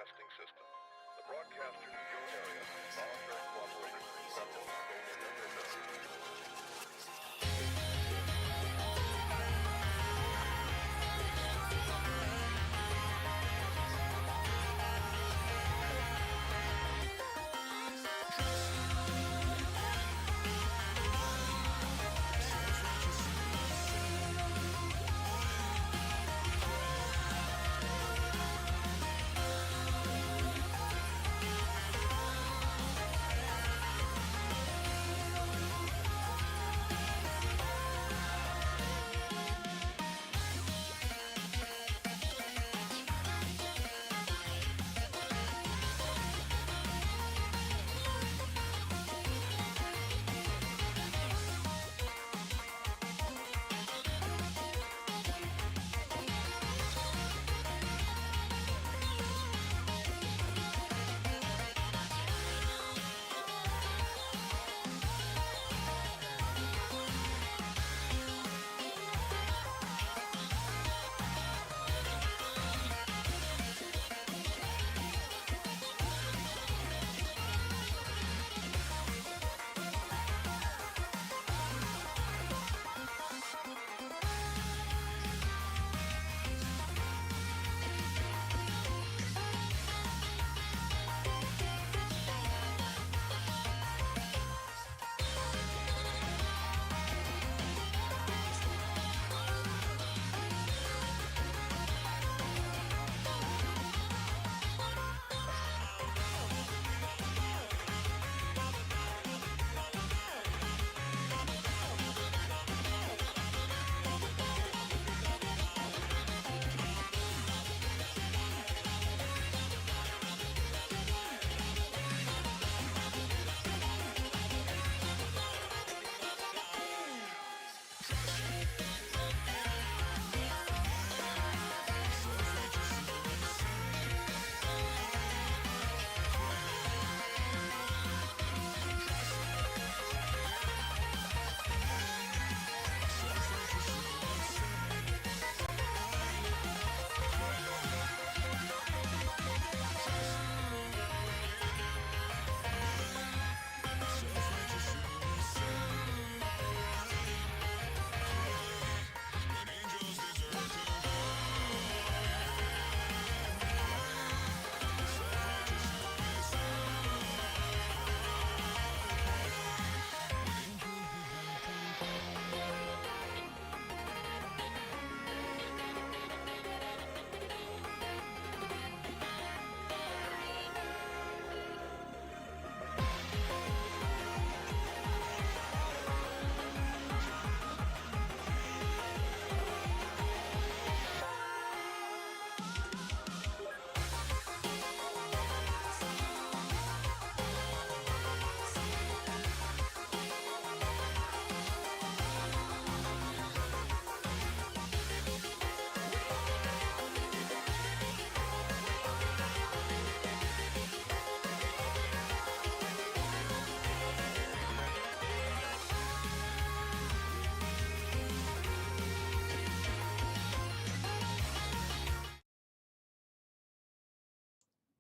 broadcasting system. The broadcasters in your area voluntarily cooperated with the federal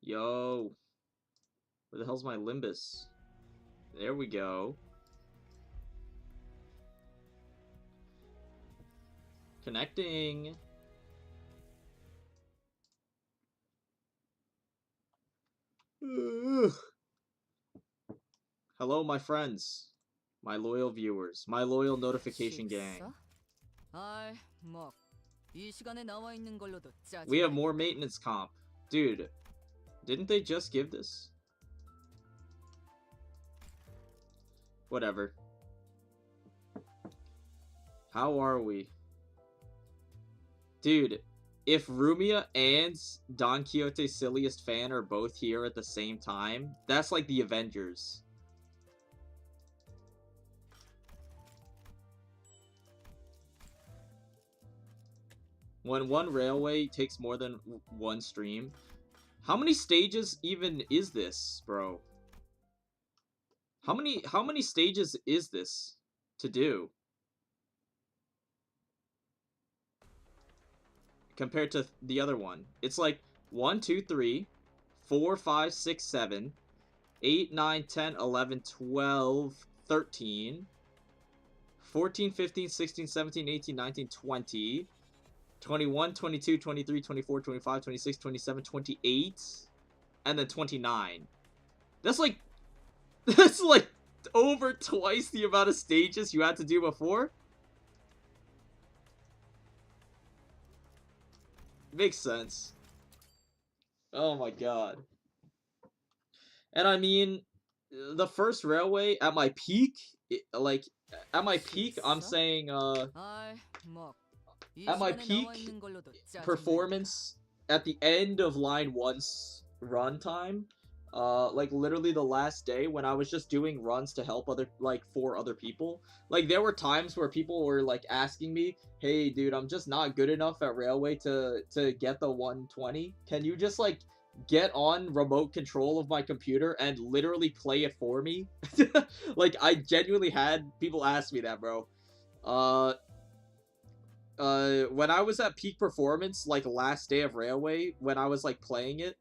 Yo, where the hell's my Limbus? There we go. Connecting. Hello, my friends, my loyal viewers, my loyal notification gang. We have more maintenance comp. Dude, didn't they just give this? Whatever. How are we? Dude, if Rumia and Don Quixote's silliest fan are both here at the same time, that's like the Avengers. When one railway takes more than one stream. How many stages even is this, bro? How many stages is this to do? Compared to the other one. It's like 1, 2, 3, 4, 5, 6, 7, 8, 9, 10, 11, 12, 13, 14, 15, 16, 17, 18, 19, 20, 21, 22, 23, 24, 25, 26, 27, 28, and then 29. That's like over twice the amount of stages you had to do before. Makes sense. Oh my god. And I mean, the first railway at my peak, I'm saying, at my peak performance at the end of line 1's run time, like literally the last day when I was just doing runs to help for other people, like there were times where people were like asking me, hey dude, I'm just not good enough at railway to get the 120, can you just like get on remote control of my computer and literally play it for me? Like I genuinely had people ask me that, bro. When I was at peak performance, like last day of railway, when I was like playing it,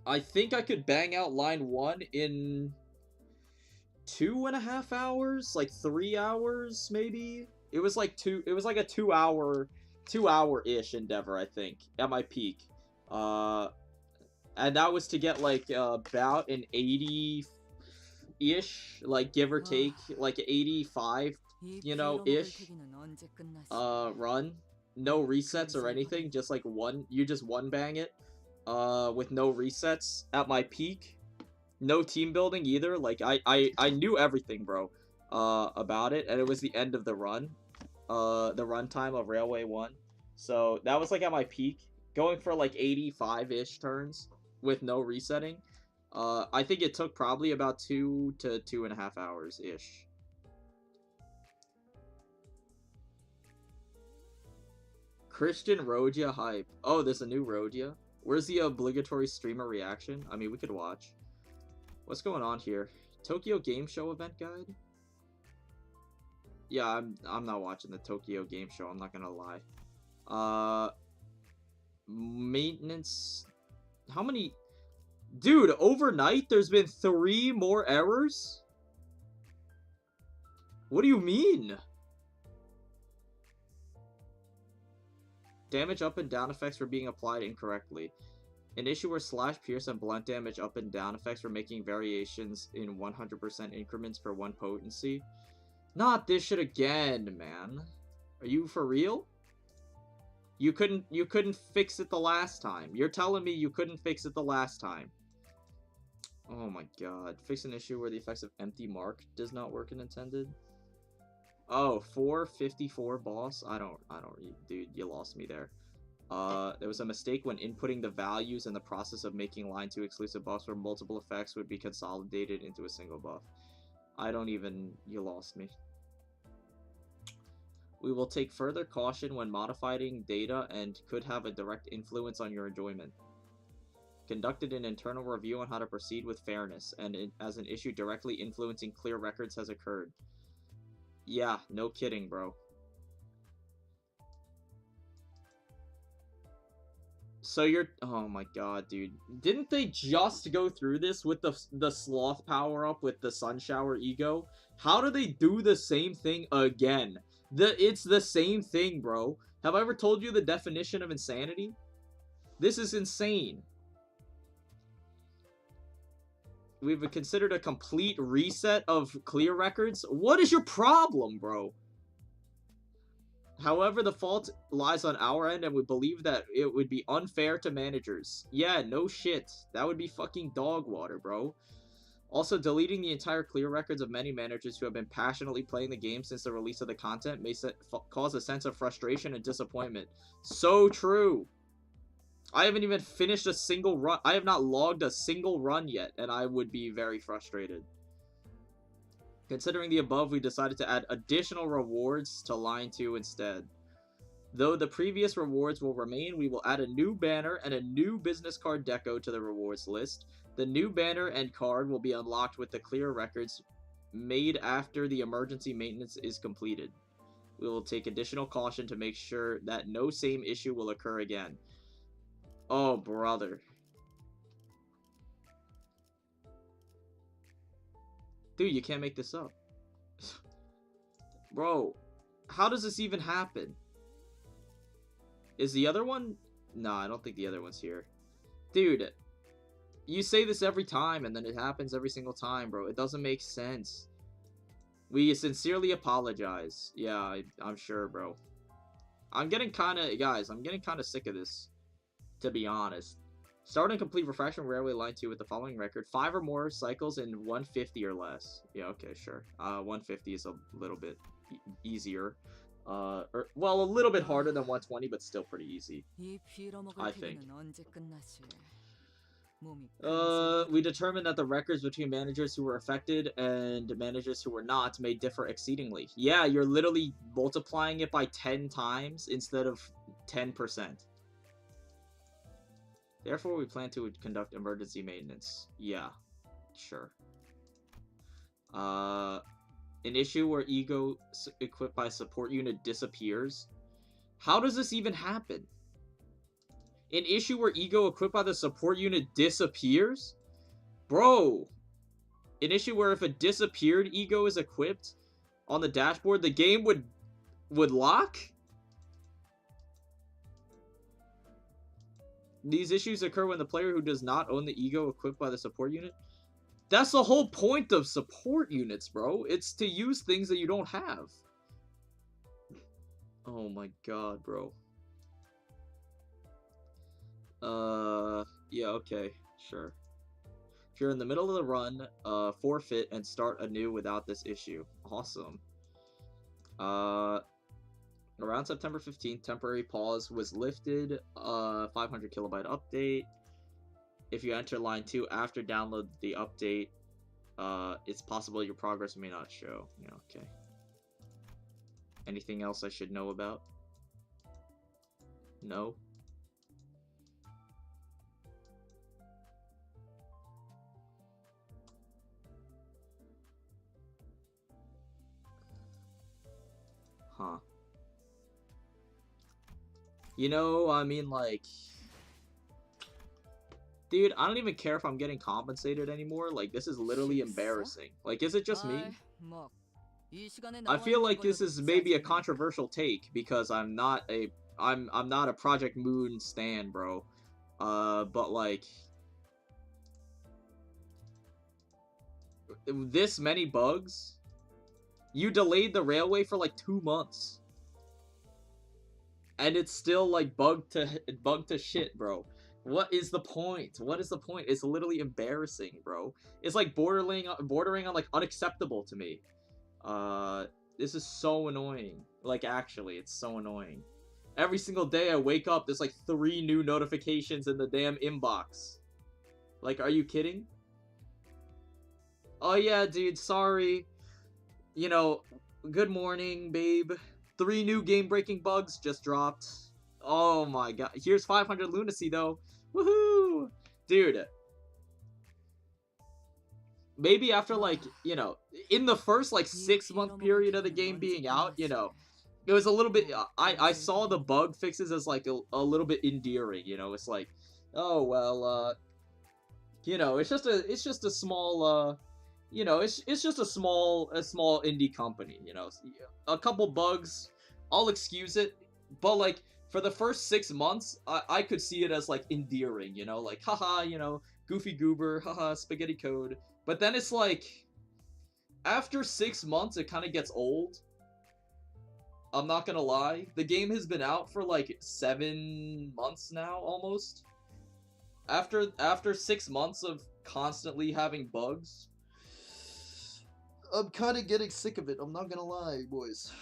I think I could bang out line 1 in 2.5 hours, like 3 hours maybe. It was like a 2-hour-ish endeavor, I think, at my peak. And that was to get like about an 80-ish, like give or take, like 85, you know, ish run. No resets or anything, just like you just one bang it with no resets at my peak. No team building either. Like I knew everything, bro, about it, and it was the end of the run. The runtime of Railway 1. So that was like at my peak, going for like 85-ish turns with no resetting. I think it took probably about 2 to 2.5 hours-ish. Christian Rojia hype. Oh, there's a new Rojia. Where's the obligatory streamer reaction? I mean, we could watch. What's going on here? Tokyo Game Show event guide? Yeah, I'm not watching the Tokyo Game Show, I'm not gonna lie. Maintenance. How many? Dude, overnight there's been 3 more errors? What do you mean? Damage up and down effects were being applied incorrectly. An issue where slash, pierce, and blunt damage up and down effects were making variations in 100% increments for 1 potency. Not this shit again, man. Are you for real? You couldn't fix it the last time. You're telling me you couldn't fix it the last time. Oh my god. Fix an issue where the effects of empty mark does not work in intended. Oh, 454 boss? I don't, dude, you lost me there. There was a mistake when inputting the values in the process of making line 2 exclusive buffs where multiple effects would be consolidated into a single buff. You lost me. We will take further caution when modifying data and could have a direct influence on your enjoyment. Conducted an internal review on how to proceed with fairness, and as an issue directly influencing clear records has occurred. Yeah, no kidding, bro. So you're... Oh my god, dude. Didn't they just go through this with the sloth power-up with the sun shower ego? How do they do the same thing again? It's the same thing, bro. Have I ever told you the definition of insanity? This is insane. We've considered a complete reset of clear records. What is your problem, bro? However, the fault lies on our end, and we believe that it would be unfair to managers. Yeah, no shit. That would be fucking dog water, bro. Also, deleting the entire clear records of many managers who have been passionately playing the game since the release of the content may cause a sense of frustration and disappointment. So true. I haven't even finished a single run. I have not logged a single run yet, and I would be very frustrated. Considering the above, we decided to add additional rewards to line 2 instead. Though the previous rewards will remain, we will add a new banner and a new business card deco to the rewards list. The new banner and card will be unlocked with the clear records made after the emergency maintenance is completed. We will take additional caution to make sure that no same issue will occur again. Oh, brother. Dude, you can't make this up. Bro, how does this even happen? Is the other one? No, I don't think the other one's here. Dude, you say this every time and then it happens every single time, bro. It doesn't make sense. We sincerely apologize. Yeah, I'm sure, bro. I'm getting kind of sick of this, to be honest. Start and complete refraction railway line 2 with the following record. 5 or more cycles in 150 or less. Yeah, okay, sure. 150 is a little bit easier. Well, a little bit harder than 120, but still pretty easy, I think. We determined that the records between managers who were affected and managers who were not may differ exceedingly. Yeah, you're literally multiplying it by 10 times instead of 10%. Therefore, we plan to conduct emergency maintenance. Yeah, sure. An issue where ego equipped by support unit disappears. How does this even happen? An issue where ego equipped by the support unit disappears? Bro! An issue where if a disappeared ego is equipped on the dashboard, the game would lock? These issues occur when the player who does not own the ego equipped by the support unit. That's the whole point of support units, bro. It's to use things that you don't have. Oh my god, bro. Yeah, okay, sure. If you're in the middle of the run, forfeit and start anew without this issue. Awesome. Around September 15th, temporary pause was lifted. 500 kilobyte update. If you enter line 2 after download the update, it's possible your progress may not show. Yeah, okay. Anything else I should know about? No? Huh. You know, I mean, like... Dude, I don't even care if I'm getting compensated anymore. Like, this is literally embarrassing. Like, is it just me? I feel like this is maybe a controversial take because I'm not a Project Moon stan, bro. But like this many bugs? You delayed the railway for like 2 months. And it's still like bugged to shit, bro. What is the point? What is the point? It's literally embarrassing, bro. It's like bordering on like unacceptable to me. This is so annoying. Like, actually, it's so annoying. Every single day I wake up, there's like 3 new notifications in the damn inbox. Like, are you kidding? Oh yeah, dude, sorry. You know, good morning, babe. 3 new game-breaking bugs just dropped. Oh my god. Here's 500 lunacy, though. Woohoo! Dude. Maybe after, like, you know, in the first, like, 6-month period of the game being out, you know, it was a little bit, I saw the bug fixes as, like, a little bit endearing, you know, it's like, oh, well, you know, it's just a small, you know, it's just a small indie company, you know, a couple bugs, I'll excuse it, but, like, for the first 6 months, I could see it as, like, endearing, you know, like, haha, you know, goofy goober, haha, spaghetti code. But then it's like, after 6 months, it kind of gets old. I'm not gonna lie. The game has been out for like 7 months now, almost. After 6 months of constantly having bugs, I'm kind of getting sick of it. I'm not gonna lie, boys.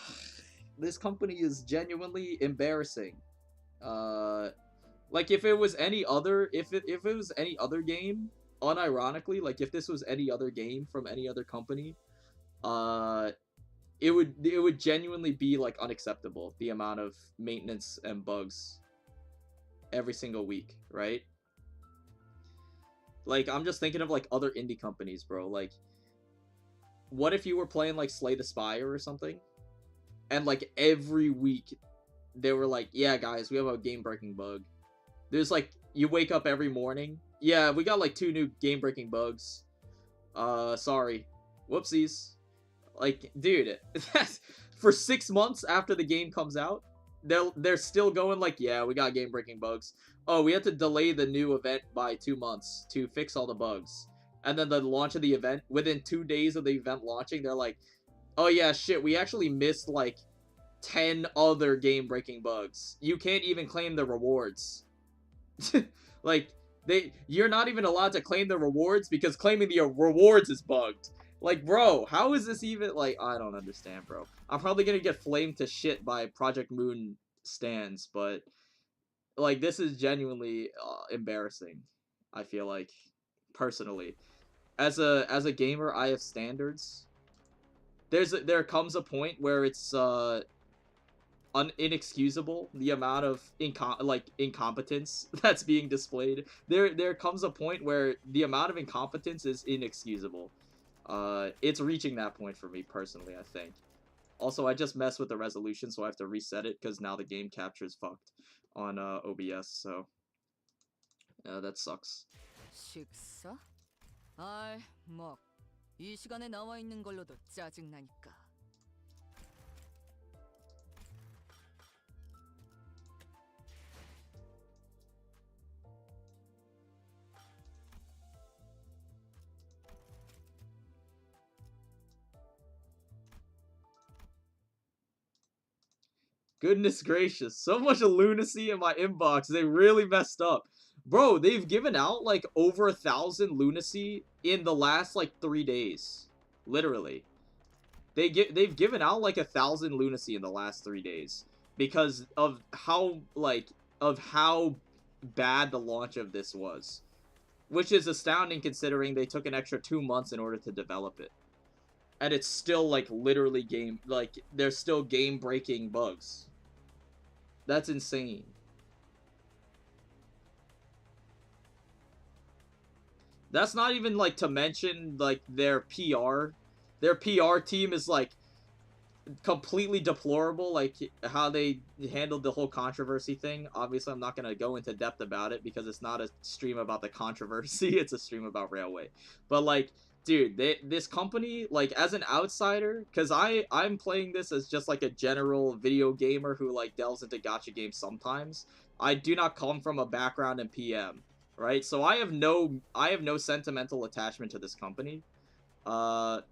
This company is genuinely embarrassing. Like if it was any other, if it was any other game, unironically, like if this was any other game from any other company, it would genuinely be like unacceptable, the amount of maintenance and bugs every single week, right? Like I'm just thinking of like other indie companies, bro. Like what if you were playing like Slay the Spire or something, and like every week they were like, yeah guys, we have a game breaking bug. There's like, you wake up every morning. Yeah, we got like 2 new game-breaking bugs. Sorry. Whoopsies. Like, dude, for 6 months after the game comes out, they're still going like, yeah, we got game-breaking bugs. Oh, we had to delay the new event by 2 months to fix all the bugs. And then the launch of the event, within 2 days of the event launching, they're like, oh yeah, shit, we actually missed like 10 other game-breaking bugs. You can't even claim the rewards. Like, you're not even allowed to claim the rewards because claiming the rewards is bugged. Like, bro, how is this even, like, I don't understand, bro. I'm probably gonna get flamed to shit by Project Moon stands, but, like, this is genuinely embarrassing, I feel like, personally. As a gamer, I have standards. There comes a point where it's, inexcusable, the amount of incompetence that's being displayed. There comes a point where the amount of incompetence is inexcusable. It's reaching that point for me personally, I think. Also, I just messed with the resolution, so I have to reset it because now the game capture is fucked on OBS, so that sucks. 식사? 아이, 뭐, 이 시간에 나와 있는 걸로도 짜증나니까. Goodness gracious, so much lunacy in my inbox. They really messed up. Bro, they've given out like over 1,000 lunacy in the last like 3 days. Literally. They've given out like 1,000 lunacy in the last 3 days because of how bad the launch of this was. Which is astounding considering they took an extra 2 months in order to develop it. And it's still like literally there's still game-breaking bugs. That's insane. That's not even like to mention like their PR. Their PR team is like completely deplorable, like how they handled the whole controversy thing. Obviously, I'm not gonna go into depth about it because it's not a stream about the controversy. It's a stream about Railway. But like, dude, this company, like, as an outsider, because I'm playing this as just like a general video gamer who like delves into gacha games sometimes. I do not come from a background in PM, right? So I have no sentimental attachment to this company. From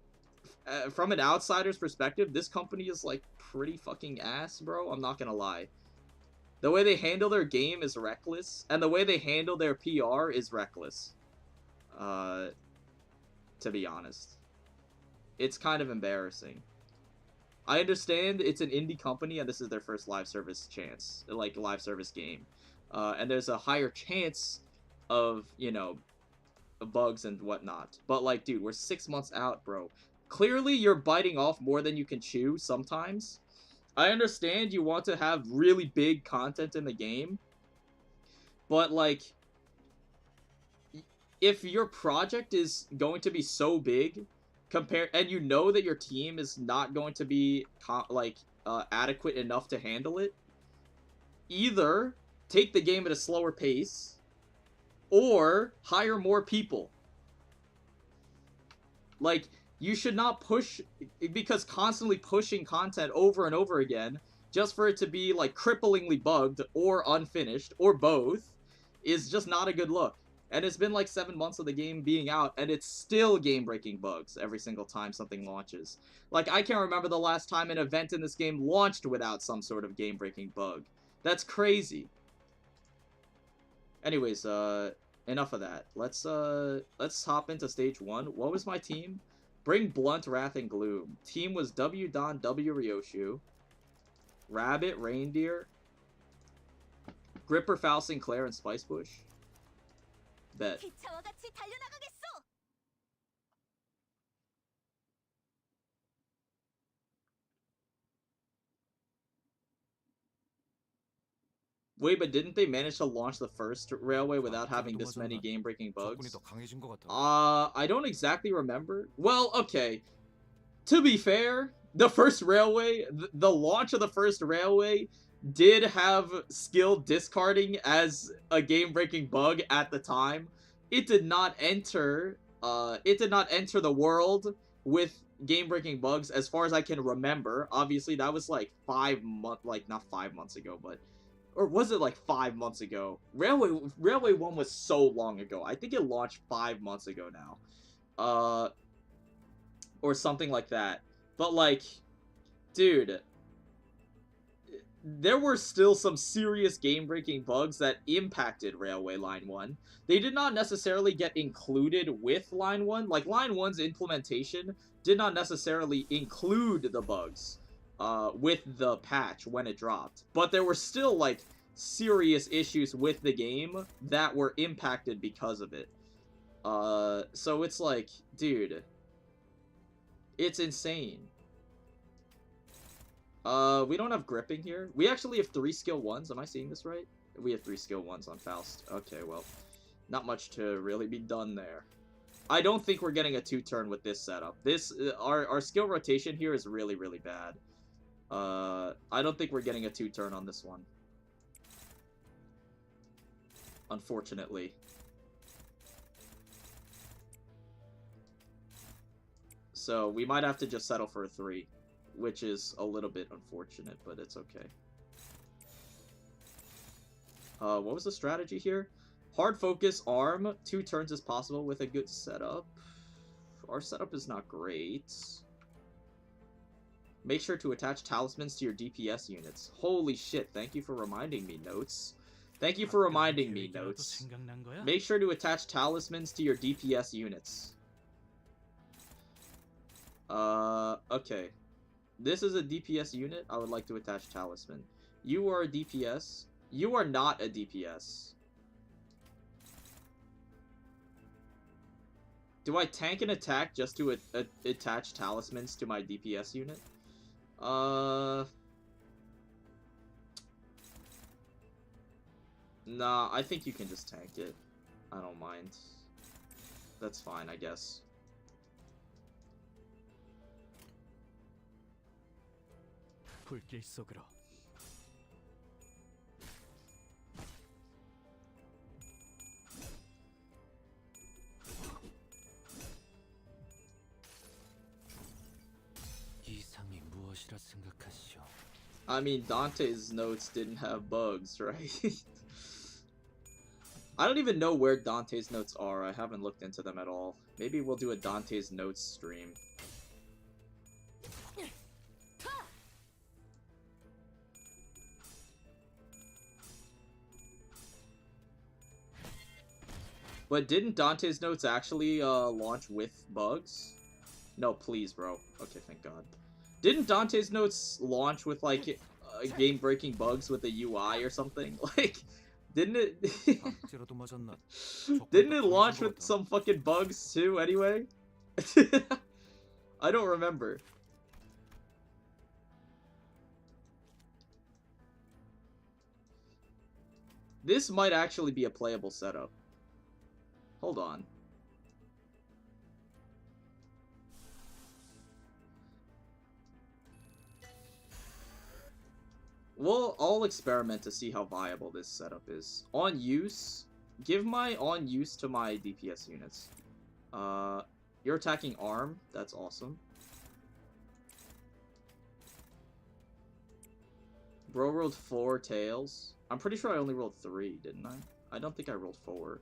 an outsider's perspective, this company is like pretty fucking ass, bro. I'm not gonna lie. The way they handle their game is reckless, and the way they handle their PR is reckless. To be honest, it's kind of embarrassing. I understand it's an indie company and this is their first live service chance, like live service game, and there's a higher chance of, you know, bugs and whatnot. But like, dude, we're 6 months out, bro. Clearly, you're biting off more than you can chew sometimes. I understand you want to have really big content in the game, but like, if your project is going to be so big, and you know that your team is not going to be adequate enough to handle it, either take the game at a slower pace or hire more people. Like, you should not push, because constantly pushing content over and over again just for it to be like cripplingly bugged or unfinished or both is just not a good look. And it's been like 7 months of the game being out, and it's still game-breaking bugs every single time something launches. Like, I can't remember the last time an event in this game launched without some sort of game-breaking bug. That's crazy. Anyways, enough of that. Let's hop into stage 1. What was my team? Bring Blunt, Wrath, and Gloom. Team was W Don, W Ryoshu, Rabbit, Reindeer, Gripper, Foul, Sinclair, and Spicebush. Bet. Wait, but didn't they manage to launch the first Railway without having this many game-breaking bugs? I don't exactly remember. Well, okay. To be fair, the first Railway, the launch of the first Railway did have skill discarding as a game-breaking bug at the time. It did not enter the world with game-breaking bugs as far as I can remember. Obviously, that was like not 5 months ago, but or was it like 5 months ago? Railway 1 was so long ago. I think it launched 5 months ago now. Or something like that. But like, dude, there were still some serious game-breaking bugs that impacted Railway Line 1. They did not necessarily get included with Line 1. Like, Line 1's implementation did not necessarily include the bugs with the patch when it dropped. But there were still, like, serious issues with the game that were impacted because of it. So it's like, dude, it's insane. We don't have gripping here. We actually have 3 skill 1s. Am I seeing this right? We have 3 skill 1s on Faust. Okay, well, not much to really be done there. I don't think we're getting a 2-turn with this setup. Our skill rotation here is really, really bad. I don't think we're getting a 2-turn on this one. Unfortunately. So, we might have to just settle for a 3. Which is a little bit unfortunate, but it's okay. What was the strategy here? Hard focus, arm, 2 turns is possible with a good setup. Our setup is not great. Make sure to attach talismans to your DPS units. Holy shit, thank you for reminding me, Notes. Thank you for reminding me, Notes. Make sure to attach talismans to your DPS units. Okay. This is a DPS unit. I would like to attach talisman. You are a DPS. You are not a DPS. Do I tank an attack just to attach talismans to my DPS unit? Nah, I think you can just tank it. I don't mind. That's fine, I guess. 불길 속으로. 이상이 무엇이라 생각하시오? I mean, Dante's notes didn't have bugs, right? I don't even know where Dante's notes are. I haven't looked into them at all. Maybe we'll do a Dante's notes stream. But didn't Dante's Notes actually launch with bugs? No, please, bro. Okay, thank God. Didn't Dante's Notes launch with, like, game-breaking bugs with the UI or something? Like, didn't it... Didn't it launch with some fucking bugs, too, anyway? I don't remember. This might actually be a playable setup. Hold on. Well, I'll experiment to see how viable this setup is. On use, give my on use to my DPS units. You're attacking arm. That's awesome. Bro rolled 4 tails. I'm pretty sure I only rolled 3, didn't I? I don't think I rolled 4.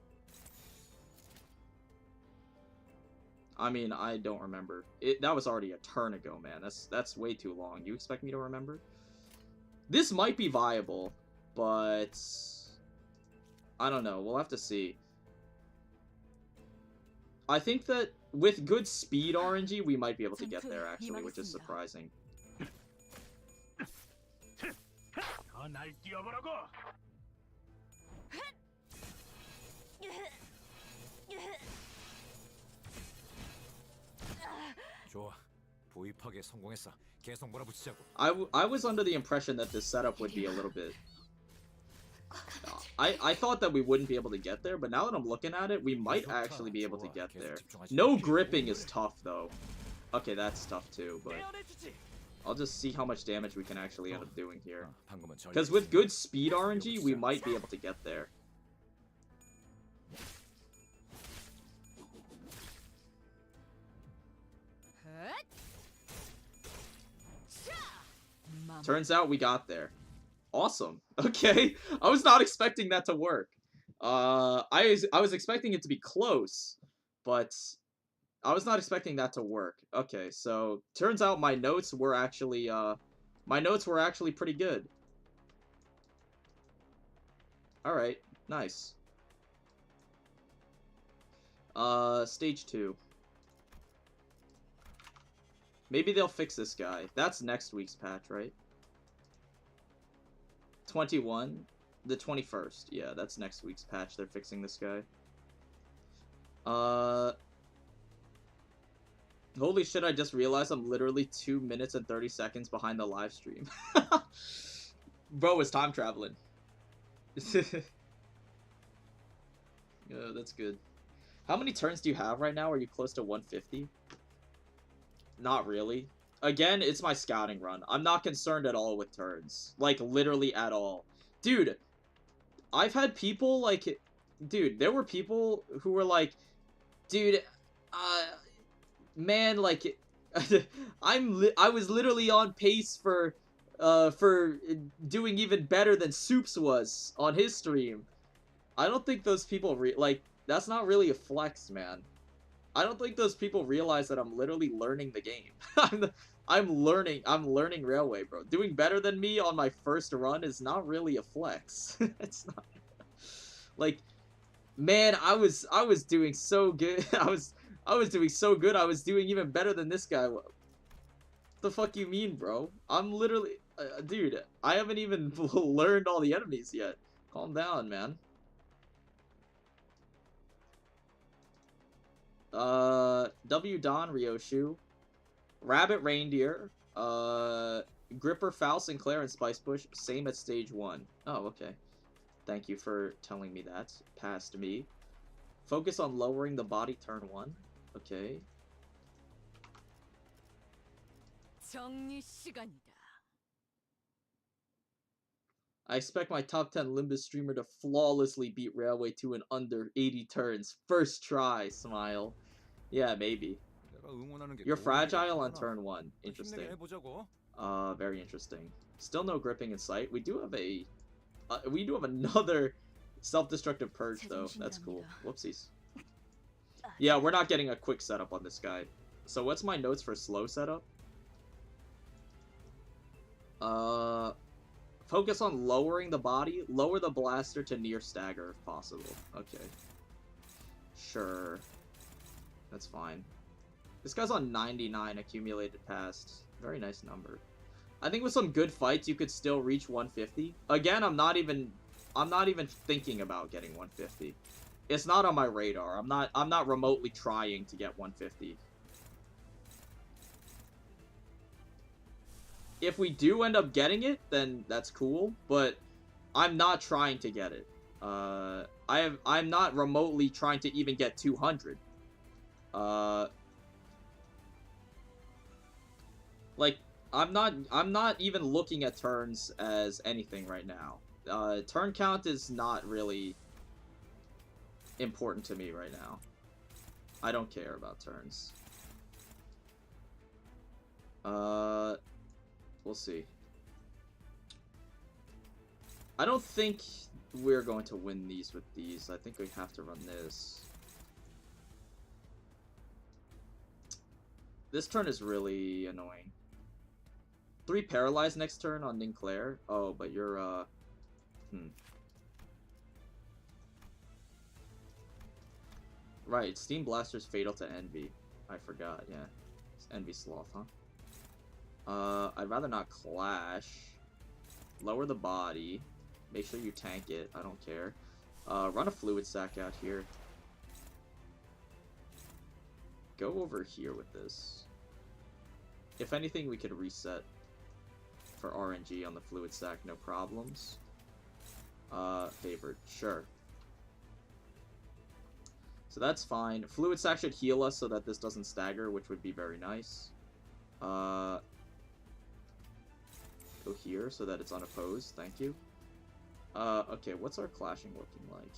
I mean, I don't remember. That was already a turn ago, man. That's way too long. You expect me to remember? This might be viable, but I don't know. We'll have to see. I think that with good speed RNG, we might be able to get there, actually, which is surprising. 좋아. 보입하게 성공했어. 계속 몰아붙이자고. I was under the impression that this setup would be a little bit... I thought that we wouldn't be able to get there, but now that I'm looking at it, we might actually be able to get there. No gripping is tough, though. Okay, that's tough too, but... I'll just see how much damage we can actually end up doing here. 방금은 전략 Because with good speed RNG, we might be able to get there. Turns out we got there. Awesome. Okay. I was not expecting that to work. I was expecting it to be close, but I was not expecting that to work. Okay, so turns out my notes were actually pretty good. All right. Nice. Stage 2. Maybe they'll fix this guy. That's next week's patch, right? 21? The 21st. Yeah, that's next week's patch. They're fixing this guy. Holy shit, I just realized I'm literally 2 minutes and 30 seconds behind the live stream. Bro was time traveling. Yeah, that's good. How many turns do you have right now? Are you close to 150? Not really. Again, it's my scouting run. I'm not concerned at all with turns. Like, literally at all. Dude, I've had people, like... Dude, there were people who were like... Dude, man, like... I was literally on pace for doing even better than Soups was on his stream. I don't think those people... like, that's not really a flex, man. I don't think those people realize that I'm literally learning the game. I'm learning Railway, bro. Doing better than me on my first run is not really a flex. It's not. Like, man, I was doing so good. I was doing so good. I was doing even better than this guy. What the fuck you mean, bro? I'm literally dude, I haven't even learned all the enemies yet. Calm down, man. W Don Ryoshu, Rabbit Reindeer, Gripper Foul Sinclair and Spice Bush, same at stage 1. Oh, okay. Thank you for telling me that. Past me. Focus on lowering the body turn 1. Okay. 정리 시간이다. I expect my top 10 Limbus streamer to flawlessly beat Railway 2 in under 80 turns. First try, smile. Yeah, maybe. You're fragile on turn 1. Interesting. Very interesting. Still no gripping in sight. We do have another self-destructive purge though. That's cool. Whoopsies. Yeah, we're not getting a quick setup on this guy. So what's my notes for slow setup? Focus on lowering the body. Lower the blaster to near stagger if possible. Okay. Sure. That's fine. This guy's on 99 accumulated past. Very nice number. I think with some good fights you could still reach 150. Again, I'm not even thinking about getting 150. It's not on my radar. I'm not remotely trying to get 150. If we do end up getting it, then that's cool, but I'm not trying to get it. I'm not remotely trying to even get 200. Like, I'm not even looking at turns as anything right now. Turn count is not really important to me right now. I don't care about turns. We'll see. I don't think we're going to win these with these. I think we have to run this. This turn is really annoying. 3 paralyzed next turn on Ninclair. Oh, but you're, Right, Steam Blaster's fatal to Envy. I forgot, yeah. It's Envy Sloth, huh? I'd rather not clash. Lower the body. Make sure you tank it. I don't care. Run a fluid sack out here. Go over here with this. If anything, we could reset for RNG on the fluid sack, no problems. Favored, sure. So that's fine. Fluid sack should heal us so that this doesn't stagger, which would be very nice. Go here so that it's unopposed. Thank you. Okay, what's our clashing looking like?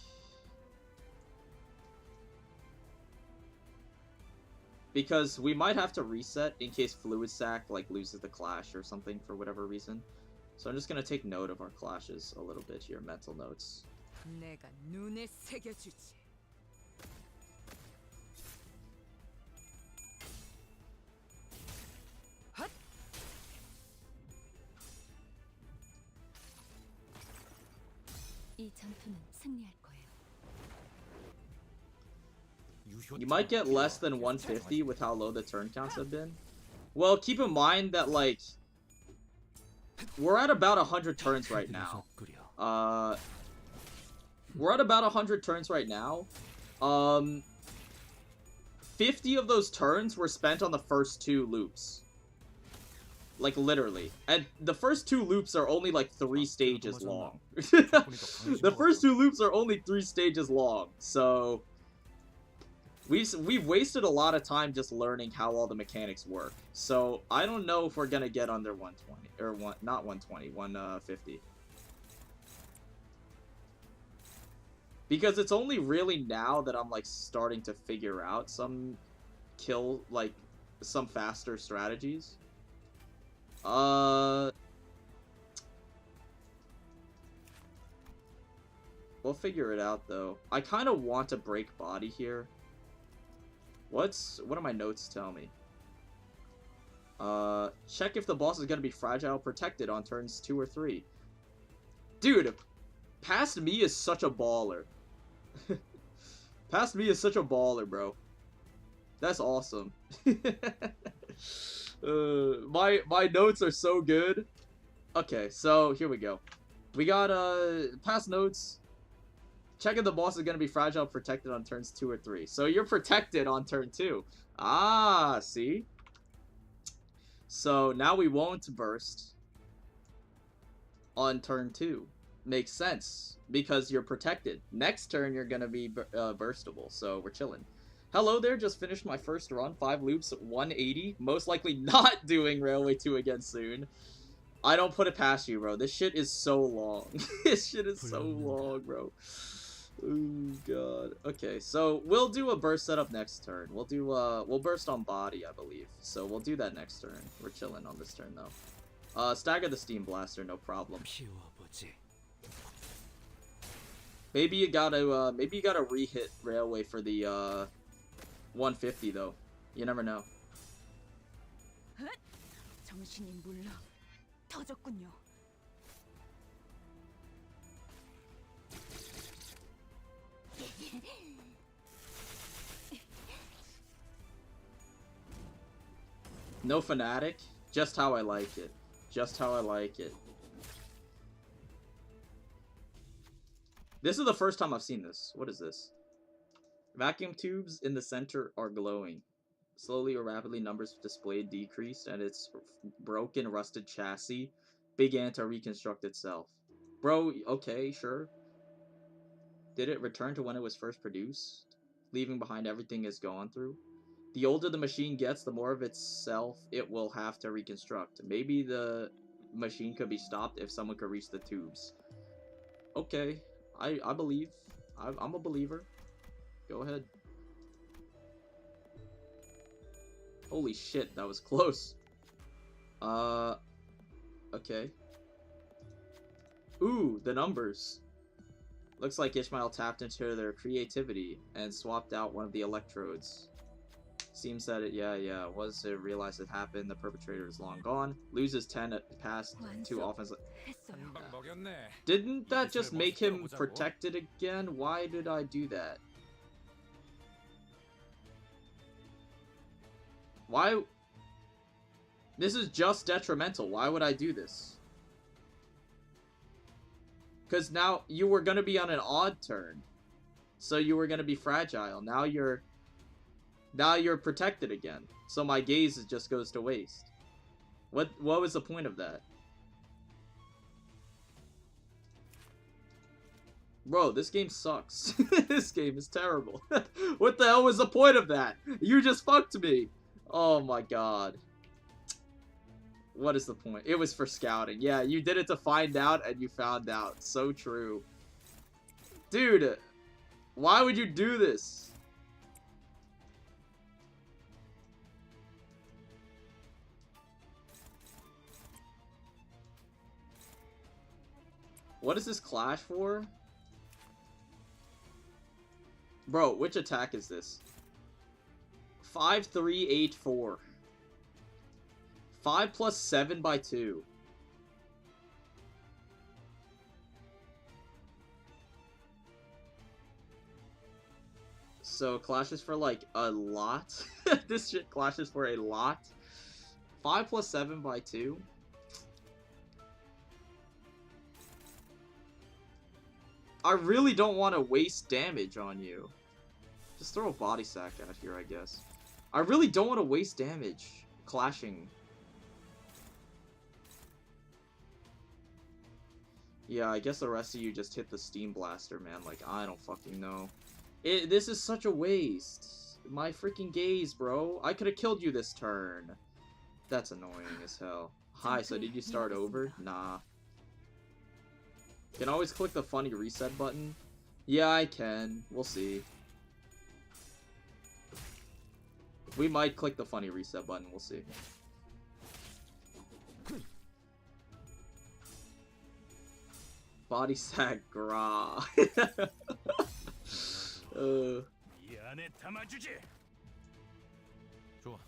Because we might have to reset in case Fluid Sac like loses the clash or something for whatever reason. So I'm just gonna take note of our clashes a little bit here, mental notes. 내가 눈에 새겨주지. 헛! 이 전투는 승리할 거예요. You might get less than 150 with how low the turn counts have been. Well, keep in mind that, like, we're at about 100 turns right now. We're at about 100 turns right now. 50 of those turns were spent on the first 2 loops. Like, literally. And the first 2 loops are only, like, 3 stages long. The first 2 loops are only 3 stages long, so... We've wasted a lot of time just learning how all the mechanics work. So, I don't know if we're gonna get under 120. Or, not 120, 150. Because it's only really now that I'm, like, starting to figure out some some faster strategies. We'll figure it out, though. I kind of want to break body here. What do my notes tell me? Check if the boss is gonna be fragile protected on turns 2 or 3. Dude, Past Me is such a baller. Past Me is such a baller, bro. That's awesome. My notes are so good. Okay, so here we go. We got past notes. Check if the boss is gonna be fragile protected on turns 2 or 3. So you're protected on turn 2. Ah, see? So now we won't burst on turn 2. Makes sense, because you're protected. Next turn you're gonna be burstable, so we're chilling. Hello there, just finished my first run, 5 loops, 180. Most likely not doing Railway 2 again soon. I don't put it past you, bro. This shit is so long. This shit is so long, bro. Oh god. Okay, so we'll do a burst setup next turn. We'll do we'll burst on body, I believe. So we'll do that next turn. We're chilling on this turn though. Stagger the Steam Blaster, no problem. Maybe you gotta re-hit Railway for the 150 though. You never know. 정신이 물러 터졌군요. No fanatic, just how I like it. Just how I like it. This is the first time I've seen this. What is this? Vacuum tubes in the center are glowing. Slowly or rapidly, numbers displayed decreased, and its broken, rusted chassis began to reconstruct itself. Bro, okay, sure. Did it return to when it was first produced, leaving behind everything it's gone through? The older the machine gets, the more of itself it will have to reconstruct. Maybe the machine could be stopped if someone could reach the tubes. Okay, I believe. I'm a believer. Go ahead. Holy shit, that was close. Okay. Ooh, the numbers. Looks like Ishmael tapped into their creativity and swapped out one of the electrodes. Seems that once it realized it happened, the perpetrator is long gone. Loses 10 past 2 offense. Didn't that just make him protected again? Why did I do that? Why? This is just detrimental. Why would I do this? Because now you were going to be on an odd turn. So you were going to be fragile. Now you're protected again. So my gaze just goes to waste. What was the point of that? Bro, this game sucks. This game is terrible. What the hell was the point of that? You just fucked me. Oh my god. What is the point? It was for scouting. Yeah, you did it to find out, and you found out. So true. Dude, why would you do this? What is this clash for? Bro, which attack is this? 5, 3, 8, 4. 5 plus 7 by 2. So clashes for like a lot. This shit clashes for a lot. 5 plus 7 by 2. I really don't want to waste damage on you. Just throw a body sack out here, I guess. I really don't want to waste damage clashing. Yeah, I guess the rest of you just hit the steam blaster, man. Like, I don't fucking know. This is such a waste. My freaking gaze, bro. I could have killed you this turn. That's annoying as hell. Hi, so did you start over? Nah. Can always click the funny reset button. Yeah, I can. We'll see. We might click the funny reset button. We'll see. Body sack gra. 이 안에 담아주지. 좋아.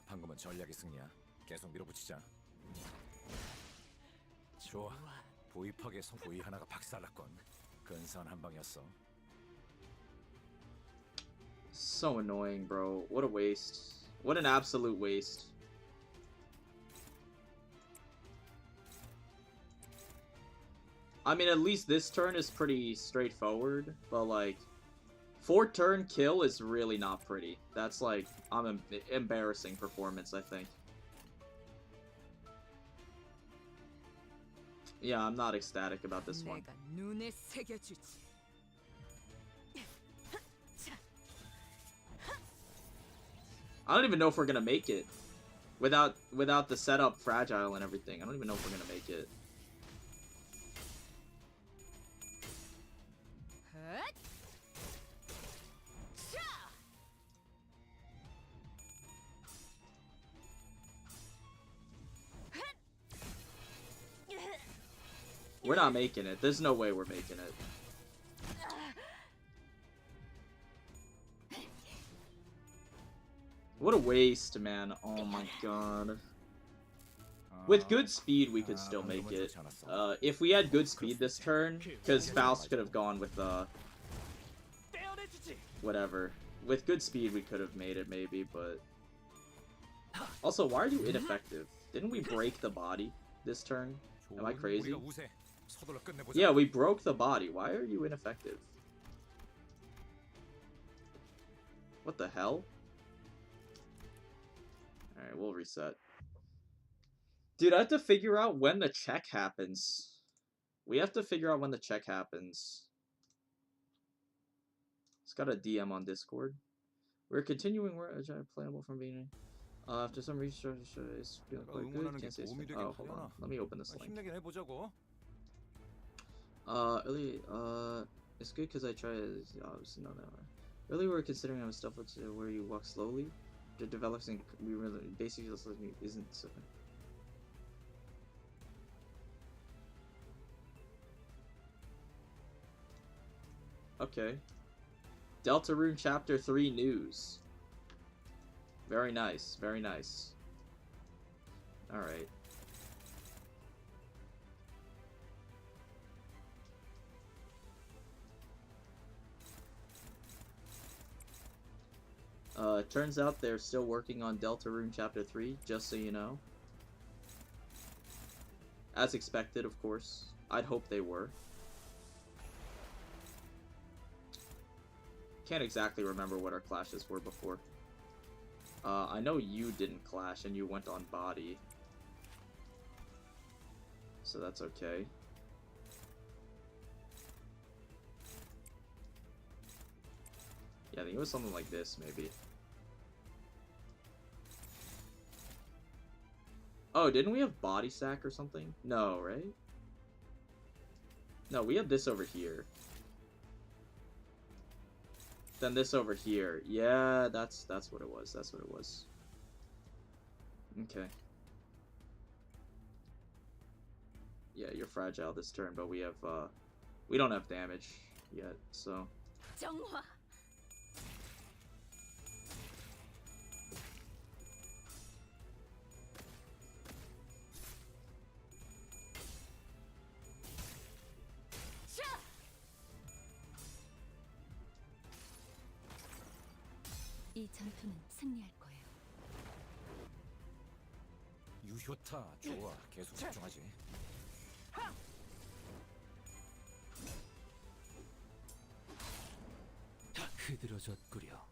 방금은 전략의 승리야. 계속 밀어붙이자. 좋아. 보이 파괴 보이 하나가 박살났건. 근사한 한 방이었어. So annoying, bro. What a waste. What an absolute waste. I mean, at least this turn is pretty straightforward, but like, 4-turn kill is really not pretty. That's like, embarrassing performance, I think. Yeah, I'm not ecstatic about this one. 내가 눈에 새겨주지. I don't even know if we're gonna make it. Without the setup fragile and everything. I don't even know if we're gonna make it. We're not making it. There's no way we're making it. What a waste, man. Oh my god. With good speed, we could still make it. If we had good speed this turn, because Faust could have gone with, whatever. With good speed, we could have made it, maybe, but... Also, why are you ineffective? Didn't we break the body this turn? Am I crazy? Yeah, we broke the body. Why are you ineffective? What the hell? Alright, we'll reset. Dude, I have to figure out when the check happens. We have to figure out when the check happens. It's got a DM on Discord. We're continuing where playable from beginning. After some research, it's feeling quite good. Can't say it's been... Oh, hold on. Let me open this link. It's good because I try to... Obviously, no, no. Earlier, we were considering having stuff where you walk slowly. The developing... We really... Basically, this isn't... So, okay. Deltarune Chapter 3 news. Very nice, very nice. Alright. Turns out they're still working on Deltarune Chapter 3, just so you know. As expected, of course. I'd hope they were. Can't exactly remember what our clashes were before. I know you didn't clash and you went on body. So that's okay. Yeah, I think it was something like this, maybe. Oh, didn't we have body sack or something? No, right? No, we have this over here. Then this over here. Yeah, that's what it was. That's what it was. Okay. Yeah, you're fragile this turn, but we have we don't have damage yet, so 정화. 이 전투는 승리할 거예요. 유효타 좋아. 계속 집중하지. 흐드러졌구려.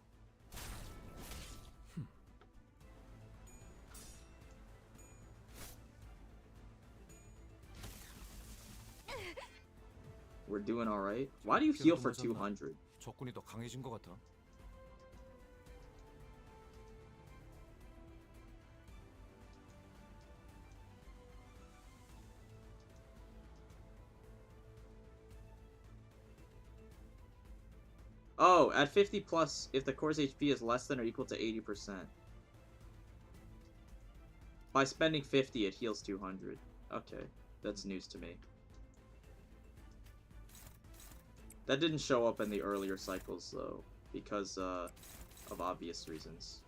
we're doing all right. Why do you heal for 200? 적군이 더 강해진 것 같아. Oh, at 50 plus, if the core's HP is less than or equal to 80%. By spending 50, it heals 200. Okay, that's news to me. That didn't show up in the earlier cycles, though, because of obvious reasons.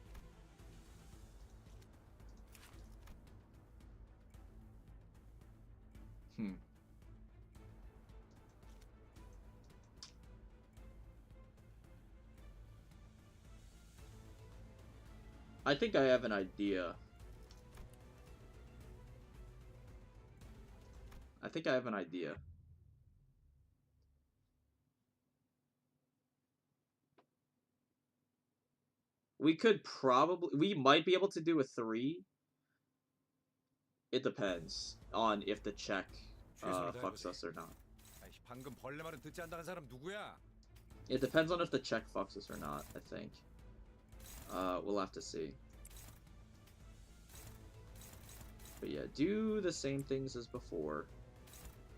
I think I have an idea. I think I have an idea. We might be able to do a 3. It depends on if the check fucks us or not. 방금 벌레 말은 듣지 않다는 사람 누구야? It depends on if the check fucks us or not, I think. We'll have to see. But yeah, do the same things as before.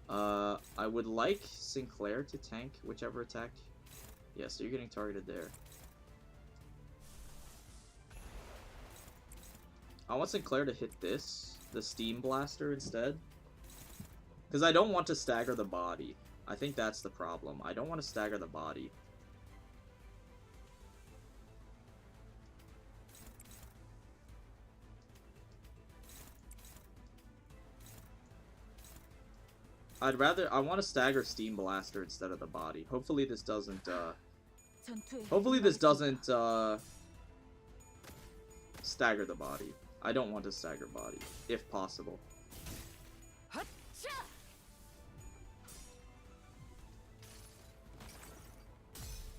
I would like Sinclair to tank whichever attack. Yeah, so you're getting targeted there. I want Sinclair to hit this, the Steam Blaster, instead. Because I don't want to stagger the body. I think that's the problem. I don't want to stagger the body. I want to stagger Steam Blaster instead of the body. Hopefully this doesn't, stagger the body. I don't want to stagger body, if possible.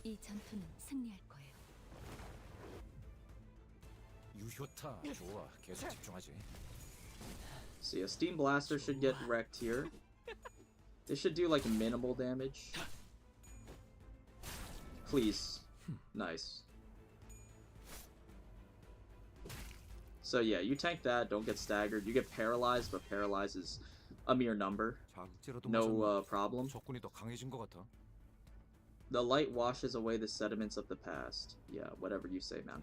이 전투는 승리할 거예요. 유효타 좋아. 계속 집중하지. So yeah, Steam Blaster should get wrecked here. They should do like minimal damage. Please. Nice. So yeah, you tank that, don't get staggered. You get paralyzed, but paralyzed is a mere number. No problem. 적군이 더 강해진 것 같아. The light washes away the sediments of the past. Yeah, whatever you say, man.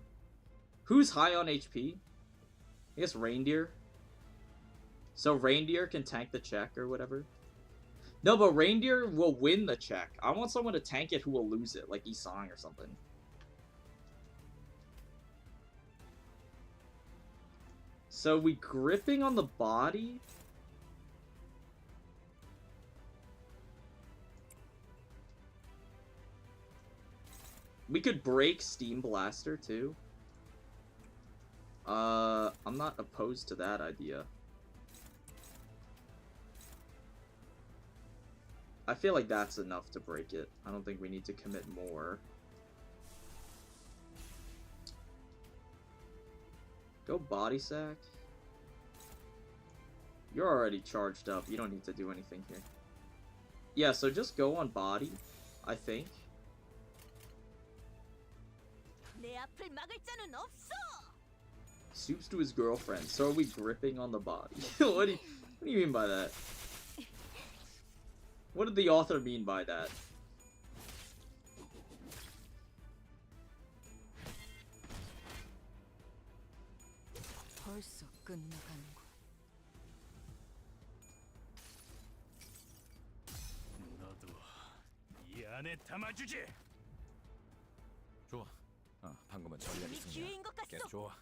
Who's high on HP? I guess Reindeer. So Reindeer can tank the check or whatever. No, but Reindeer will win the check. I want someone to tank it who will lose it, like Isang or something. So we gripping on the body? We could break Steam Blaster too. I'm not opposed to that idea. I feel like that's enough to break it. I don't think we need to commit more. Go body sack. You're already charged up. You don't need to do anything here. Yeah, so just go on body, I think. Soups to his girlfriend. So are we gripping on the body? What do you mean by that? What did the author mean by that? 벌써 끝나가는군. 너도 이 안에 담아주지. 좋아. 방금은 전략이 이 기회인 것 승리야. 같소. 좋아.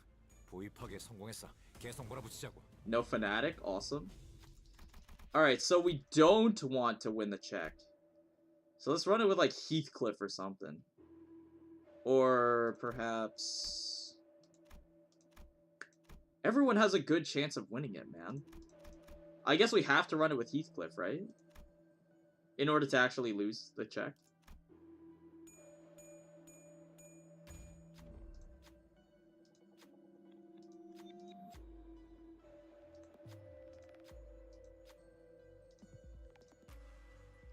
보입하게 성공했어. 계속 몰아붙이자고. No fanatic? Awesome. Alright, so we don't want to win the check. So let's run it with like Heathcliff or something. Or perhaps... Everyone has a good chance of winning it, man. I guess we have to run it with Heathcliff, right? In order to actually lose the check.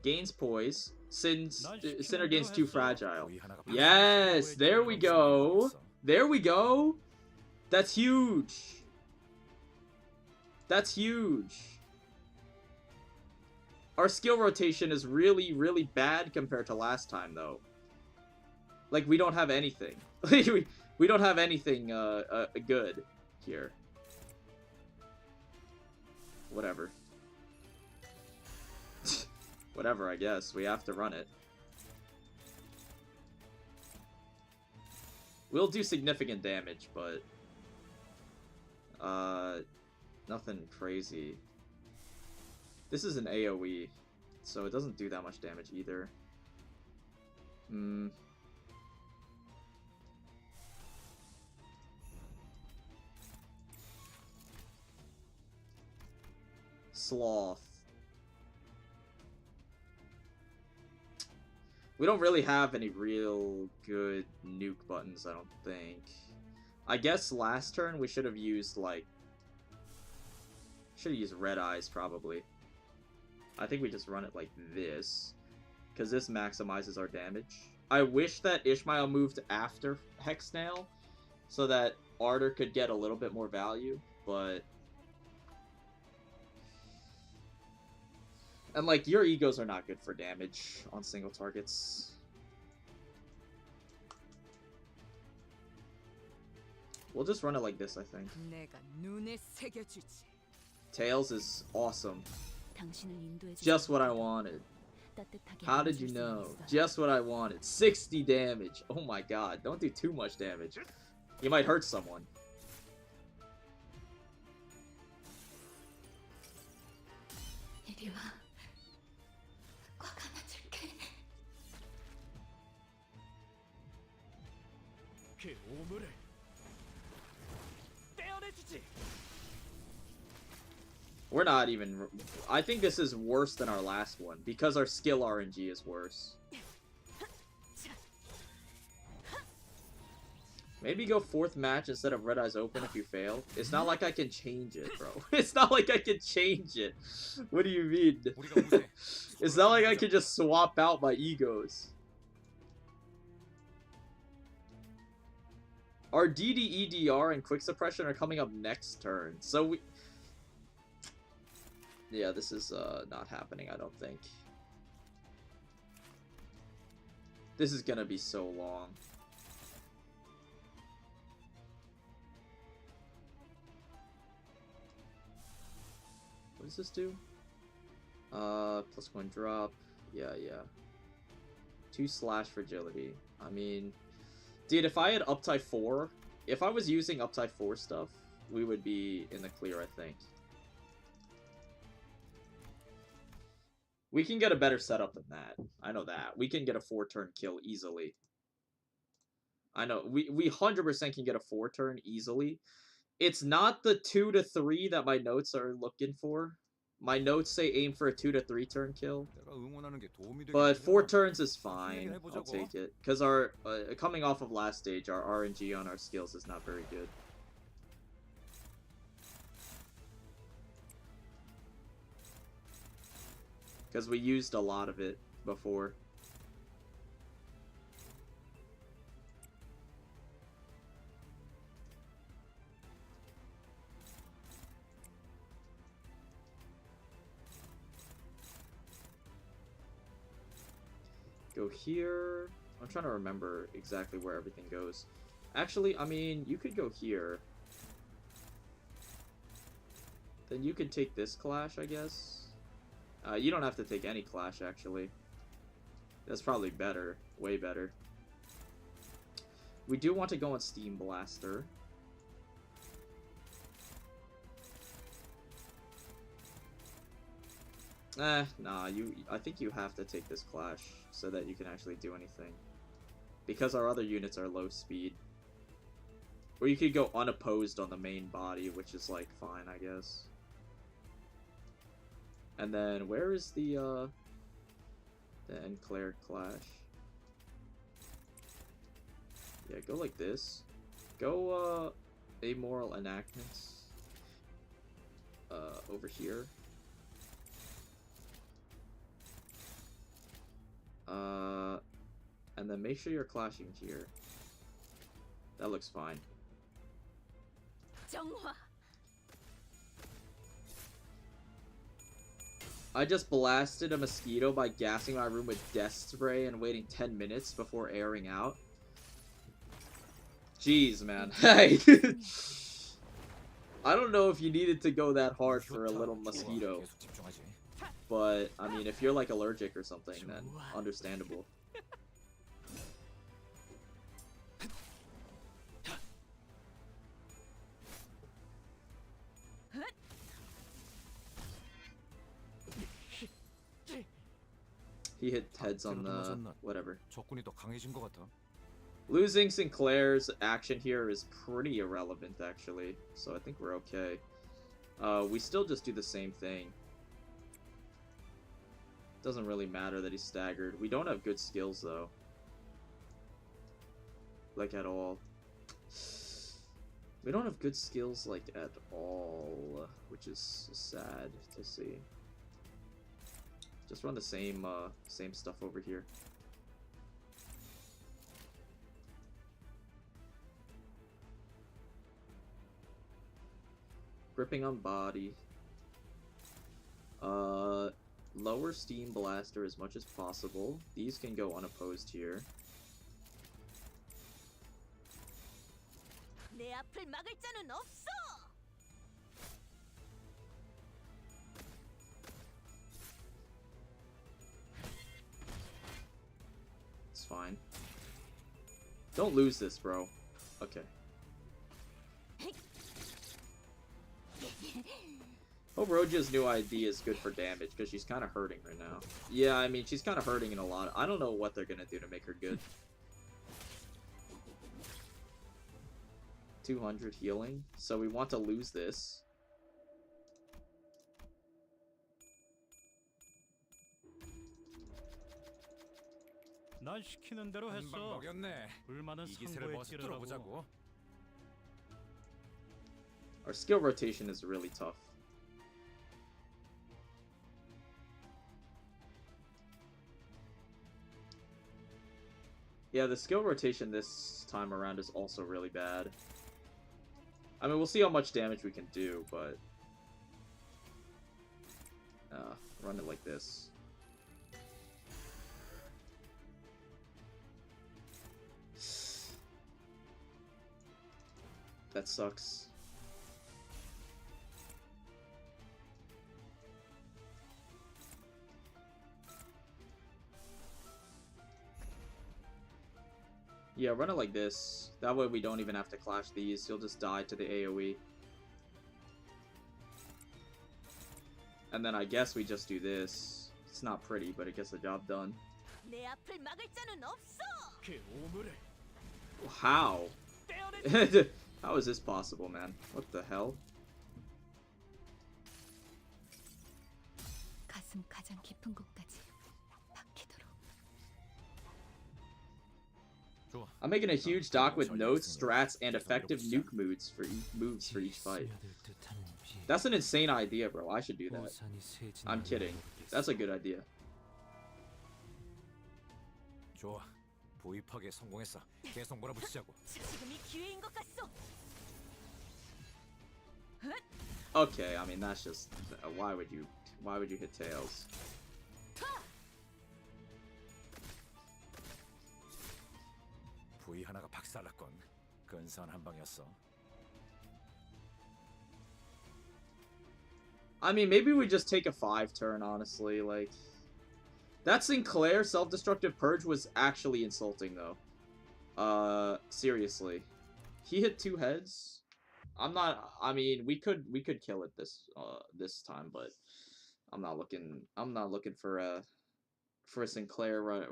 Gains poise. Sinner gains too fragile. Yes, there we go. There we go. That's huge. That's huge. Our skill rotation is really, really bad compared to last time, though. Like, we don't have anything. we don't have anything good here. Whatever. Whatever, I guess. We have to run it. We'll do significant damage, but... nothing crazy. This is an AoE, so it doesn't do that much damage either. Sloth. We don't really have any real good nuke buttons, I don't think. I guess last turn we should have used, like... Should have used Red Eyes, probably. I think we just run it like this. Because this maximizes our damage. I wish that Ishmael moved after Hexnail, so that Ardor could get a little bit more value, but... And, like, your egos are not good for damage on single targets. We'll just run it like this, I think. 내가 눈에 새겨주지. Tails is awesome. 당신을 인도해 Just what I wanted. 따뜻하게 How did you 안아줄 수는 know? 있어요. Just what I wanted. 60 damage. Oh my god. Don't do too much damage. You might hurt someone. 이리 와. 꽉 안아줄게. 그 오물을 떼어내주지. We're not even... I think this is worse than our last one, because our skill RNG is worse. Maybe go 4th match instead of Red Eyes Open if you fail. It's not like I can change it, bro. It's not like I can change it. What do you mean? It's not like I can just swap out my egos. Our DDEDR and Quick Suppression are coming up next turn, so we... Yeah, this is not happening, I don't think. This is gonna be so long. What does this do? +1 drop. Yeah. 2 slash fragility. I mean, dude, if I had Uptight 4, if I was using Uptight 4 stuff, we would be in the clear, I think. We can get a better setup than that. I know that. We can get a 4-turn kill easily. I know. We 100% can get a 4-turn easily. It's not the 2 to 3 that my notes are looking for. My notes say aim for a 2 to 3 turn kill. But 4 turns is fine. I'll take it. Because our coming off of last stage, our RNG on our skills is not very good. Because we used a lot of it before. go here. I'm trying to remember exactly where everything goes. Actually, I mean, you could go here. Then you could take this clash, I guess. You don't have to take any clash, actually. That's probably better. Way better. We do want to go on Steam Blaster. Nah, I think you have to take this clash so that you can actually do anything. Because our other units are low speed. Or you could go unopposed on the main body, which is, like, fine, I guess. And then, where is the Enclair clash? Yeah, go like this. Go, Amoral Enactments. Over here. And then make sure you're clashing here. That looks fine. I just blasted a mosquito by gassing my room with death spray and waiting 10 minutes before airing out. Jeez, man. Hey! I don't know if you needed to go that hard for a little mosquito. But, I mean, if you're, like, allergic or something, then understandable. He hit heads on the... whatever. Losing Sinclair's action here is pretty irrelevant, actually. So I think we're okay. We still just do the same thing. Doesn't really matter that he's staggered. We don't have good skills, though. Like, at all. We don't have good skills, like, at all. Which is sad to see. Just run the same stuff over here. Gripping on body. Lower Steam Blaster as much as possible. These can go unopposed here. It's fine. Don't lose this, bro. Okay. Hope Rojia's new ID is good for damage, because she's kind of hurting right now. Yeah, I mean, she's kind of hurting in a lot. I don't know what they're going to do to make her good. 200 healing. So we want to lose this. 난 시키는 대로 했어. 불만은 상부에 끼르라고. Our skill rotation is really tough. Yeah, the skill rotation this time around is also really bad. I mean, we'll see how much damage we can do, but... run it like this. That sucks. Yeah, run it like this. That way we don't even have to clash these. He'll just die to the AoE. And then I guess we just do this. It's not pretty, but it gets the job done. How? How is this possible, man? What the hell? 가슴 가장 깊은 곳까지 박히도록. I'm making a huge dock with notes, strats, and effective nuke moves for each fight. That's an insane idea, bro. I should do that. I'm kidding. That's a good idea. 좋아. 보입하게 성공했어. 계속 몰아붙이자고. 지금이 기회인 것 같소. Okay, I mean that's just why would you hit tails? 보이 하나가 박살났건 근사한 한 방이었어. I mean, maybe we just take a 5 turn, honestly. Like, that Sinclair self-destructive purge was actually insulting, though. Seriously. He hit 2 heads? I mean, we could kill it this time, but I'm not looking for a Sinclair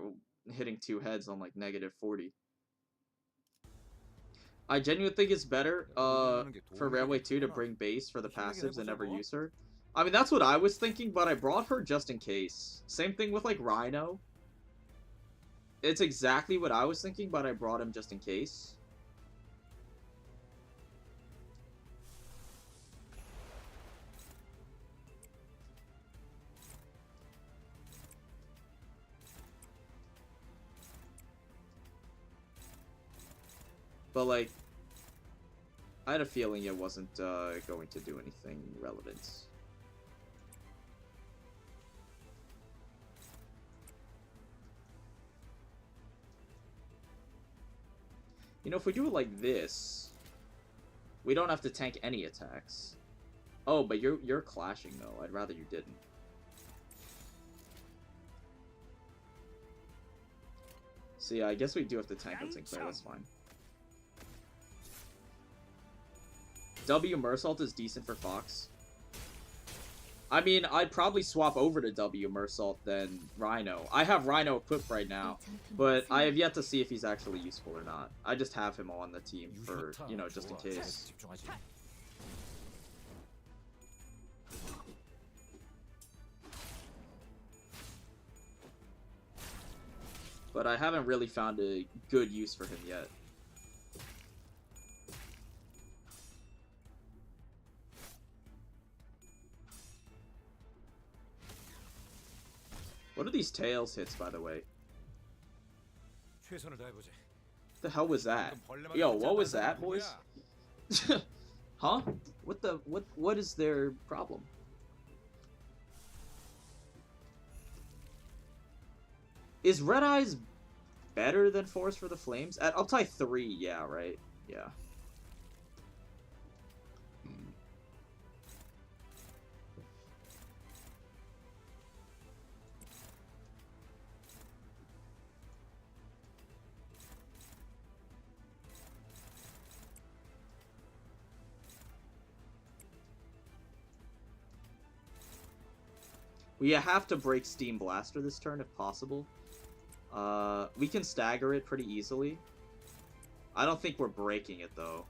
hitting 2 heads on, like, -40. I genuinely think it's better, for Railway 2 to bring base for the passives and never use her. I mean, that's what I was thinking, but I brought her just in case. Same thing with, like, Rhino. It's exactly what I was thinking, but I brought him just in case. But, like, I had a feeling it wasn't going to do anything relevant. You know, if we do it like this, we don't have to tank any attacks. Oh, but you're clashing, though. I'd rather you didn't. So yeah, I guess we do have to tank on Sinclair, that's fine. W Mersault is decent for Fox. I mean, I'd probably swap over to W Mersault than Rhino. I have Rhino equipped right now, but I have yet to see if he's actually useful or not. I just have him on the team for, you know, just in case. But I haven't really found a good use for him yet. What are these tails hits, by the way? The hell was that? Yo, what was that, boys? Huh? What is their problem? Is Red Eyes better than Force for the Flames? At Uptight 3, yeah, right? Yeah. We have to break Steam Blaster this turn if possible. We can stagger it pretty easily. I don't think we're breaking it, though.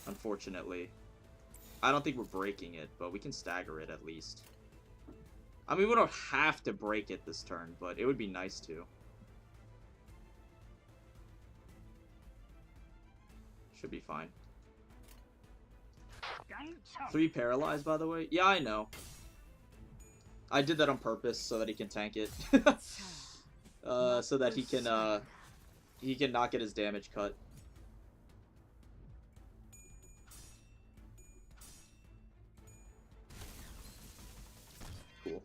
Unfortunately. I don't think we're breaking it, but we can stagger it at least. I mean, we don't have to break it this turn, but it would be nice to. Should be fine. 3 paralyzed, by the way. Yeah, I know. I did that on purpose so that he can tank it. So that he can not get his damage cut. Cool.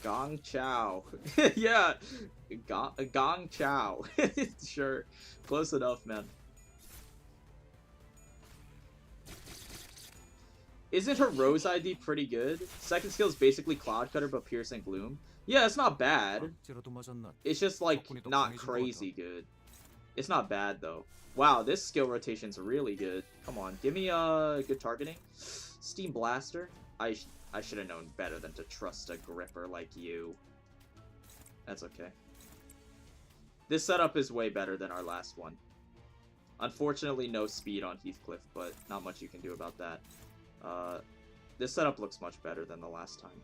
Gong Chow. Yeah. Gong Chow. Sure. Close enough, man. Isn't her Rose ID pretty good? Second skill is basically Cloud Cutter but Piercing Gloom. Yeah, it's not bad. It's just, like, not crazy good. It's not bad, though. Wow, this skill rotation's really good. Come on, give me good targeting. Steam Blaster. I should have known better than to trust a gripper like you. That's okay. This setup is way better than our last one. Unfortunately, no speed on Heathcliff, but not much you can do about that. This setup looks much better than the last time.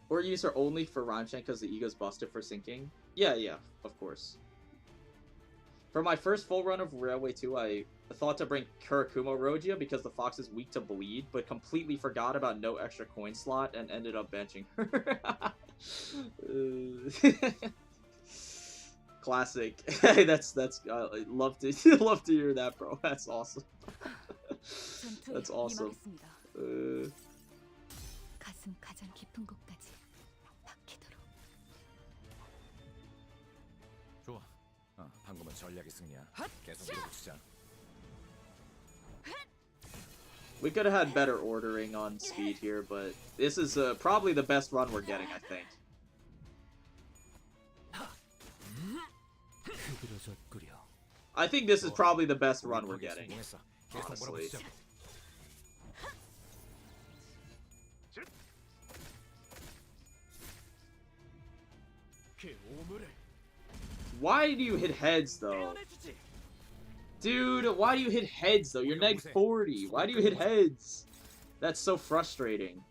Or use her only for Ranchan because the ego's busted for sinking? Yeah, of course. For my first full run of Railway 2, I thought to bring Kurakumo Rojia because the fox is weak to bleed, but completely forgot about no extra coin slot and ended up benching her. Classic. Hey, that's love to hear that, bro. That's awesome. 전투에 That's awesome. 임하겠습니다. 가슴 가장 깊은 곳까지 박히도록. 좋아. 방금은 전략의 승리야. 계속 밀어붙이자. We could have had better ordering on speed here, but this is probably the best run we're getting, I think. I think this is probably the best run we're getting, honestly. Why do you hit heads, though? Dude, why do you hit heads, though? You're neg 40. Why do you hit heads? That's so frustrating.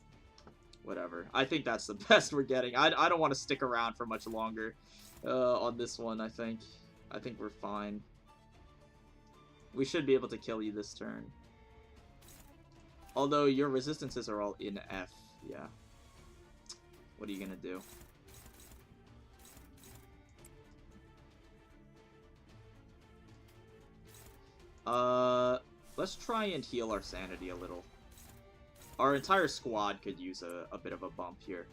Whatever. I think that's the best we're getting. I don't want to stick around for much longer on this one, I think. I think we're fine. We should be able to kill you this turn. Although your resistances are all in F. Yeah. What are you gonna do? Let's try and heal our sanity a little. Our entire squad could use a bit of a bump here.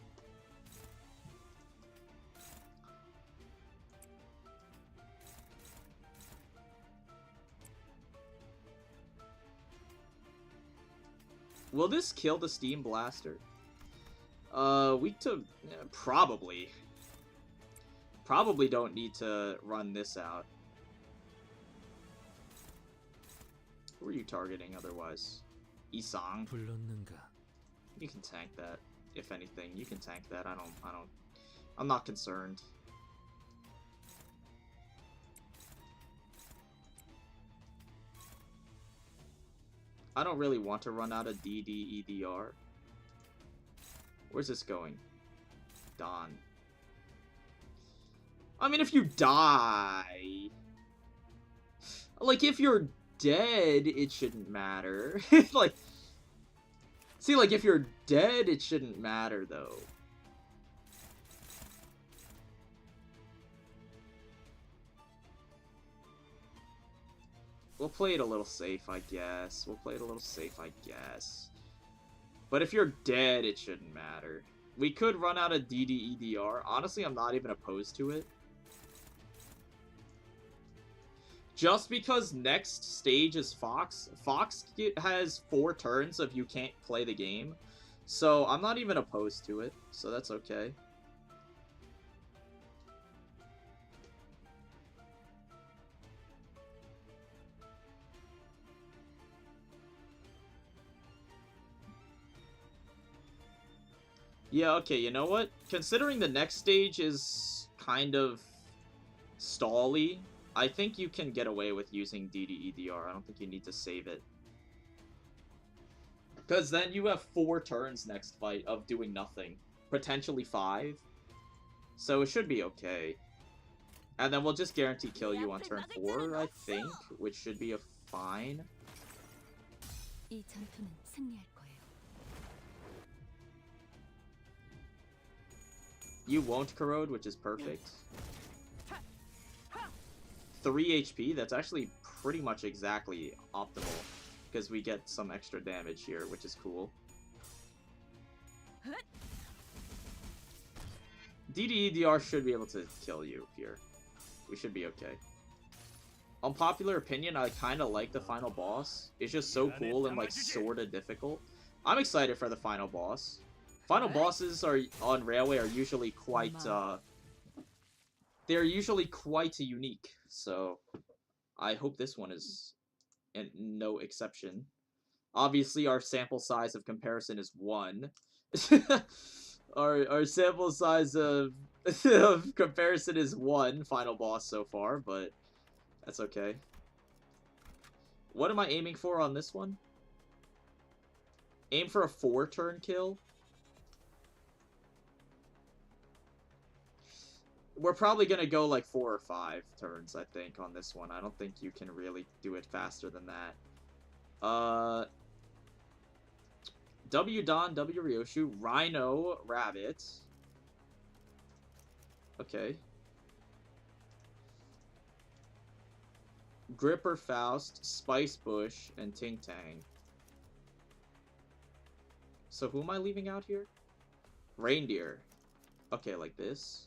Will this kill the Steam Blaster? We took... probably. Probably don't need to run this out. Who are you targeting otherwise? Isang? You can tank that. If anything, you can tank that. I'm not concerned. I don't really want to run out of DDEDR. Where's this going? Don. I mean, if you die... Like, if you're dead, it shouldn't matter. Like... See, like, if you're dead, it shouldn't matter, though. We'll play it a little safe, I guess. But if you're dead, it shouldn't matter. We could run out of DDEDR. Honestly, I'm not even opposed to it. Just because next stage is Fox. Fox has 4 turns if you can't play the game. So I'm not even opposed to it. So that's okay. Yeah, okay, you know what? Considering the next stage is kind of stally, I think you can get away with using DDEDR. I don't think you need to save it. Because then you have 4 turns next fight of doing nothing. Potentially 5. So it should be okay. And then we'll just guarantee kill you on turn 4, I think. Which should be a fine. 이 전투는 승리할 거예요. You won't corrode, which is perfect. 3 HP, that's actually pretty much exactly optimal. Because we get some extra damage here, which is cool. DDEDR should be able to kill you here. We should be okay. Unpopular opinion, I kind of like the final boss. It's just so cool and like sorta difficult. I'm excited for the final boss. Final bosses are on Railway are usually quite they're usually quite unique. So I hope this one is no exception. Obviously our sample size of comparison is 1. our sample size of comparison is 1 final boss so far, but that's okay. What am I aiming for on this one? Aim for a 4-turn kill. We're probably going to go like 4 or 5 turns, I think, on this one. I don't think you can really do it faster than that. W Don, W Ryoshu, Rhino, Rabbit. Okay. Gripper Faust, Spice Bush, and Ting Tang. So who am I leaving out here? Reindeer. Okay, like this.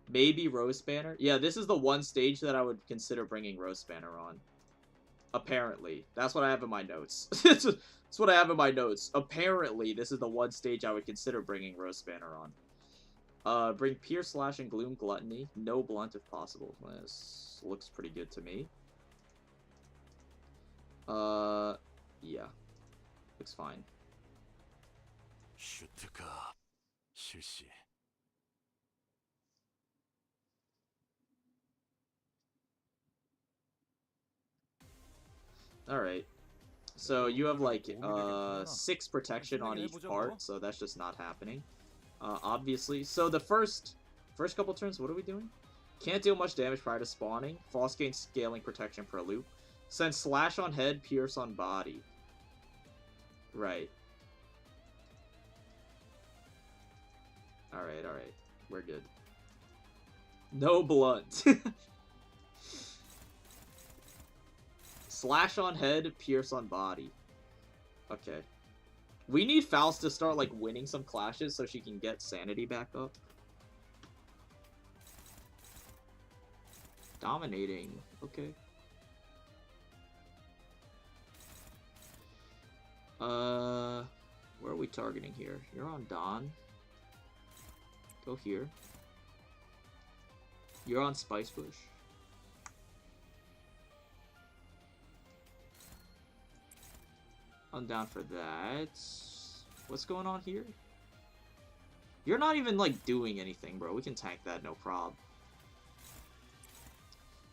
Maybe Rose Spanner. Yeah, this is the one stage that I would consider bringing Rose Spanner on. Apparently. That's what I have in my notes. That's what I have in my notes. Apparently, this is the one stage I would consider bringing Rose Spanner on. Bring Pierce, Slash, and Gloom, Gluttony. No Blunt if possible. This looks pretty good to me. Yeah. Looks fine. 슈트가 실시. Alright. So you have like 6 protection on each part, so that's just not happening. Obviously. So the first couple turns, what are we doing? Can't deal much damage prior to spawning. False gain scaling protection per loop. Send Slash on head, Pierce on body. Right. Alright, alright. We're good. No blunt. Slash on head, Pierce on body. Okay. We need Faust to start, like, winning some clashes so she can get sanity back up. Dominating. Okay. Where are we targeting here? You're on Dawn. Go here. You're on Spice Bush. I'm down for that. What's going on here? You're not even, like, doing anything, bro. We can tank that, no prob.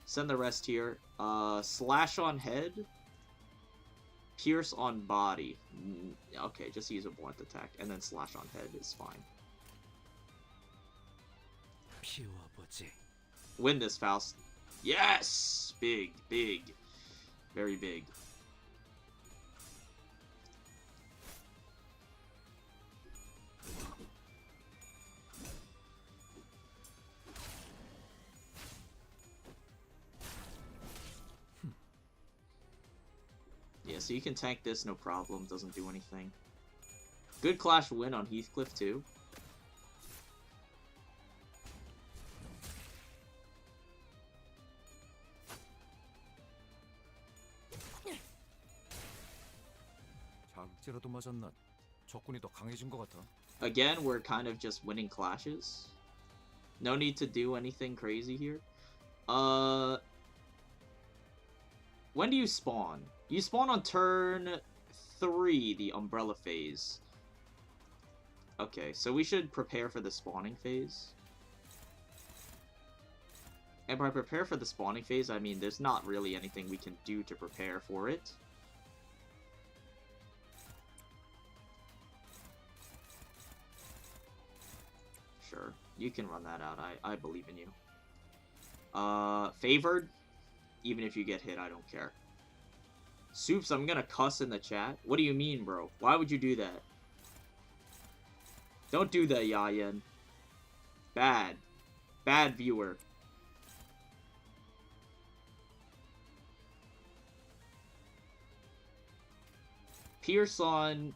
Send the rest here. Slash on head. Pierce on body. Okay, just use a blunt attack. And then slash on head is fine. Win this, Faust. Yes! Big, big. Very big. Yeah, so you can tank this, no problem. Doesn't do anything. Good clash win on Heathcliff, too. 자극제라도 맞았나? 적군이 더 강해진 것 같아. Again, we're kind of just winning clashes. No need to do anything crazy here. When do you spawn? You spawn on turn 3, the Umbrella phase. Okay, so we should prepare for the spawning phase. And by prepare for the spawning phase, I mean there's not really anything we can do to prepare for it. Sure, you can run that out. I believe in you. Favored? Even if you get hit, I don't care. Soups, I'm gonna cuss in the chat. What do you mean, bro? Why would you do that? Don't do that, Yayan. Bad. Bad viewer. Pierce on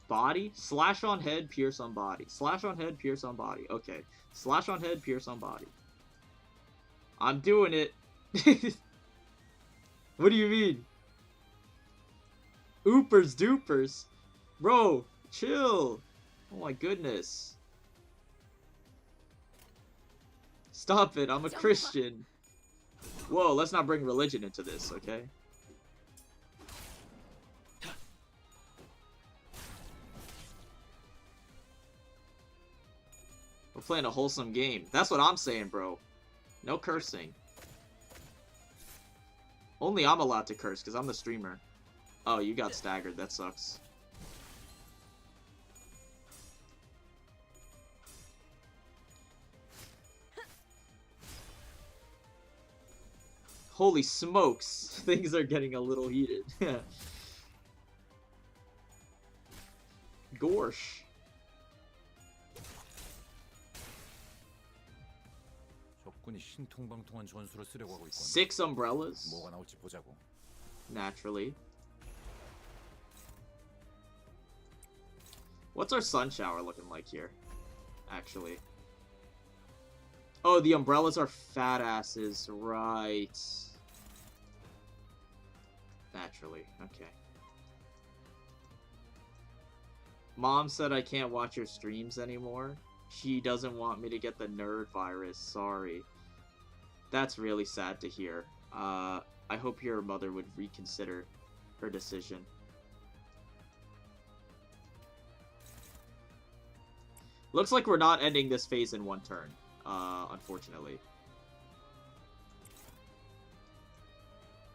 body? Slash on head, pierce on body. Slash on head, pierce on body. Okay. Slash on head, pierce on body. I'm doing it. What do you mean? Oopers doopers. Bro, chill. Oh my goodness. Stop it, I'm a Christian. Whoa, let's not bring religion into this, okay? We're playing a wholesome game. That's what I'm saying, bro. No cursing. Only I'm allowed to curse, because I'm the streamer. Oh, you got staggered. That sucks. Holy smokes. Things are getting a little heated. Gorsh. 적군이 신통방통한 전술을 쓰려고 하고 있군. 6 umbrellas. 뭐가 나올지 보자고. Naturally. What's our sun shower looking like here? Actually. Oh, the umbrellas are fat asses. Right. Naturally. Okay. Mom said I can't watch your streams anymore. She doesn't want me to get the nerd virus. Sorry. That's really sad to hear. I hope your mother would reconsider her decision. Looks like we're not ending this phase in one turn, unfortunately.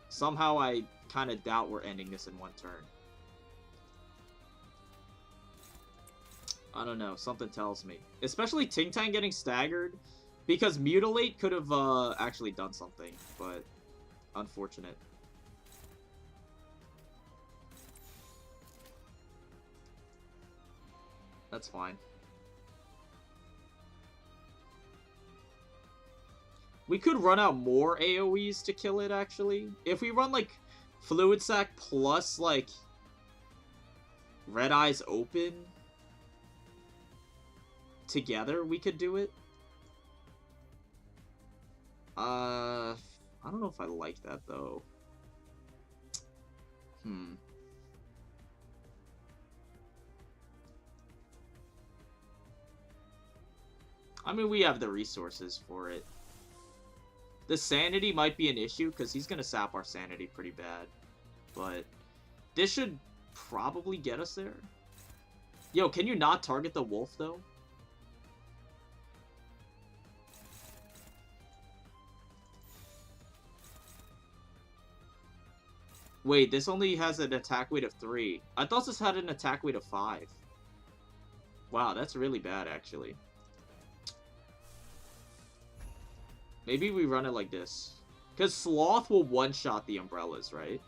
Somehow I kind of doubt we're ending this in one turn. I don't know, something tells me. Especially Ting Tang getting staggered, because Mutilate could have actually done something, but unfortunate. That's fine. We could run out more AoEs to kill it, actually. If we run, like, Fluid Sac plus, like, Red Eyes Open together, we could do it. I don't know if I like that, though. I mean, we have the resources for it. The sanity might be an issue, because he's going to sap our sanity pretty bad. But this should probably get us there. Yo, can you not target the wolf, though? Wait, this only has an attack weight of 3. I thought this had an attack weight of 5. Wow, that's really bad, actually. Maybe we run it like this. Because Sloth will one-shot the umbrellas, right?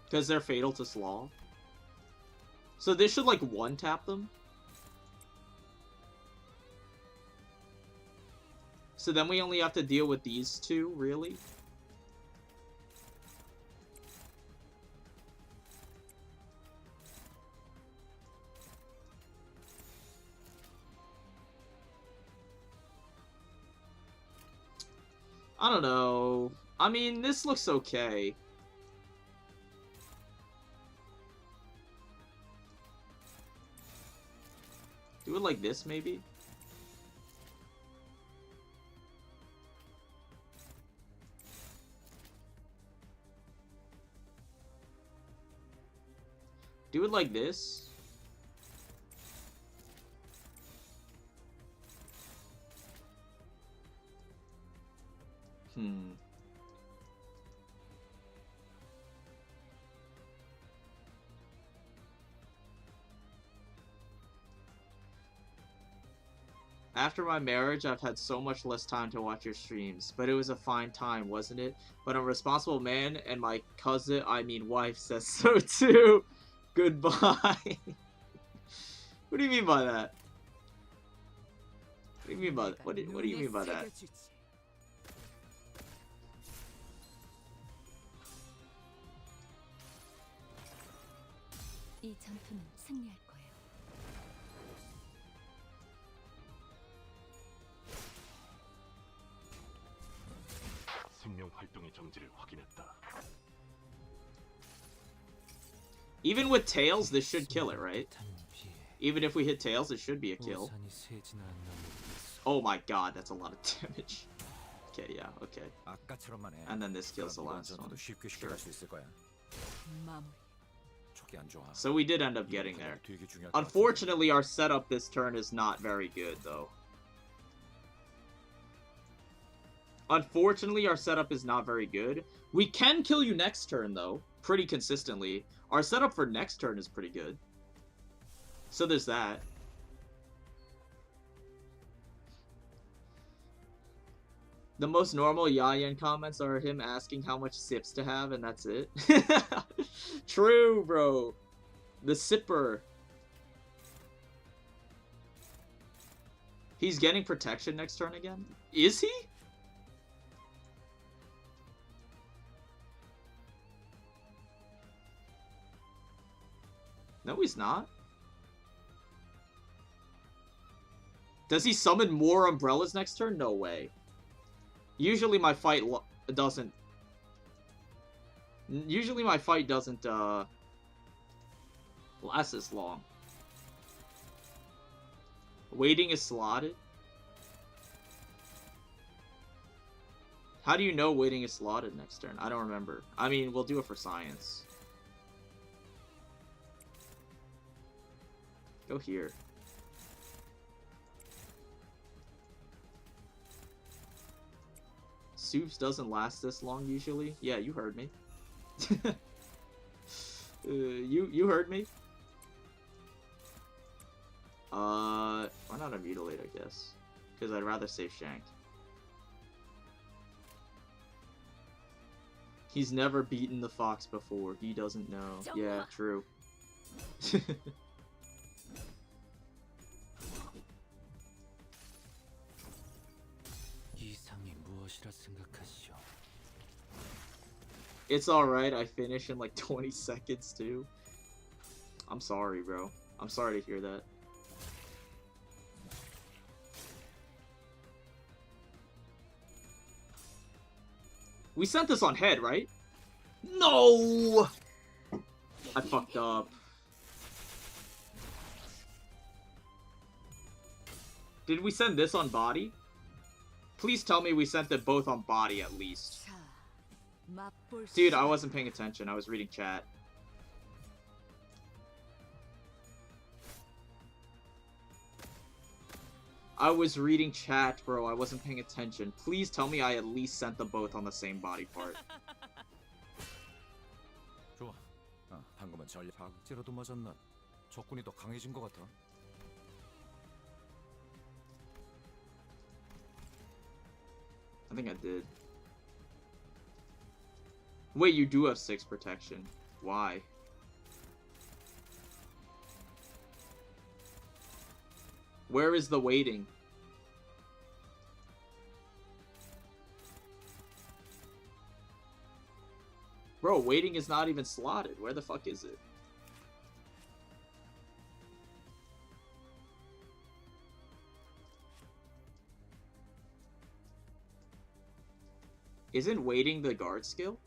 Because they're fatal to Sloth. So this should, like, one-tap them. So then we only have to deal with these two, really? I don't know. I mean, this looks okay. Do it like this, maybe? Do it like this? After my marriage, I've had so much less time to watch your streams, but it was a fine time, wasn't it? But I'm a responsible man, and my cousin, I mean wife, says so too. Goodbye. What do you mean by that? What do you mean by that? What do you mean by that? 이 전투는 승리할 거예요. 생명 활동의 정지를 확인했다. Even with tails, this should kill it, right? Even if we hit tails, it should be a kill. Oh my god, that's a lot of damage. Okay, yeah, okay. And then this kills the last one. Sure. So we did end up getting there. Unfortunately, our setup this turn is not very good, though. Unfortunately, our setup is not very good. We can kill you next turn, though, pretty consistently. Our setup for next turn is pretty good. So there's that. The most normal Yayan comments are him asking how much sips to have, and that's it. True, bro. The sipper. He's getting protection next turn again? Is he? No, he's not. Does he summon more umbrellas next turn? No way. Usually my fight doesn't... Usually my fight doesn't, last this long. Waiting is slotted? How do you know waiting is slotted next turn? I don't remember. I mean, we'll do it for science. Go here. Soups doesn't last this long usually. Yeah, you heard me. You heard me. Why not a mutilate, I guess? Because I'd rather save Shank. He's never beaten the fox before. He doesn't know. Yeah, true. It's alright, I finish in like 20 seconds too. I'm sorry, bro. I'm sorry to hear that. We sent this on head, right? No! I fucked up. Did we send this on body? Please tell me we sent it both on body at least. Dude, I wasn't paying attention. I was reading chat. I was reading chat, bro. I wasn't paying attention. Please tell me I at least sent them both on the same body part. 좋아. 방금은 전략 자극제로도 맞았나? 적군이 더 강해진 것 같아. I think I did. Wait, you do have 6 protection. Why? Where is the waiting? Bro, waiting is not even slotted. Where the fuck is it? Isn't waiting the guard skill?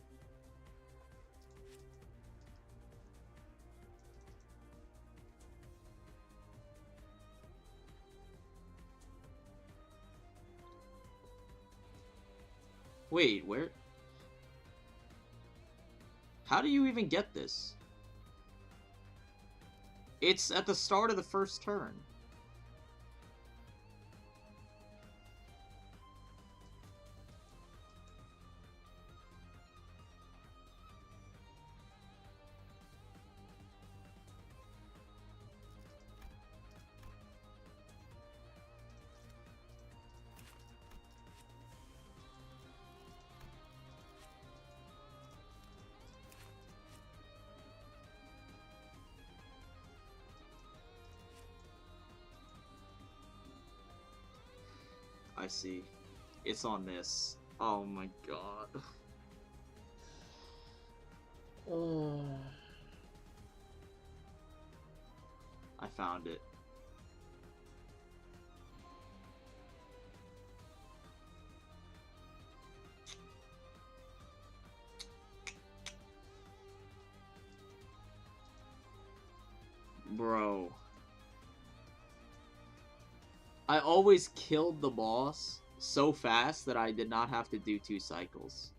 Wait, where? How do you even get this? It's at the start of the first turn. I see. It's on this. Oh my god. Oh. I found it. Bro. I always killed the boss so fast that I did not have to do 2 cycles.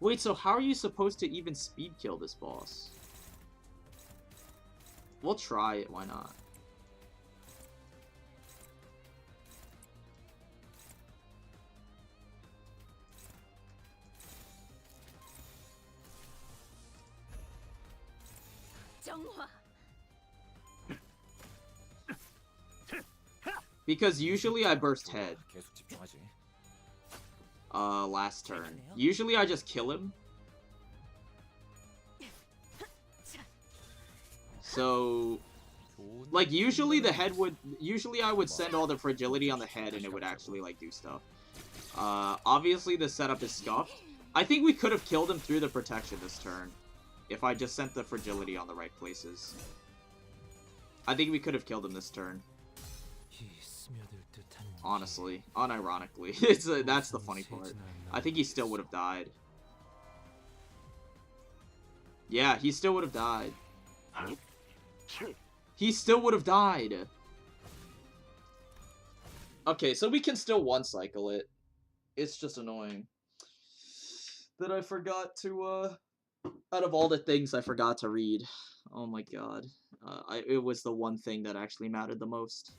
Wait, so how are you supposed to even speed kill this boss? We'll try it, why not? Because usually I burst head. 계속 집중하지. last turn. Usually I just kill him. So, like, usually I would send all the fragility on the head and it would actually, like, do stuff. Obviously the setup is scuffed. I think we could have killed him through the protection this turn. If I just sent the fragility on the right places. I think we could have killed him this turn. Honestly. Unironically. That's the funny part. I think he still would have died. Yeah, he still would have died. He still would have died. Okay, so we can still one-cycle it. It's just annoying that I forgot to, out of all the things I forgot to read. Oh my god. It was the one thing that actually mattered the most.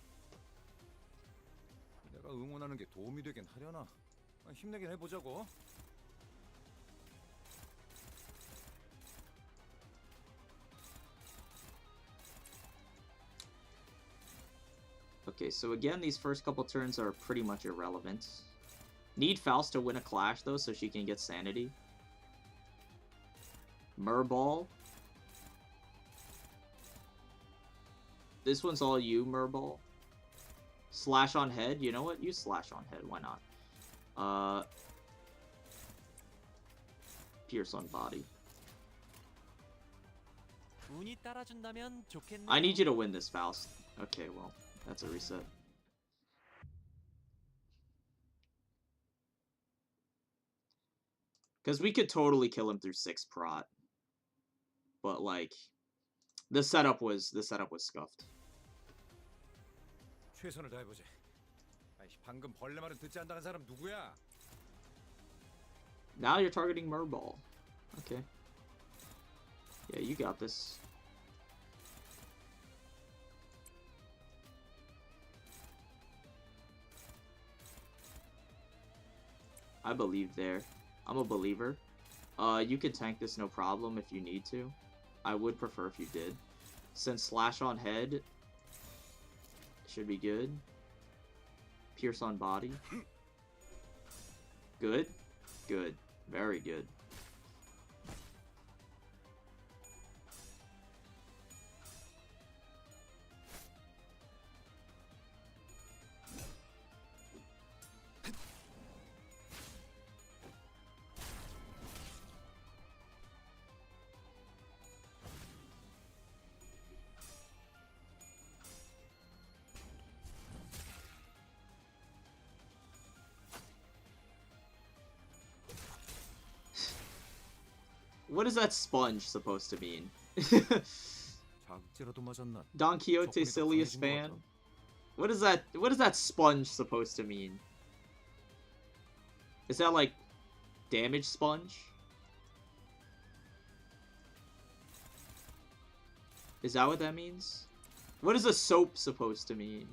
내가 응원하는 게 도움이 되긴 하려나? 힘내긴 해보자고. Okay, so again, these first couple turns are pretty much irrelevant. Need Faust to win a clash, though, so she can get sanity. Murball. This one's all you, Murball. Slash on head. You know what? You slash on head. Why not? Pierce on body. I need you to win this, Faust. Okay, well, that's a reset. Because we could totally kill him through 6 prot. But, like, the setup was scuffed. 최선을 다해보지. 방금 벌레 말은 듣지 않다는 사람 누구야? Now you're targeting Murball. Okay. Yeah, you got this. I believe there. I'm a believer. You can tank this no problem if you need to. I would prefer if you did. Since slash on head should be good. Pierce on body. Good. Good. Very good. What is that sponge supposed to mean? Don Quixote silliest fan? What is that sponge supposed to mean? Is that like damage sponge? Is that what that means? What is a soap supposed to mean?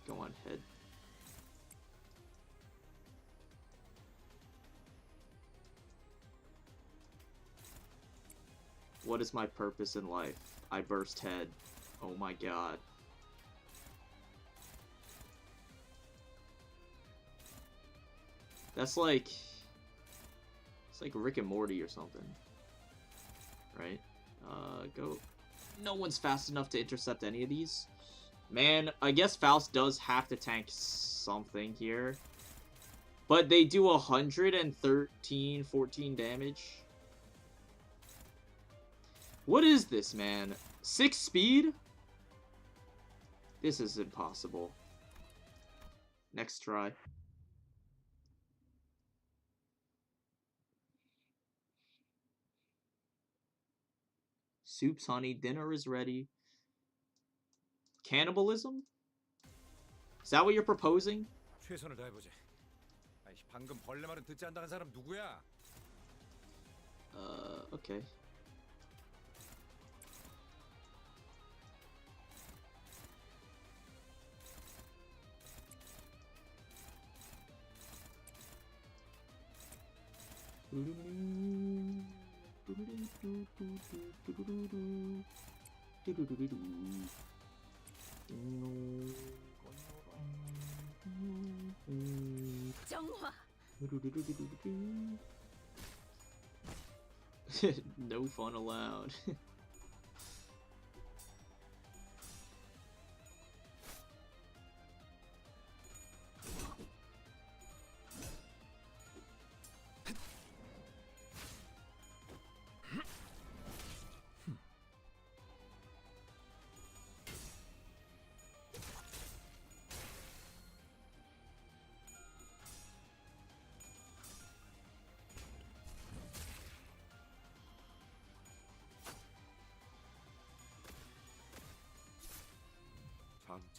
Go on, head. What is my purpose in life? I burst head. Oh my god. That's like... It's like Rick and Morty or something. Right? Go. No one's fast enough to intercept any of these. Man, I guess Faust does have to tank something here. But they do 113, 14 damage. What is this, man? 6 speed? This is impossible. Next try. Soup's honey, dinner is ready. Cannibalism? Is that what you're proposing? 최선을 다해보지. 방금 벌레 말은 듣지 않다는 사람 누구야? Okay. 정화. No fun allowed.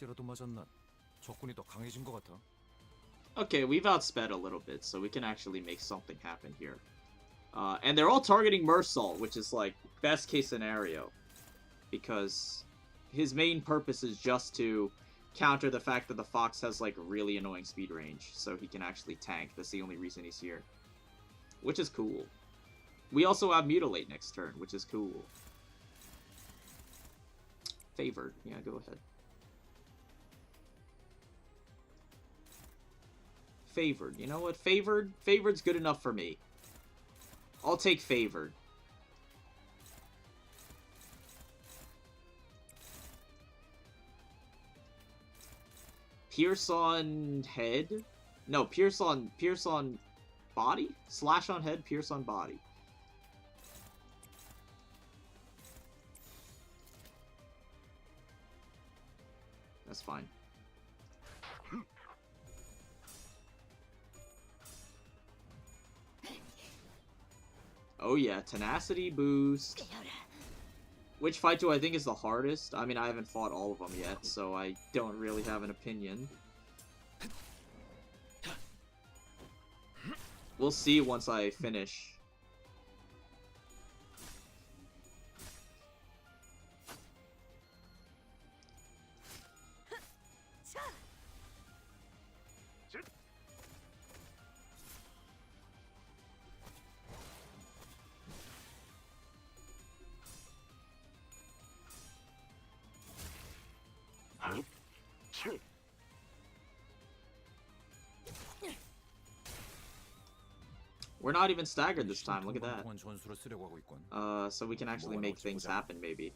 장찌라도 맞았나? 적군이 더 강해진 것 같아. Okay, we've outsped a little bit, so we can actually make something happen here. And they're all targeting Mersal, which is like best case scenario, because his main purpose is just to counter the fact that the Fox has like really annoying speed range, so he can actually tank. That's the only reason he's here, which is cool. We also have Mutilate next turn, which is cool. Favored, yeah, go ahead. Favored. You know what? Favored? Favored's good enough for me. I'll take favored. Pierce on head? No, pierce on body? Slash on head, pierce on body. That's fine. Oh yeah, tenacity boost. Which fight do I think is the hardest? I mean, I haven't fought all of them yet, so I don't really have an opinion. We'll see once I finish. We're not even staggered this time, look at that. So we can actually make things happen, maybe.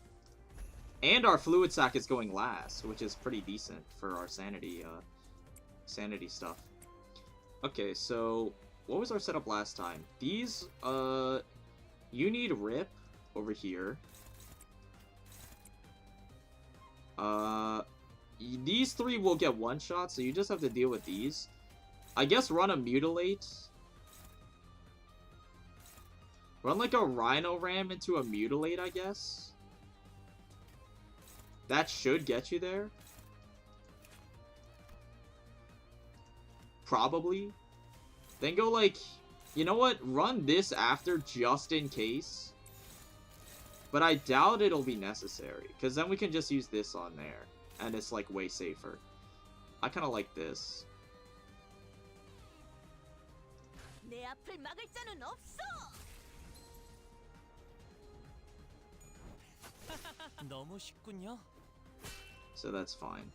And our fluid sac is going last, which is pretty decent for our sanity stuff. Okay, so what was our setup last time? These, you need Rip over here. These three will get one shot, so you just have to deal with these. I guess run a Mutilate. Run like a Rhino Ram into a Mutilate, I guess. That should get you there. Probably. Then go like, you know what? Run this after just in case. But I doubt it'll be necessary, because then we can just use this on there. And it's like way safer. I kind of like this. 내 앞을 막을 자는 없어. 너무 쉽군요. So that's fine.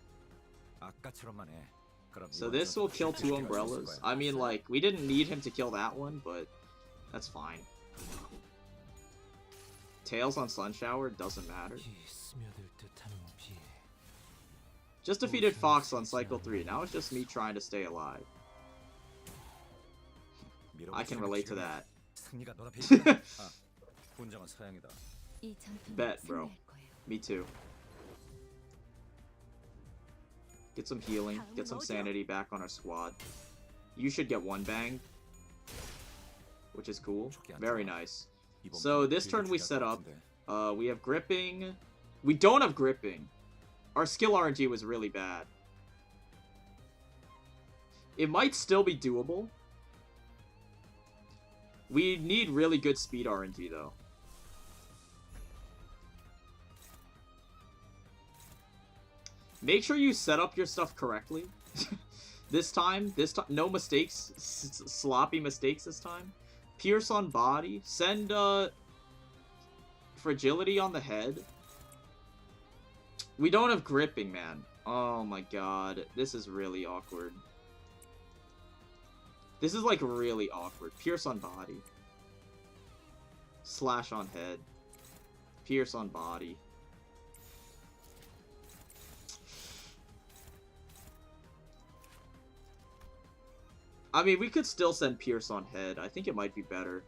아까처럼만 해. 그럼 So this will kill two umbrellas. I mean, like, we didn't need him to kill that one, but that's fine. Tails on Sun Shower doesn't matter. Just defeated Fox on cycle 3. Now it's just me trying to stay alive. I can relate to that. 승리가 너다 배신이다. 아, 본장은 서양이다. 이 전투는 Bet, bro. 승리할 거예요. Me too. Get some healing, get some sanity back on our squad. You should get one bang, which is cool. Very nice. So this turn we set up, we have gripping. We don't have gripping. Our skill RNG was really bad. It might still be doable. We need really good speed RNG though. Make sure you set up your stuff correctly. This time, no mistakes, sloppy mistakes this time. Pierce on body, send fragility on the head. We don't have gripping, man. Oh my god. This is really awkward. This is like really awkward. Pierce on body. Slash on head. Pierce on body. I mean, we could still send Pierce on head. I think it might be better.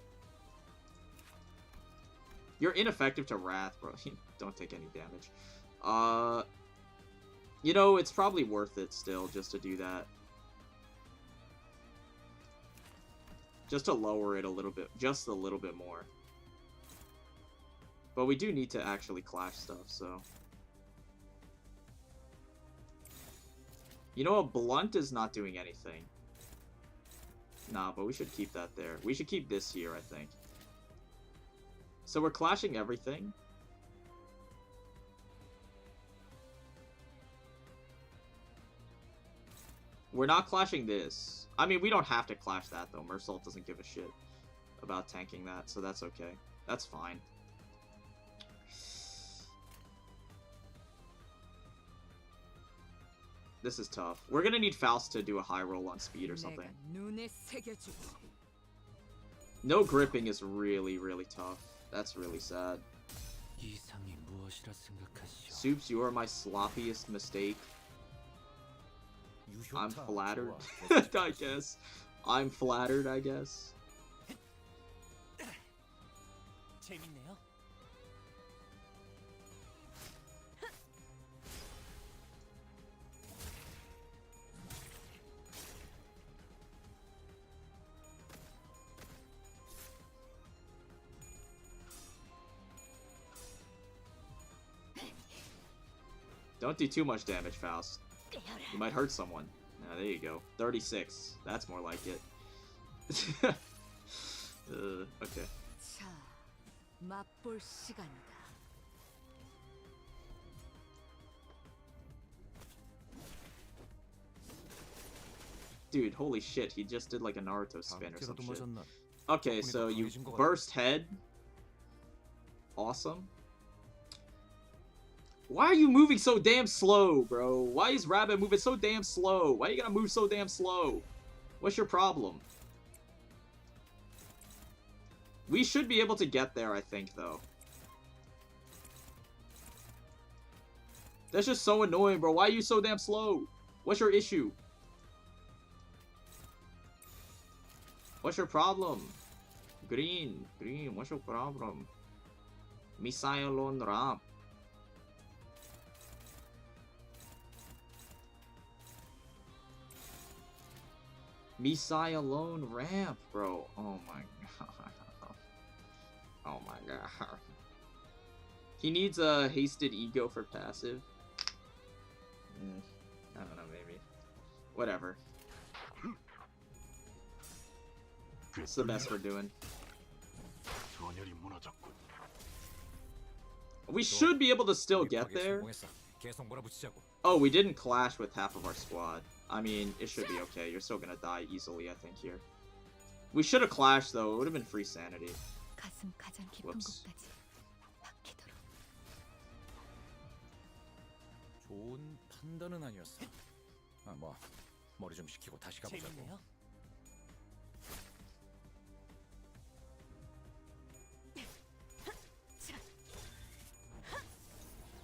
You're ineffective to Wrath, bro. Don't take any damage. You know, it's probably worth it still just to do that. Just to lower it a little bit. Just a little bit more. But we do need to actually clash stuff, so... You know, a blunt is not doing anything. Nah, but we should keep that there. We should keep this here, I think. So we're clashing everything. We're not clashing this. I mean, we don't have to clash that, though. Mersault doesn't give a shit about tanking that, so that's okay. That's fine. This is tough. We're gonna need Faust to do a high roll on speed or something. No gripping is really, really tough. That's really sad. Soups, you are my sloppiest mistake. I'm flattered, I guess. I'm flattered, I guess. 재밌네요. Don't do too much damage, Faust. You might hurt someone. Ah, there you go. 36. That's more like it. Okay. 자, 맛볼 시간이다. Dude, holy shit, he just did like a Naruto spin or some shit. Okay, so you burst head. Awesome. Why are you moving so damn slow, bro? Why is Rabbit moving so damn slow? Why are you gonna move so damn slow? What's your problem? We should be able to get there, I think, though. That's just so annoying, bro. Why are you so damn slow? What's your issue? What's your problem? Green, what's your problem? Missile on ramp. Missile alone ramp, bro. Oh my god. Oh my god. He needs a hasted ego for passive. I don't know, maybe. Whatever. It's the best we're doing. We should be able to still get there. Oh, we didn't clash with half of our squad. I mean, it should be okay. You're still gonna die easily, I think, here. We should have clashed, though. It would have been free sanity. Whoops. 좋은 판단은 아니었어. 아, 뭐 머리 좀 식히고 다시 가보자고. 재밌네요.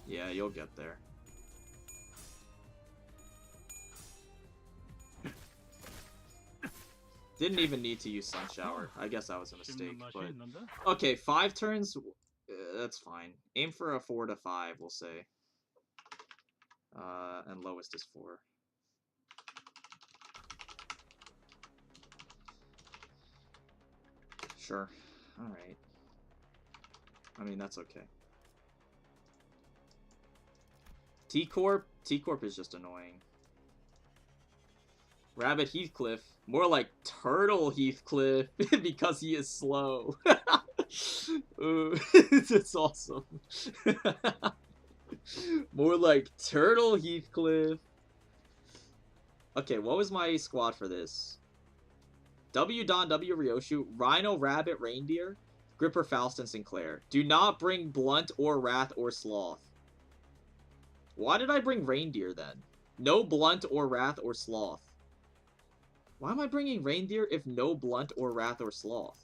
Yeah, you'll get there. Didn't even need to use Sun Shower. I guess that was a mistake, but... Okay, 5 turns, that's fine. Aim for a 4 to 5, we'll say. And lowest is 4. Sure. Alright. I mean, that's okay. T-Corp? T-Corp is just annoying. Rabbit Heathcliff. More like Turtle Heathcliff because he is slow. Ooh, that's awesome. More like Turtle Heathcliff. Okay, what was my squad for this? W Don, W Ryoshu, Rhino, Rabbit, Reindeer, Gripper, Faust, and Sinclair. Do not bring Blunt or Wrath or Sloth. Why did I bring reindeer then? No blunt or wrath or sloth. Why am I bringing reindeer if no blunt or wrath or sloth?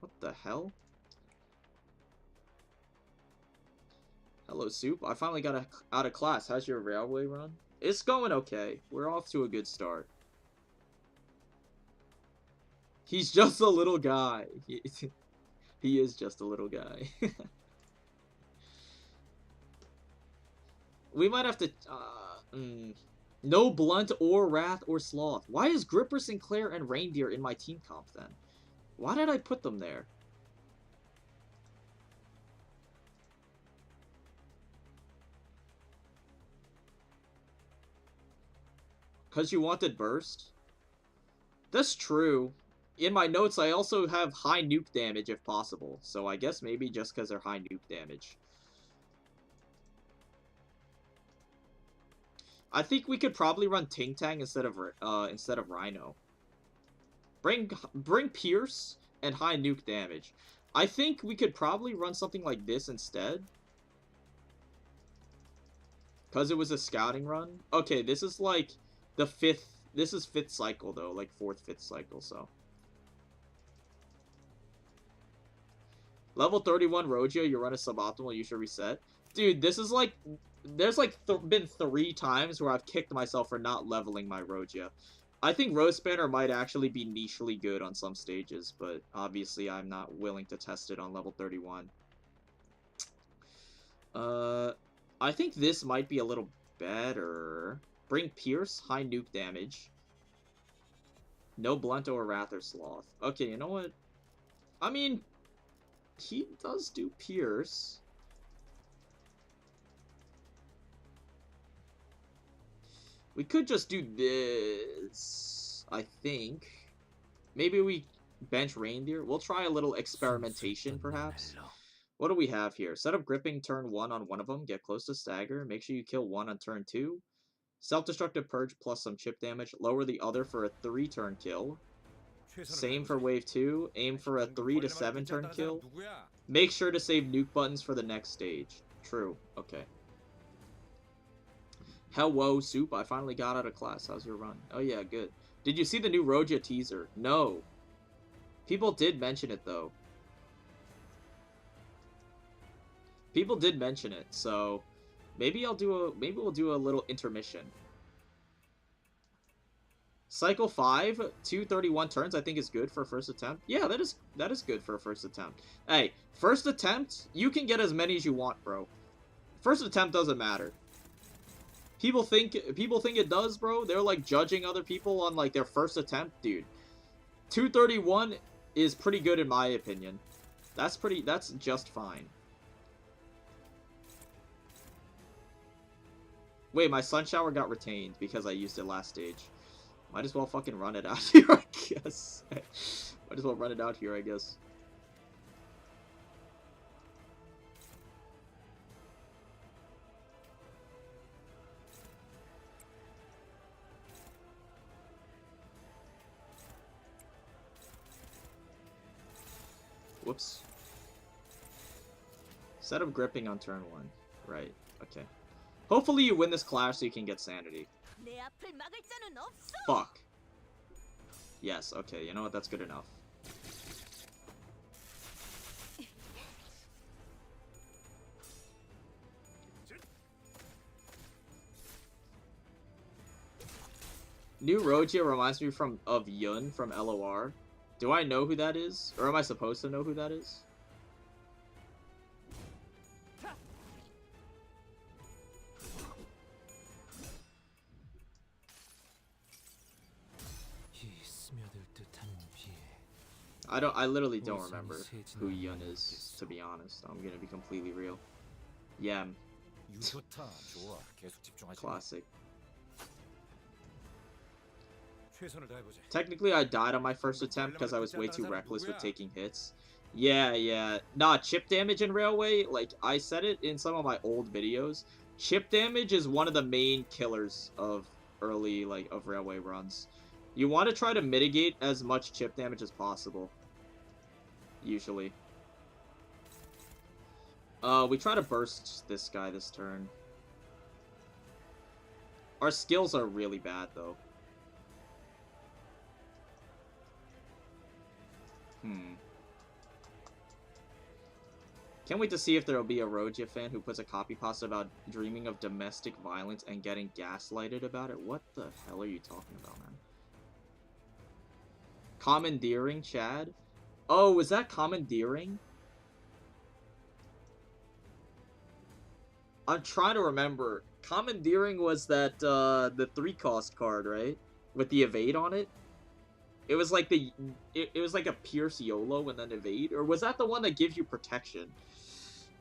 What the hell? Hello, Soup. I finally got out of class. How's your railway run? It's going okay. We're off to a good start. He's just a little guy. He is just a little guy. We might have to... No blunt or wrath or sloth. Why is Gripper, Sinclair, and Reindeer in my team comp then? Why did I put them there? Because you wanted burst? That's true. In my notes, I also have high nuke damage if possible. So I guess maybe just because they're high nuke damage. I think we could probably run Ting Tang instead of Rhino. Bring Pierce and high nuke damage. I think we could probably run something like this instead. Because it was a scouting run. Okay, this is like the fifth. This is 5th cycle though, like 4th, 5th cycle. So level 31 Rojia, you run a suboptimal. You should reset, dude. This is like. There's like been 3 times where I've kicked myself for not leveling my Rojia. I think Rose Spanner might actually be nichely good on some stages, but obviously I'm not willing to test it on level 31. I think this might be a little better. Bring Pierce, high nuke damage. No blunt or wrath or sloth. Okay, you know what? I mean, he does do Pierce. We could just do this, I think. Maybe we bench Reindeer. We'll try a little experimentation, perhaps. What do we have here? Set up gripping turn 1 on one of them. Get close to stagger. Make sure you kill 1 on turn 2. Self-destructive purge plus some chip damage. Lower the other for a 3-turn kill. Same for wave 2. Aim for a 3 to 7 turn kill. Make sure to save nuke buttons for the next stage. True. Okay. Hello, Soup. I finally got out of class. How's your run? Oh, yeah, good. Did you see the new Rojia teaser? No. People did mention it, though. People did mention it, so maybe we'll do a little intermission. Cycle 5, 231 turns, I think is good for a first attempt. Yeah, that is good for a first attempt. Hey, first attempt, you can get as many as you want, bro. First attempt doesn't matter. People think it does, bro. They're like judging other people on like their first attempt, dude. 231 is pretty good in my opinion. That's just fine. Wait, my sun shower got retained because I used it last stage. Might as well fucking run it out here, I guess. Might as well run it out here, I guess. Whoops. Set up gripping on turn 1. Right, okay. Hopefully you win this clash so you can get sanity. Fuck. Yes, okay, you know what, that's good enough. New Rojia reminds me of Yun from LOR. Do I know who that is? Or am I supposed to know who that is? I literally don't remember who Yun is, to be honest. I'm gonna be completely real. Yeah. Classic. Technically, I died on my first attempt because I was way too reckless with taking hits. Yeah. Nah, chip damage in Railway, like, I said it in some of my old videos. Chip damage is one of the main killers of early, like, of Railway runs. You want to try to mitigate as much chip damage as possible. Usually. We try to burst this guy this turn. Our skills are really bad, though. Can't wait to see if there will be a Rojia fan who puts a copy pasta about dreaming of domestic violence and getting gaslighted about it. What the hell are you talking about, man? Commandeering, Chad? Oh, was that commandeering? I'm trying to remember. Commandeering was that, the 3-cost card, right? With the evade on it? It was like it was like a Pierce YOLO and then evade? Or was that the one that gives you protection?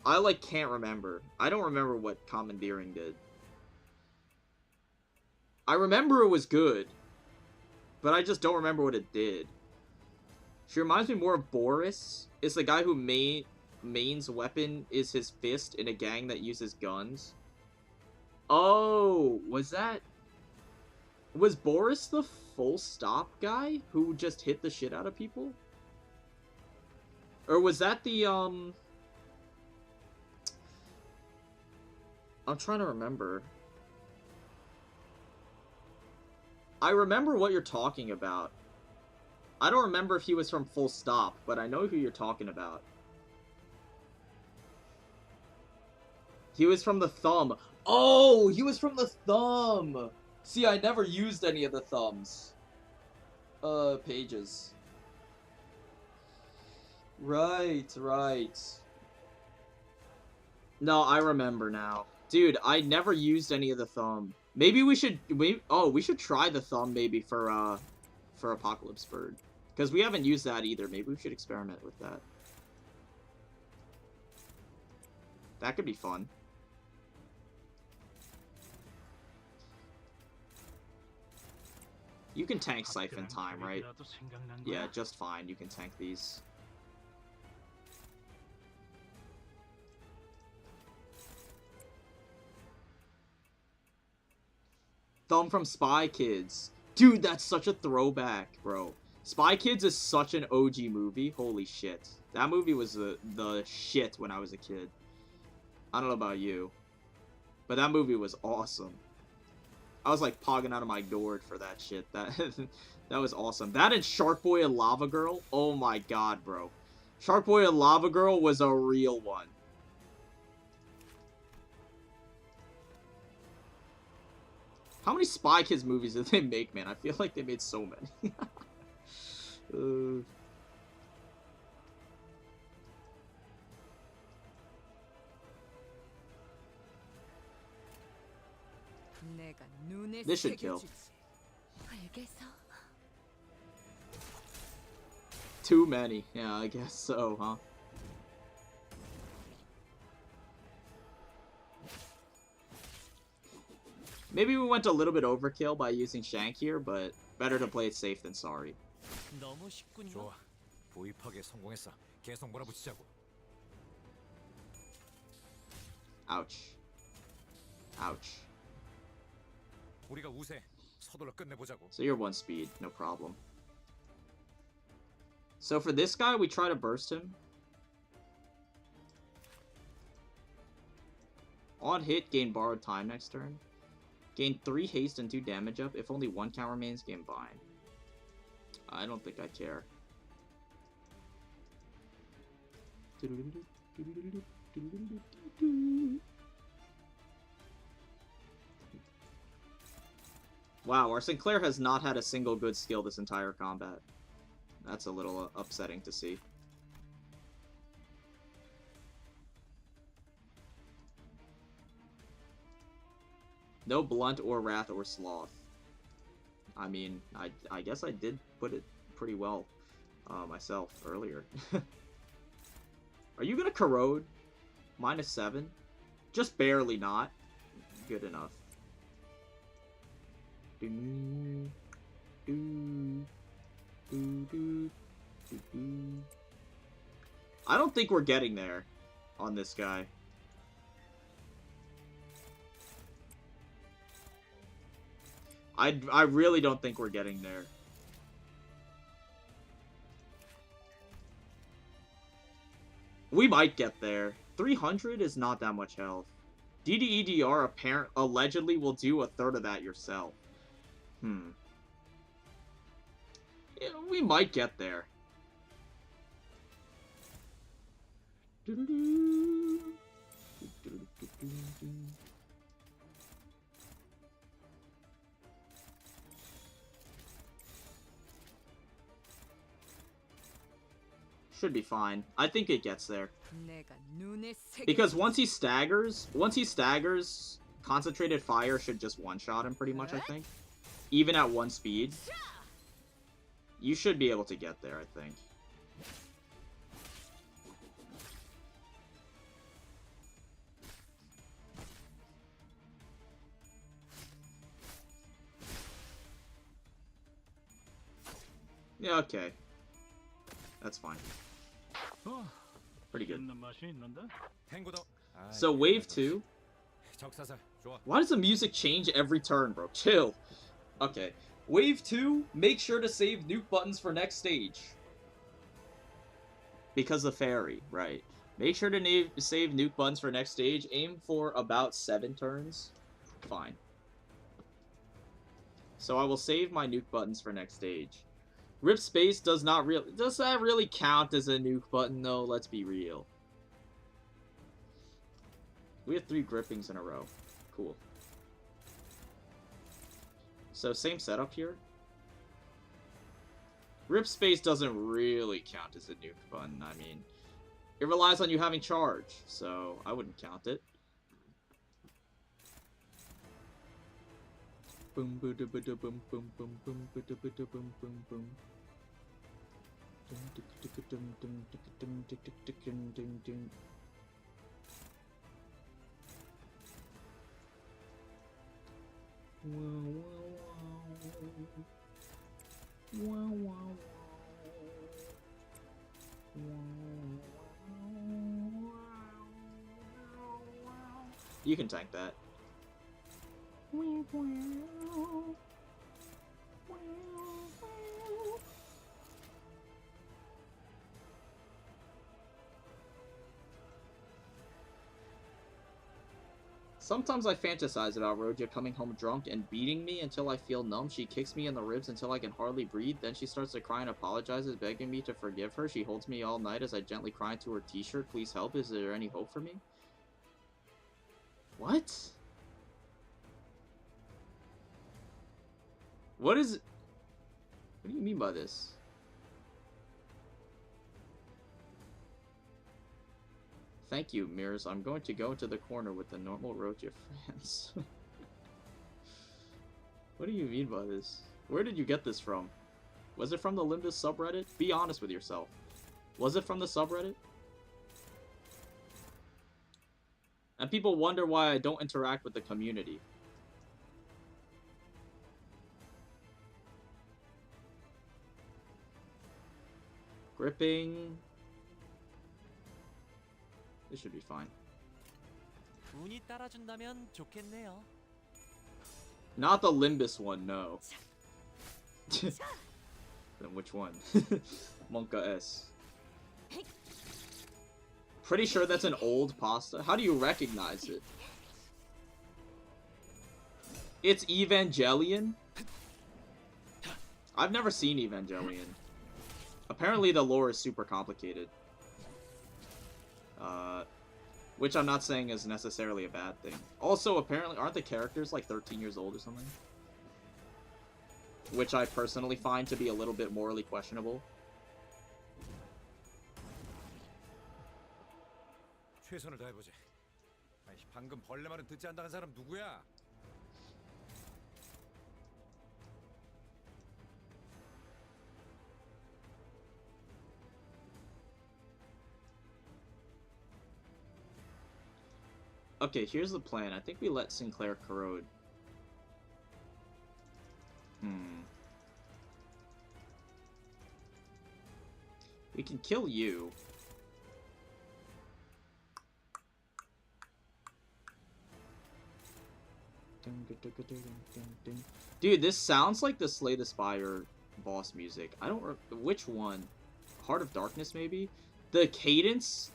I, like, can't remember. I don't remember what commandeering did. I remember it was good. But I just don't remember what it did. She reminds me more of Boris. It's the guy who main's weapon is his fist in a gang that uses guns. Oh, was Boris the full stop guy who just hit the shit out of people? Or was that the, I'm trying to remember. I remember what you're talking about. I don't remember if he was from Full Stop, but I know who you're talking about. He was from the Thumb. Oh, he was from the Thumb! See, I never used any of the Thumbs. Pages. Right. No, I remember now. Dude, I never used any of the Thumb. Maybe we should... we should try the Thumb, maybe, for Apocalypse Bird. Because we haven't used that either. Maybe we should experiment with that. That could be fun. You can tank Siphon Time, right? Yeah, just fine. You can tank these. Thumb from Spy Kids. Dude, that's such a throwback, bro. Spy Kids is such an OG movie. Holy shit. That movie was the shit when I was a kid. I don't know about you. But that movie was awesome. I was like pogging out of my gourd for that shit. That was awesome. That and Shark Boy and Lava Girl. Oh my god, bro. Shark Boy and Lava Girl was a real one. How many Spy Kids movies did they make, man? I feel like they made so many. This should kill. Too many. Yeah, I guess so, huh? Maybe we went a little bit overkill by using Shank here, but better to play it safe than sorry. 너무 쉽군요. 좋아. 도입하기에 성공했어. 계속 몰아붙이자고. Ouch. Ouch. 우리가 우세. 서둘러 끝내보자고. So you're 1 speed, no problem. So for this guy, we try to burst him. On hit, gain borrowed time next turn. Gain 3 haste and 2 damage up. If only 1 count remains, gain bind. I don't think I care. Wow, our Sinclair has not had a single good skill this entire combat. That's a little upsetting to see. No Blunt or Wrath or Sloth. I mean, I guess I did put it pretty well myself earlier. Are you gonna Corrode? -7? Just barely not. Good enough. I don't think we're getting there on this guy. I really don't think we're getting there. We might get there. 300 is not that much health. DDEDR allegedly will do a third of that yourself. Yeah, we might get there. Should be fine. I think it gets there. Because once he staggers, concentrated fire should just one-shot him pretty much, I think. Even at 1 speed. You should be able to get there, I think. Yeah, okay. That's fine. Pretty good. So wave 2. Why does the music change every turn, bro? Chill. Okay. Wave 2, make sure to save nuke buttons for next stage. Because the fairy, right. Make sure to save nuke buttons for next stage. Aim for about 7 turns. Fine. So I will save my nuke buttons for next stage. Rip space does not really... Does that really count as a nuke button, though? Let's be real. We have 3 grippings in a row. Cool. So, same setup here. Rip space doesn't really count as a nuke button. I mean, it relies on you having charge, so I wouldn't count it. Boom, boom, boom, boom, boom, boom, boom, boom, boom, boom, boom. You can tank that. Sometimes I fantasize about Rojia coming home drunk and beating me until I feel numb. She kicks me in the ribs until I can hardly breathe. Then she starts to cry and apologizes, begging me to forgive her. She holds me all night as I gently cry into her t-shirt. Please help. Is there any hope for me? What? What is... What do you mean by this? Thank you, Mirrors. I'm going to go into the corner with the normal Rojia friends. What do you mean by this? Where did you get this from? Was it from the Limbus subreddit? Be honest with yourself. Was it from the subreddit? And people wonder why I don't interact with the community. Gripping. This should be fine. 운이 따라준다면 좋겠네요. Not the Limbus one, no. Then which one? Monka S. Pretty sure that's an old pasta. How do you recognize it? It's Evangelion? I've never seen Evangelion. Apparently the lore is super complicated. Which I'm not saying is necessarily a bad thing. Also, apparently, aren't the characters like 13 years old or something? Which I personally find to be a little bit morally questionable. 최선을 다해보지. 아니, 방금 벌레 말은 듣지 않다는 사람 누구야? Okay, here's the plan. I think we let Sinclair corrode. We can kill you. Dude, this sounds like the Slay the Spire boss music. I don't which one? Heart of Darkness, maybe? The cadence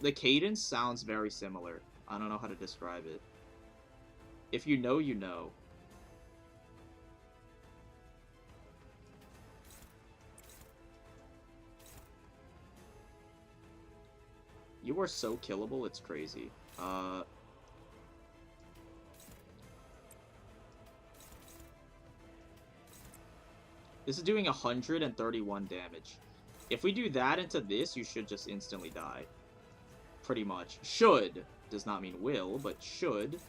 sounds very similar. I don't know how to describe it. If you know, you know. You are so killable, it's crazy. This is doing 131 damage. If we do that into this, you should just instantly die. Pretty much. Should. Does not mean will, but should.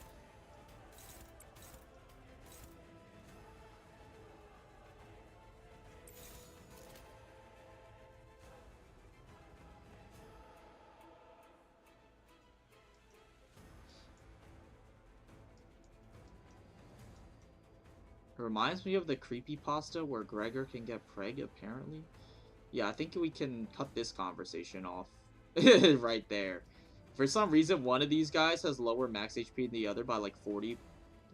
It reminds me of the creepypasta where Gregor can get preg, apparently. Yeah, I think we can cut this conversation off right there. For some reason, one of these guys has lower max HP than the other by like 40.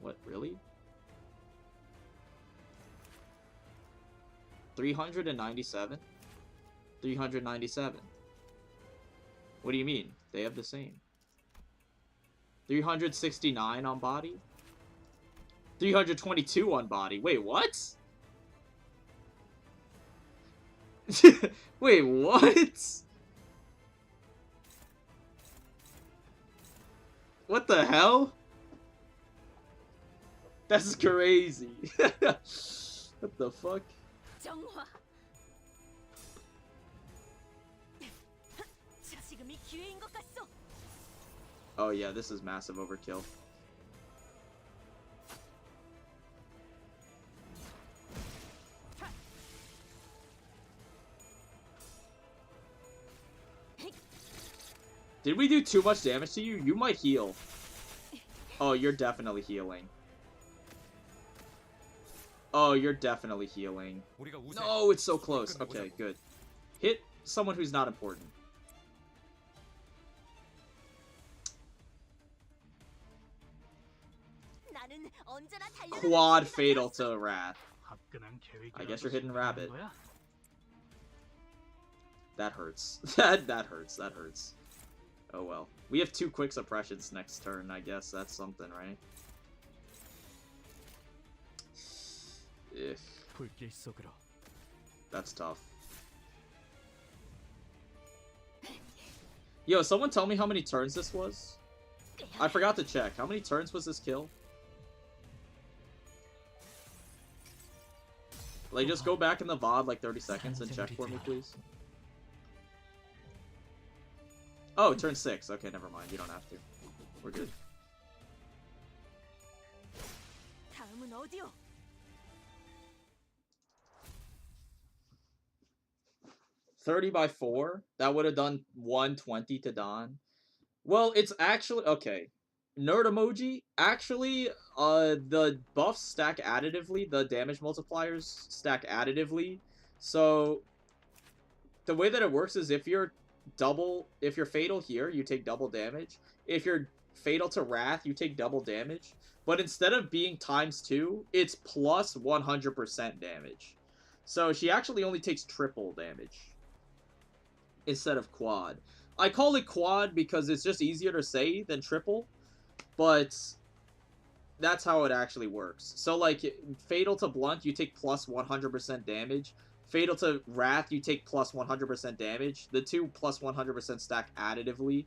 What, really? 397? 397. What do you mean? They have the same. 369 on body? 322 on body. Wait, what? Wait, what? What the hell? That's crazy. What the fuck? 정화. 지금이 기회인 것 같소. Oh yeah, this is massive overkill. Did we do too much damage to you? You might heal. Oh, you're definitely healing. Oh, you're definitely healing. No, it's so close. Okay, good. Hit someone who's not important. 나는 언제나 달려는 Quad fatal to Wrath. 화끈한 계획이라도 I guess you're hitting Rabbit. 거야? That hurts. That hurts. That hurts. Oh well. We have 2 quick suppressions next turn, I guess that's something, right? Ugh. 불길 속으로. That's tough. Yo, someone tell me how many turns this was? I forgot to check. How many turns was this kill? Like, just go back in the VOD like 30 seconds and check for me, please. Oh, turn 6. Okay, never mind. You don't have to. We're good. 다음은 어디요? 30 by 4? That would have done 120 to Don. Well, it's actually... Okay. Nerd emoji. Actually, the buffs stack additively. The damage multipliers stack additively. So, the way that it works is if you're fatal here, you take double damage. If you're fatal to Wrath, you take double damage. But instead of being ×2, it's plus 100% damage. So she actually only takes triple damage instead of quad. I call it quad because it's just easier to say than triple, but that's how it actually works. So like fatal to blunt, you take plus 100% damage. Fatal to Wrath, you take plus 100% damage. The two plus 100% stack additively.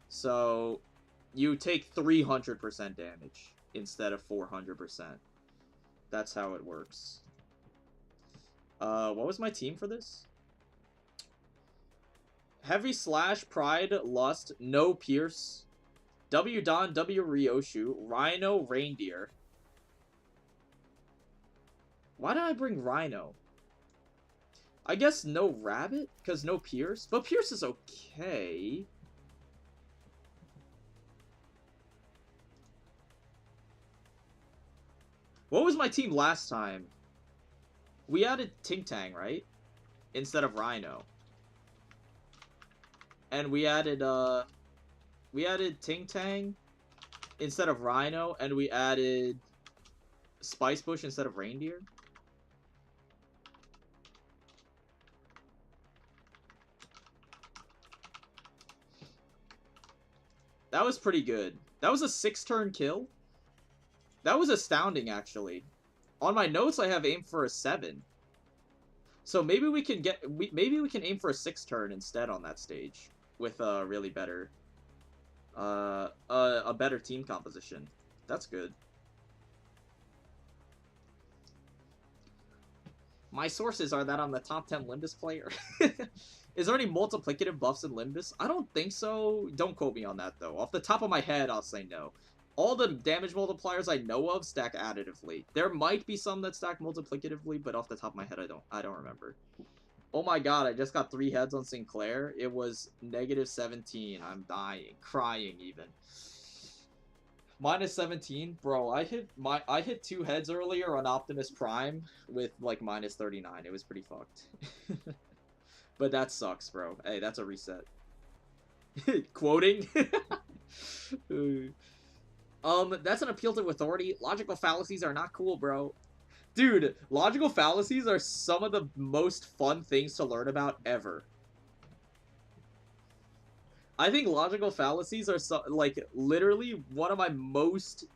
So you take 300% damage instead of 400%. That's how it works. What was my team for this? Heavy Slash, Pride, Lust, No Pierce, W Don, W Ryoshu, Rhino, Reindeer. Why did I bring Rhino? I guess no Rabbit, because no Pierce. But Pierce is okay. What was my team last time? We added Ting Tang, right? Instead of Rhino. And we added Ting Tang instead of Rhino, and we added Spice Bush instead of Reindeer. That was pretty good. That was a 6-turn kill. That was astounding, actually. On my notes, I have aim for a 7. So maybe we can maybe we can aim for a 6-turn instead on that stage with a really better, a better team composition. That's good. My sources are that I'm the top 10 Limbus player. Is there any multiplicative buffs in Limbus? I don't think so. Don't quote me on that, though. Off the top of my head, I'll say no. All the damage multipliers I know of stack additively. There might be some that stack multiplicatively, but off the top of my head, I don't remember. Oh my god, I just got 3 heads on Sinclair. It was -17. I'm dying. Crying, even. -17? Bro, I hit 2 heads earlier on Optimus Prime with, like, -39. It was pretty fucked. But that sucks, bro. Hey, that's a reset. Quoting? That's an appeal to authority. Logical fallacies are not cool, bro. Dude, logical fallacies are some of the most fun things to learn about ever. I think logical fallacies are like literally one of my most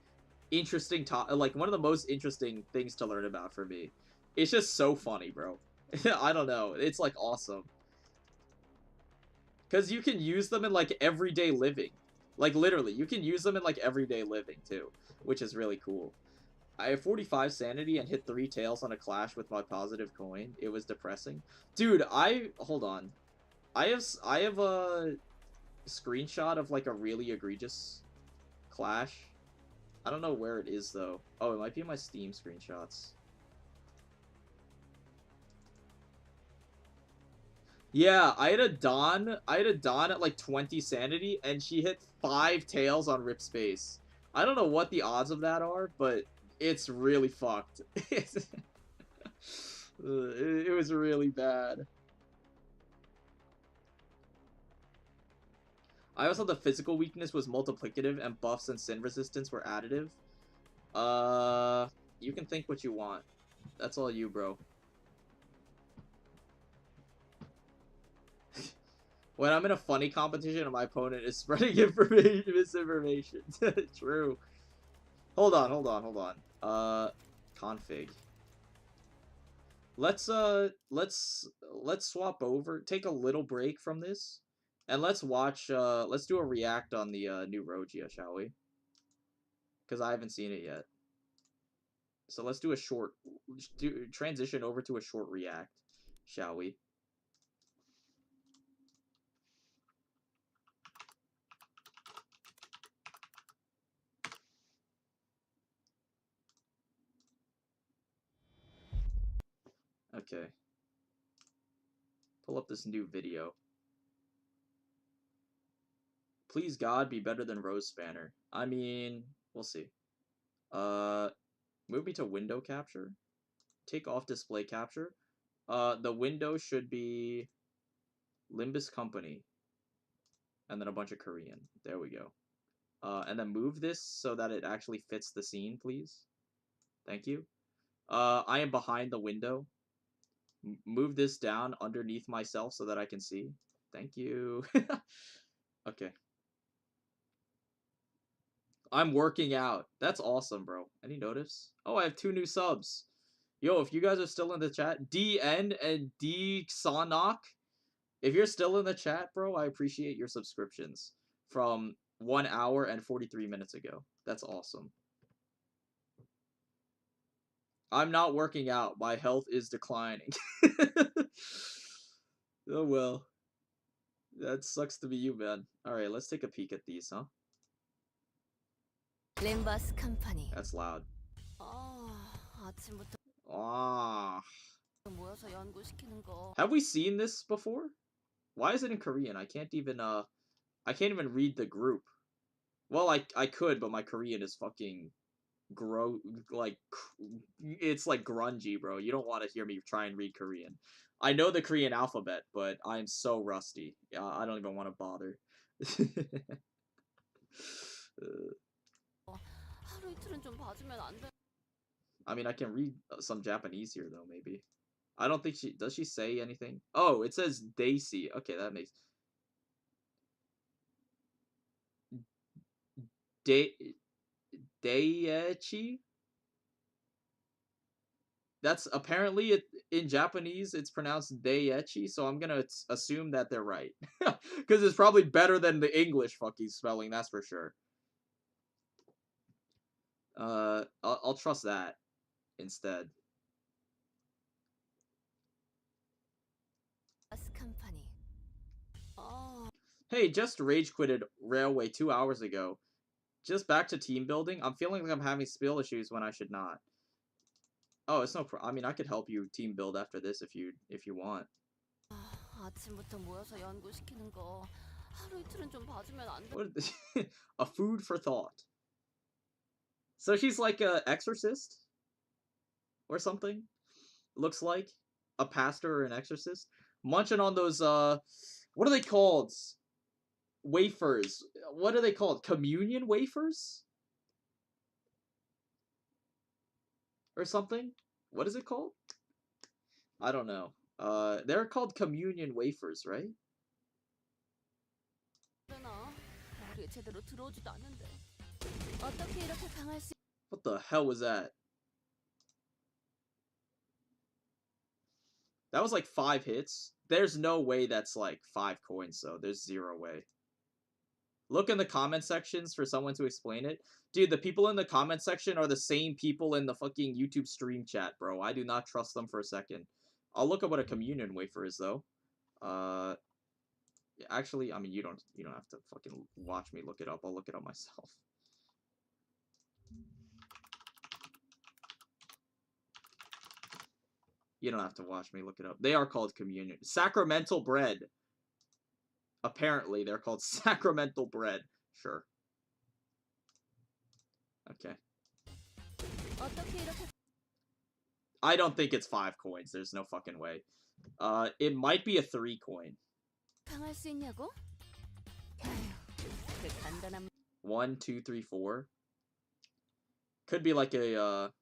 interesting one of the most interesting things to learn about for me. It's just so funny, bro. I don't know. It's like awesome. Cuz you can use them in like everyday living. Like literally, you can use them in like everyday living too, which is really cool. I have 45 sanity and hit 3 tails on a clash with my positive coin. It was depressing. Dude, hold on. I have a screenshot of like a really egregious clash. I don't know where it is though. Oh, it might be in my Steam screenshots. Yeah, I had a Dawn at like 20 sanity and she hit 5 tails on Rip Space. I don't know what the odds of that are, but it's really fucked. It was really bad. I also thought the physical weakness was multiplicative and buffs and sin resistance were additive. You can think what you want. That's all you, bro. When I'm in a funny competition and my opponent is spreading misinformation. True. Hold on. Config. Let's swap over. Take a little break from this. And let's watch, let's do a react on the new Rojia, shall we? Because I haven't seen it yet. So let's do a short, transition over to a short react, shall we? Okay. Pull up this new video. Please God be better than Rose Spanner. I mean, we'll see. Move me to window capture. Take off display capture. The window should be Limbus Company. And then a bunch of Korean. There we go. And then move this so that it actually fits the scene, please. Thank you. I am behind the window. Move this down underneath myself so that I can see. Thank you. Okay. I'm working out. That's awesome, bro. Any notice? Oh, I have 2 new subs. Yo, if you guys are still in the chat, DN and D Xanok, if you're still in the chat, bro, I appreciate your subscriptions from 1 hour and 43 minutes ago. That's awesome. I'm not working out. My health is declining. Oh, well. That sucks to be you, man. Alright, let's take a peek at these, huh? Limbus company. That's loud. 아침부터 Ah. 모여서 연구시키는 거. Have we seen this before? Why is it in Korean? I can't even read the group. Well, I could, but my Korean is fucking it's like grungy, bro. You don't want to hear me try and read Korean. I know the Korean alphabet, but I'm so rusty. I don't even want to bother. 하루 이틀은 좀 봐주면 안 돼? I mean, I can read some Japanese here, though, maybe. I don't think does she say anything? Oh, it says Daisy. Okay, that makes... Daiichi? That's apparently it in Japanese. It's pronounced Daiichi, so I'm gonna assume that they're right, because it's probably better than the English fucking spelling. That's for sure. I'll trust that instead. 버스 컴퍼니. Hey, just rage quitted Railway 2 hours ago. Just back to team building. I'm feeling like I'm having skill issues when I should not. Oh, it's no I mean, I could help you team build after this if you want. 아침부터 모여서 연구시키는 거 하루 이틀은 좀 봐주면 안 돼? What a food for thought. So she's like a exorcist or something. Looks like a pastor or an exorcist munching on those what are they called? Wafers. What are they called? Communion wafers? Or something? What is it called? I don't know. They're called communion wafers, right? 머리에 제대로 들어오지도 않는데. 어떻게 이렇게 강할 수 What the hell was that? That was like 5 hits. There's no way that's like 5 coins, though. There's 0 way. Look in the comment sections for someone to explain it. Dude, the people in the comment section are the same people in the fucking YouTube stream chat, bro. I do not trust them for a second. I'll look up what a communion wafer is, though. Actually, I mean, you don't have to fucking watch me look it up. I'll look it up myself. You don't have to watch me look it up. They are called communion. Sacramental bread. Apparently, they're called sacramental bread. Sure. Okay. I don't think it's 5 coins. There's no fucking way. It might be a 3 coin. 강할 수 있냐고? 그 간단한 1, 2, 3, 4. Could be like a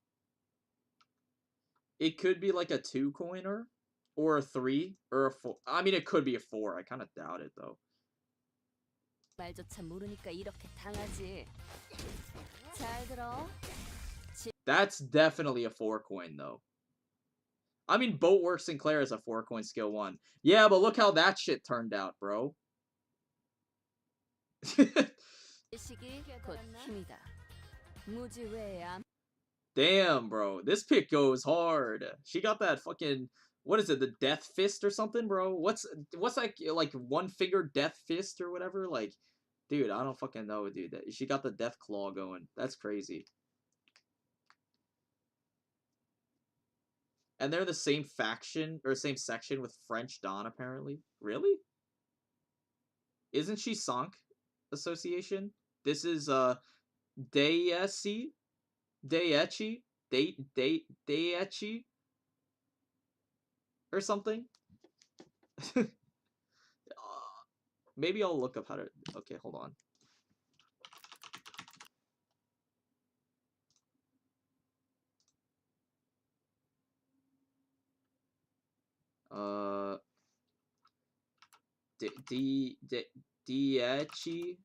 it could be like a 2 coiner or a 3 or a 4. I mean, it could be a 4. I kind of doubt it though. 말조차 모르니까 이렇게 당하지. 잘 들어. That's definitely a 4 coin though. I mean, Boatworks Sinclair is a 4 coin skill 1. Yeah, but look how that shit turned out, bro. 시기 곧 힘이다. 무지 외야. Damn, bro. This pick goes hard. She got that fucking, what is it, the death fist or something, bro? What's like one finger death fist or whatever? Like, dude, I don't fucking know, dude. She got the death claw going. That's crazy. And they're the same faction or same section with French Dawn, apparently. Really? Isn't she Sank Association? This is Daiichi? Daiichi? Or something? Maybe I'll look up how to... Okay, hold on. Daiichi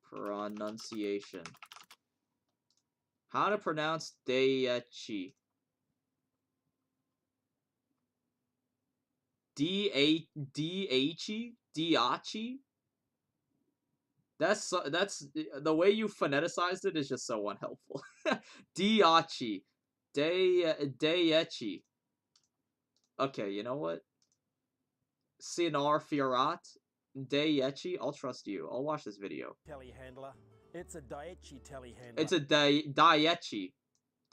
pronunciation. How to pronounce Daiichi? Daiichi? That's the way you phoneticized it is just so unhelpful. Daiichi. Daiichi. Okay, you know what? Sinar Firat, Daiichi, I'll trust you. I'll watch this video. Telehandler. It's a Daiichi telehandler. It's a Daiichi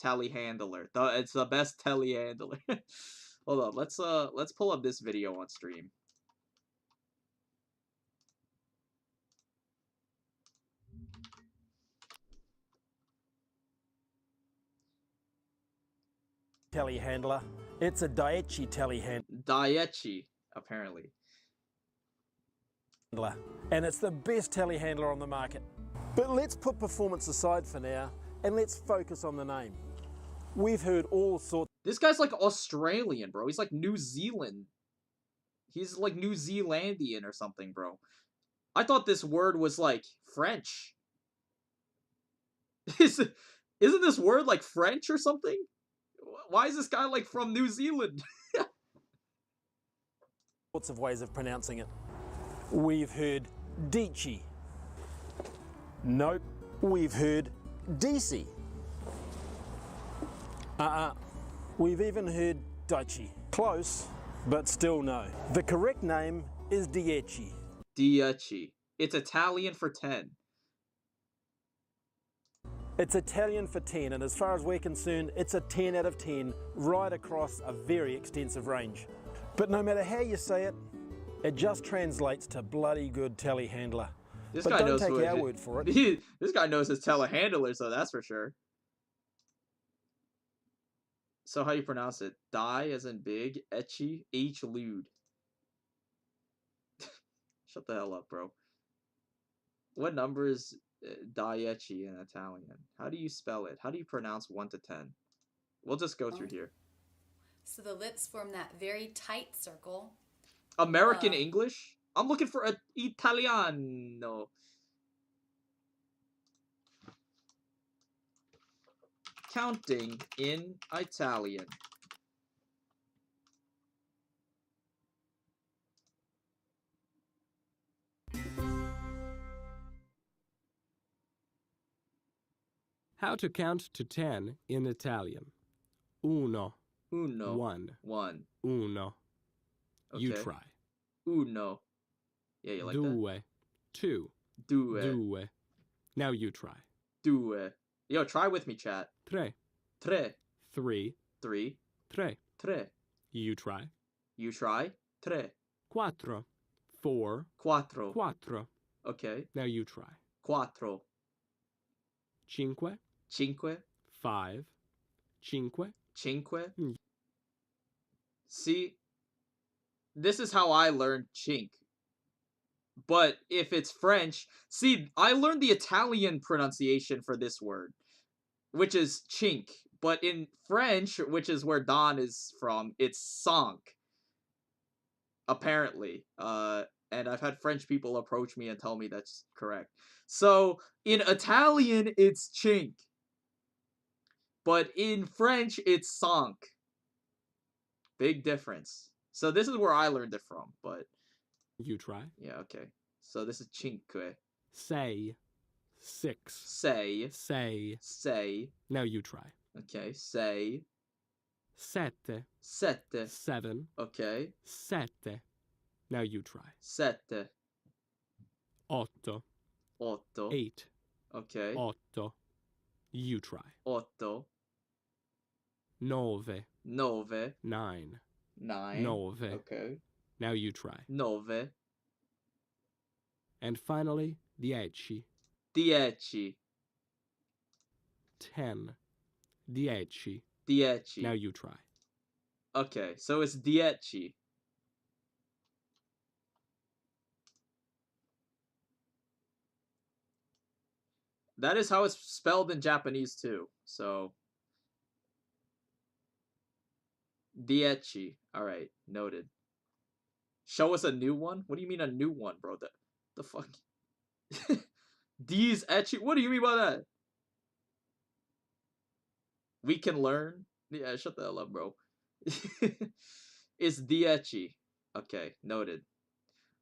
telehandler. It's the best telehandler. Hold on, let's pull up this video on stream. Telehandler. It's a Daiichi telehandler. Daiichi, apparently. And it's the best telehandler on the market. But let's put performance aside for now, and let's focus on the name. We've heard all sorts. This guy's like Australian, bro. He's like New Zealand. He's like New Zealandian or something, bro. I thought this word was like French. Isn't this word like French or something? Why is this guy like from New Zealand? Lots of ways of pronouncing it. We've heard Dici. Nope. We've heard Dici. We've even heard Daichi. Close, but still no. The correct name is Dieci. Dieci. It's Italian for 10. It's Italian for 10, and as far as we're concerned, it's a 10 out of 10 right across a very extensive range. But no matter how you say it, it just translates to bloody good telehandler. This But guy don't knows take who our it word for it. is. This guy knows his telehandler, so that's for sure. So how do you pronounce it? Die as in big, etchy, H-lude. Shut the hell up, bro. What number is Dieci in Italian? How do you spell it? How do you pronounce 1 to 10? We'll just go through here. So the lips form that very tight circle. American English? I'm looking for a Italiano. Counting in Italian. How to count to 10 in Italian. Uno. Uno. One. 1. Uno. You Okay. try. Uno. Yeah, you like that? Due. 2. Due. Due. Now you try. Due. Yo, try with me, chat. Tre. Tre. 3. 3. Tre. Tre. You try. You try. Tre. Quattro. 4. Quattro. Quattro. Okay. Now you try. Quattro. Cinque. Cinque. 5. Cinque. Cinque. Mm. See, this is how I learned chink. But if it's French, see, I learned the Italian pronunciation for this word, which is chink. But in French, which is where Don is from, it's sank. Apparently. And I've had French people approach me and tell me that's correct. So, in Italian, it's chink. But in French, it's sank. Big difference. So this is where I learned it from, but... You try. Yeah, okay. So this is cinque. Say. 6. Say. Say. Say. Now you try. Okay, say. Sette. Sette. 7. Okay. Sette. Now you try. Sette. Otto. Otto. 8. Okay. Otto. You try. Otto. Nove. Nove. 9. 9. Nove. Okay. Now you try. Nove. And finally, 10. 10. 10. 10. 10. Now you try. Okay, so it's 10. That is how it's spelled in Japanese too. So 10. Alright, noted. Show us a new one? What do you mean a new one, bro? The fuck? These etchy? What do you mean by that? We can learn? Yeah, shut the hell up, bro. It's Dieci. Okay, noted.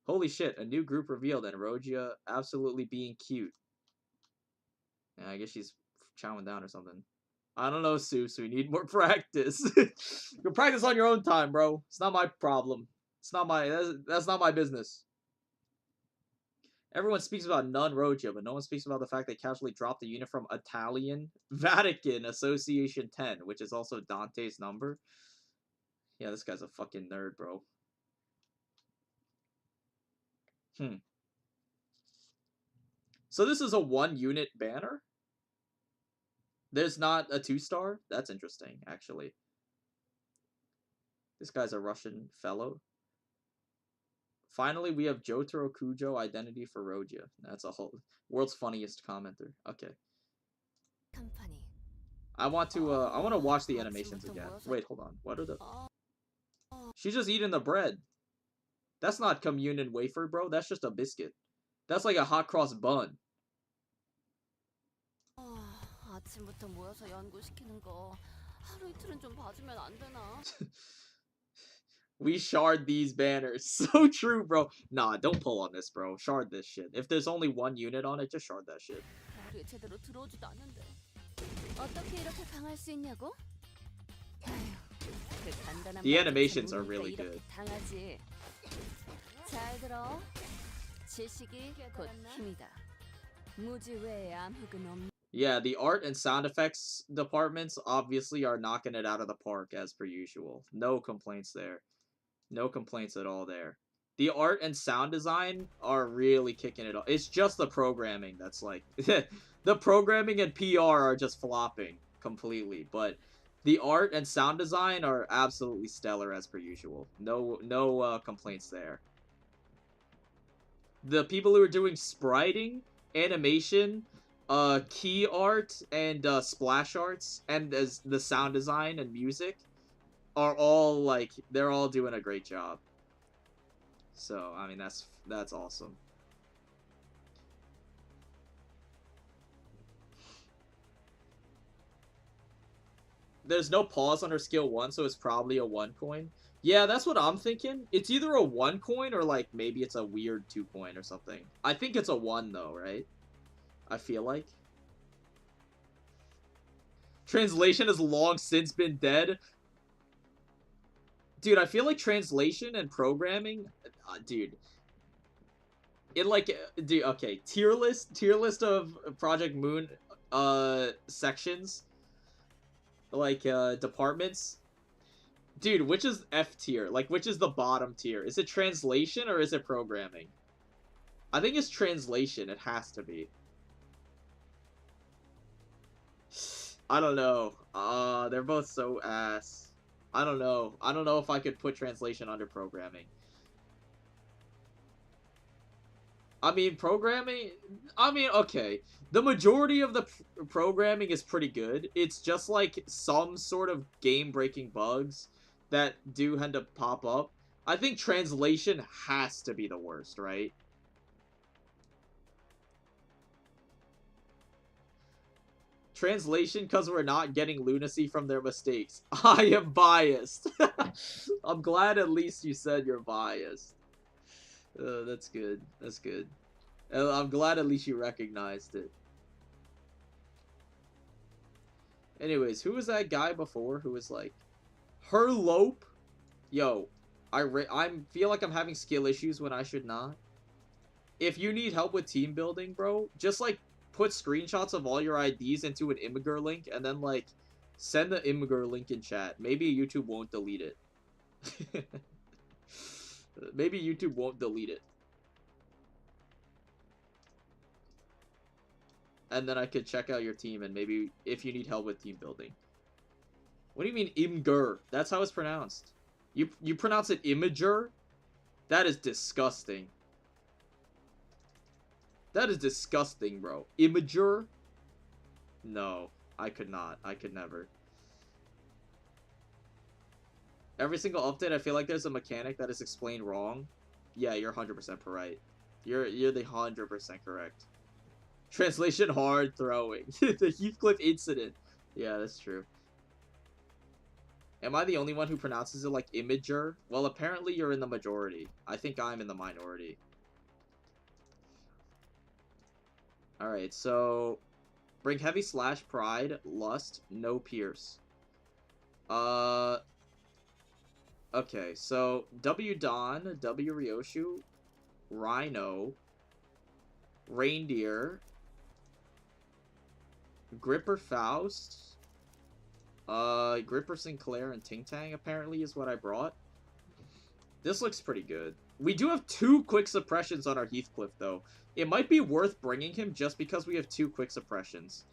Holy shit, a new group revealed and Rojia absolutely being cute. Yeah, I guess she's chowing down or something. I don't know, Seuss. We need more practice. You practice on your own time, bro. It's not my problem. It's not my... That's not my business. Everyone speaks about non-Rojia, but no one speaks about the fact they casually dropped the unit from Italian Vatican Association 10, which is also Dante's number. Yeah, this guy's a fucking nerd, bro. So this is a 1-unit banner? There's not a 2-star? That's interesting, actually. This guy's a Russian fellow. Finally, we have Jotaro Kujo identity for Rojia. That's a whole world's funniest commenter. Okay. Company. I want to watch the animations again. Wait, hold on. What are the... She's just eating the bread. That's not communion wafer, bro. That's just a biscuit. That's like a hot cross bun. 아침부터 모여서 연구시키는 거 하루 이틀은 좀 봐주면 안 되나? We shard these banners. So true, bro. Nah, don't pull on this, bro. Shard this shit. If there's only one unit on it, just shard that shit. 머리에 제대로 들어오지도 않는데 어떻게 이렇게 강할 수 있냐고? 그 간단한 The animations are 말부터 really 이렇게 good. 강하지. 잘 들어. 지식이 곧 힘이다. 무지 외에 암흑은 없는. Yeah, the art and sound effects departments obviously are knocking it out of the park as per usual. No complaints there. No complaints at all there. The art and sound design are really kicking it off. It's just the programming that's like... the programming and PR are just flopping completely. But the art and sound design are absolutely stellar as per usual. No complaints there. The people who are doing spriting, animation, key art, and splash arts, and as the sound design and music are all like, they're all doing a great job. So, I mean, that's awesome. There's no pause under skill 1, so it's probably a 1 coin. Yeah, that's what I'm thinking. It's either a 1 coin or like maybe it's a weird 2 coin or something. I think it's a 1 though, right? I feel like. Translation has long since been dead. Dude, I feel like translation and programming, dude. It like, dude, okay, tier list of Project Moon sections, like departments. Dude, which is F tier? Like, which is the bottom tier? Is it translation or is it programming? I think it's translation. It has to be. I don't know. They're both so ass. I don't know. I don't know if I could put translation under programming. I mean, programming... I mean, okay. The majority of the programming is pretty good. It's just like some sort of game-breaking bugs that do end up pop up. I think translation has to be the worst, right? Translation because we're not getting lunacy from their mistakes. I am biased. I'm glad at least you said you're biased. That's good. That's good. I'm glad at least you recognized it. Anyways, who was that guy before who was like, Herlope? Yo, I feel like I'm having skill issues when I should not. If you need help with team building, bro, just like put screenshots of all your IDs into an Imgur link and then like send the Imgur link in chat. Maybe YouTube won't delete it. Maybe YouTube won't delete it. And then I could check out your team and maybe if you need help with team building. What do you mean Imgur? That's how it's pronounced. You pronounce it Imager? That is disgusting. That is disgusting, bro. Imager? No, I could not. I could never. Every single update, I feel like there's a mechanic that is explained wrong. Yeah, you're 100% right. You're the 100% correct. Translation hard throwing. The Heathcliff incident. Yeah, that's true. Am I the only one who pronounces it like Imager? Well, apparently you're in the majority. I think I'm in the minority. Alright, so... Bring heavy slash, pride, lust, no pierce. Okay, so W Don, W Ryoshu, Rhino, Reindeer, Gripper Faust, Gripper Sinclair, and Ting Tang apparently is what I brought. This looks pretty good. We do have 2 quick suppressions on our Heathcliff, though. It might be worth bringing him just because we have 2 quick suppressions.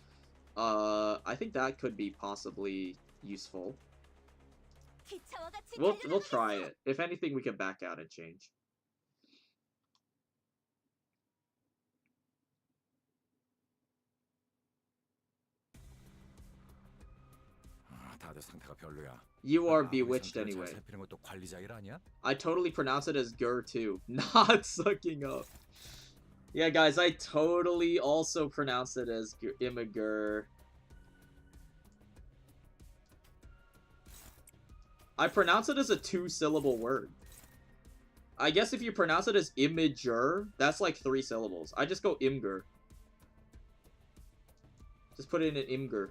I think that could be possibly useful. We'll try it. If anything, we can back out and change. You are bewitched anyway. I totally pronounce it as Gur too. Not sucking up. Yeah, guys, I totally also pronounce it as Imagur. I pronounce it as a 2-syllable word. I guess if you pronounce it as imager, that's like 3 syllables. I just go imgur. Just put it in an imgur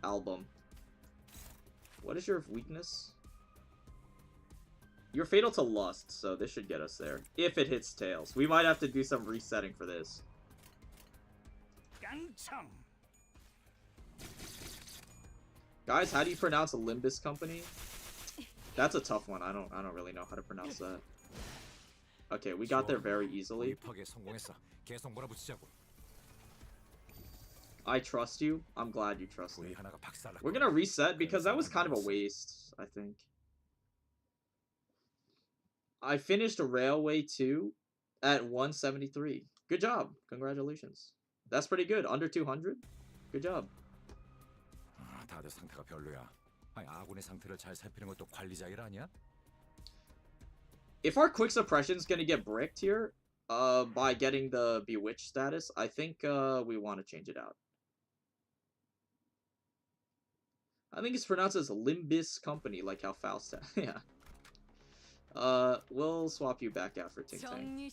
album. What is your weakness? You're fatal to lust, so this should get us there. If it hits tails. We might have to do some resetting for this. Guys, how do you pronounce a Limbus company? That's a tough one. I don't really know how to pronounce that. Okay, we got there very easily. I trust you. I'm glad you trust me. We're gonna reset because that was kind of a waste, I think. I finished Railway 2 at 173. Good job. Congratulations. That's pretty good. Under 200? Good job. 다들 상태가 별로야. 아니, 아군의 상태를 잘 살피는 것도 관리자 일 아니야? If our quick suppression's gonna get bricked here, by getting the bewitched status, I think we want to change it out. I think it's pronounced as Limbus company, like how Faust. Yeah. We'll swap you back out for Ting Tang.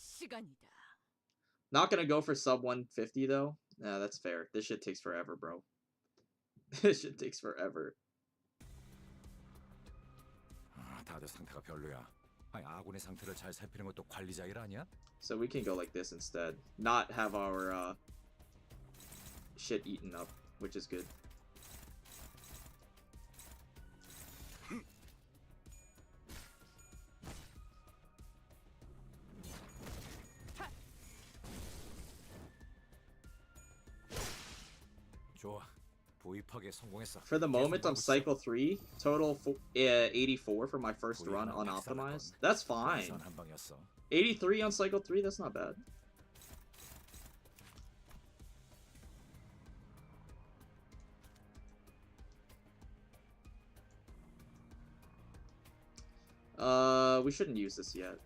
Not gonna go for sub 150 though. Yeah, that's fair. This shit takes forever, bro. This shit takes forever. 다들 상태가 별로야. 아니, 아군의 상태를 잘 살피는 것도 관리자 일 아니야? So we can go like this instead. Not have our shit eaten up, which is good. 좋아. 부입하게 성공했어. For the moment, I'm cycle 3, total 84 for my first run on optimized. That's fine. 83 on cycle 3, that's not bad. We shouldn't use this yet.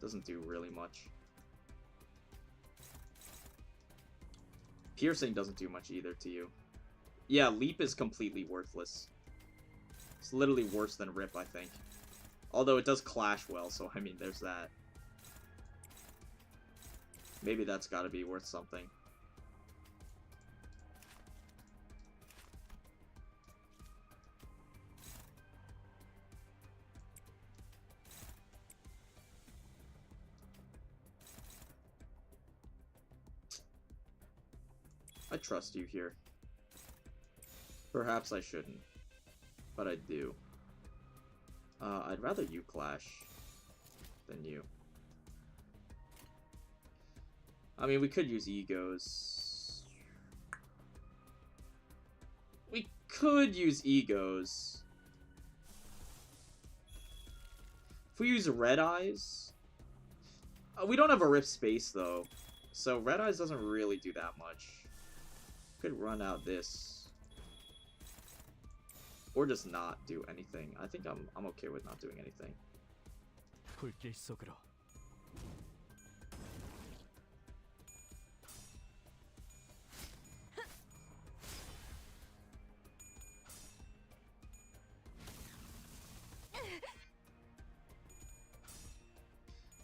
Doesn't do really much. Piercing doesn't do much either to you. Yeah, Leap is completely worthless. It's literally worse than Rip, I think. Although it does clash well, so I mean, there's that. Maybe that's gotta be worth something. I trust you here. Perhaps I shouldn't, but I do. I'd rather you clash than you. I mean, we could use egos. We could use egos. If we use red eyes, we don't have a rip space though, so red eyes doesn't really do that much. Could run out this, or just not do anything. I think I'm okay with not doing anything. 불길 속으로.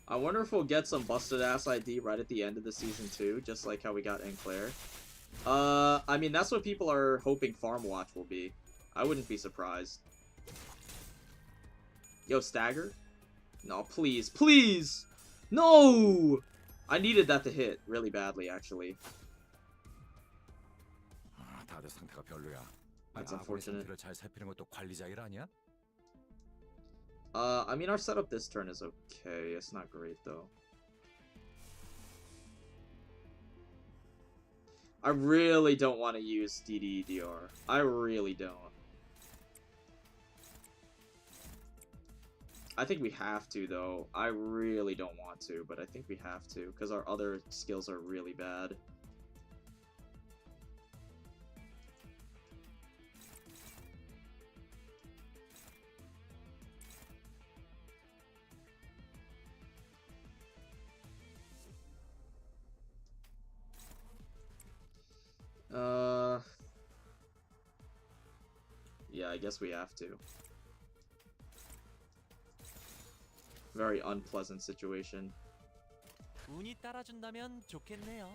I wonder if we'll get some busted ass ID right at the end of the season 2, just like how we got Enclair. I mean, that's what people are hoping Farm Watch will be. I wouldn't be surprised. Yo, Stagger? No, please, please! No! I needed that to hit really badly, actually. 다들 상태가 별로야. That's unfortunate. 상태를 잘 살피는 것도 관리자 일 아니야? I mean, our setup this turn is okay. It's not great, though. I really don't want to use DDEDR. I really don't. I think we have to, though. I really don't want to, but I think we have to, because our other skills are really bad. Yeah, I guess we have to. Very unpleasant situation. 운이 따라준다면 좋겠네요.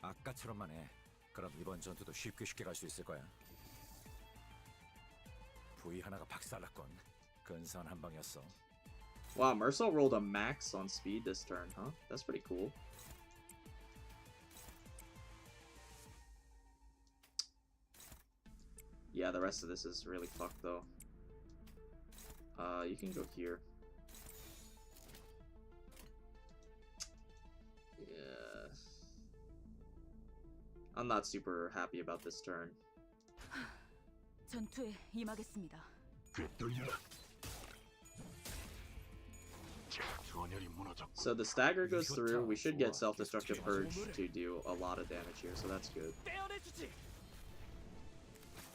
아까처럼만 해. 그럼 이번 전투도 쉽게 갈 수 있을 거야. 부위 하나가 박살났건 근사한 한 방이었어. Wow, Mercel rolled a max on speed this turn, huh? That's pretty cool. Yeah, the rest of this is really fucked though. You can go here. Yeah. I'm not super happy about this turn. 전투에 임하겠습니다. So the stagger goes through. We should get self-destructive purge to do a lot of damage here, so that's good.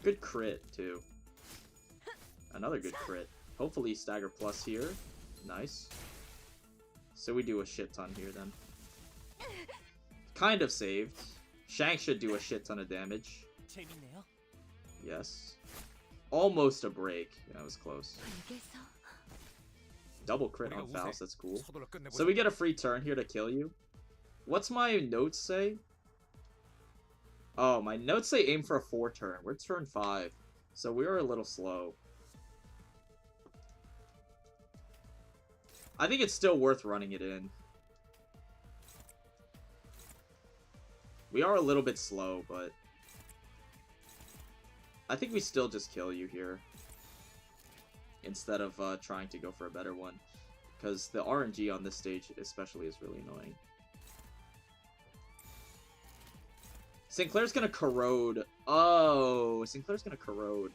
Good crit too. Another good crit. Hopefully stagger plus here. Nice. So we do a shit ton here then. Kind of saved. Shank should do a shit ton of damage. 재밌네요. Yes. Almost a break. That was close. Double crit on Faust, that's cool. So we get a free turn here to kill you. What's my notes say? Oh, my notes say aim for a 4 turn. We're turn 5. So we are a little slow. I think it's still worth running it in. We are a little bit slow, but I think we still just kill you here instead of trying to go for a better one, because the RNG on this stage especially is really annoying. Sinclair's gonna corrode. Oh, Sinclair's gonna corrode.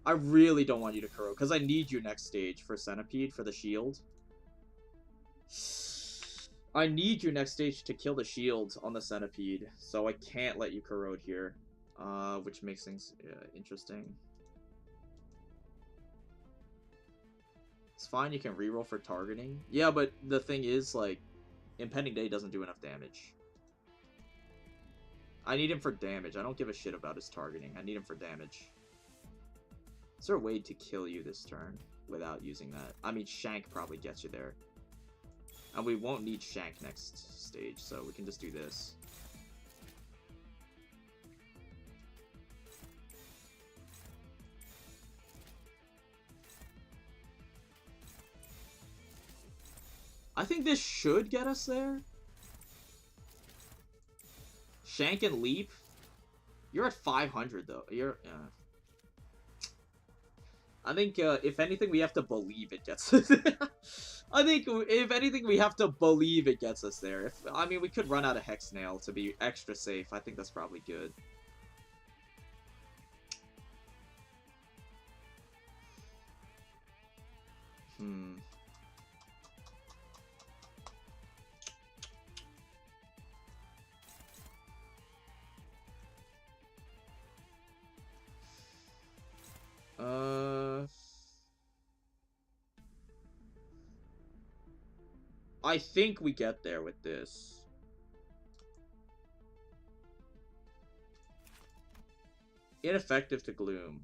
I really don't want you to corrode, because I need you next stage for Centipede, for the shield. I need you next stage to kill the shield on the Centipede, so I can't let you corrode here, which makes things interesting. It's fine, you can reroll for targeting. Yeah, but the thing is, like, Impending Day doesn't do enough damage. I need him for damage. I don't give a shit about his targeting. I need him for damage. Is there a way to kill you this turn without using that? I mean, Shank probably gets you there. And we won't need Shank next stage, so we can just do this. I think this should get us there. Shank and Leap. You're at 500 though. You're. I think if anything, we have to believe it gets us. I think if anything, we have to believe it gets us there. I mean, we could run out of Hex Nail to be extra safe. I think that's probably good. I think we get there with this. Ineffective to Gloom.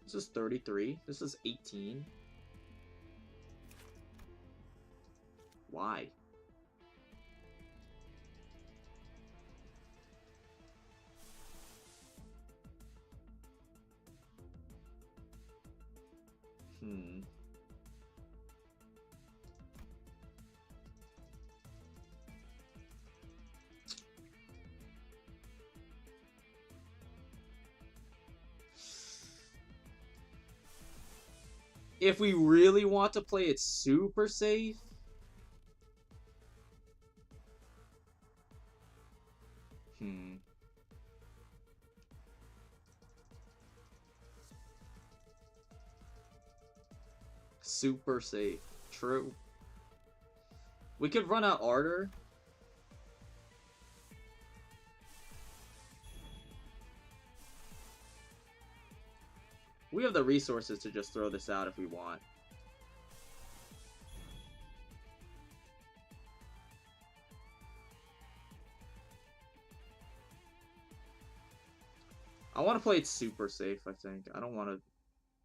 This is 33. This is 18. Why? If we really want to play it super safe, super safe. True. We could run out Ardor. We have the resources to just throw this out if we want. I want to play it super safe, I think. I don't want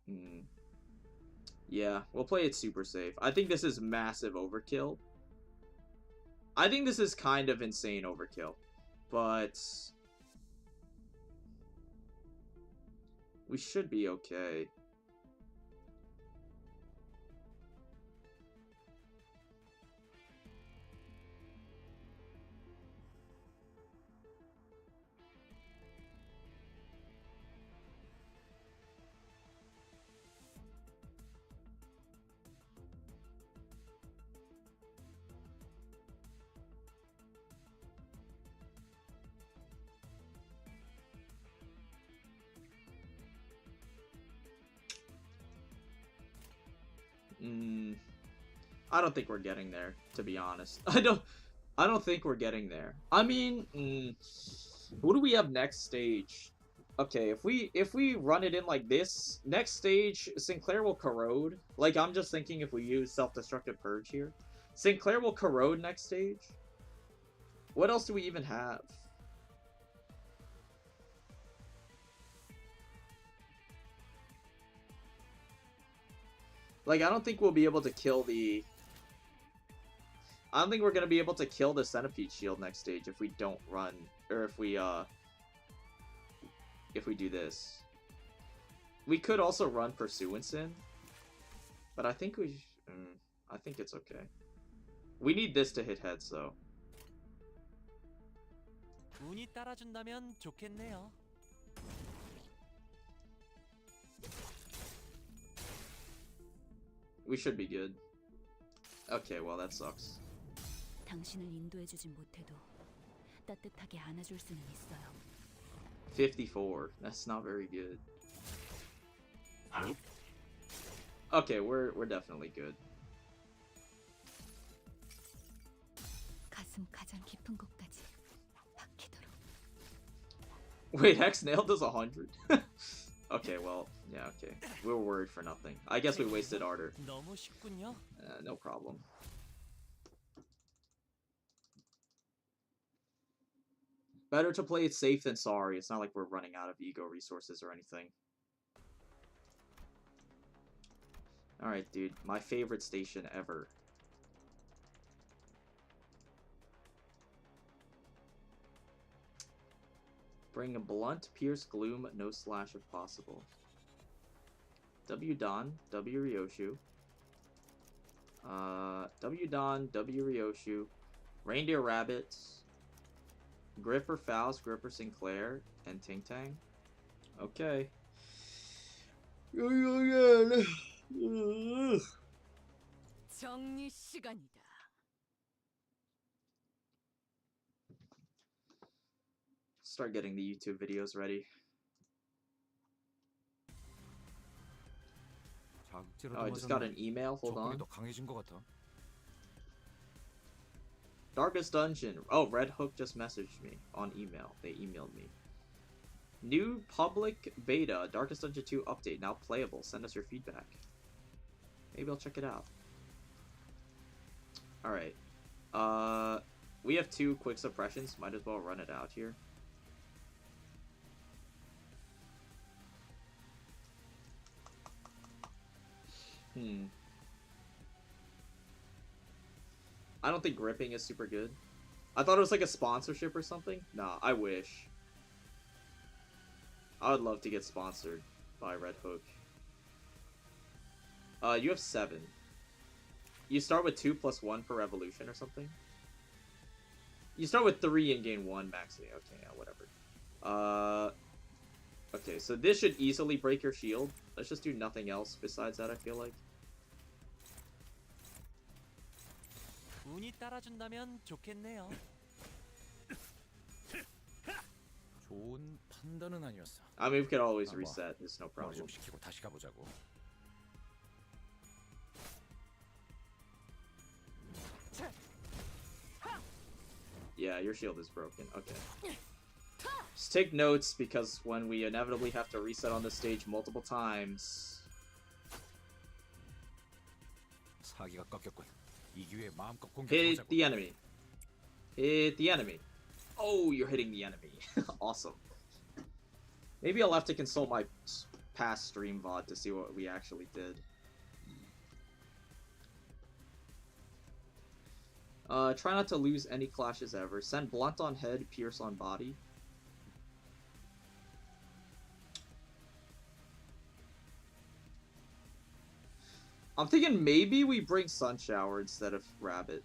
to... Yeah, we'll play it super safe. I think this is massive overkill. I think this is kind of insane overkill. But... we should be okay. I don't think we're getting there, to be honest. I don't think we're getting there. I mean, what do we have next stage? Okay, if we run it in like this, next stage, Sinclair will corrode. Like, I'm just thinking if we use self-destructive purge here. Sinclair will corrode next stage. What else do we even have? Like, I don't think we'll be able to kill the... I don't think we're going to be able to kill the Centipede shield next stage if we don't run... Or if we do this. We could also run Pursuance in. But I think we... I think it's okay. We need this to hit heads, though. 운이 따라준다면 좋겠네요. We should be good. Okay, well, that sucks. 당신을 인도해주진 못해도 따뜻하게 안아줄 수는 있어요. 54. That's not very good. Okay, we're definitely good. 가슴 가장 깊은 곳까지 박히도록. Wait, Hex Nail does 100? Okay, well, yeah, okay. We were worried for nothing. I guess we wasted Ardor. 너무 쉽군요. No problem. Better to play it safe than sorry. It's not like we're running out of ego resources or anything. Alright, dude. My favorite station ever. Bring a blunt, pierce, gloom, no slash if possible. W Don, W Ryoshu. W Don, W Ryoshu. Reindeer Rabbits. Gripper Faust, Gripper Sinclair, and Ting Tang. Okay. 정리 시간이다. Start getting the YouTube videos ready. Oh, I just got an email. Hold on. Darkest Dungeon. Oh, Red Hook just messaged me on email. They emailed me. New public beta. Darkest Dungeon 2 update. Now playable. Send us your feedback. Maybe I'll check it out. Alright. We have 2 quick suppressions. Might as well run it out here. I don't think gripping is super good. I thought it was like a sponsorship or something. Nah, I wish. I would love to get sponsored by Red Hook. You have 7. You start with 2 plus 1 per evolution or something? You start with 3 and gain 1 maximum. Okay, yeah, whatever. Okay, so this should easily break your shield. Let's just do nothing else besides that, I feel like. 운이 따라준다면 좋겠네요. 좋은 판단은 아니었어. I mean, we could always reset. There's no problem. 좀 시키고 다시 가보자고. Yeah, your shield is broken. Okay. Just take notes, because when we inevitably have to reset on this stage multiple times... 사기가 꺾였군. 이 기회에 마음껏 Hit 공격해보자고. the enemy. Hit the enemy. Oh, you're hitting the enemy. Awesome. Maybe I'll have to consult my past stream VOD to see what we actually did. Try not to lose any clashes ever. Send blunt on head, pierce on body. I'm thinking maybe we bring Sun Shower instead of Rabbit.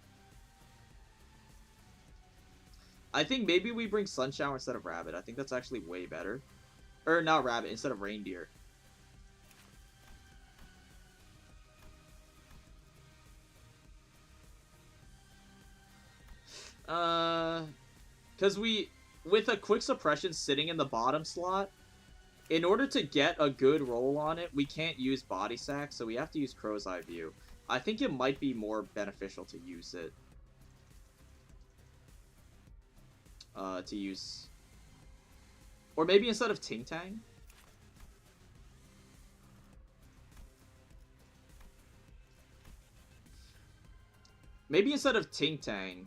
I think maybe we bring Sun Shower instead of Rabbit. I think that's actually way better. Or not Rabbit, instead of Reindeer. Because with a quick suppression sitting in the bottom slot, in order to get a good roll on it, we can't use Body Sack, so we have to use Crow's Eye View. I think it might be more beneficial to use it. Or maybe instead of Ting Tang? Maybe instead of Ting Tang.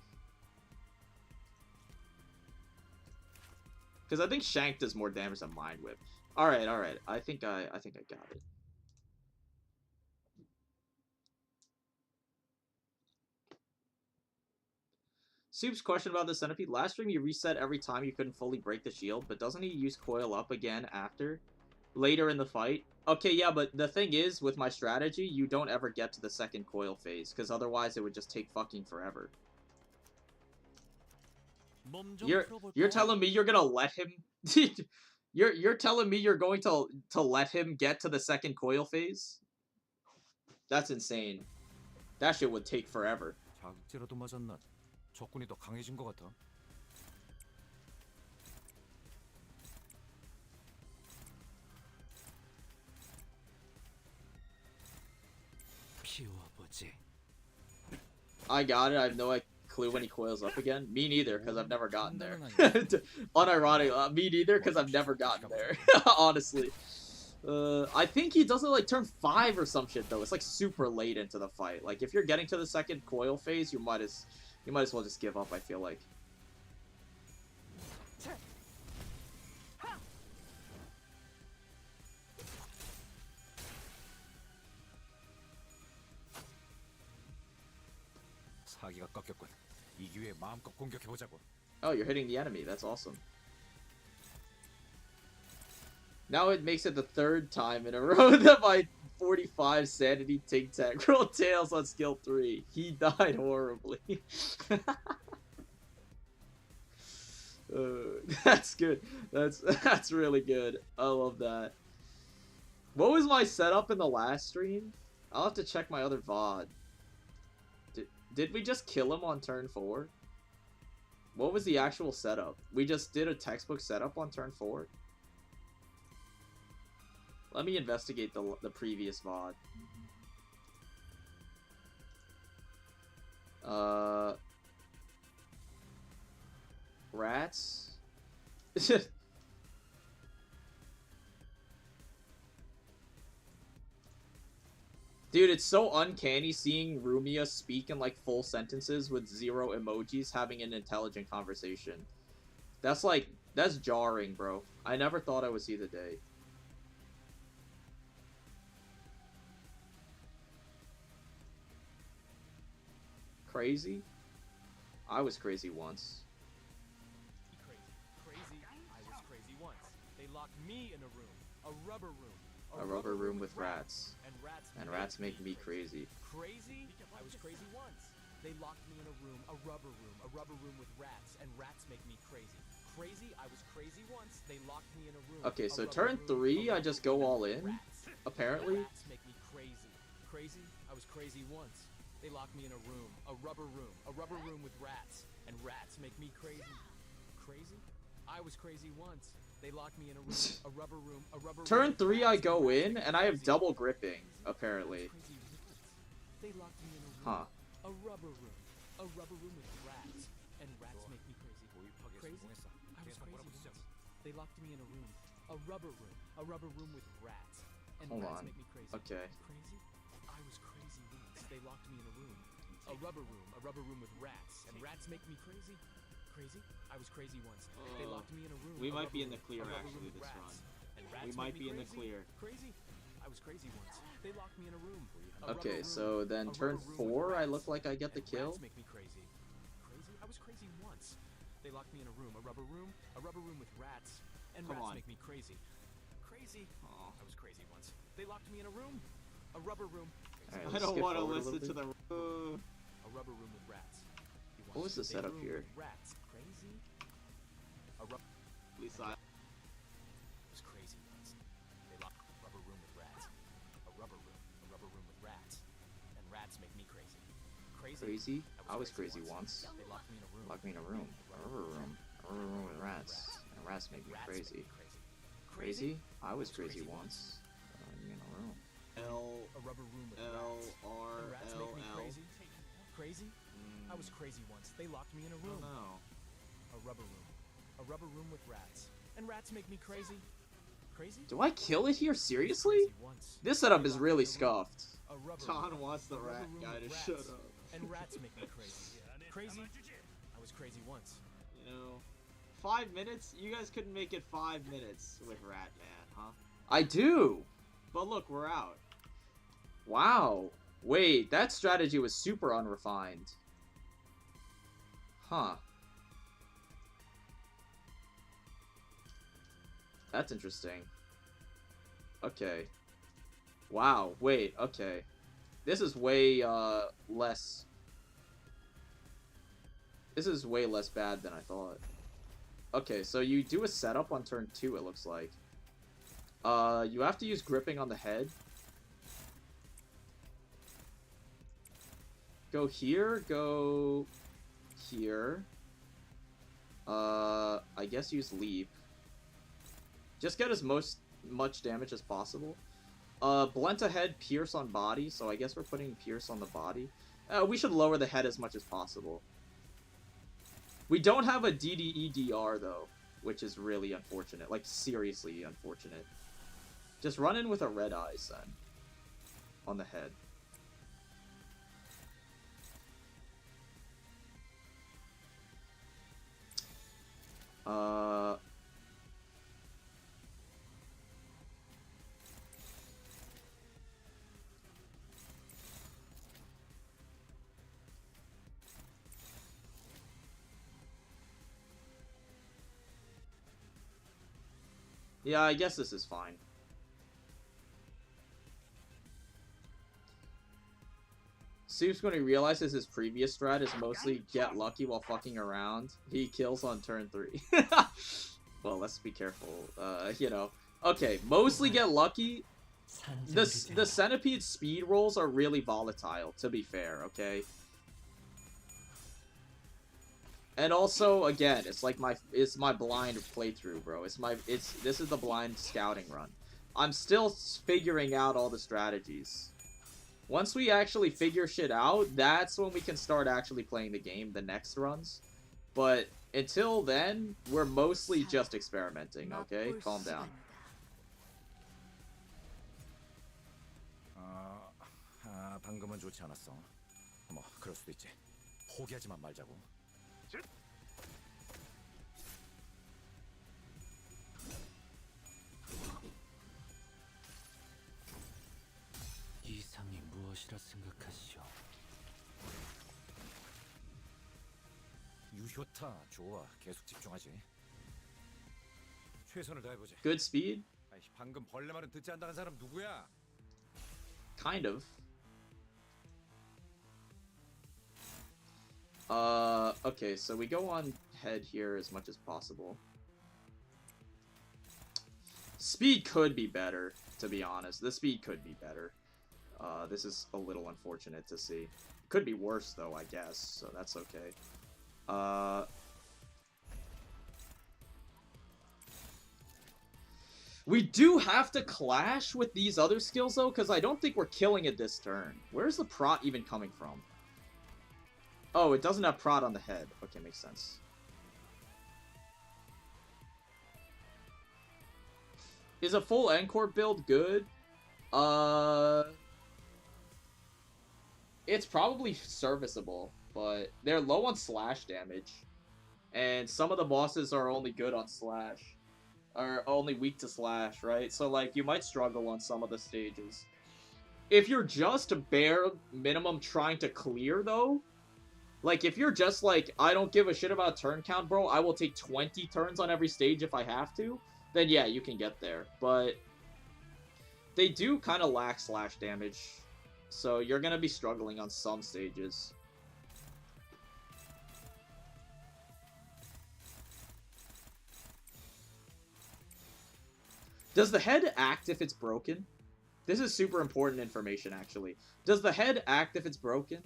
Because I think Shank does more damage than Mind Whip. Alright, alright. I think I got it. Soup's question about the Centipede. Last stream you reset every time you couldn't fully break the shield, but doesn't he use Coil Up again after? Later in the fight? Okay, yeah, but the thing is, with my strategy, you don't ever get to the second coil phase, because otherwise it would just take fucking forever. You're telling me you're gonna let him... you're telling me you're going to let him get to the second coil phase? That's insane. That shit would take forever. 자극제라도 맞았나? 적군이 더 강해진 것 같아. 피워보지. I got it. I have no clue when he coils up again. Me neither, because I've never gotten there. Unironic. Me neither, because I've never gotten there. Honestly. I think he does it like turn 5 or some shit though. It's like super late into the fight. Like if you're getting to the second coil phase, you might as well just give up, I feel like. 사기가 꺾였군. 이 기회에 마음껏 공격해보자고. Oh, you're hitting the enemy. That's awesome. Now it makes it the 3rd time in a row that my 45 sanity Tic Tac rolled tails on skill 3. He died horribly. That's good. That's really good. I love that. What was my setup in the last stream? I'll have to check my other VOD. Did we just kill him on turn 4? What was the actual setup? We just did a textbook setup on turn 4? Let me investigate the previous VOD. Rats? Dude, it's so uncanny seeing Rumia speak in like full sentences with 0 emojis having an intelligent conversation. That's jarring, bro. I never thought I would see the day. Crazy? I was crazy once. Crazy. I was crazy once. They locked me in a room. A rubber room. A rubber room with rats. And rats make me crazy. Crazy? I was crazy once. They locked me in a room. A rubber room with rats. And rats make me crazy. Crazy? I was crazy once. They locked me in a room. Okay, so turn 3, I just go all in. Apparently. Rats make me crazy. Crazy? I was crazy once. They locked me in a room. A rubber room with rats. And rats make me crazy. Crazy? I was crazy once. They locked me in a room. A rubber room. Turn 3 I go in, and I have double gripping, apparently. They locked me in a room. Huh. A rubber room. A rubber room with rats. And rats make me crazy. Crazy? I was crazy once. They locked me in a room. A rubber room. A rubber room with rats. And Hold rats on. make me crazy. Okay. Crazy? I was crazy once. They locked me in a room. A rubber room. A rubber room with rats. And rats make me crazy. Crazy? I was crazy once. They locked me in a room. We A might be rubber in the room. clear A rubber actually room with this rats. run. And We rats might make be me in the crazy. clear. Crazy? I was crazy once. They locked me in a room. A Okay, rubber so room. then A turn rubber room with 4, I rats. look like I get the And kill. Rats make me crazy. Crazy? I was crazy once. They locked me in a room. A rubber room. A rubber room with rats. And Come rats on. make me crazy. Crazy? Aw. I was crazy once. They locked me in a room. A rubber room. Alright, I let's don't skip want to forward a listen to little A the. rubber room with rats. You What want was the a setup room here? with rats. Crazy? A rubber. Lisa. was crazy once. They locked a rubber room with rats. A rubber room. A rubber room with rats. And rats make me crazy. Crazy? Crazy? I was crazy once. They locked me in a room. Lock me in a room. A rubber room. A rubber room with rats. And rats make me crazy. Crazy? I was crazy once. In a room. A rubber room with rats. And rats make me L. crazy. Crazy? I was crazy once. They locked me in a room. No. A rubber room. A rubber room with rats. And rats make me crazy. Crazy? Do I kill it here? Seriously? Crazy once. This setup They is locked really me in a room. scuffed. A rubber John room. wants the A rubber rat room guy with to rats. shut up. And rats make me crazy. Crazy? I was crazy once. You know, 5 minutes? You guys couldn't make it 5 minutes with Rat Man, huh? I do! But look, we're out. Wow. Wait, that strategy was super unrefined. Huh. That's interesting. Okay. Wow, wait, okay. This is way, less... This is way less bad than I thought. Okay, so you do a setup on turn 2, it looks like. You have to use gripping on the head. Go here, go here. I guess use leap. Just get as much damage as possible. Blunt ahead, pierce on body, so I guess we're putting pierce on the body. We should lower the head as much as possible. We don't have a DDEDR though, which is really unfortunate. Like, seriously unfortunate. Just run in with a red eyes then. On the head. Yeah, I guess this is fine. Soup's when he realizes his previous strat is mostly get lucky while fucking around. He kills on turn 3. Well, let's be careful. You know. Okay, mostly get lucky. The Centipede speed rolls are really volatile, to be fair, okay? And also, again, it's like it's my blind playthrough, bro. This is the blind scouting run. I'm still figuring out all the strategies. Once we actually figure shit out, that's when we can start actually playing the game, the next runs. But until then, we're mostly just experimenting, okay? Calm down. 방금은 좋지 않았어. 뭐 그럴 수도 있지. 포기하지만 말자고. 이상이 무엇이라 생각하시오? 유효타 좋아. 계속 집중하지. 최선을 다해보지. Good speed? 아이, 방금 벌레 말은 듣지 않다는 사람 누구야? Kind of. Okay, so we go on head here as much as possible. Speed could be better, to be honest. The speed could be better. This is a little unfortunate to see. Could be worse, though, I guess, so that's okay. We do have to clash with these other skills, though, because I don't think we're killing it this turn. Where's the prot even coming from? Oh, it doesn't have prot on the head. Okay, makes sense. Is a full Encore build good? It's probably serviceable, but they're low on slash damage. And some of the bosses are only good on slash. Are only weak to slash, right? So, like, you might struggle on some of the stages. If you're just bare minimum trying to clear, though, like, if you're just like, I don't give a shit about turn count, bro, I will take 20 turns on every stage if I have to, then yeah, you can get there. But they do kind of lack slash damage, so you're going to be struggling on some stages. Does the head act if it's broken? This is super important information, actually. Does the head act if it's broken?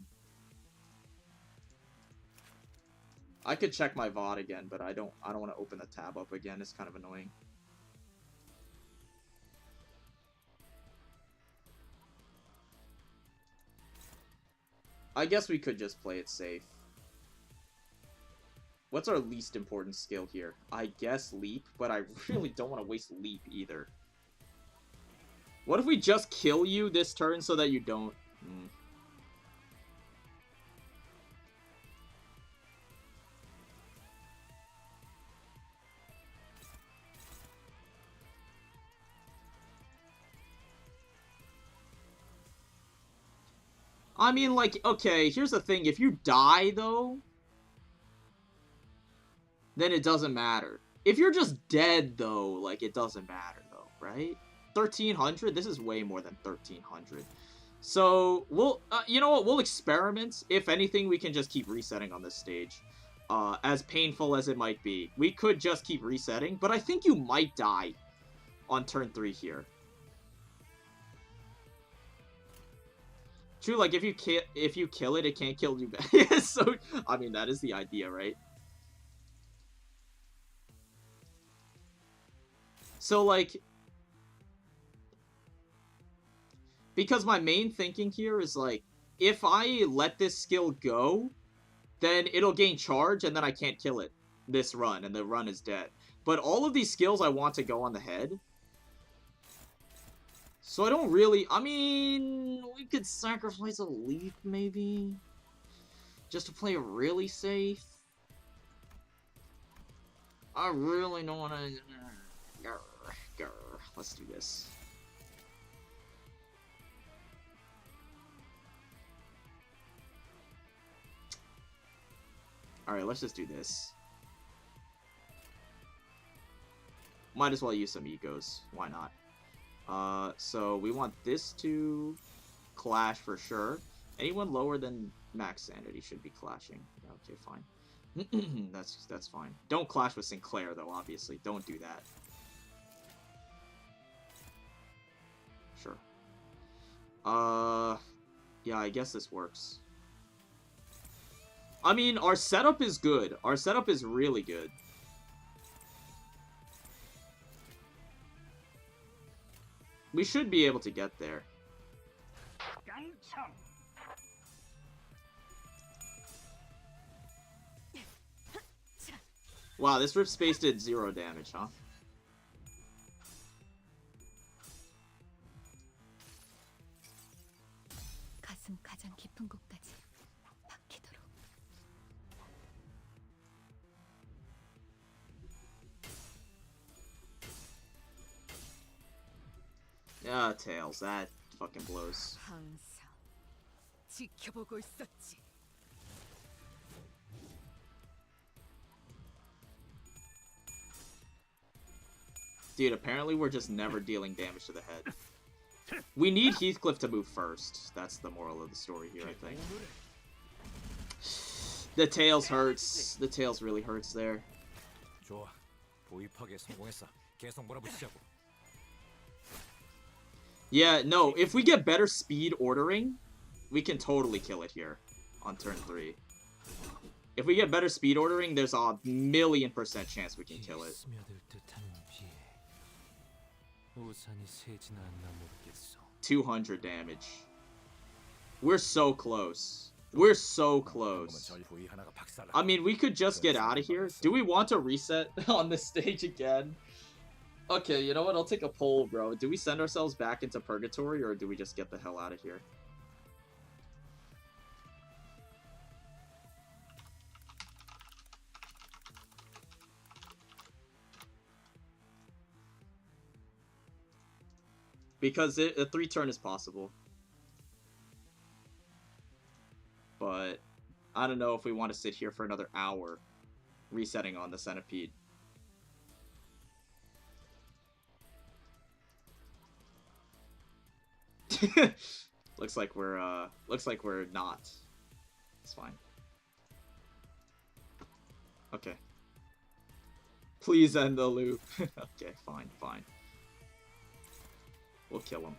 I could check my VOD again, but I don't want to open the tab up again. It's kind of annoying. I guess we could just play it safe. What's our least important skill here? I guess leap, but I really don't want to waste leap either. What if we just kill you this turn so that you don't? I mean, like, okay, here's the thing. If you die, though, then it doesn't matter. If you're just dead, though, like, it doesn't matter, though, right? 1,300? This is way more than 1,300. So, we'll, you know what? We'll experiment. If anything, we can just keep resetting on this stage. As painful as it might be. We could just keep resetting, but I think you might die on turn 3 here. True, like, if you kill it, it can't kill you back. So, I mean, that is the idea, right? So, like, because my main thinking here is, like, if I let this skill go, then it'll gain charge, and then I can't kill it this run, and the run is dead. But all of these skills I want to go on the head. So I don't really... I mean, we could sacrifice a leap, maybe? Just to play really safe? I really don't want to... Let's do this. Alright, let's just do this. Might as well use some egos. Why not? So we want this to clash for sure. Anyone lower than max sanity should be clashing. Okay, fine. That's fine. Don't clash with Sinclair, though, obviously. Don't do that. Sure. Yeah, I guess this works. I mean, our setup is good. Our setup is really good. We should be able to get there. Wow, this Rift Space did 0 damage, huh? 가장 깊은 곳까지 박히도록. Yeah, Tails, that fucking blows. 항상 지켜보고 있었지. Dude, apparently we're just never dealing damage to the head. We need Heathcliff to move first. That's the moral of the story here, I think. The Tails hurts. The Tails really hurts there. 좋아. 도입하기에 성공했어. 계속 몰아붙이자고. Yeah, no, if we get better speed ordering, we can totally kill it here on turn 3. If we get better speed ordering, there's a 1,000,000% chance we can kill it. 200 damage. We're so close. We're so close. I mean, we could just get out of here. Do we want to reset on this stage again? Okay, you know what? I'll take a poll, bro. Do we send ourselves back into purgatory, or do we just get the hell out of here? Because a 3-turn is possible. But I don't know if we want to sit here for another hour resetting on the centipede. looks like we're not. It's fine. Okay. Please end the loop. Okay, fine, fine. We'll kill him.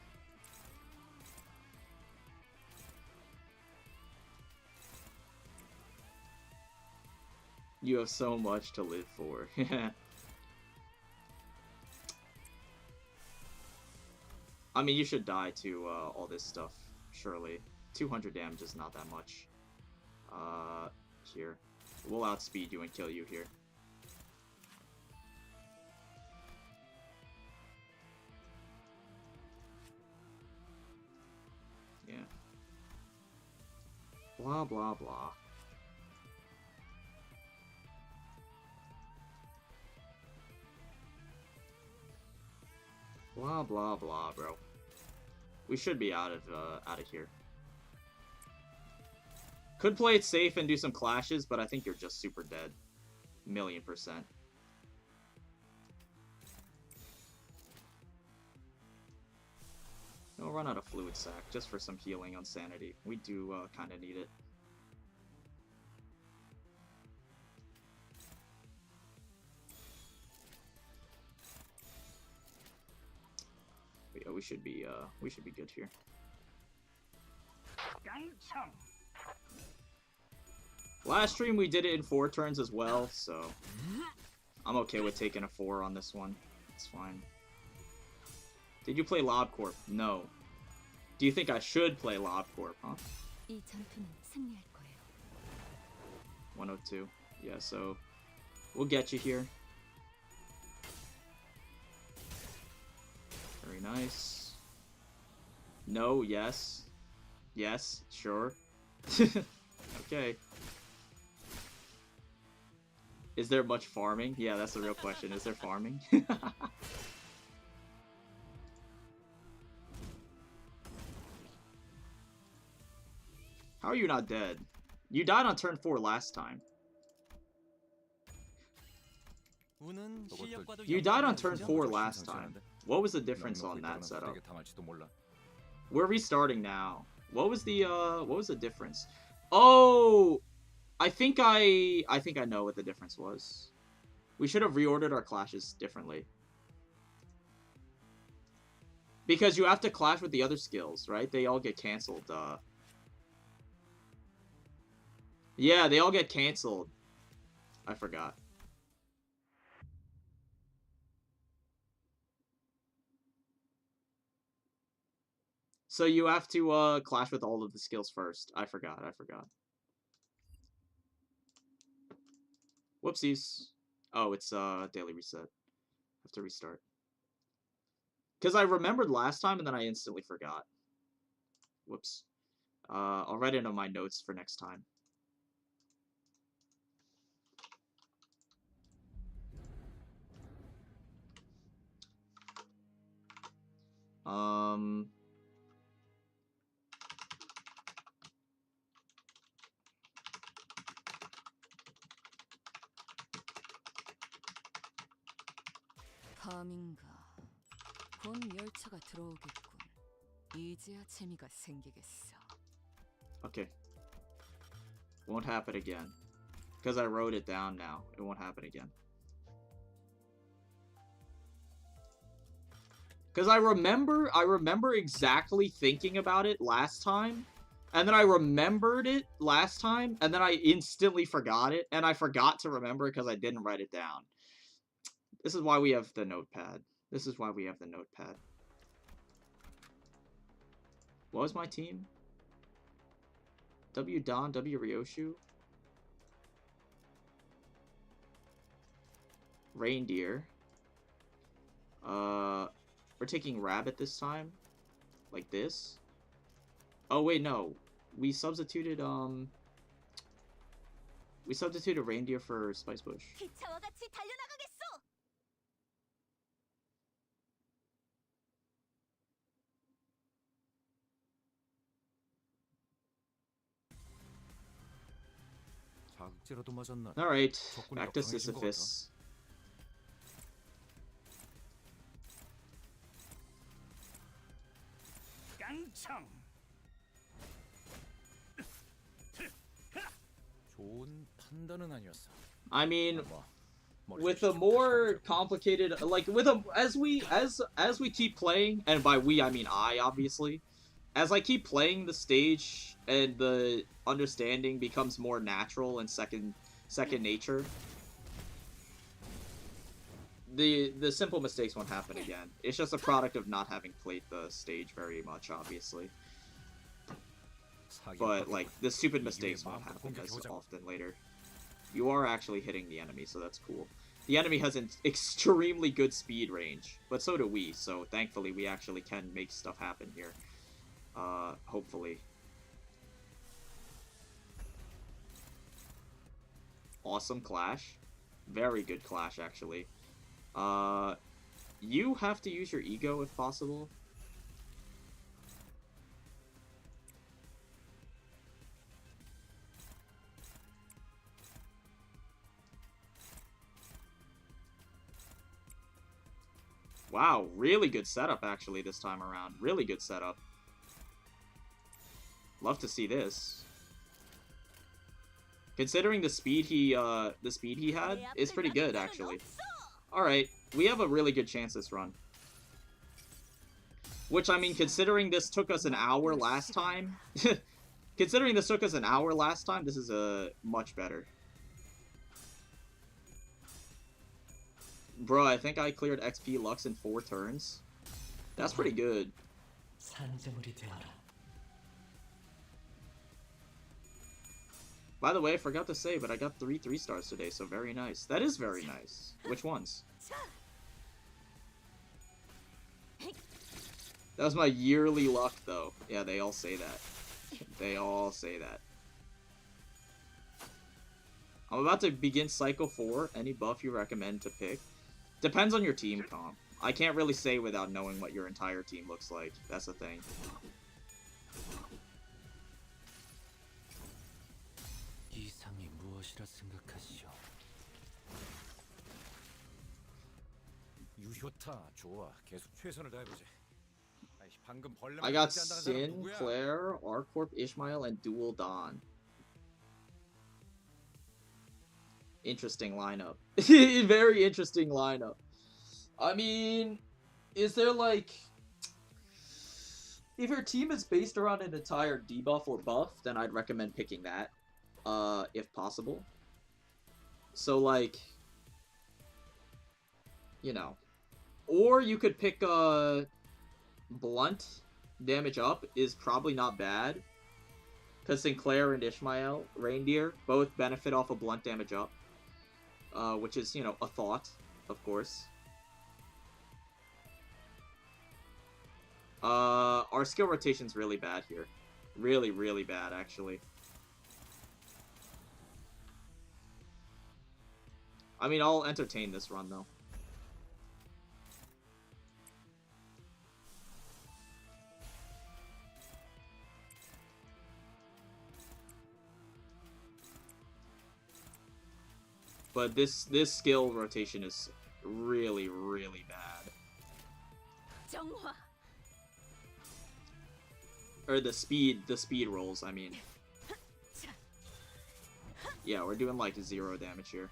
You have so much to live for. I mean, you should die to all this stuff, surely. 200 damage is not that much. Here. We'll outspeed you and kill you here. Yeah. Blah, blah, blah. Blah, blah, blah, bro. We should be out of here. Could play it safe and do some clashes, but I think you're just super dead. 1,000,000%. We'll run out of fluid sac just for some healing on sanity. We do kind of need it. But yeah, we should be good here. Last stream we did it in 4 turns as well, so I'm okay with taking a 4 on this one. It's fine. Did you play LobCorp? No. Do you think I should play LobCorp, huh? 102. Yeah, so we'll get you here. Very nice. No, yes. Yes, sure. Okay. Is there much farming? Yeah, that's the real question. Is there farming? How are you not dead? You died on turn 4 last time. You died on turn 4 last time. What was the difference on that setup? We're restarting now. What was the difference? Oh, I think I know what the difference was. We should have reordered our clashes differently. Because you have to clash with the other skills, right? They all get cancelled. Yeah, they all get cancelled. I forgot. So you have to clash with all of the skills first. I forgot. Whoopsies. Oh, it's daily reset. Have to restart. Because I remembered last time and then I instantly forgot. Whoops. I'll write it on my notes for next time. 밤인가 본 열차가 들어오겠군. 이제야 재미가 생기겠어. Okay. Won't happen again. Because I wrote it down now. It won't happen again. Because I remember exactly thinking about it last time. And then I remembered it last time. And then I instantly forgot it. And I forgot to remember it because I didn't write it down. This is why we have the notepad. What was my team? W Don, W Ryoshu. Reindeer. We're taking rabbit this time. Like this. Oh wait, no. We substituted reindeer for spice bush. 기차와 같이 달려나가겠소. 자극제라도 맞았나? Alright, 적군이 back to 역강해진 것 Sisyphus. 깡총. 좋은 판단은 아니었어. I mean, 뭐, 머리 with 좀 a 식히고 more 다시 가보자고. complicated, like with a as we keep playing, and by we I mean I obviously, as I keep playing the stage and the understanding becomes more natural and second nature, the simple mistakes won't happen again. It's just a product of not having played the stage very much, obviously. But like the stupid mistakes won't happen as often later. You are actually hitting the enemy, so that's cool. The enemy has an extremely good speed range, but so do we, so thankfully we actually can make stuff happen here. Hopefully. Awesome clash. Very good clash, actually. You have to use your ego if possible. Wow, really good setup actually this time around. Really good setup. Love to see this. Considering the speed he had is pretty good actually. Alright, we have a really good chance this run. Which I mean, considering this took us an hour last time, this is much better. Bro, I think I cleared XP Lux in 4 turns. That's pretty good. By the way, I forgot to say, but I got 3 3-stars today, so very nice. That is very nice. Which ones? That was my yearly luck, though. Yeah, they all say that. They all say that. I'm about to begin Cycle 4. Any buff you recommend to pick? Depends on your team comp. I can't really say without knowing what your entire team looks like. That's the thing. 이상이 무엇이라 생각하시오? 유효타 좋아. 계속 최선을 다해보지. 아이, 방금 벌레 I got 맞지 않다는 사람 Sin, 누구야? Claire, R-Corp, Ishmael, and Dual Dawn. Interesting lineup. Very interesting lineup. I mean, is there like... If your team is based around an entire debuff or buff, then I'd recommend picking that. If possible. So like... You know. Or you could pick Blunt damage up is probably not bad. Because Sinclair and Ishmael, Reindeer, both benefit off of blunt damage up. Which is, you know, a thought, of course. Our skill rotation's really bad here. Really, really bad, actually. I mean, I'll entertain this run, though. But this skill rotation is really, really bad. Or the speed rolls, I mean. Yeah, we're doing like 0 damage here.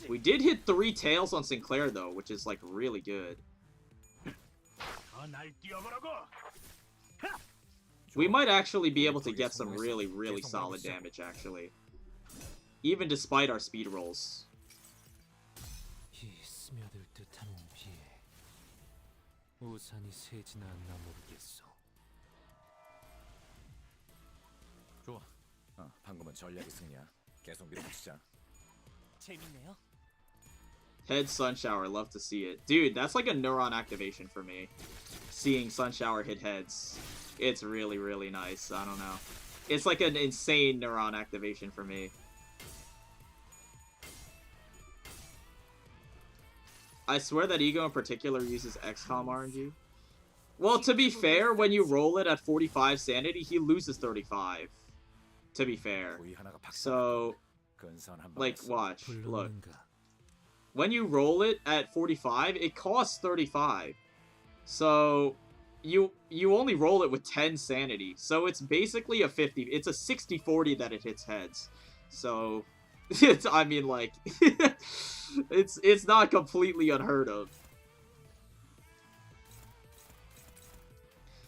We did hit 3 tails on Sinclair though, which is like really good. We might actually be able to get some really, really solid damage, actually. Even despite our speed rolls. 이 스며들 듯한 비에 우산이 새지나 않나 모르겠소. 좋아. 방금은 전략의 승리야. 계속 밀어붙이자. 재밌네요. Head sun shower, love to see it. Dude, that's like a neuron activation for me. Seeing sun shower hit heads. It's really, really nice. I don't know. It's like an insane neuron activation for me. I swear that Ego in particular uses XCOM RNG. Well, to be fair, when you roll it at 45 sanity, he loses 35. To be fair. So, like, watch. Look. When you roll it at 45, it costs 35. So, you only roll it with 10 sanity. So it's basically a 50. It's a 60-40 that it hits heads. So, it's, I mean, like, it's not completely unheard of.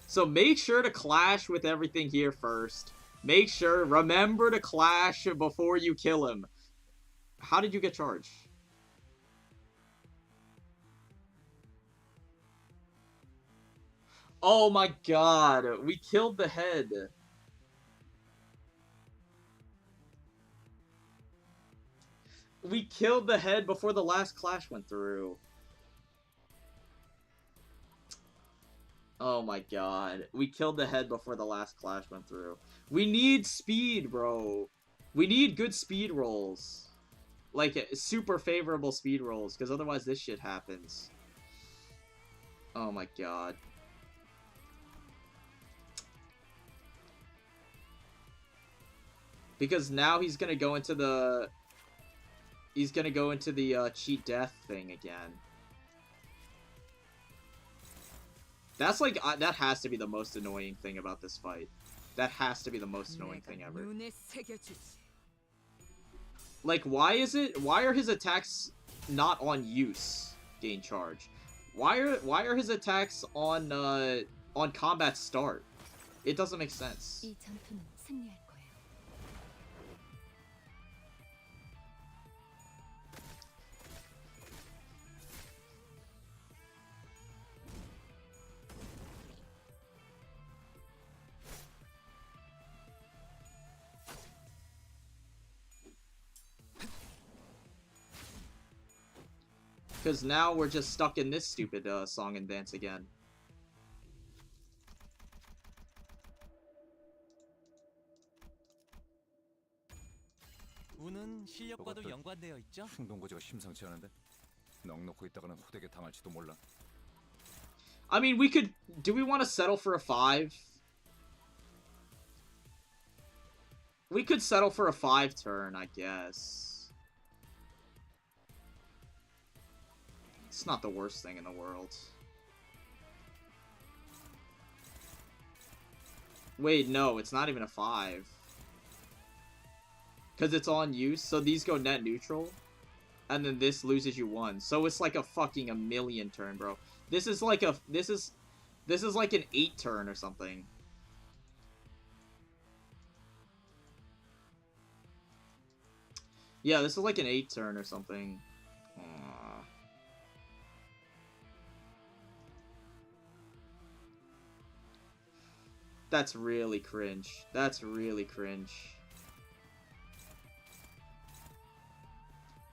So make sure to clash with everything here first. Make sure, remember to clash before you kill him. How did you get charged? Oh my god, we killed the head. We killed the head before the last clash went through. Oh my god. We killed the head before the last clash went through. We need speed, bro. We need good speed rolls. Like, super favorable speed rolls, because otherwise this shit happens. Oh my god. Because now he's gonna go into the... He's gonna go into the cheat death thing again. That's like, that has to be the most annoying thing about this fight. That has to be the most annoying thing ever. Like, why are his attacks not on use gain charge? Why are his attacks on combat start? It doesn't make sense. Because now we're just stuck in this stupid song and dance again. 운은 실력과도 연관되어 있죠? 충동고지가 심상치 않은데 넋 놓고 있다가는 호되게 당할지도 몰라. I mean, we could... Do we want to settle for a 5? We could settle for a 5 turn, I guess. It's not the worst thing in the world. Wait, no, it's not even a 5. Because it's on use, so these go net neutral. And then this loses you 1. So it's like a fucking a million turn, bro. This is like a... This is like an 8 turn or something. Yeah, this is like an 8 turn or something. That's really cringe. That's really cringe.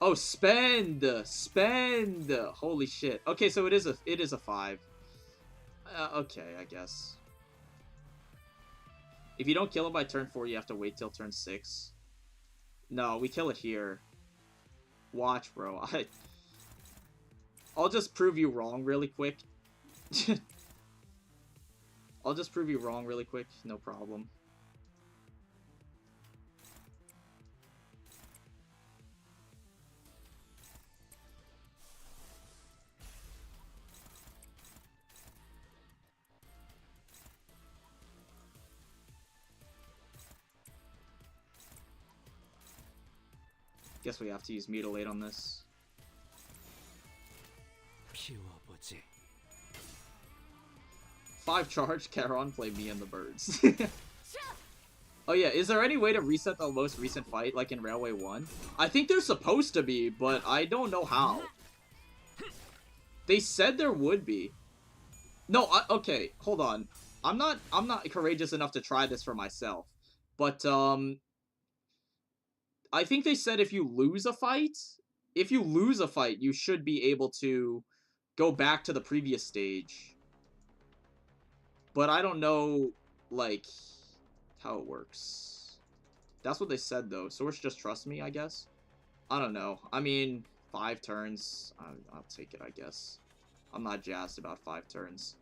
Oh, spend! Spend! Holy shit. Okay, so it is a 5. Okay, I guess. If you don't kill it by turn 4, you have to wait till turn 6. No, we kill it here. Watch, bro. I'll just prove you wrong really quick. I'll just prove you wrong really quick. No problem. Guess we have to use mutilate on this. 피워보지. 5 charge, Charon, play me and the birds. Oh yeah, is there any way to reset the most recent fight, like in Railway 1? I think there's supposed to be, but I don't know how. They said there would be. No, okay, hold on. I'm not courageous enough to try this for myself. But, I think they said if you lose a fight, you should be able to go back to the previous stage. But I don't know, like, how it works. That's what they said, though. So just trust me, I guess. I don't know. I mean, 5 turns. I'll take it, I guess. I'm not jazzed about 5 turns.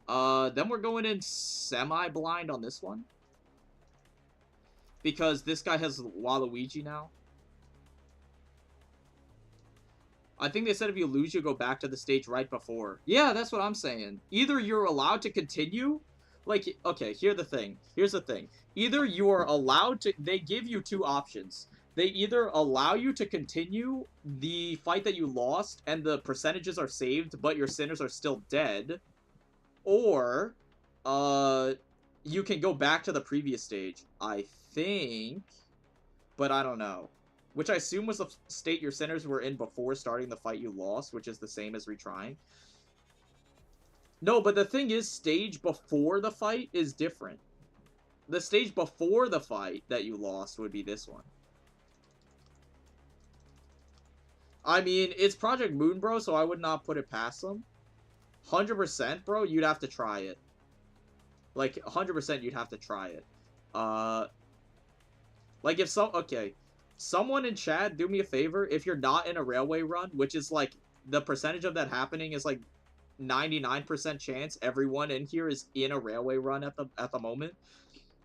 Then we're going in semi-blind on this one. Because this guy has Waluigi now. I think they said if you lose, you go back to the stage right before. Yeah, that's what I'm saying. Either you're allowed to continue. Like, okay, here's the thing. Either you are allowed to... They give you 2 options. They either allow you to continue the fight that you lost and the percentages are saved, but your sinners are still dead. Or, you can go back to the previous stage, I think. But I don't know. Which I assume was the state your sinners were in before starting the fight you lost, which is the same as retrying. No, but the thing is, stage before the fight is different. The stage before the fight that you lost would be this one. I mean, it's Project Moon, bro, so I would not put it past them. 100%, bro, you'd have to try it. Like, 100% you'd have to try it. Like, if so... Okay. Someone in chat, do me a favor. If you're not in a railway run, which is, like, the percentage of that happening is, like, 99% chance everyone in here is in a railway run at the moment.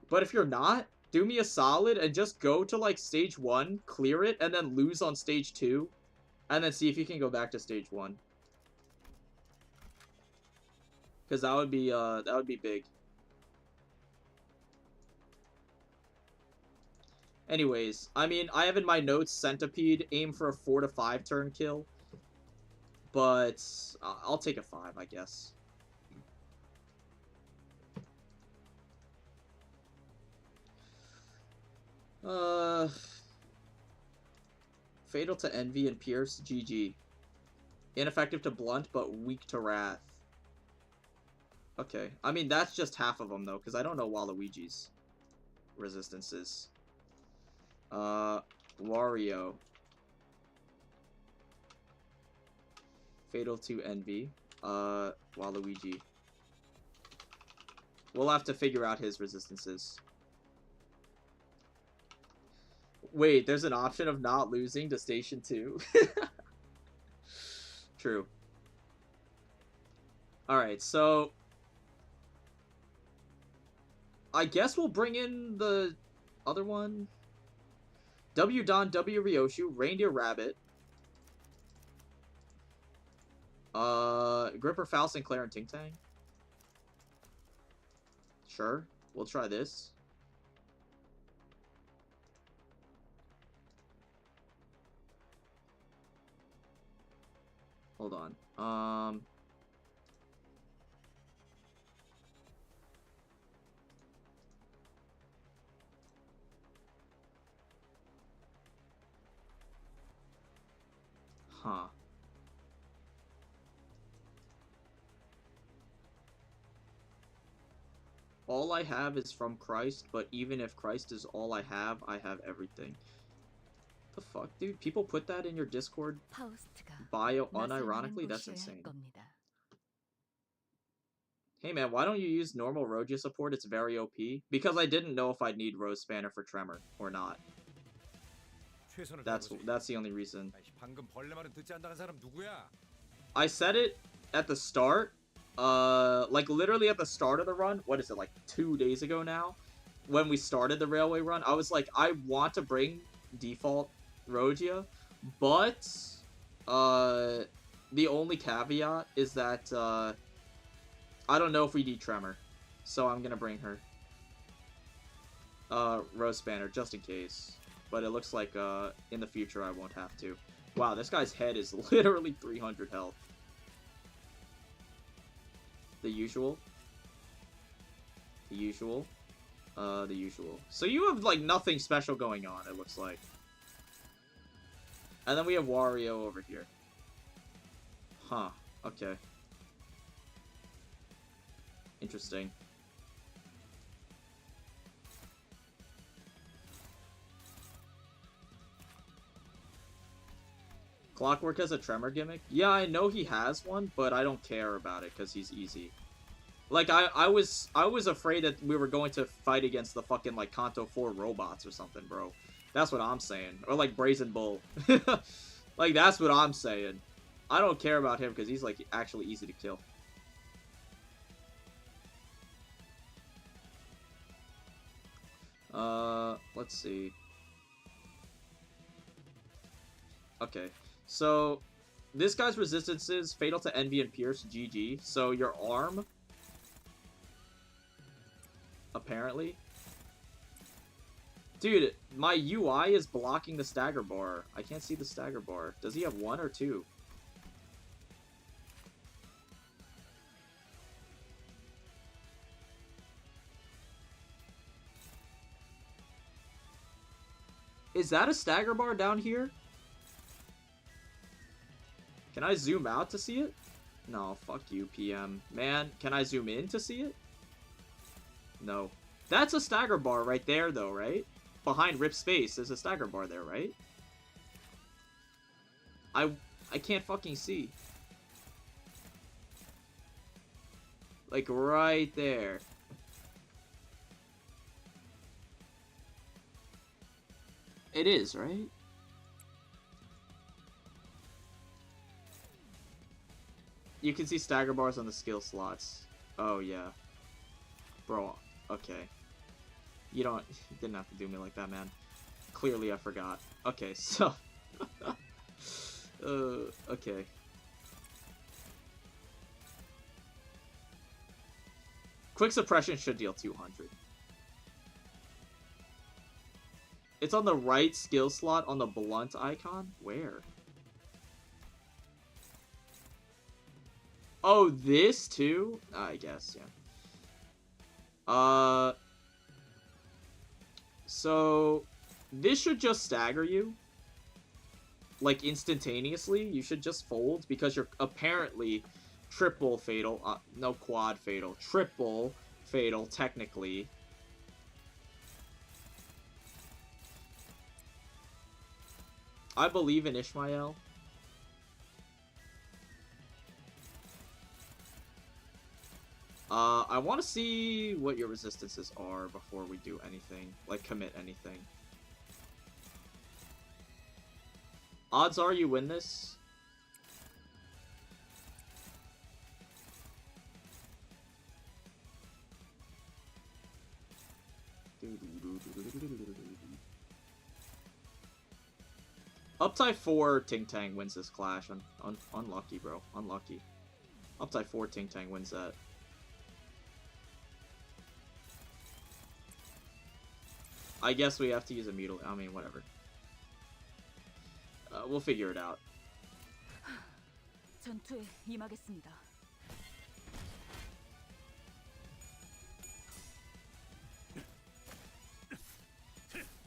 But if you're not, do me a solid and just go to, like, stage 1, clear it, and then lose on stage 2. And then see if you can go back to stage 1. Because that would be big. Anyways, I mean, I have in my notes Centipede, aim for a 4 to 5 turn kill. But I'll take a 5, I guess. Fatal to Envy and Pierce, GG. Ineffective to Blunt, but weak to Wrath. Okay, I mean, that's just half of them, though, because I don't know Waluigi's resistances. Wario. Fatal to Envy. Waluigi. We'll have to figure out his resistances. Wait, there's an option of not losing to Station 2. True. Alright, so... I guess we'll bring in the other one. W. Don, W. Ryoshu, Reindeer Rabbit. Gripper, Faust, and Claire, and Ting Tang. Sure, we'll try this. Hold on. Huh. All I have is from Christ, but even if Christ is all I have everything. The fuck, dude? People put that in your Discord bio unironically? That's insane. Hey man, why don't you use normal Rojia support? It's very OP. Because I didn't know if I'd need Rose Spanner for Tremor or not. That's the only reason. I said it at the start. Like literally at the start of the run. What is it, like 2 days ago now? When we started the railway run, I was like, I want to bring default Rojia, but the only caveat is that I don't know if we need Tremor, so I'm gonna bring her Rose Spanner just in case. But it looks like in the future I won't have to. Wow, this guy's head is literally 300 health. The usual. The usual. The usual. So you have, like, nothing special going on, it looks like. And then we have Wario over here. Huh. Okay. Interesting. Clockwork has a tremor gimmick? Yeah, I know he has one, but I don't care about it because he's easy. Like, I was afraid that we were going to fight against the fucking, like, Kanto 4 robots or something, bro. That's what I'm saying. Or, like, Brazen Bull. Like, that's what I'm saying. I don't care about him because he's, like, actually easy to kill. Let's see. Okay. So, this guy's resistances, Fatal to Envy and Pierce, GG. So, your arm... apparently. Dude, my UI is blocking the stagger bar. I can't see the stagger bar. Does he have 1 or 2? Is that a stagger bar down here? Can I zoom out to see it? No, fuck you, PM. Man, can I zoom in to see it? No. That's a stagger bar right there, though, right? Behind Rip Space, there's a stagger bar there, right? I can't fucking see. Like, right there. It is, right? You can see stagger bars on the skill slots. Oh, yeah. Bro, okay. You didn't have to do me like that, man. Clearly I forgot. Okay, so... okay. Quick suppression should deal 200. It's on the right skill slot on the blunt icon? Where? Oh, this too? I guess, yeah. So, this should just stagger you. Like, instantaneously. You should just fold, because you're apparently triple fatal. No, quad fatal. Triple fatal, technically. I believe in Ishmael. I want to see what your resistances are before we do anything. Like, commit anything. Odds are you win this. Uptight 4 Ting Tang wins this clash. Unlucky, bro. Unlucky. Uptight 4 Ting Tang wins that. I guess we have to use a mutilate. I mean, whatever. We'll figure it out. 전투에 임하겠습니다.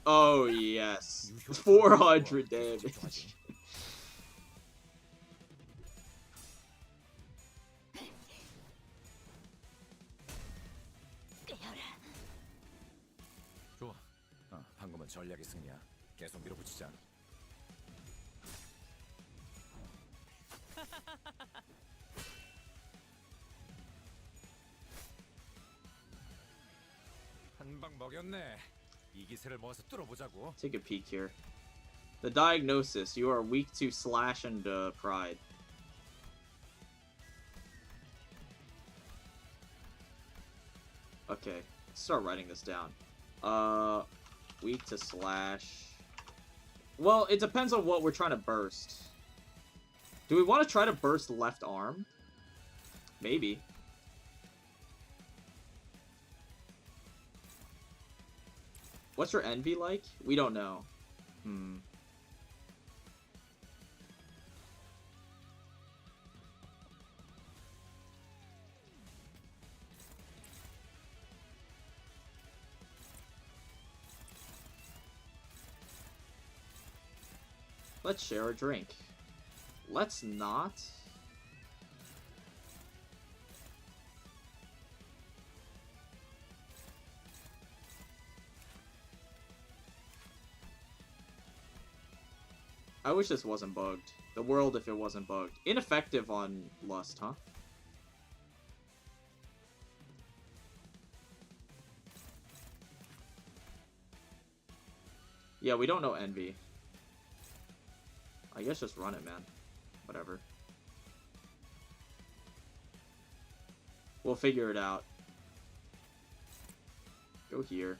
Oh, yes. 400 damage. 좋아. 방금은 전략의 승리야. 계속 밀어붙이자. 한 방 먹였네. 이 기세를 모아서 뚫어보자고. Take a peek here. The diagnosis: you are weak to slash and pride. Okay, start writing this down. Weak to slash. Well, it depends on what we're trying to burst. Do we want to try to burst left arm? Maybe. What's your envy like? We don't know. Let's share a drink. Let's not. I wish this wasn't bugged. The world if it wasn't bugged. Ineffective on Lust, huh? Yeah, we don't know Envy. I guess just run it, man. Whatever. We'll figure it out. Go here.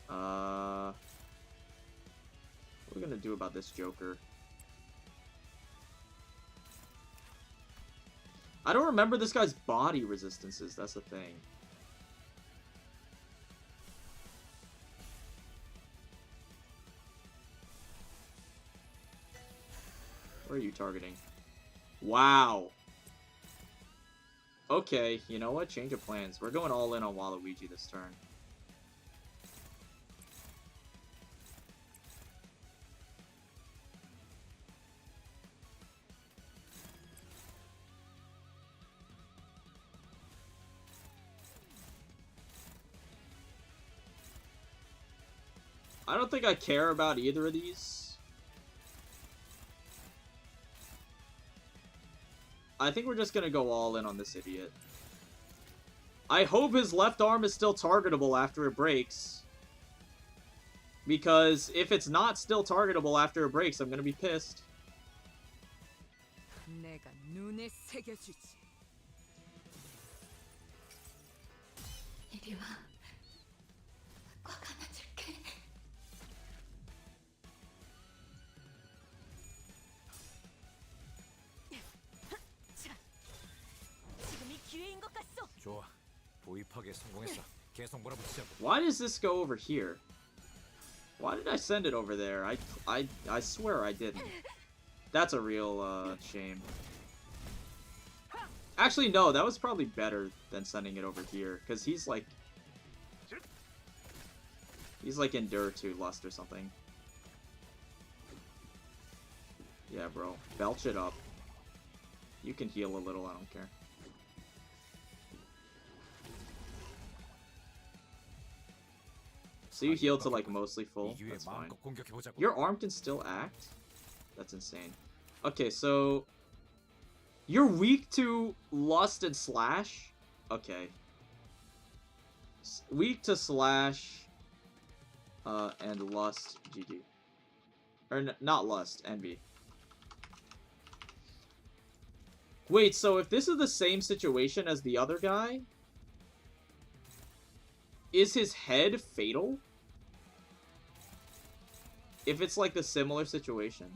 What are we gonna do about this Joker? I don't remember this guy's body resistances, that's the thing. Where are you targeting? Wow. Okay, you know what? Change of plans. We're going all in on Waluigi this turn. I don't think I care about either of these. I think we're just gonna go all in on this idiot. I hope his left arm is still targetable after it breaks. Because if it's not still targetable after it breaks, I'm gonna be pissed. 내가 눈에 새겨주지. 이리 와. 꽉 안아줄게. 지금이 기회인 것 같소. 좋아. 도입하기에 성공했어. 계속 몰아붙이자고. Why does this go over here? Why did I send it over there? I swear I didn't. That's a real shame. Actually, no, that was probably better than sending it over here, because he's like Endure to Lust or something. Yeah, bro. Belch it up. You can heal a little, I don't care. So you heal to like mostly full, that's fine. Your arm can still act? That's insane. Okay, so you're weak to Lust and Slash? Okay. Weak to Slash and Lust, GG. Or not Lust, Envy. Wait, so if this is the same situation as the other guy, is his head fatal? If it's like the similar situation.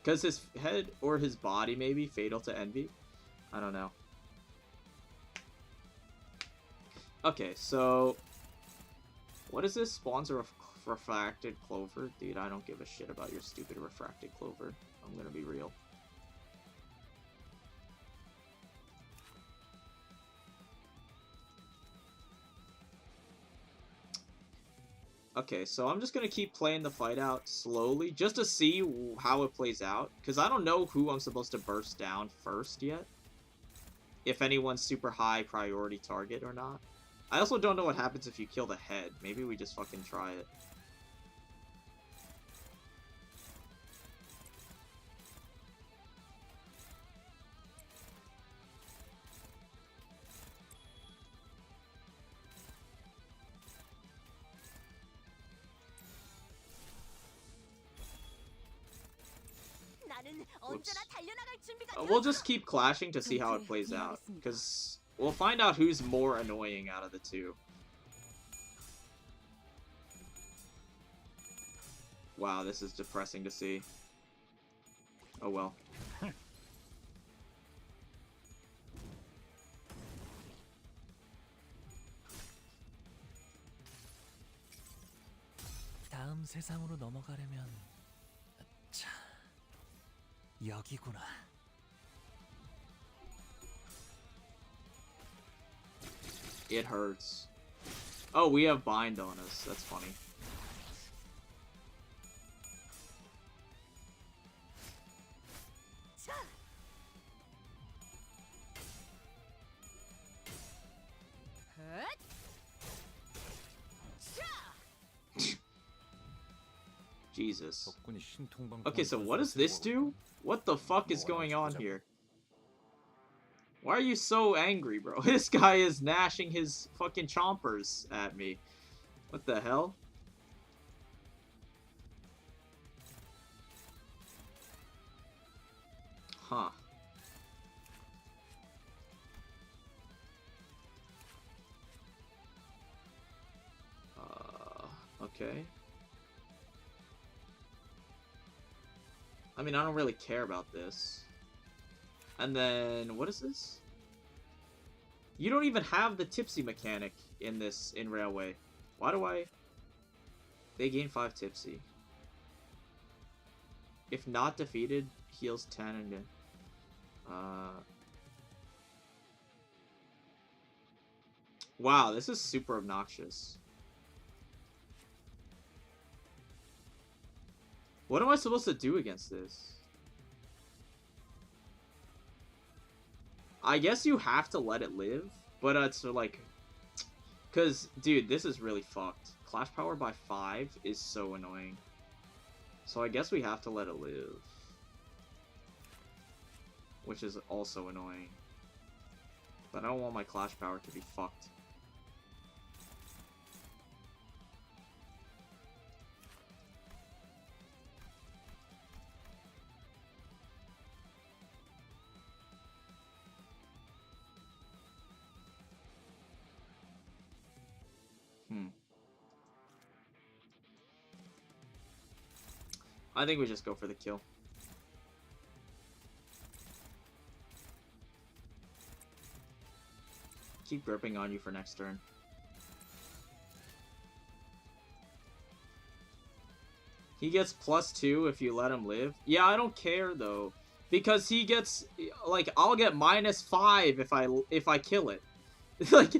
Because his head or his body may be fatal to Envy? I don't know. Okay, so what is this? Spawns a refracted clover? Dude, I don't give a shit about your stupid refracted clover. I'm gonna be real. Okay, so I'm just gonna keep playing the fight out slowly, just to see how it plays out. Because I don't know who I'm supposed to burst down first yet. If anyone's super high priority target or not. I also don't know what happens if you kill the head. Maybe we just fucking try it. Oops. We'll just keep clashing to see how it plays out, because we'll find out who's more annoying out of the two. Wow, this is depressing to see. Oh well. 다음 세상으로 넘어가려면 자, 여기구나. It hurts. Oh, we have bind on us. That's funny. Jesus. 덕분에 신통방. Okay, so what does this do? What the fuck is going on here? Why are you so angry, bro? This guy is gnashing his fucking chompers at me. What the hell? Huh. Okay. I mean, I don't really care about this. And then, what is this? You don't even have the tipsy mechanic in this, in Railway. Why do I... They gain 5 tipsy. If not defeated, heals 10 and then... Wow, this is super obnoxious. What am I supposed to do against this? I guess you have to let it live, but it's like... Because, dude, this is really fucked. Clash power by 5 is so annoying. So I guess we have to let it live. Which is also annoying. But I don't want my clash power to be fucked. I think we just go for the kill. Keep gripping on you for next turn. He gets +2 if you let him live. Yeah, I don't care though, because he gets like I'll get -5 if I kill it. Like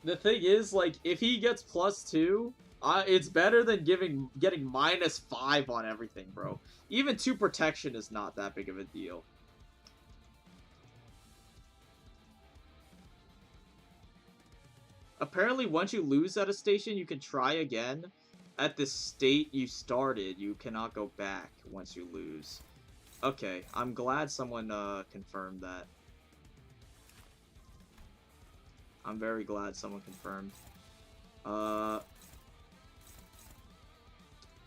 the thing is, like if he gets +2. It's better than getting -5 on everything, bro. Even 2 protection is not that big of a deal. Apparently, once you lose at a station, you can try again. At the state you started, you cannot go back once you lose. Okay, I'm glad someone confirmed that. I'm very glad someone confirmed.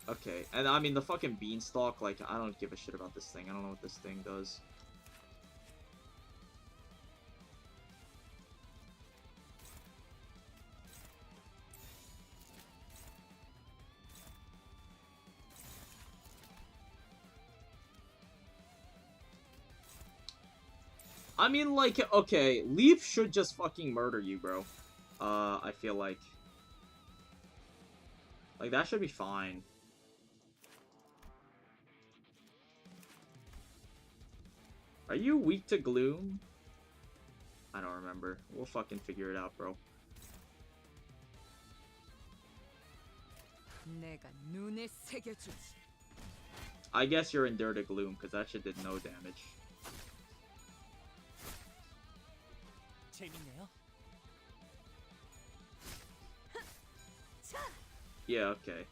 Okay, and I mean, the fucking beanstalk, like, I don't give a shit about this thing. I don't know what this thing does. I mean, like, okay, Leaf should just fucking murder you, bro. I feel like. Like, that should be fine. Are you weak to gloom? I don't remember. We'll fucking figure it out, bro. I guess you're Endure to Gloom, because that shit did no damage. Yeah, okay.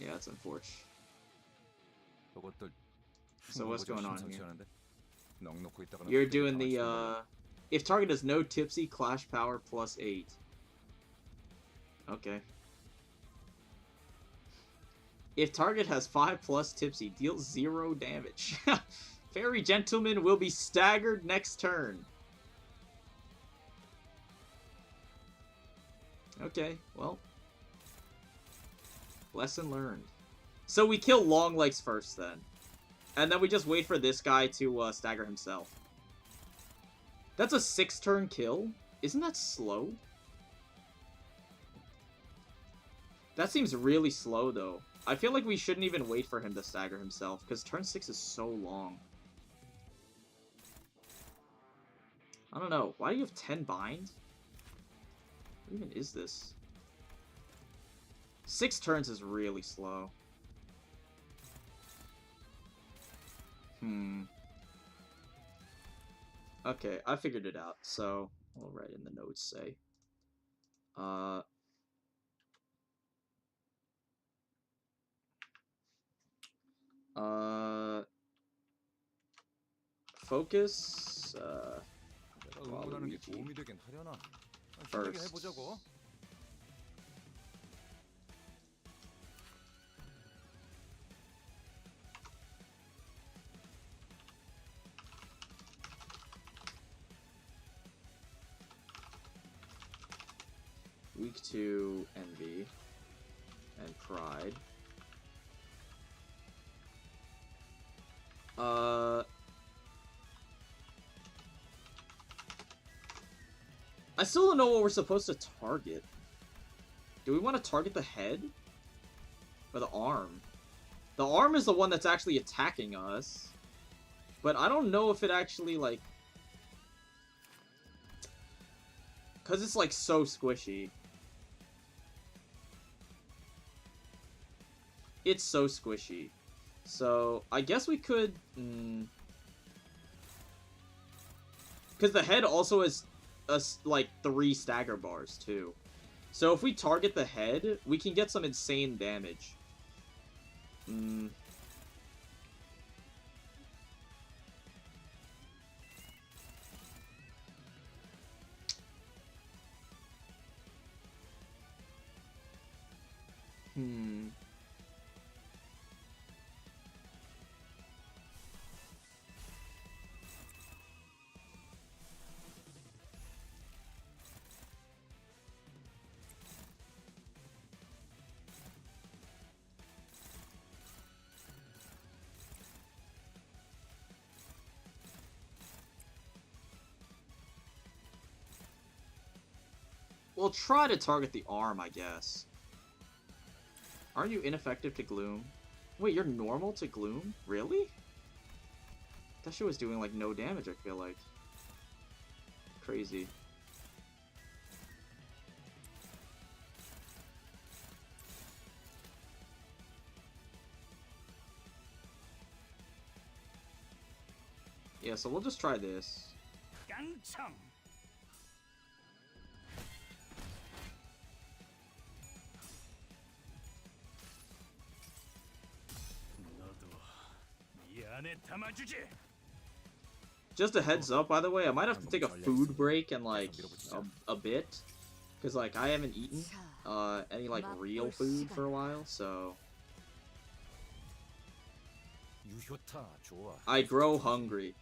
Yeah, that's unfortunate. So what's going on here? You're doing the, if target has no tipsy, clash power +8. Okay. If target has 5+ tipsy, deals 0 damage. Fairy Gentleman will be staggered next turn. Okay, well. Lesson learned. So we kill Longlegs first then. And then we just wait for this guy to stagger himself. That's a 6-turn kill? Isn't that slow? That seems really slow though. I feel like we shouldn't even wait for him to stagger himself, because turn 6 is so long. I don't know. Why do you have 10 bind? What even is this? 6 turns is really slow. Okay, I figured it out. So I'll write in the notes, say. Focus. 내가 응원하는 게 도움이 되긴 하려나? 힘들게 First. 해보자고. Weak to envy and pride. I still don't know what we're supposed to target. Do we want to target the head? Or the arm? The arm is the one that's actually attacking us. But I don't know if it actually, like... Because it's, like, so squishy. It's so squishy. So, I guess we could... Because the head also has, like, 3 stagger bars, too. So if we target the head, we can get some insane damage. We'll try to target the arm, I guess. Aren't you ineffective to Gloom? Wait, you're normal to Gloom? Really? That shit was doing, like, no damage, I feel like. Crazy. Yeah, so we'll just try this. Just a heads up, by the way, I might have to take a food break in, like, a bit. Because, like, I haven't eaten any, like, real food for a while, so... I grow hungry.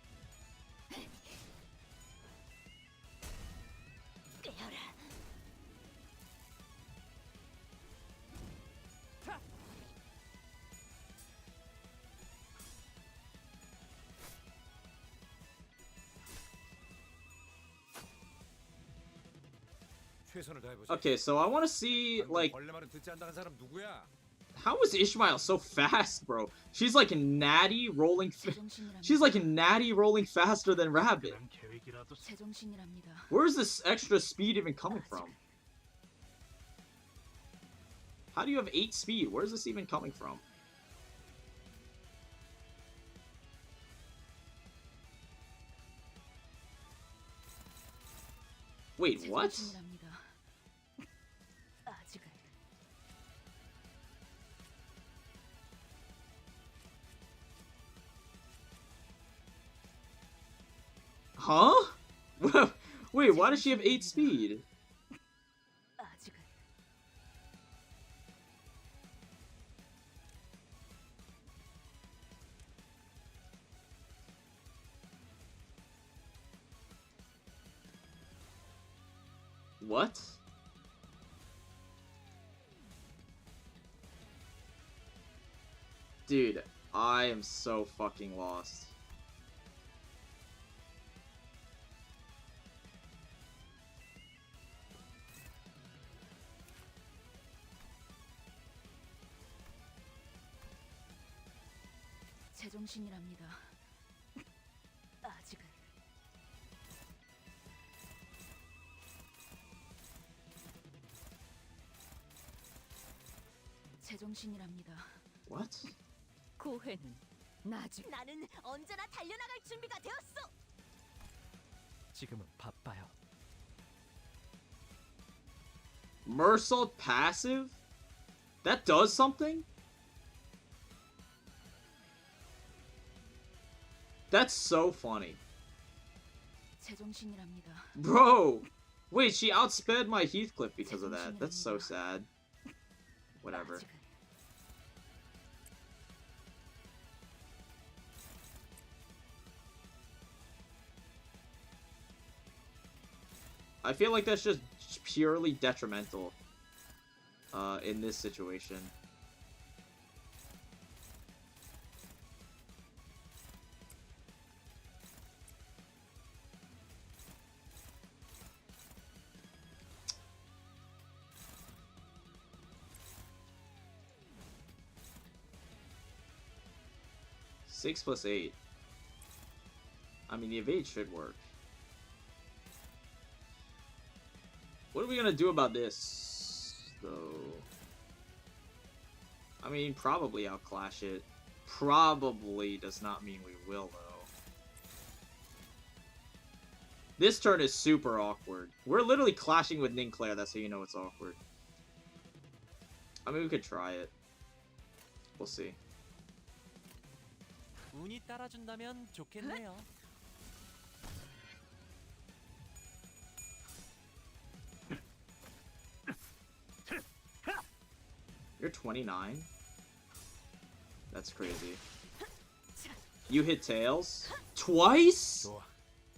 Okay, so I want to see, like, how is Ishmael so fast, bro? She's like natty rolling. She's like natty rolling faster than Rabbit. Where's this extra speed even coming from? How do you have 8 speed? Where's this even coming from? Wait, what? Huh? Wait, why does she have 8 speed? What? Dude, I am so fucking lost. 제정신이랍니다. 아직은. 제정신이랍니다. What? 고해는 나중. 나는 언제나 달려나갈 준비가 되었어. 지금은 바빠요. Mersault passive? That does something? That's so funny. 제정신이랍니다. Bro! Wait, she outsped my Heathcliff because of that. That's so sad. Whatever. 아직은. I feel like that's just purely detrimental in this situation. Six plus 8. I mean, the evade should work. What are we gonna do about this, though? I mean, probably outclash it. Probably does not mean we will, though. This turn is super awkward. We're literally clashing with Ninclair, that's how you know it's awkward. I mean, we could try it. We'll see. 운이 따라준다면 좋겠네요. You're 29? That's crazy. You hit Tails? Twice?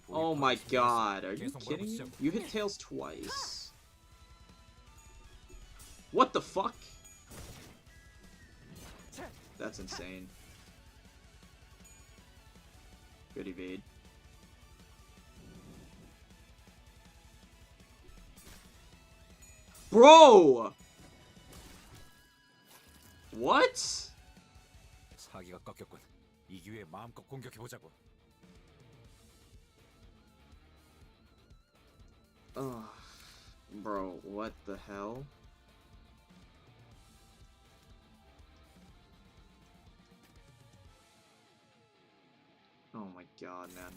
Oh my god, are you kidding me? You hit Tails twice. What the fuck? That's insane. Good evade. Bro! What? 사기가 꺾였군. 이 기회에 마음껏 공격해 보자고. Ugh. Bro, what the hell? Oh my god, man.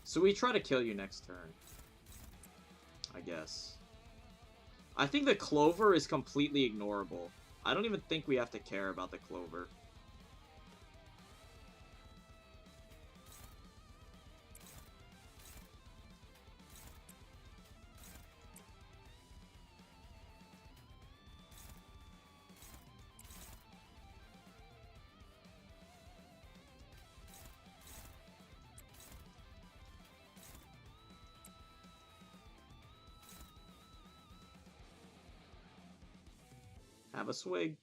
So we try to kill you next turn. I guess. I think the Clover is completely ignorable. I don't even think we have to care about the Clover. Have a swig.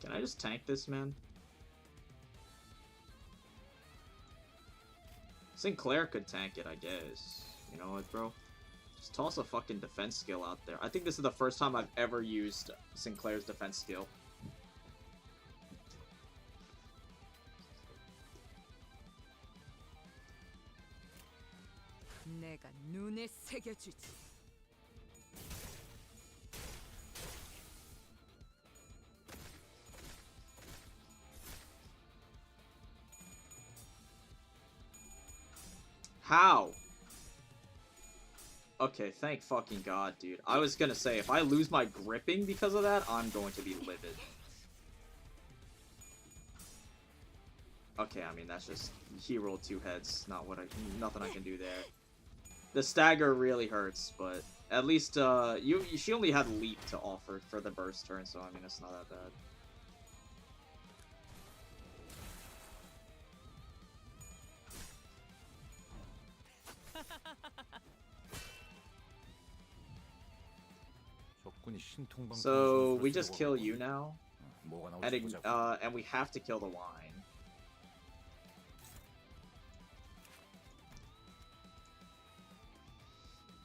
Can I just tank this, man? Sinclair could tank it, I guess. You know what, bro? Just toss a fucking defense skill out there. I think this is the first time I've ever used Sinclair's defense skill. 내가 눈에 새겨주지. How? Okay, thank fucking god, dude. I was gonna say, if I lose my gripping because of that, I'm going to be livid. Okay, I mean, that's just... He rolled two heads. Nothing I can do there. The stagger really hurts, but at least, she only had leap to offer for the burst turn, so I mean, it's not that bad. So we just kill you now, and we have to kill the line.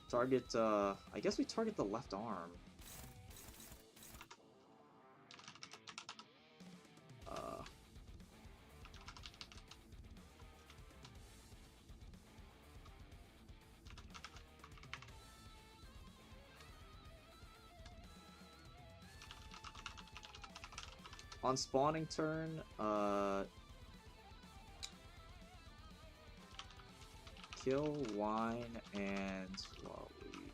Target, I guess we target the left arm. On spawning turn, kill Wine and Waluigi.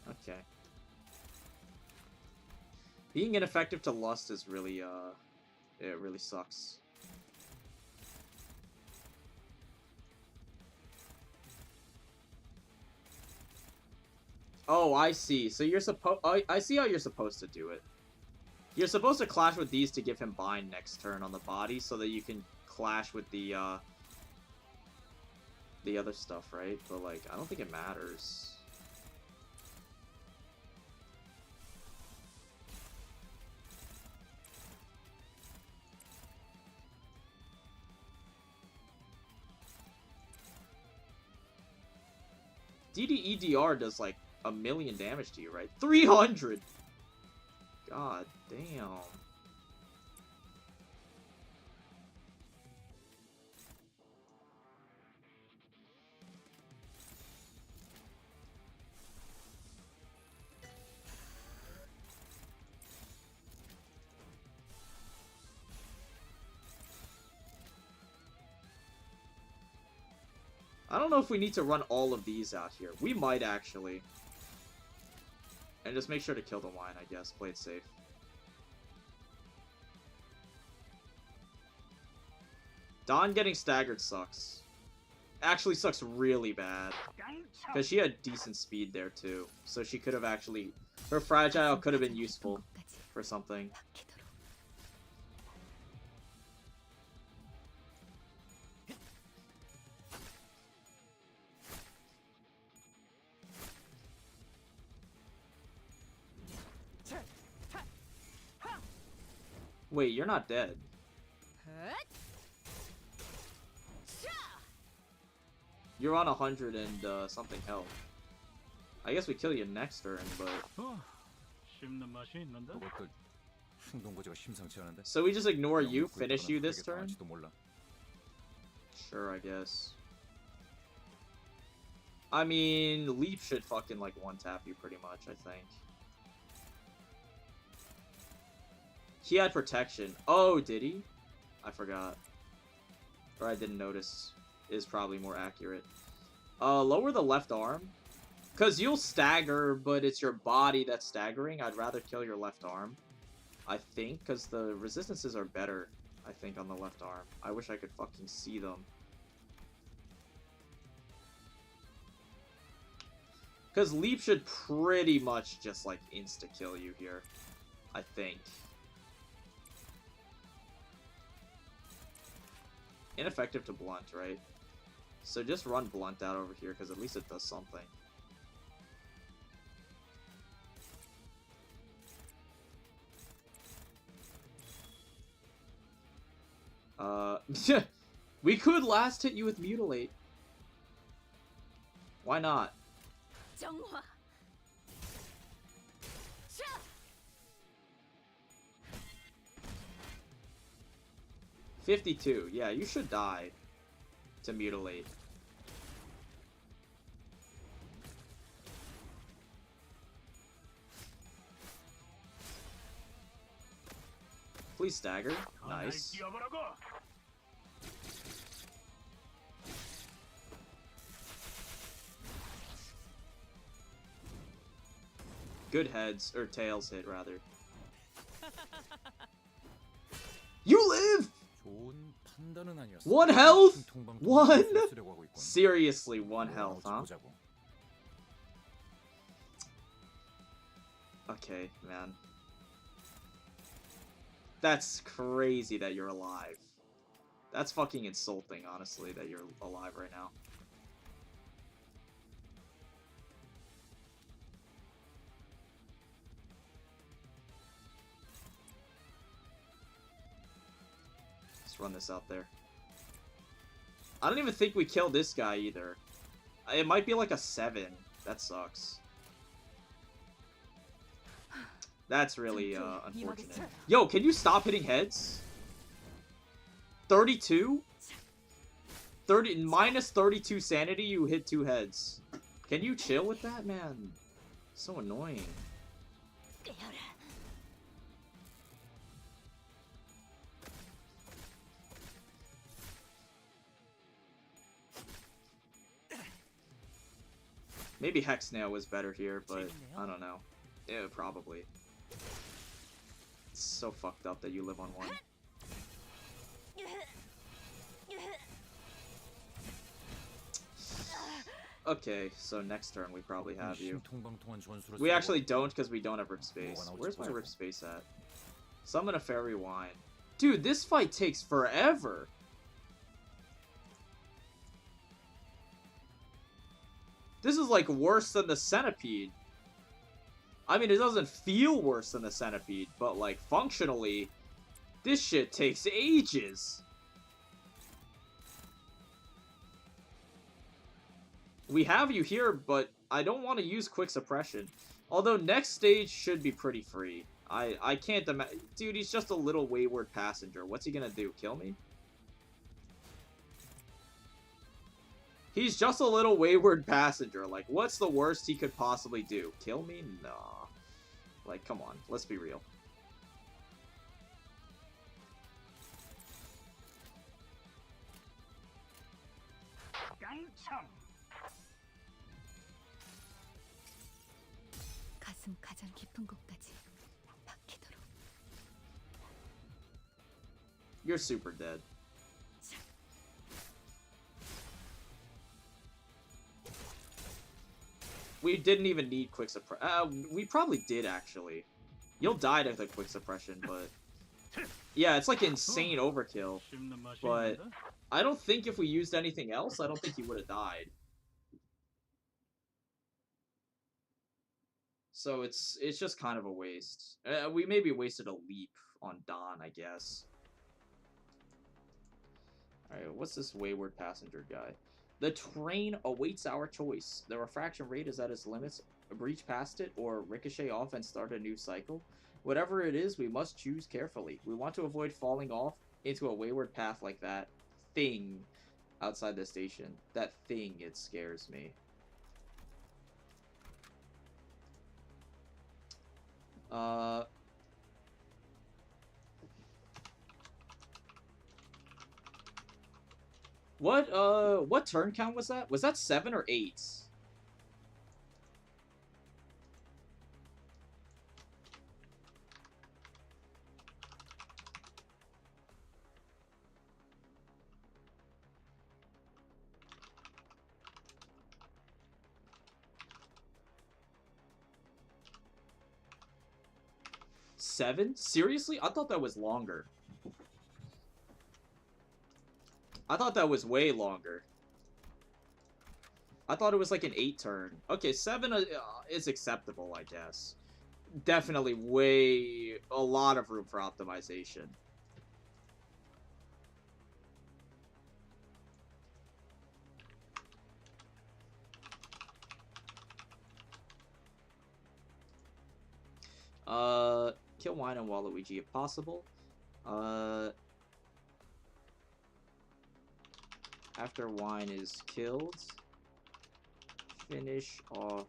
Okay. Being ineffective to Lust is really, it really sucks. Oh, I see. So you're supposed... I see how you're supposed to do it. You're supposed to clash with these to give him bind next turn on the body so that you can clash with the other stuff, right? But, like, I don't think it matters. DDEDR does, like, 1,000,000 damage to you, right? 300! God damn. I don't know if we need to run all of these out here. We might, actually. And just make sure to kill the Wine, I guess. Play it safe. Dawn getting staggered sucks. Actually sucks really bad. Because she had decent speed there, too. So she could have actually... Her Fragile could have been useful for something. Wait, you're not dead. You're on 100 and something health. I guess we kill you next turn, but... So we just ignore you, finish you this turn? Sure, I guess. I mean, Leap should fucking, like, one-tap you pretty much, I think. He had protection. Oh, did he? I forgot. Or I didn't notice. Is probably more accurate. Lower the left arm. Because you'll stagger, but it's your body that's staggering. I'd rather kill your left arm. I think, because the resistances are better, I think, on the left arm. I wish I could fucking see them. Because Leap should pretty much just, like, insta-kill you here. I think. Ineffective to Blunt, right? So just run Blunt out over here, because at least it does something. We could last hit you with Mutilate. Why not? 52. Yeah, you should die to Mutilate. Please stagger. Nice. Good heads, or tails hit, rather. You live! 1 health? 1? Seriously, 1 health, huh? Okay, man. That's crazy that you're alive. That's fucking insulting, honestly, that you're alive right now. Let's run this out there. I don't even think we killed this guy either. It might be like a 7. That sucks. That's really unfortunate. Yo, can you stop hitting heads? 32? 30 minus 32 sanity, you hit 2 heads. Can you chill with that, man? So annoying. Maybe Hex Nail was better here, but I don't know. Yeah, probably. It's so fucked up that you live on 1. Okay, so next turn we probably have you. We actually don't because we don't have Rip Space. Where's my Rip Space at? Summon a Fairy Wine. Dude, this fight takes forever! This is like worse than the Centipede. I mean, it doesn't feel worse than the Centipede, but like functionally, this shit takes ages. We have you here, but I don't want to use Quick Suppression. Although next stage should be pretty free. I can't imagine. Dude, he's just a little Wayward Passenger. What's he gonna do? Kill me? He's just a little Wayward Passenger. Like, what's the worst he could possibly do? Kill me? Nah. Like, come on. Let's be real. 가슴 가장 깊은 곳까지 박히도록. You're super dead. We didn't even need Quick Suppression. We probably did, actually. You'll die to the Quick Suppression, but... Yeah, it's like insane overkill. But I don't think if we used anything else, I don't think he would have died. So it's just kind of a waste. We maybe wasted a leap on Don, I guess. Alright, what's this Wayward Passenger guy? The train awaits our choice. The refraction rate is at its limits. Breach past it, or ricochet off and start a new cycle. Whatever it is, we must choose carefully. We want to avoid falling off into a wayward path like that thing outside the station. That thing, it scares me. What turn count was that? Was that 7 or 8? Seven? Seriously? I thought that was longer. I thought that was way longer. I thought it was like an 8 turn. Okay, 7 is acceptable, I guess. Definitely a lot of room for optimization. Kill Wine and Waluigi if possible. After Wine is killed, finish off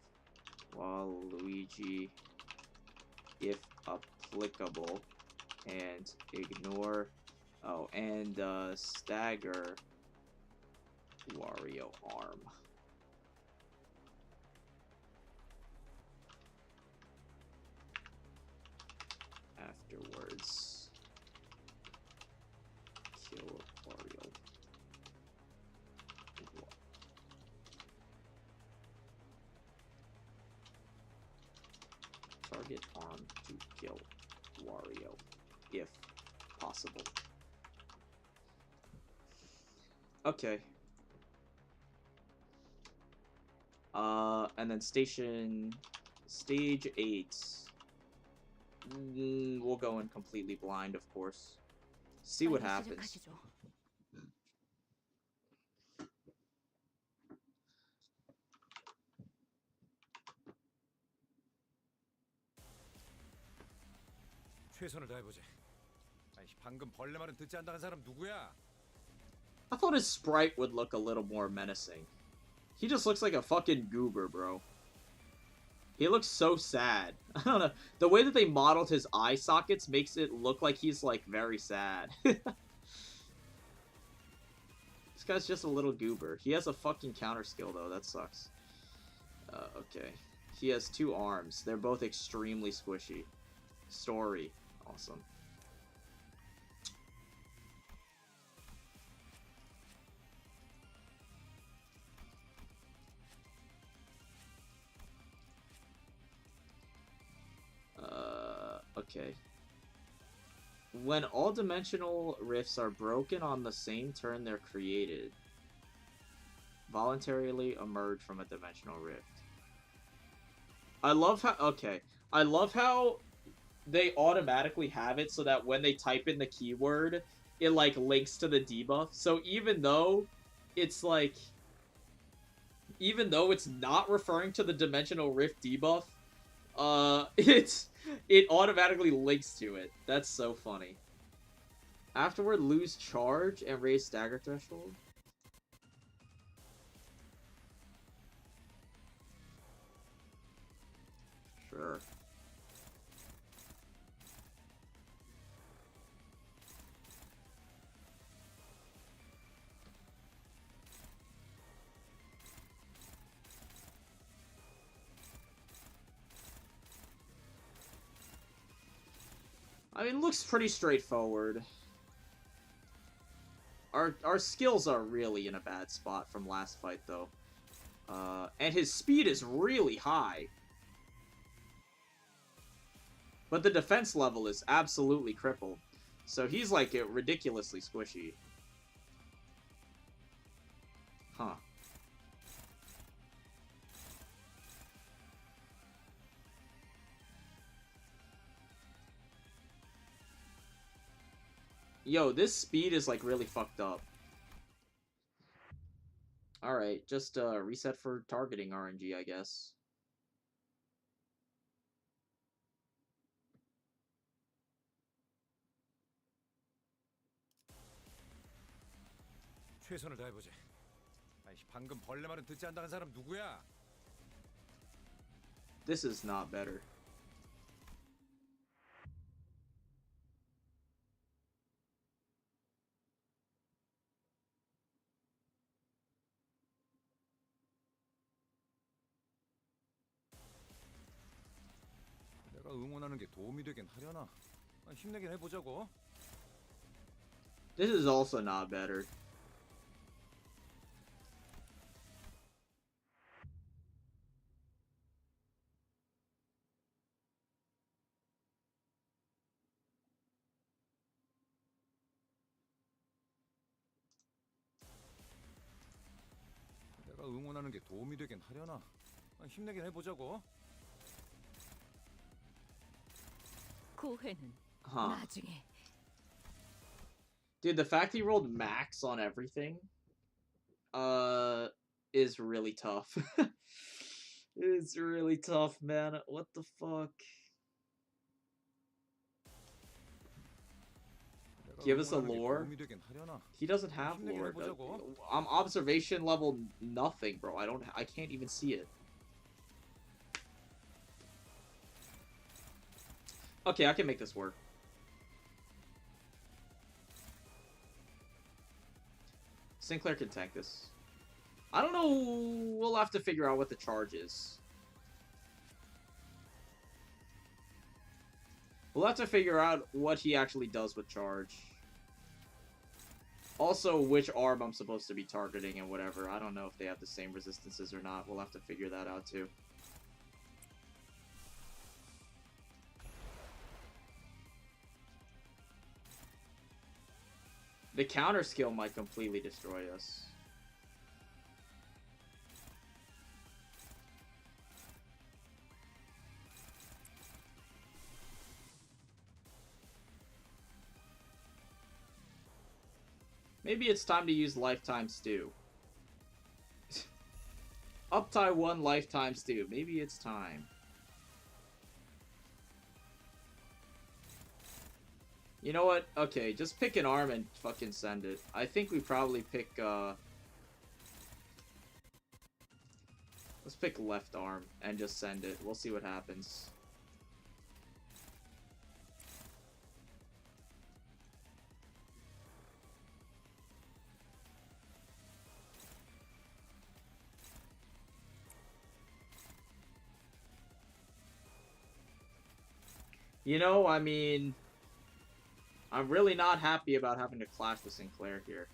Waluigi if applicable, and ignore. Oh, and stagger Wario arm. Afterwards, kill Wario. Target arm to kill Wario, if possible. Okay. And then stage 8. We'll go in completely blind, of course. See what happens. 최선을 다해보지. 아이, 방금 벌레 말은 듣지 않다는 사람 누구야? I thought his sprite would look a little more menacing. He just looks like a fucking goober, bro. He looks so sad. I don't know. The way that they modeled his eye sockets makes it look like he's, like, very sad. This guy's just a little goober. He has a fucking counter skill, though. That sucks. Okay. He has 2 arms. They're both extremely squishy. Story. Awesome. Okay. When all dimensional rifts are broken on the same turn they're created, voluntarily emerge from a dimensional rift. I love how, okay, I love how they automatically have it so that when they type in the keyword, it, like, links to the debuff. So even though it's, like, even though it's not referring to the dimensional rift debuff, it automatically links to it. That's so funny. Afterward, lose charge and raise stagger threshold. Sure. I mean, it looks pretty straightforward. Our skills are really in a bad spot from last fight, though. And his speed is really high. But the defense level is absolutely crippled. So he's, like, ridiculously squishy. Huh. Yo, this speed is, like, really fucked up. Alright, just reset for targeting RNG, I guess. 최선을 다해보지. 아이, 방금 벌레 말은 듣지 않다는 사람 누구야? This is not better. 내가 응원하는 게 도움이 되긴 하려나? 힘내긴 해보자고. This is also not better. 내가 응원하는 게 도움이 되긴 하려나? 힘내긴 해보자고. 고해는 Huh. 나중에. Dude, the fact he rolled max on everything, is really tough. It's really tough, man. What the fuck? Give us a lore? He doesn't have lore. I'm observation level nothing, bro. I can't even see it. Okay, I can make this work. Sinclair can tank this. I don't know. We'll have to figure out what the charge is. We'll have to figure out what he actually does with charge. Also, which arm I'm supposed to be targeting and whatever. I don't know if they have the same resistances or not. We'll have to figure that out too. The counter skill might completely destroy us. Maybe it's time to use Lifetime Stew. Uptight 1 Lifetime Stew. Maybe it's time. You know what? Okay, just pick an arm and fucking send it. I think we probably pick, let's pick left arm and just send it. We'll see what happens. You know, I mean, I'm really not happy about having to clash with Sinclair here.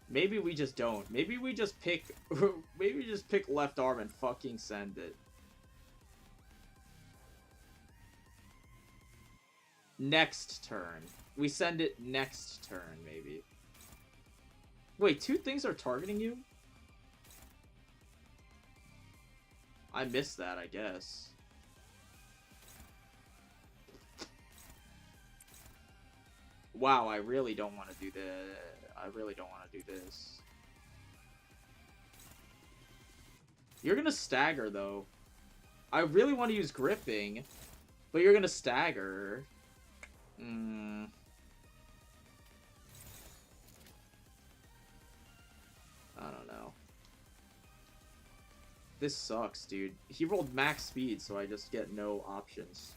Maybe we just don't. Maybe we just pick maybe we just pick left arm and fucking send it. Next turn. We send it next turn, maybe. Wait, 2 things are targeting you? I missed that, I guess. Wow, I really don't want to do that. I really don't want to do this. You're gonna stagger, though. I really want to use gripping, but you're gonna stagger. I don't know. This sucks, dude. He rolled max speed, so I just get no options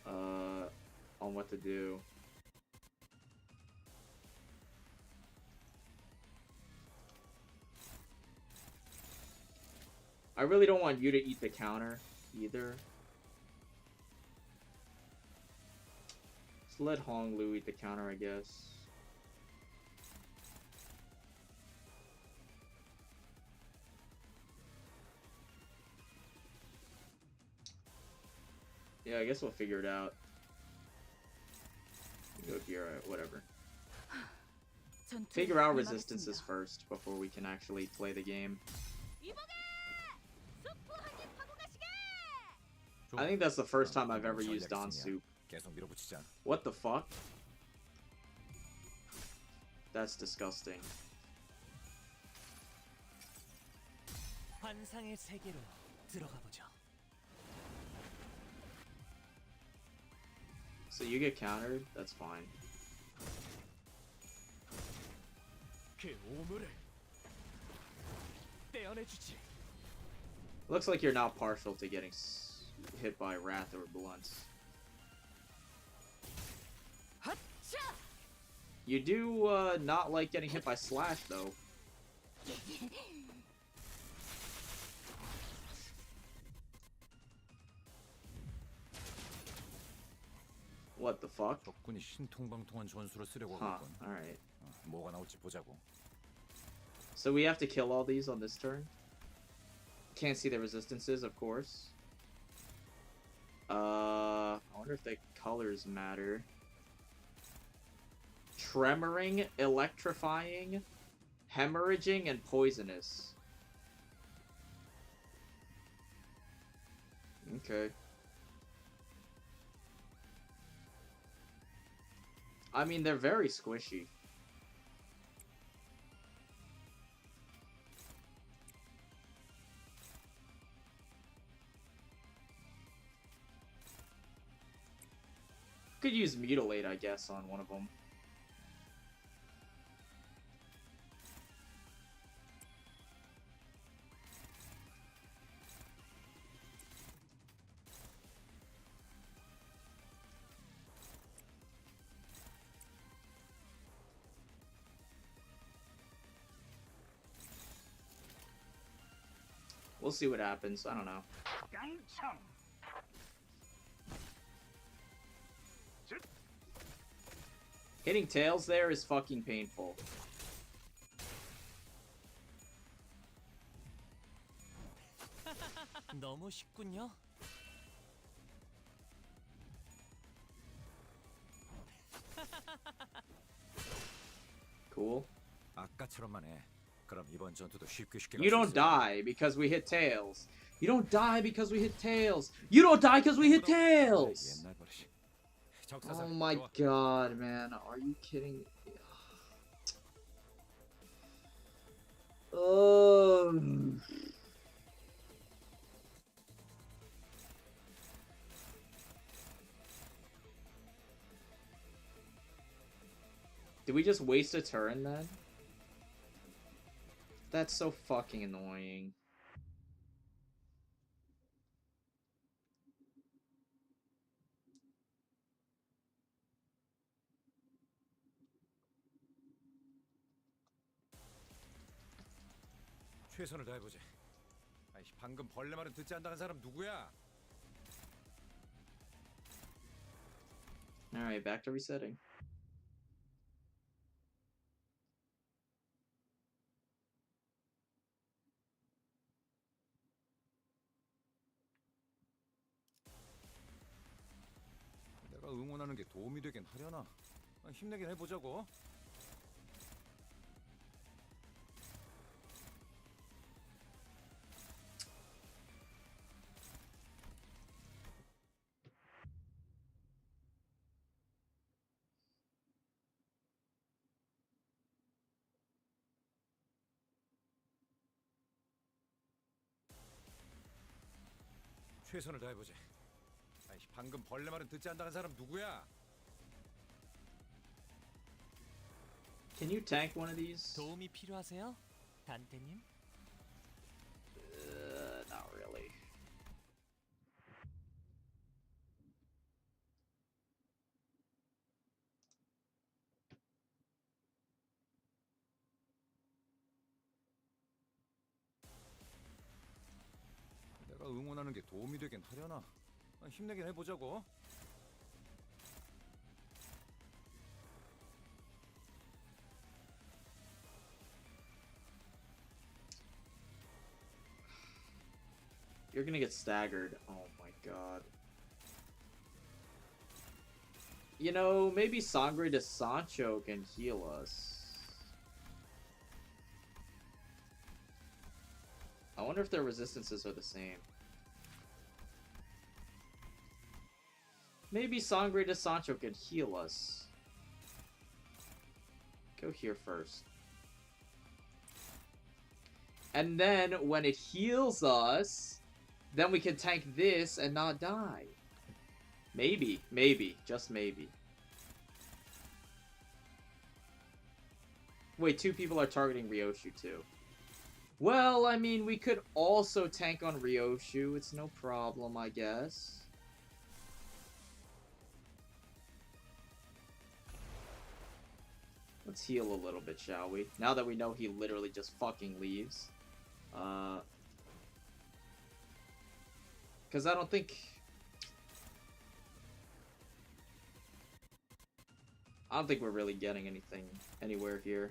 on what to do. I really don't want you to eat the counter, either. Let's let Hong Lu eat the counter, I guess. Yeah, I guess we'll figure it out. Go here, whatever. Figure out resistances first before we can actually play the game. I think that's the first time I've ever used Don Soup. What the fuck? That's disgusting. 환상의 세계로 들어가 보죠. So you get countered? That's fine. 그 오물을 떼어내주지. Looks like you're not partial to getting hit by Wrath or Blunts. You do not like getting hit by Slash, though. What the fuck? 적군이 신통방통한 전술을 쓰려고 Huh, 하건. alright. 뭐가 나올지 보자고. So we have to kill all these on this turn? Can't see the resistances, of course. I wonder if the colors matter. Tremoring, electrifying, hemorrhaging, and poisonous. Okay. I mean, they're very squishy. Could use Mutilate, I guess, on one of them. We'll see what happens. I don't know. Hitting tails there is fucking painful. 너무 쉽군요. Cool. 아까처럼만 해. 그럼 이번 전투도 쉽게 You don't die because we hit tails. You don't die because we hit tails. You don't die because we hit tails. Oh my god, man. Are you kidding me? we just waste a turn then? That's so fucking annoying. 최선을 다해보지. 아이, 방금 벌레 말은 듣지 않다는 사람 누구야? Alright, back to resetting. 내가 응원하는 게 도움이 되긴 하려나? 힘내긴 해보자고. 최선을 다해보지. 아이, 방금 벌레 말은 듣지 않다는 사람 누구야? Can you tank one of these? 도움이 필요하세요? 단테님? Not really. 내가 응원하는 게 도움이 되긴 하려나? 힘내긴 해보자고. You're gonna get staggered. Oh my god. You know, maybe Sangre de Sancho can heal us. I wonder if their resistances are the same. Maybe Sangre de Sancho can heal us. Go here first. And then when it heals us, then we can tank this and not die. Maybe, maybe, just maybe. Wait, 2 people are targeting Ryoshu too. Well, I mean, we could also tank on Ryoshu. It's no problem, I guess. Let's heal a little bit, shall we? Now that we know he literally just fucking leaves. Because I don't think... we're really getting anything anywhere here.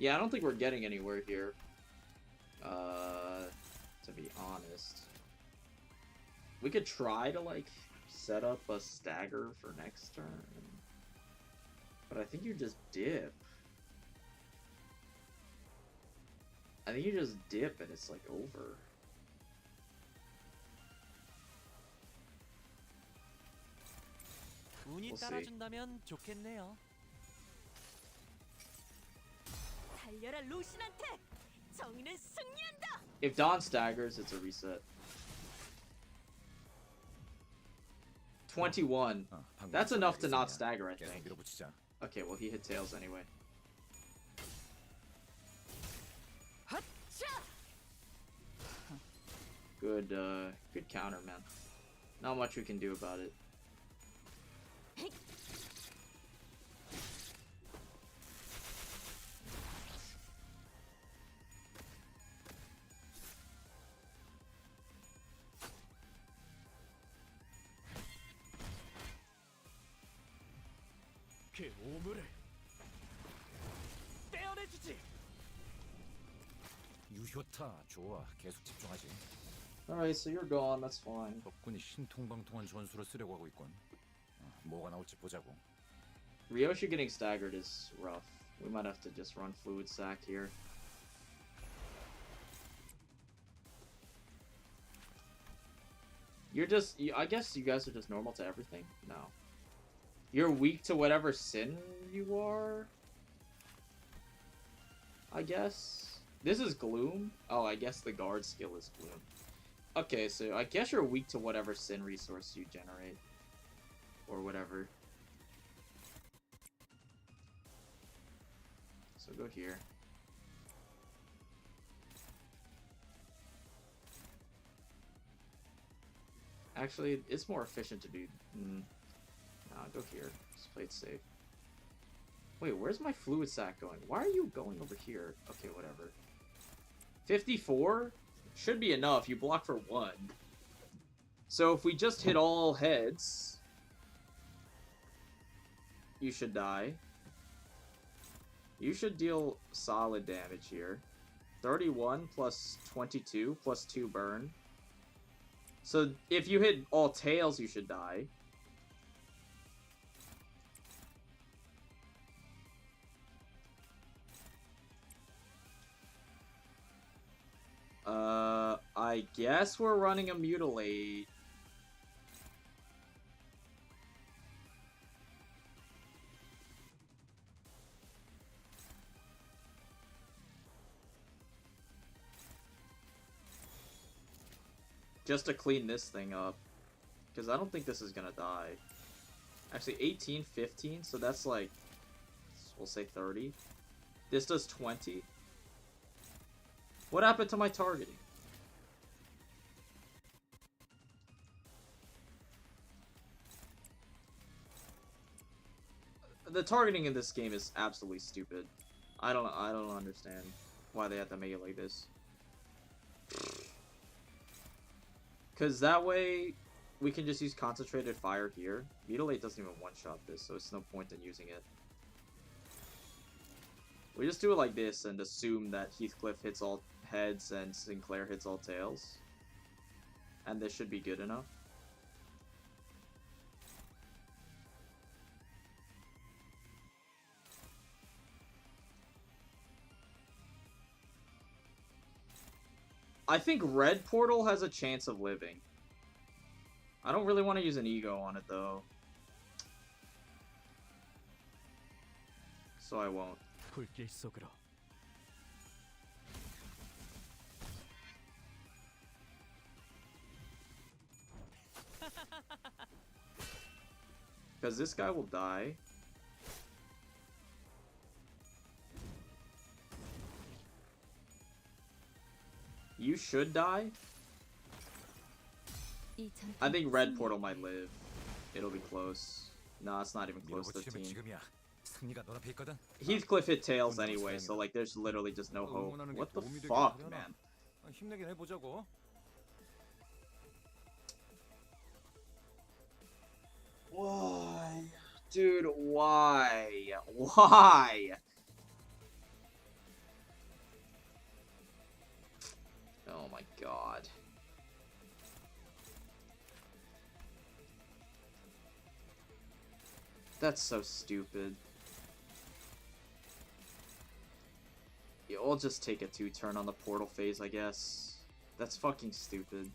Yeah, I don't think we're getting anywhere here. To be honest. We could try to, like, set up a stagger for next turn. But I think you just dip. I think you just dip and it's, like, over. 운이 따라준다면 좋겠네요. 달려라 로신한테! 정의는 승리한다! If Dawn staggers, it's a reset. 21. That's enough to not stagger, I think. Okay, well, he hit tails anyway. Good, good counter, man. Not much we can do about it. 그 오물을 떼어내주지. 유효타 좋아. 계속 집중하지. Alright, so you're gone. That's fine. 덕분이 신통방통한 전술을 쓰려고 하고 있군. 뭐가 나올지 보자고. Ryoshi getting staggered is rough. We might have to just run Fluid Sac here. You're just... I guess you guys are just normal to everything? No. You're weak to whatever sin you are? I guess? This is Gloom? Oh, I guess the guard skill is Gloom. Okay, so I guess you're weak to whatever sin resource you generate. Or whatever. So go here. Actually, it's more efficient to do... Nah, go here. Just play it safe. Wait, where's my Fluid Sac going? Why are you going over here? Okay, whatever. 54? Should be enough. You block for 1. So if we just hit all heads... You should die. You should deal solid damage here. 31 plus 22 plus 2 burn. So if you hit all tails, you should die. I guess we're running a Mutilate. Just to clean this thing up. Because I don't think this is gonna die. Actually, 18, 15, so that's like... We'll say 30. This does 20. What happened to my targeting? The targeting in this game is absolutely stupid. I don't understand why they have to make it like this. Because that way, we can just use Concentrated Fire here. Mutilate doesn't even one-shot this, so it's no point in using it. We just do it like this and assume that Heathcliff hits all heads and Sinclair hits all tails. And this should be good enough. I think Red Portal has a chance of living. I don't really want to use an Ego on it, though. So I won't. 불길 속으로. Because this guy will die. You should die. I think Red Portal might live. It'll be close. No, it's not even close to 15. Heathcliff hit tails anyway, so like there's literally just no hope. What the fuck, man? Why? Dude, why? Why? Oh my god. That's so stupid. Yeah, we'll just take a 2-turn on the portal phase, I guess. That's fucking stupid.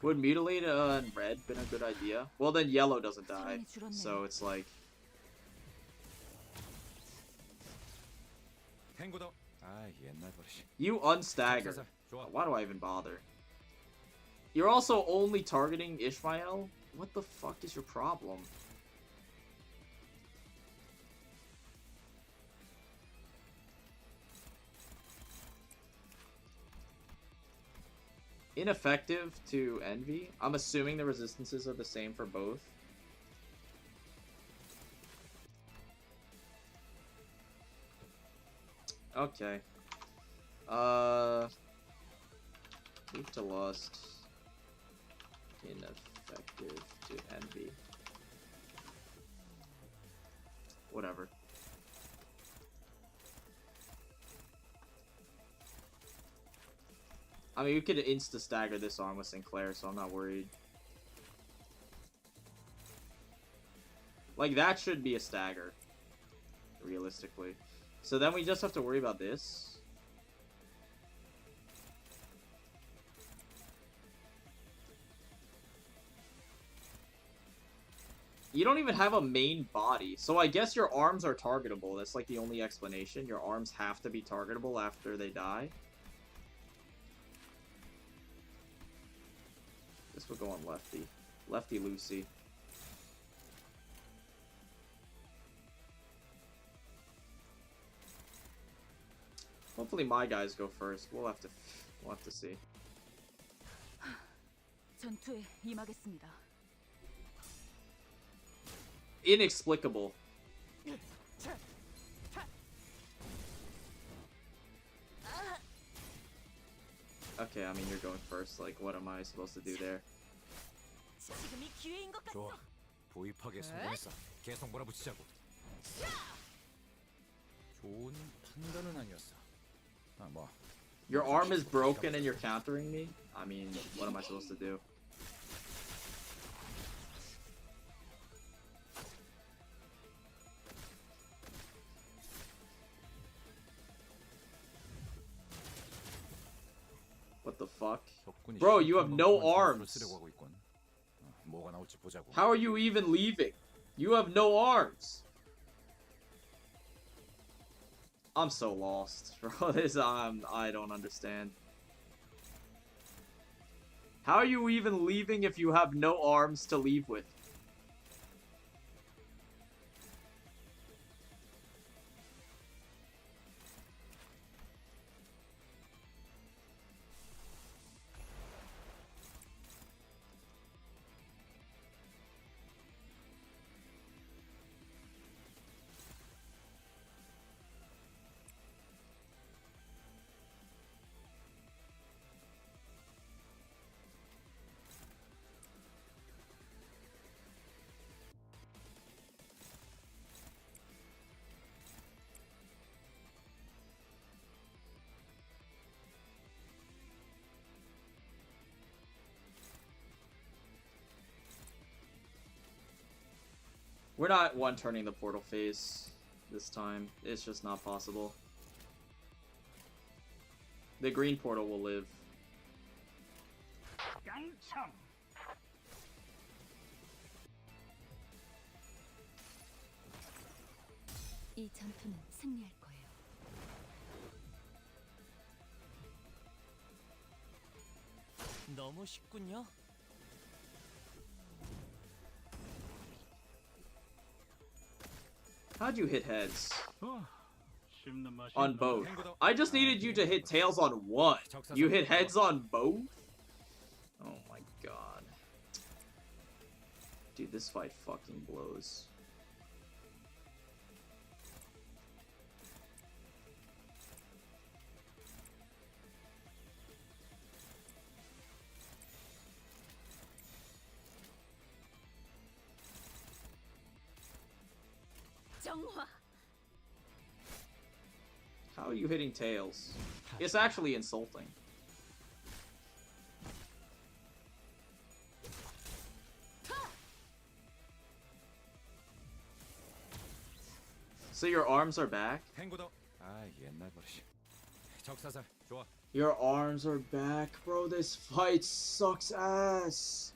Would Mutilate and Red been a good idea? Well, then Yellow doesn't die, so it's like... You unstagger. Why do I even bother? You're also only targeting Ishmael? What the fuck is your problem? Ineffective to Envy. I'm assuming the resistances are the same for both. Okay. Weak to lust. Ineffective to envy. Whatever. I mean, we could insta-stagger this arm with Sinclair, so I'm not worried. Like, that should be a stagger. Realistically. So then we just have to worry about this. You don't even have a main body. So I guess your arms are targetable. That's like the only explanation. Your arms have to be targetable after they die. This will go on lefty. Lefty Lucy. Hopefully my guys go first. We'll have to see. 전투에 임하겠습니다. Inexplicable. Okay, I mean you're going first. Like, what am I supposed to do there? 지금이 기회인 것 같소. 좋아. 보입하게 성공했어. 계속 몰아붙이자고. 좋은 판단은 아니었어. 아, 뭐. Your arm is broken and you're countering me? I mean, what am I supposed to do? What the fuck? Bro, you have no arms. How are you even leaving? You have no arms. I'm so lost, bro. This I don't understand. How are you even leaving if you have no arms to leave with? We're not one-turning the portal phase this time. It's just not possible. The green portal will live. 이 전투는 승리할 거예요. 너무 쉽군요. How'd you hit heads? On both. I just needed you to hit tails on one. You hit heads on both? Oh my god. Dude, this fight fucking blows. How are you hitting tails? It's actually insulting. So your arms are back? Your arms are back, bro. This fight sucks ass.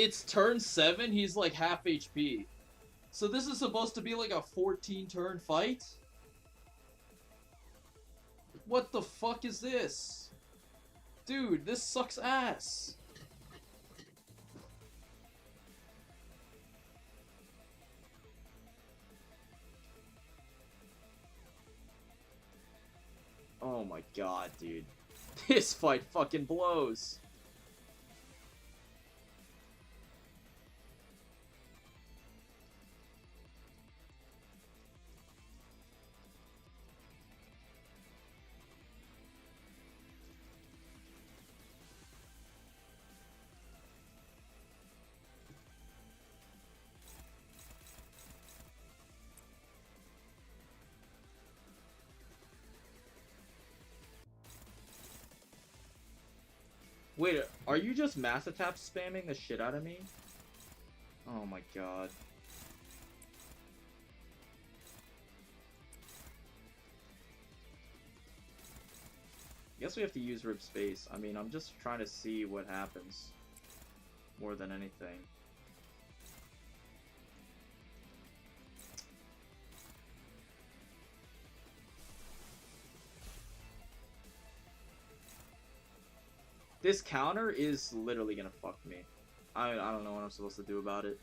It's turn 7, he's like half HP. So this is supposed to be like a 14-turn fight? What the fuck is this? Dude, this sucks ass. Oh my god, dude. This fight fucking blows. Wait, are you just mass attack spamming the shit out of me? Oh my god. Guess we have to use rib space. I mean, I'm just trying to see what happens more than anything. This counter is literally gonna fuck me. I don't know what I'm supposed to do about it.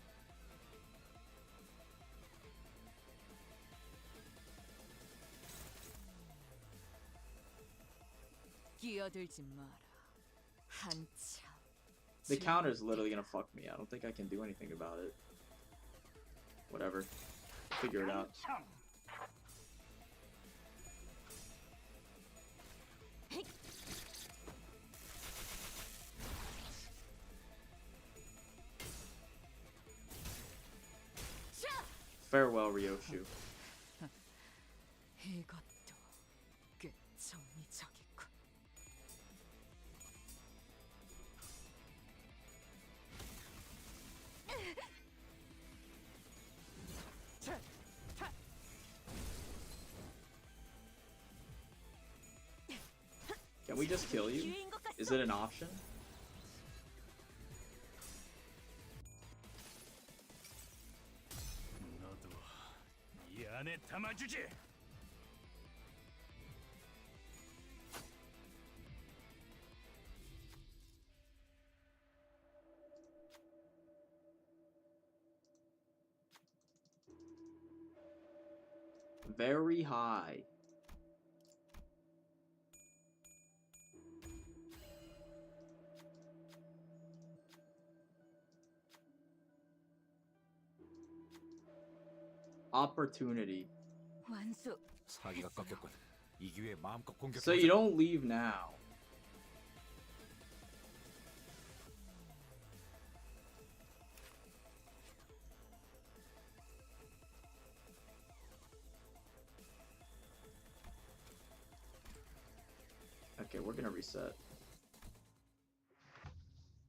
The counter is literally gonna fuck me. I don't think I can do anything about it. Whatever. Figure it out. Farewell, Ryoshu. Can we just kill you? Is it an option? Very high. Opportunity. So you don't leave now. Okay, we're gonna reset.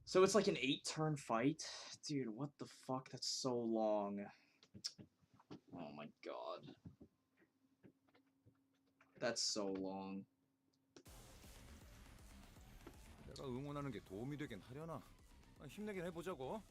So it's like an 8-turn fight? Dude, what the fuck? That's so long. Oh my god. That's so long. 내가 응원하는 게 도움이 되긴 하려나? 힘내긴 해보자고.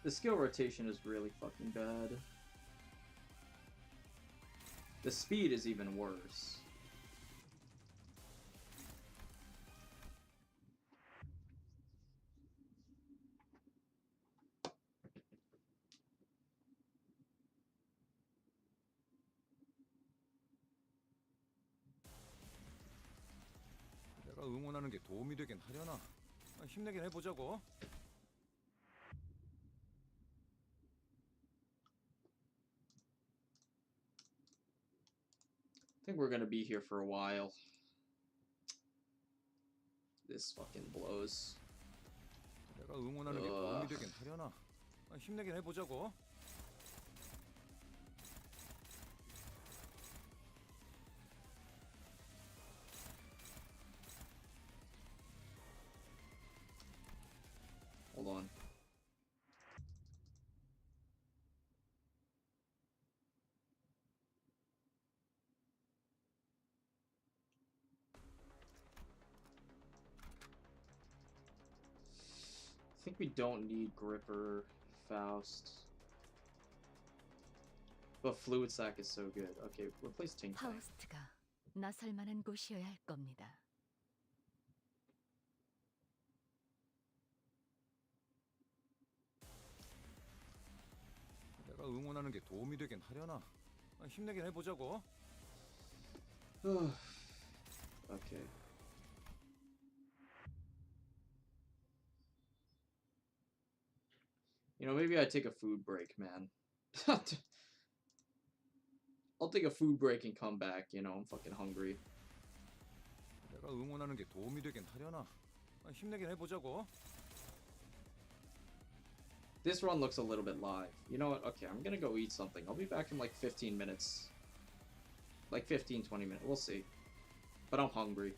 The skill rotation is really fucking bad. The speed is even worse. 내가 응원하는 게 도움이 되긴 하려나? 힘내긴 해보자고. think we're gonna be here for a while. This fucking blows. 내가 응원하는 게 도움이 되긴 하려나? 힘내긴 해보자고. Hold on. I think we don't need Gripper, Faust. But Fluid Sac is so good. Okay, replace Tink Tank. 파우스트가 나설 만한 곳이어야 할 겁니다. 내가 응원하는 게 도움이 되긴 하려나? 힘내긴 해보자고. Okay. You know, maybe I take a food break, man. I'll take a food break and come back, you know, I'm fucking hungry. 내가 응원하는 게 도움이 되긴 하려나? 힘내긴 해보자고. This run looks a little bit live. You know what? Okay, I'm gonna go eat something. I'll be back in like 15 minutes. Like 15, 20 minutes. We'll see. But I'm hungry.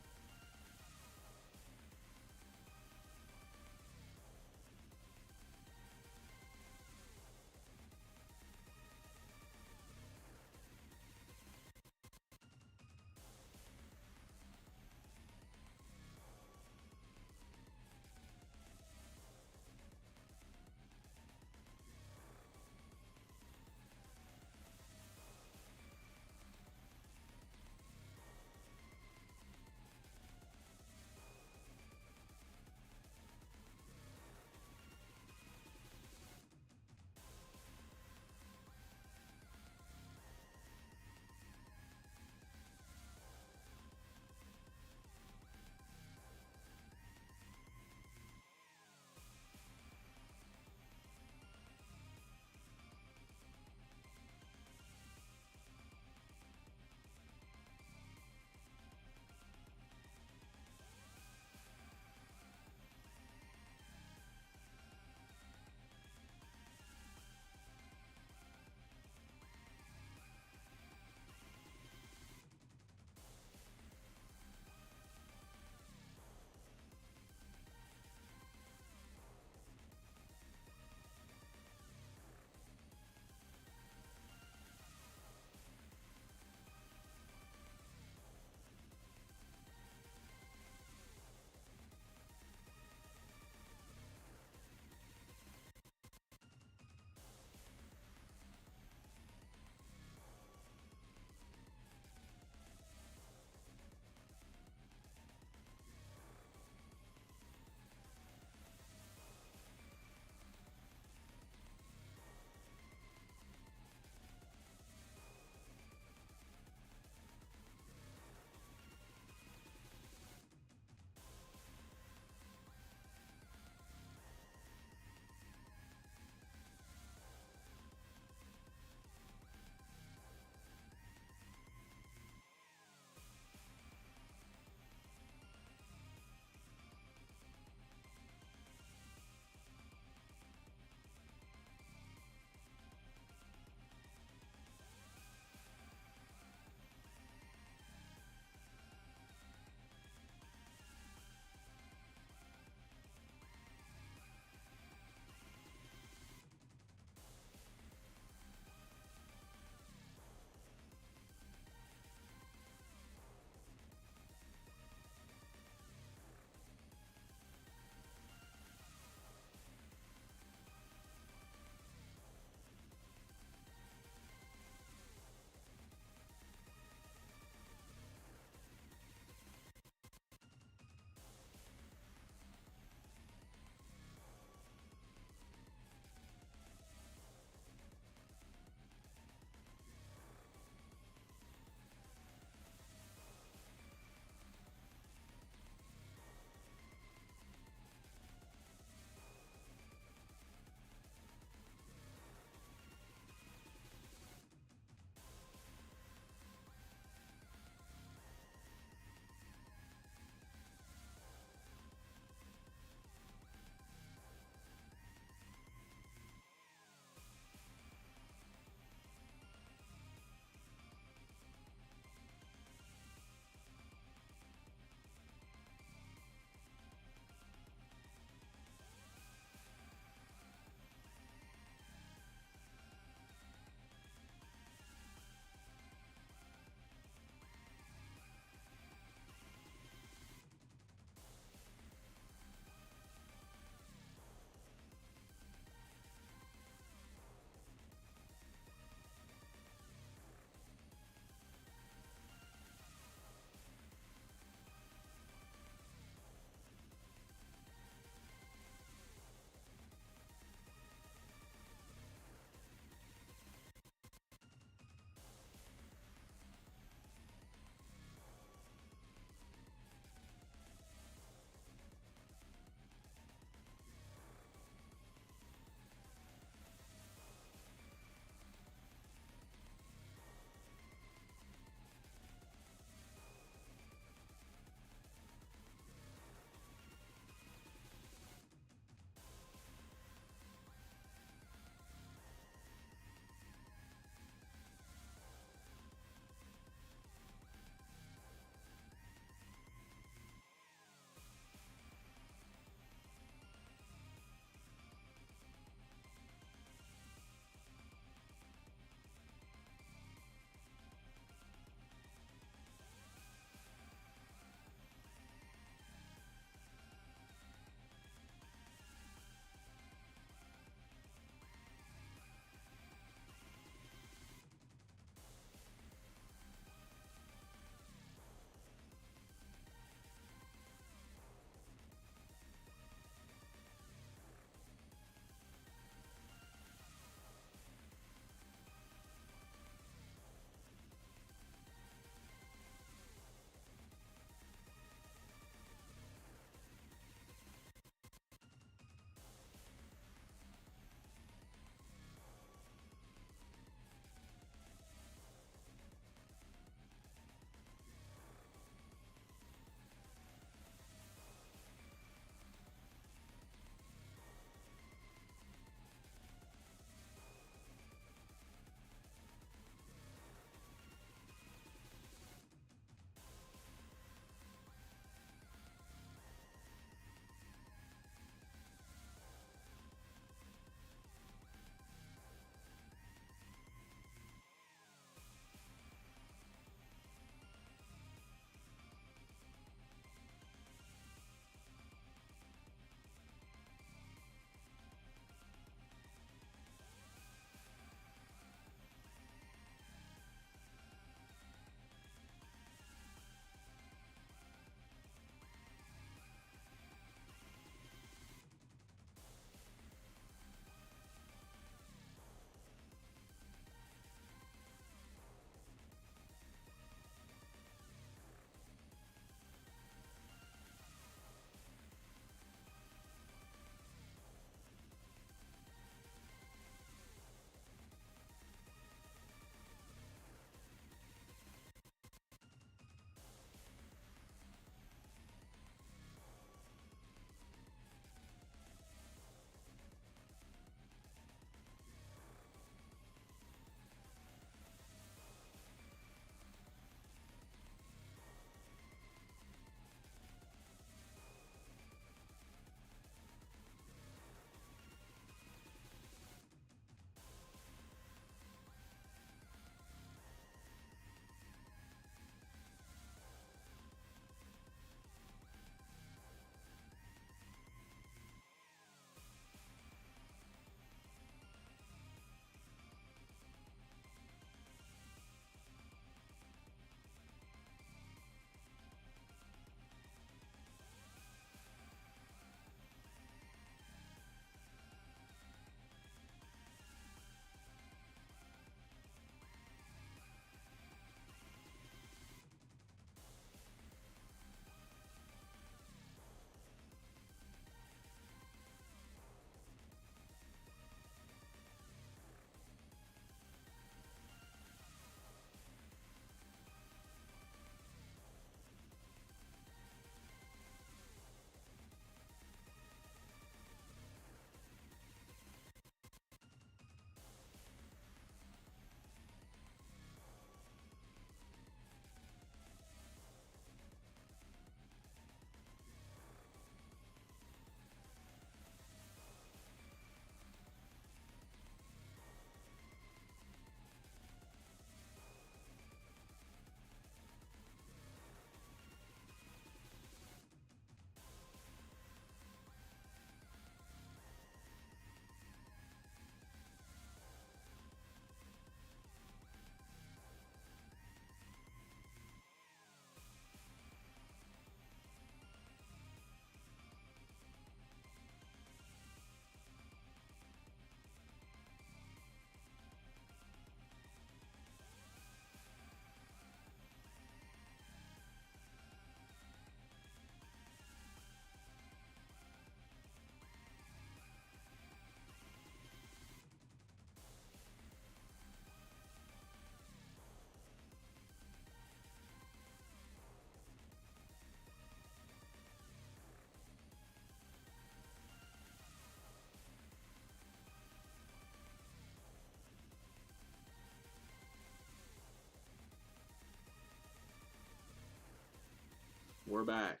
we're back.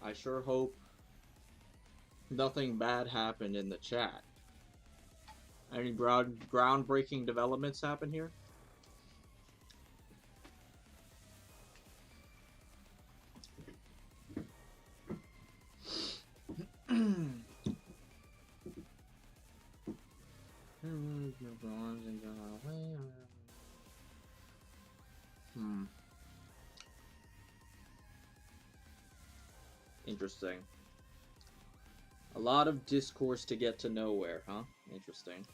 I sure hope nothing bad happened in the chat. Any groundbreaking developments happen here? Interesting. A lot of discourse to get to nowhere, huh? Interesting.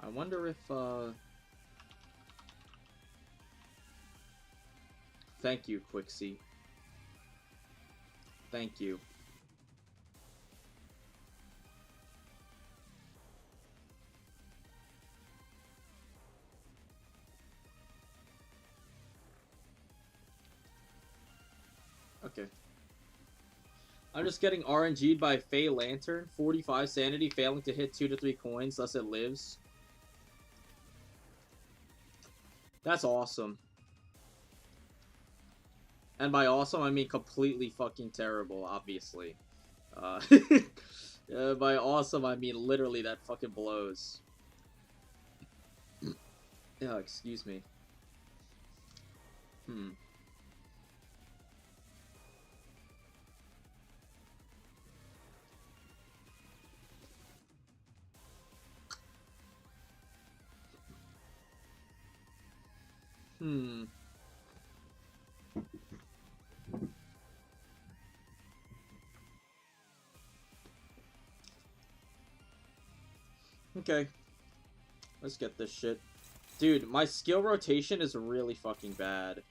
I wonder if, Thank you, Quixie. Thank you. Okay. I'm just getting RNG'd by Fey Lantern. 45 sanity, failing to hit 2 to 3 coins, thus it lives. That's awesome. And by awesome, I mean completely fucking terrible, obviously. By awesome, I mean literally that fucking blows. Yeah, excuse me. Okay. Let's get this shit. Dude, my skill rotation is really fucking bad.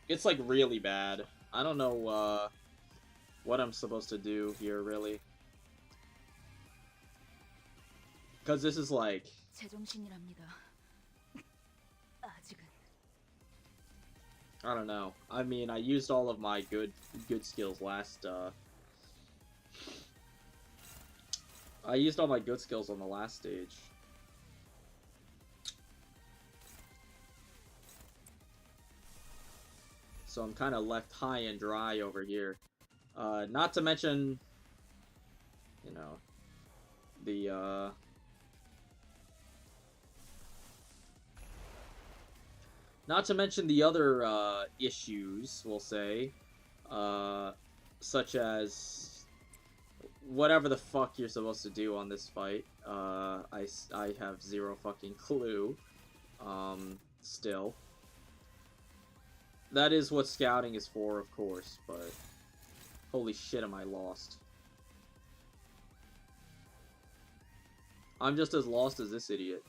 It's like really bad. I don't know what I'm supposed to do here, really. Because this is like... I don't know. I mean, I used all of my good skills last, I used all my good skills on the last stage. So I'm kind of left high and dry over here. Not to mention, you know, the, not to mention the other, issues, we'll say, such as whatever the fuck you're supposed to do on this fight. I have zero fucking clue, still. That is what scouting is for, of course, but holy shit, am I lost. I'm just as lost as this idiot.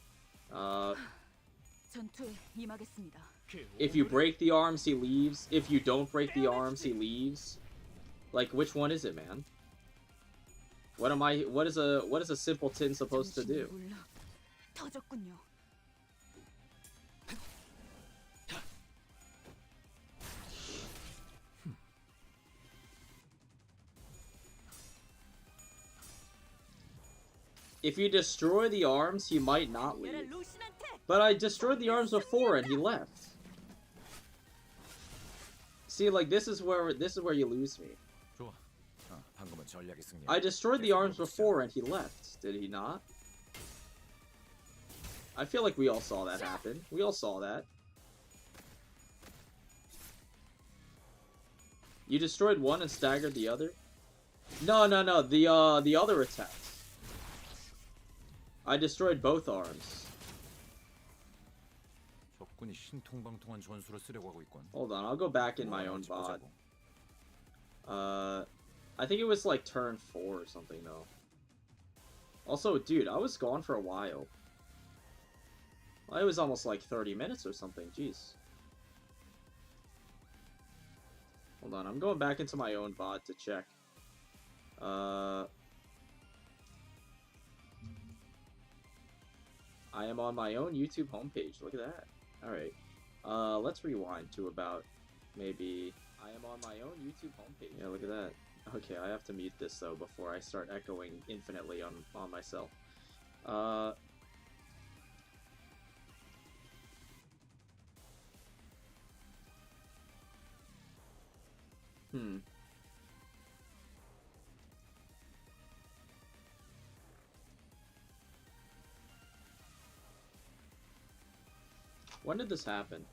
If you break the arms, he leaves. If you don't break the arms, he leaves. Like, which one is it, man? What is a simpleton supposed to do? If you destroy the arms, he might not leave. But I destroyed the arms before and he left. See, like, this is where you lose me. I destroyed the arms before and he left. Did he not? I feel like we all saw that happen. We all saw that. You destroyed one and staggered the other? No. The other attacks. I destroyed both arms. Hold on, I'll go back in my own VOD. I think it was like turn 4 or something though. Also, dude, I was gone for a while. Well, it was almost like 30 minutes or something, jeez. Hold on, I'm going back into my own VOD to check. I am on my own YouTube homepage, look at that. Alright. Let's rewind to about maybe... I am on my own YouTube homepage. Yeah, look at that. Okay, I have to mute this though before I start echoing infinitely on myself. When did this happen?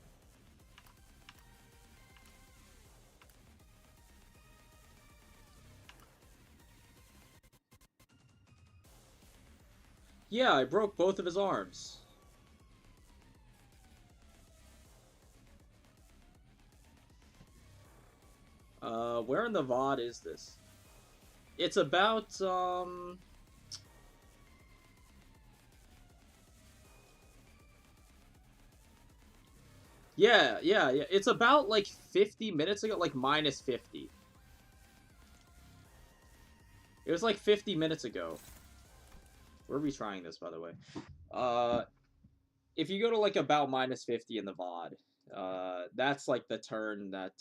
Yeah, I broke both of his arms. Where in the VOD is this? It's about, Yeah. It's about, like, 50 minutes ago, like, minus 50. It was, like, 50 minutes ago. We're retrying this, by the way. If you go to, like, about minus 50 in the VOD, that's, like, the turn that,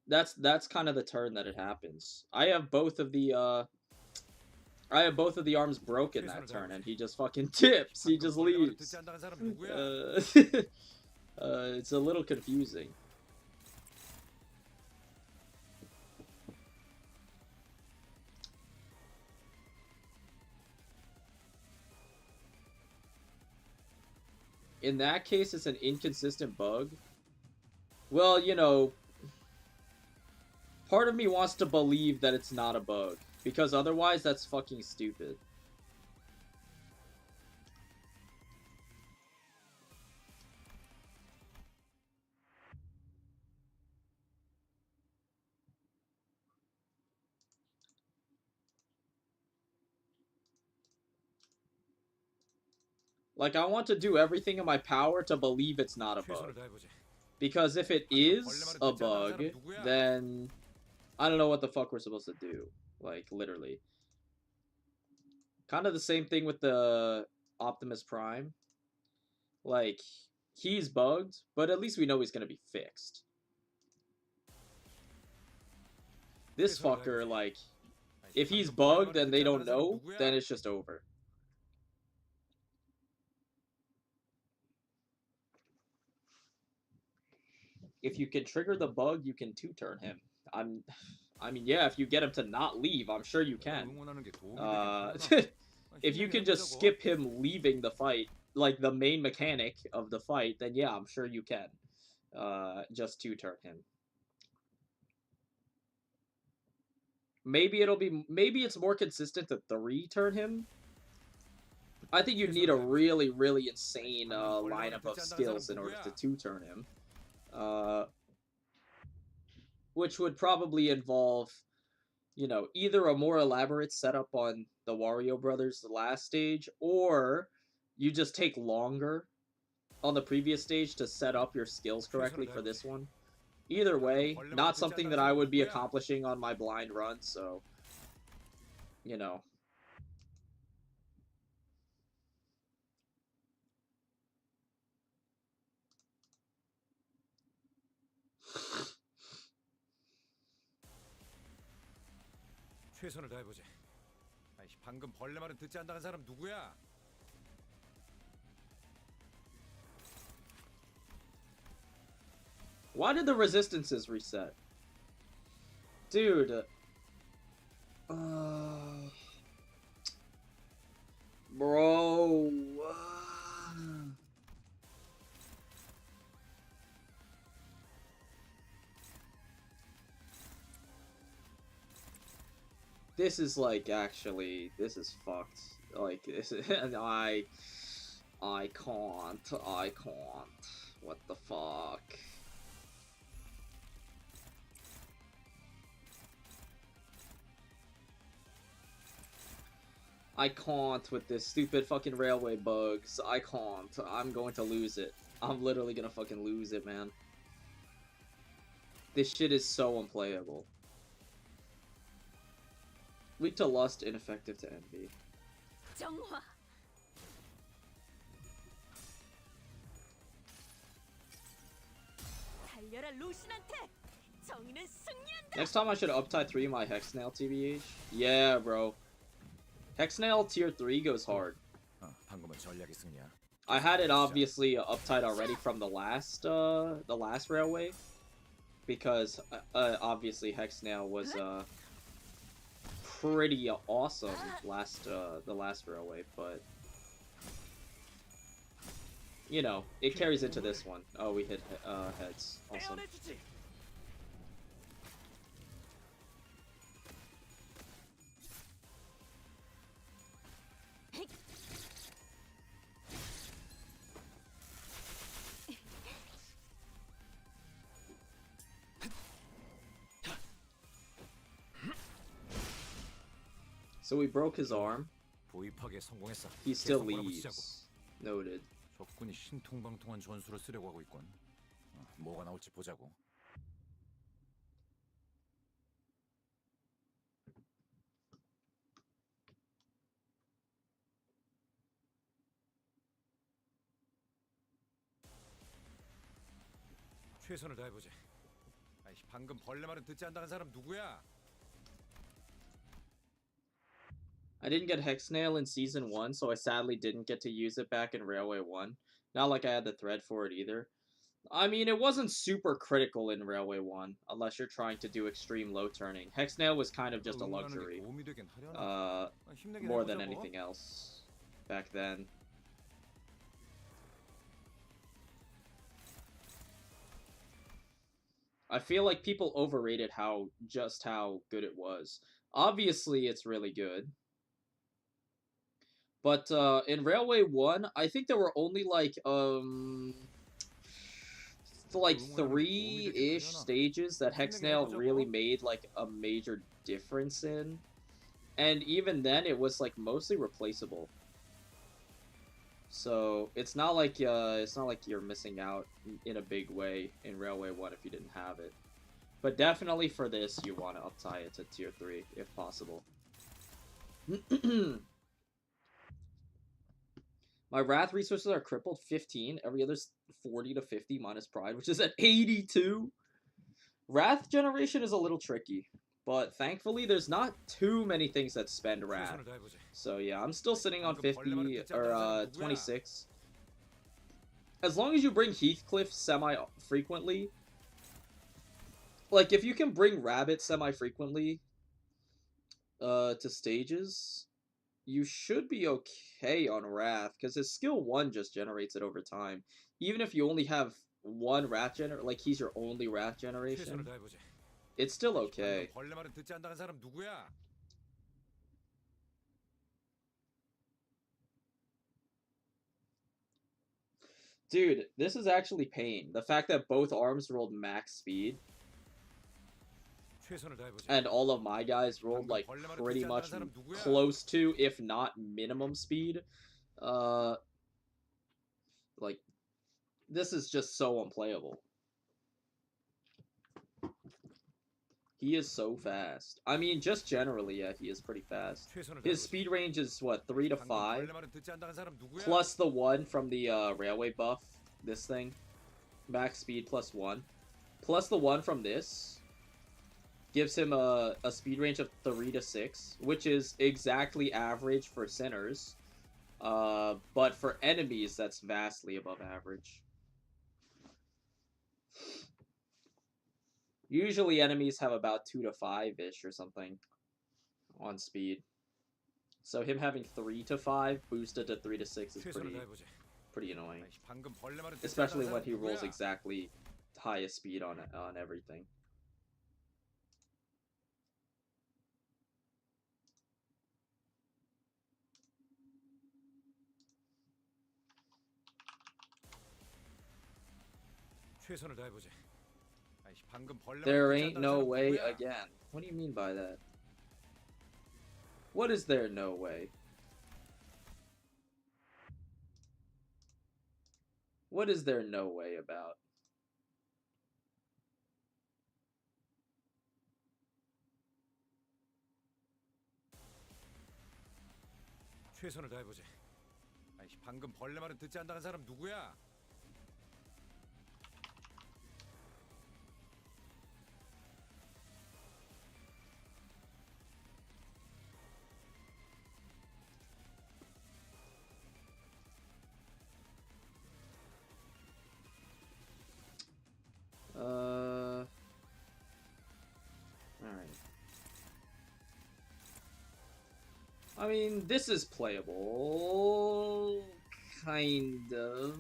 That's kind of the turn that it happens. I have both of the arms broken that turn, and he just fucking tips. He just leaves. It's a little confusing. In that case, it's an inconsistent bug. Well, you know, part of me wants to believe that it's not a bug, because otherwise that's fucking stupid. Like, I want to do everything in my power to believe it's not a bug. Because if it is a bug, then I don't know what the fuck we're supposed to do. Like, literally. Kind of the same thing with the Optimus Prime. Like, he's bugged, but at least we know he's gonna be fixed. This fucker, like, if he's bugged and they don't know, then it's just over. If you can trigger the bug, you can two-turn him. I mean, yeah, if you get him to not leave, I'm sure you can. If you can just skip him leaving the fight, like the main mechanic of the fight, then yeah, I'm sure you can. Just two-turn him. Maybe it's more consistent to three-turn him. I think you need a really, really insane lineup of skills in order to two-turn him. Which would probably involve, you know, either a more elaborate setup on the Wario Brothers last stage, or you just take longer on the previous stage to set up your skills correctly for this one. Either way, not something that I would be accomplishing on my blind run, so, you know. 최선을 다해보지. 방금 벌레 말은 듣지 않다는 사람 누구야? Why did the resistances reset? Dude. Bro. This is like, actually, this is fucked. Like, this is, I can't. What the fuck? I can't with this stupid fucking railway bugs. I can't. I'm going to lose it. I'm literally gonna fucking lose it, man. This shit is so unplayable. Weak to lust, ineffective to envy. 달려라 루신한테. 정의는 승리한다. Next time I should Uptight 3 my Hexnail TBH. Yeah, bro. Hexnail tier 3 goes hard. 방금은 전략의 승리야. I had it obviously Uptight already from the last railway, because obviously Hexnail was pretty awesome the last railway, but you know, it carries into this one. Oh, we hit heads. Awesome. So we broke his arm. 도입하기에 성공했어. He still 계속 몰아붙이자고. leads. Noted. 적군이 신통방통한 전술을 쓰려고 하고 있군. 뭐가 나올지 보자고. 최선을 다해보지. 아이, 방금 벌레 말은 듣지 않다는 사람 누구야? I didn't get Hexnail in Season 1, so I sadly didn't get to use it back in Railway 1. Not like I had the thread for it either. I mean, it wasn't super critical in Railway 1, unless you're trying to do extreme low turning. Hexnail was kind of just a luxury, more than anything else, back then. I feel like people overrated how good it was. Obviously, it's really good. But in Railway 1, I think there were only like 3-ish stages that Hexnail really made like a major difference in. And even then it was like mostly replaceable. So it's not like you're missing out in a big way in Railway 1 if you didn't have it. But definitely for this you want to uptie it to tier 3 if possible. My Wrath resources are crippled 15. Every other's 40 to 50 minus Pride, which is at 82. Wrath generation is a little tricky, but thankfully there's not too many things that spend Wrath. So yeah, I'm still sitting on 50 or 26. As long as you bring Heathcliff semi-frequently, like if you can bring Rabbit semi-frequently to stages, you should be okay on Wrath, because his skill 1 just generates it over time. Even if you only have one Wrath like he's your only Wrath generation, it's still okay. Dude, this is actually pain. The fact that both arms rolled max speed, and all of my guys rolled like pretty much close to, if not minimum speed. Like, this is just so unplayable. He is so fast. I mean, just generally, yeah, he is pretty fast. His speed range is, what, 3 to 5? Plus the 1 from the railway buff, this thing. Max speed plus 1. Plus the 1 from this gives him a speed range of 3 to 6, which is exactly average for sinners. But for enemies, that's vastly above average. Usually enemies have about 2 to 5-ish or something on speed. So him having 3 to 5 boosted to 3 to 6 is pretty annoying. Especially when he rolls exactly highest speed on everything. There ain't no way again. What do you mean by that? What is there no way? What is there no way about? 최선을 다해보지. 방금 벌레 말은 듣지 않다는 사람 누구야? I mean, this is playable. Kind of.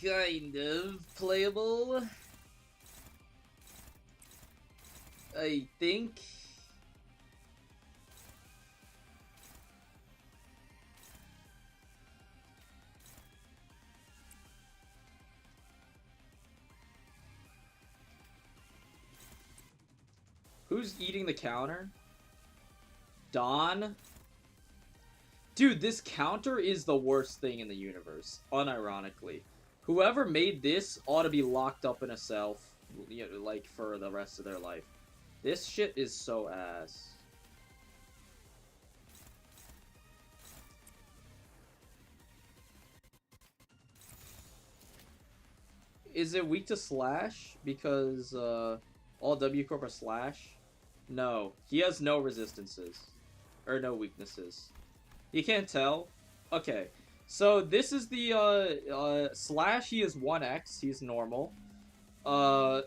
Kind of playable. I think. Who's eating the counter? Don? Dude, this counter is the worst thing in the universe, unironically. Whoever made this ought to be locked up in a cell, like, for the rest of their life. This shit is so ass. Is it weak to slash? Because, all W-Corp are slash? No. He has no resistances. Or no weaknesses. You can't tell? Okay. So, this is the, slash, he is 1x. He's normal. I'm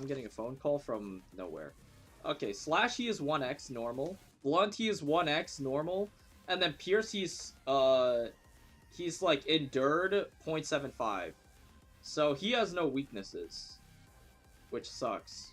getting a phone call from nowhere. Okay, slash, he is 1x, normal. Blunt, he is 1x, normal. And then Pierce, he's like, endured 0.75. So, he has no weaknesses. Which sucks.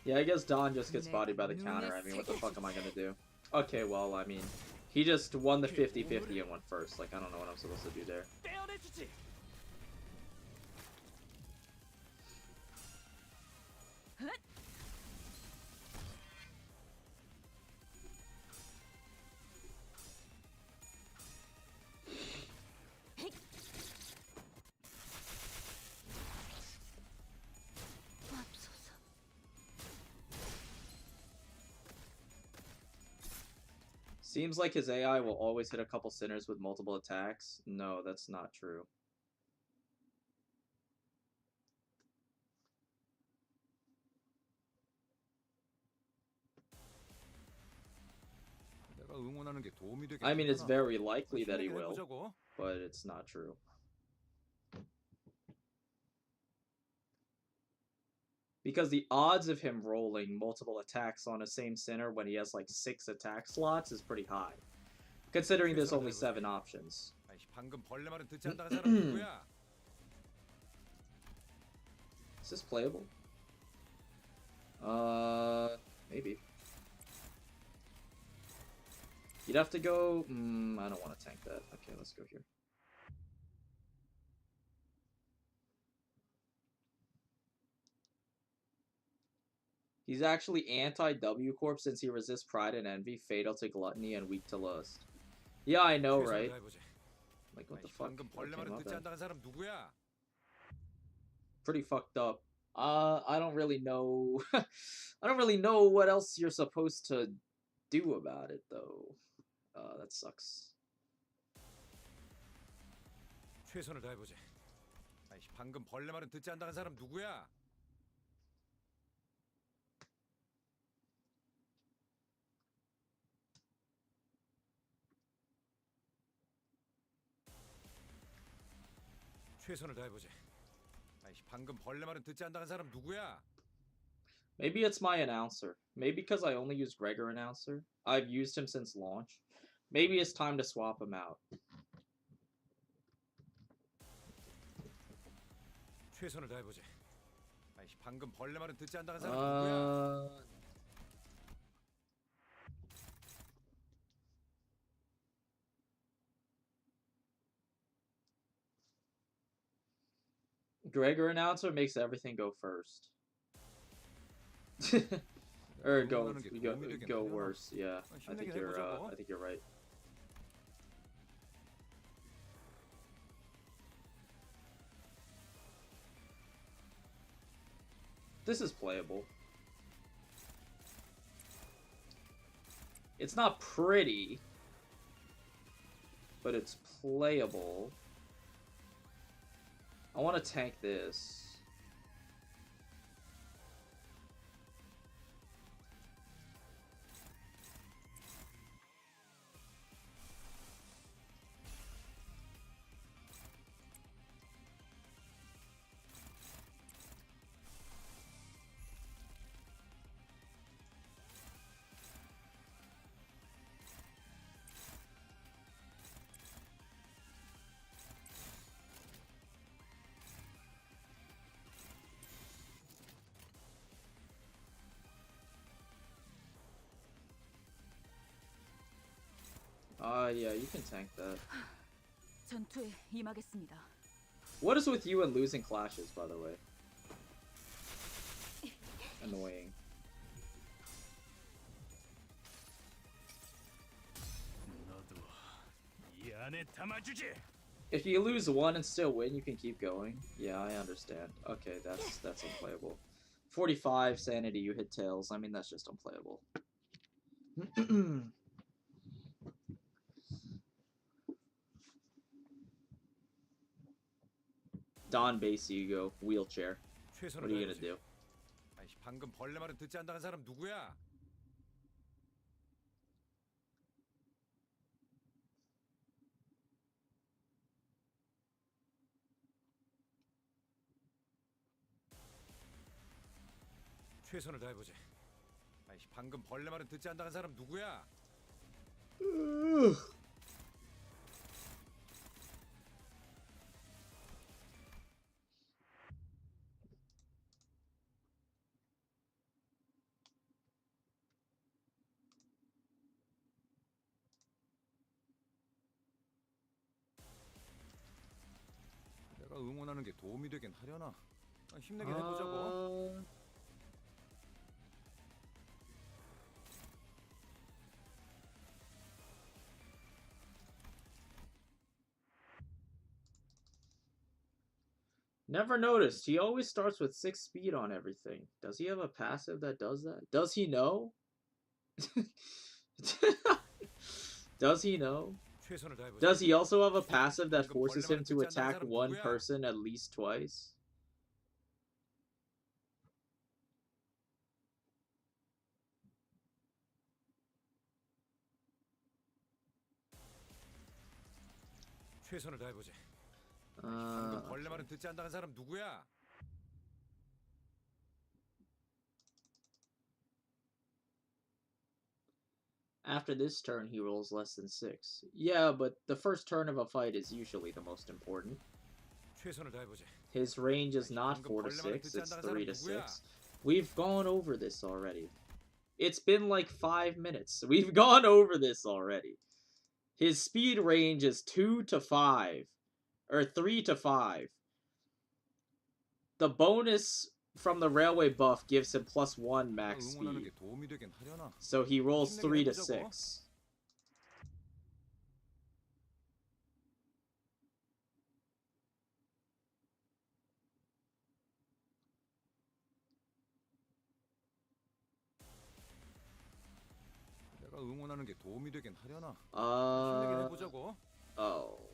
Yeah, I guess Don just gets bodied by the counter. I mean, what the fuck am I gonna do? Okay, well, I mean, he just won the 50-50 and went first. Like, I don't know what I'm supposed to do there. Seems like his AI will always hit a couple sinners with multiple attacks. No, that's not true. I mean, it's very likely that he will, but it's not true. Because the odds of him rolling multiple attacks on a same sinner when he has like 6 attack slots is pretty high. Considering there's only 7 options. Is this playable? Maybe. You'd have to go... I don't want to tank that. Okay, let's go here. He's actually anti-W-Corp since he resists pride and envy, fatal to gluttony, and weak to lust. Yeah, I know, right? Like, what the fuck? Pretty fucked up. I don't really know... I don't really know what else you're supposed to do about it, though. That sucks. 최선을 다해보지. 방금 벌레 말은 듣지 않다는 사람 누구야? 최선을 다해보지. 방금 벌레 말은 듣지 않다는 사람 누구야? Maybe it's my announcer. Maybe because I only use Gregor announcer. I've used him since launch. Maybe it's time to swap him out. 최선을 다해보지. 방금 벌레 말은 듣지 않다는 사람 누구야? Gregor announcer makes everything go first. Or go worse. Yeah, I think you're right. This is playable. It's not pretty, but it's playable. I want to tank this. Yeah, you can tank that. 전투에 임하겠습니다. What is with you and losing clashes, by the way? Annoying. If you lose one and still win, you can keep going. Yeah, I understand. Okay, that's unplayable. 45 sanity, you hit tails. I mean, that's just unplayable. Don base you go wheelchair. What are you gonna do? 방금 벌레 말은 듣지 않다는 사람 누구야? 최선을 다해보지. 방금 벌레 말은 듣지 않다는 사람 누구야? 내가 응원하는 게 도움이 되긴 하려나? 힘내긴 해보자고. Never noticed. He always starts with 6 speed on everything. Does he have a passive that does that? Does he know? Does he know? Does he also have a passive that forces him to attack one person at least twice? 최선을 다해보지. 방금 벌레 말은 듣지 않다는 사람 누구야? After this turn, he rolls less than 6. Yeah, but the first turn of a fight is usually the most important. 최선을 다해보지. His range is not 4 to 6, it's 3 to 6. We've gone over this already. It's been like 5 minutes. We've gone over this already. His speed range is 2 to 5. Or 3 to 5. The bonus from the railway buff gives him +1 max speed. So he rolls 3 to 6. 내가 응원하는 게 도움이 되긴 하려나? 힘내긴 해보자고. Oh.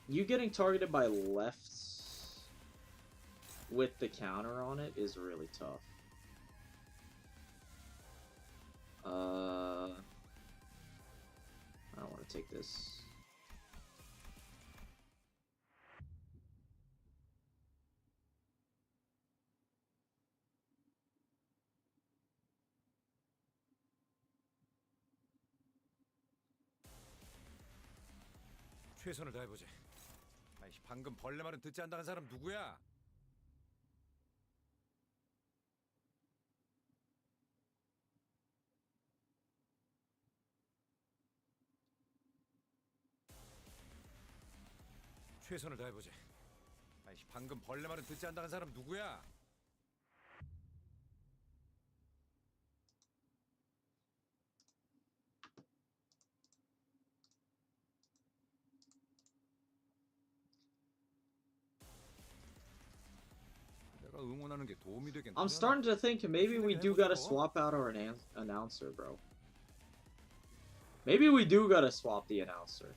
You getting targeted by lefts with the counter on it is really tough. I don't want to take this. 최선을 다해보지. 방금 벌레 말은 듣지 않다는 사람 누구야? 최선을 다해보지. 방금 벌레 말은 듣지 않다는 사람 누구야? 응원하는 게 도움이 되긴 I'm 하려나? starting to think maybe we do gotta swap out our announcer, bro. Maybe we do gotta swap the announcer.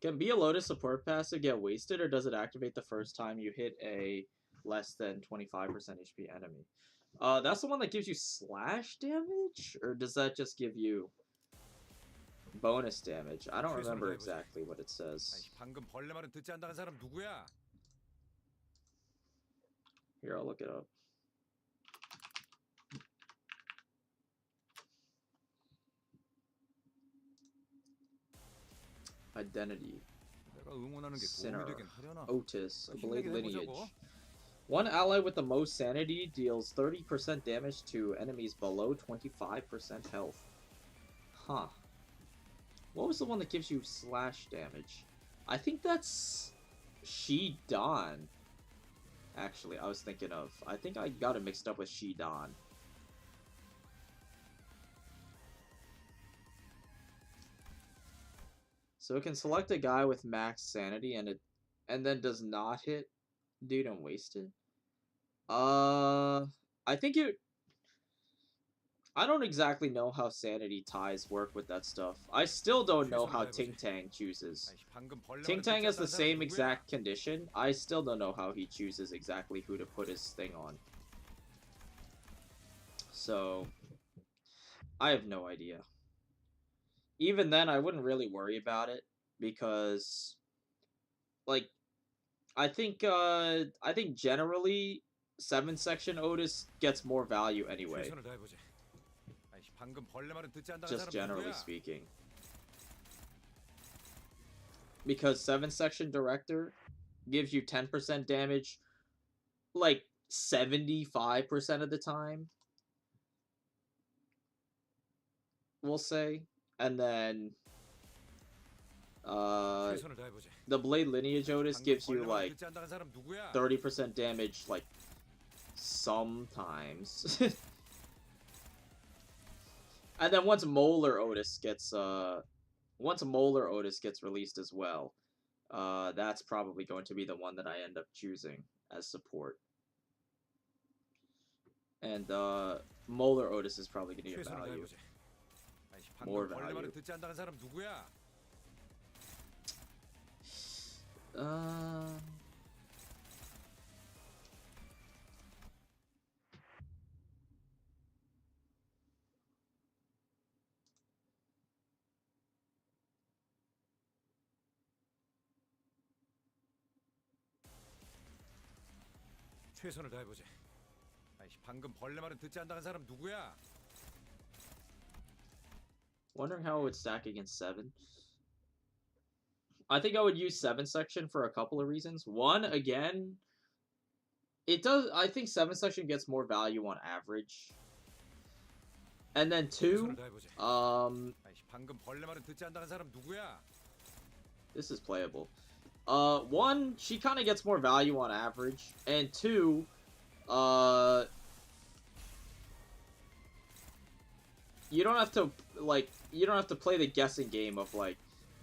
Can Be a Lotus support passive get wasted, or does it activate the first time you hit a less than 25% HP enemy? That's the one that gives you slash damage? Or does that just give you bonus damage? I don't remember exactly what it says. 방금 벌레 말은 듣지 않다는 사람 누구야? Here, I'll look it up. Identity. 내가 응원하는 게 도움이 Sinner. 되긴 하려나? Otis. Blade 힘내긴 Lineage. 해보자고. One ally with the most sanity deals 30% damage to enemies below 25% health. Huh. What was the one that gives you slash damage? I think that's Shidan. Actually, I was thinking of. I think I got it mixed up with Shidan. So it can select a guy with max sanity and then does not hit dude and wasted. I think I don't exactly know how sanity ties work with that stuff. I still don't know how Ting Tang chooses. Ting Tang has the same exact condition. I still don't know how he chooses exactly who to put his thing on. So I have no idea. Even then, I wouldn't really worry about it because, like, I think generally 7th section Otis gets more value anyway. Just generally speaking, because 7th section Director gives you 10% damage, like 75% of the time. We'll say. And then the Blade Lineage Otis gives you like 30% damage like sometimes. And then once Molar Otis gets released as well, that's probably going to be the one that I end up choosing as support. And Molar Otis is probably going to get value. More value. 최선을 다해보지. 방금 벌레 말은 듣지 않다는 사람 누구야? Wondering how it would stack against 7. I think I would use 7th section for a couple of reasons. One, again, I think 7th section gets more value on average. And then 2, 방금 벌레 말은 듣지 않다는 사람 누구야? this is playable. 1, she kind of gets more value on average. And 2, you don't have to play the guessing game of like,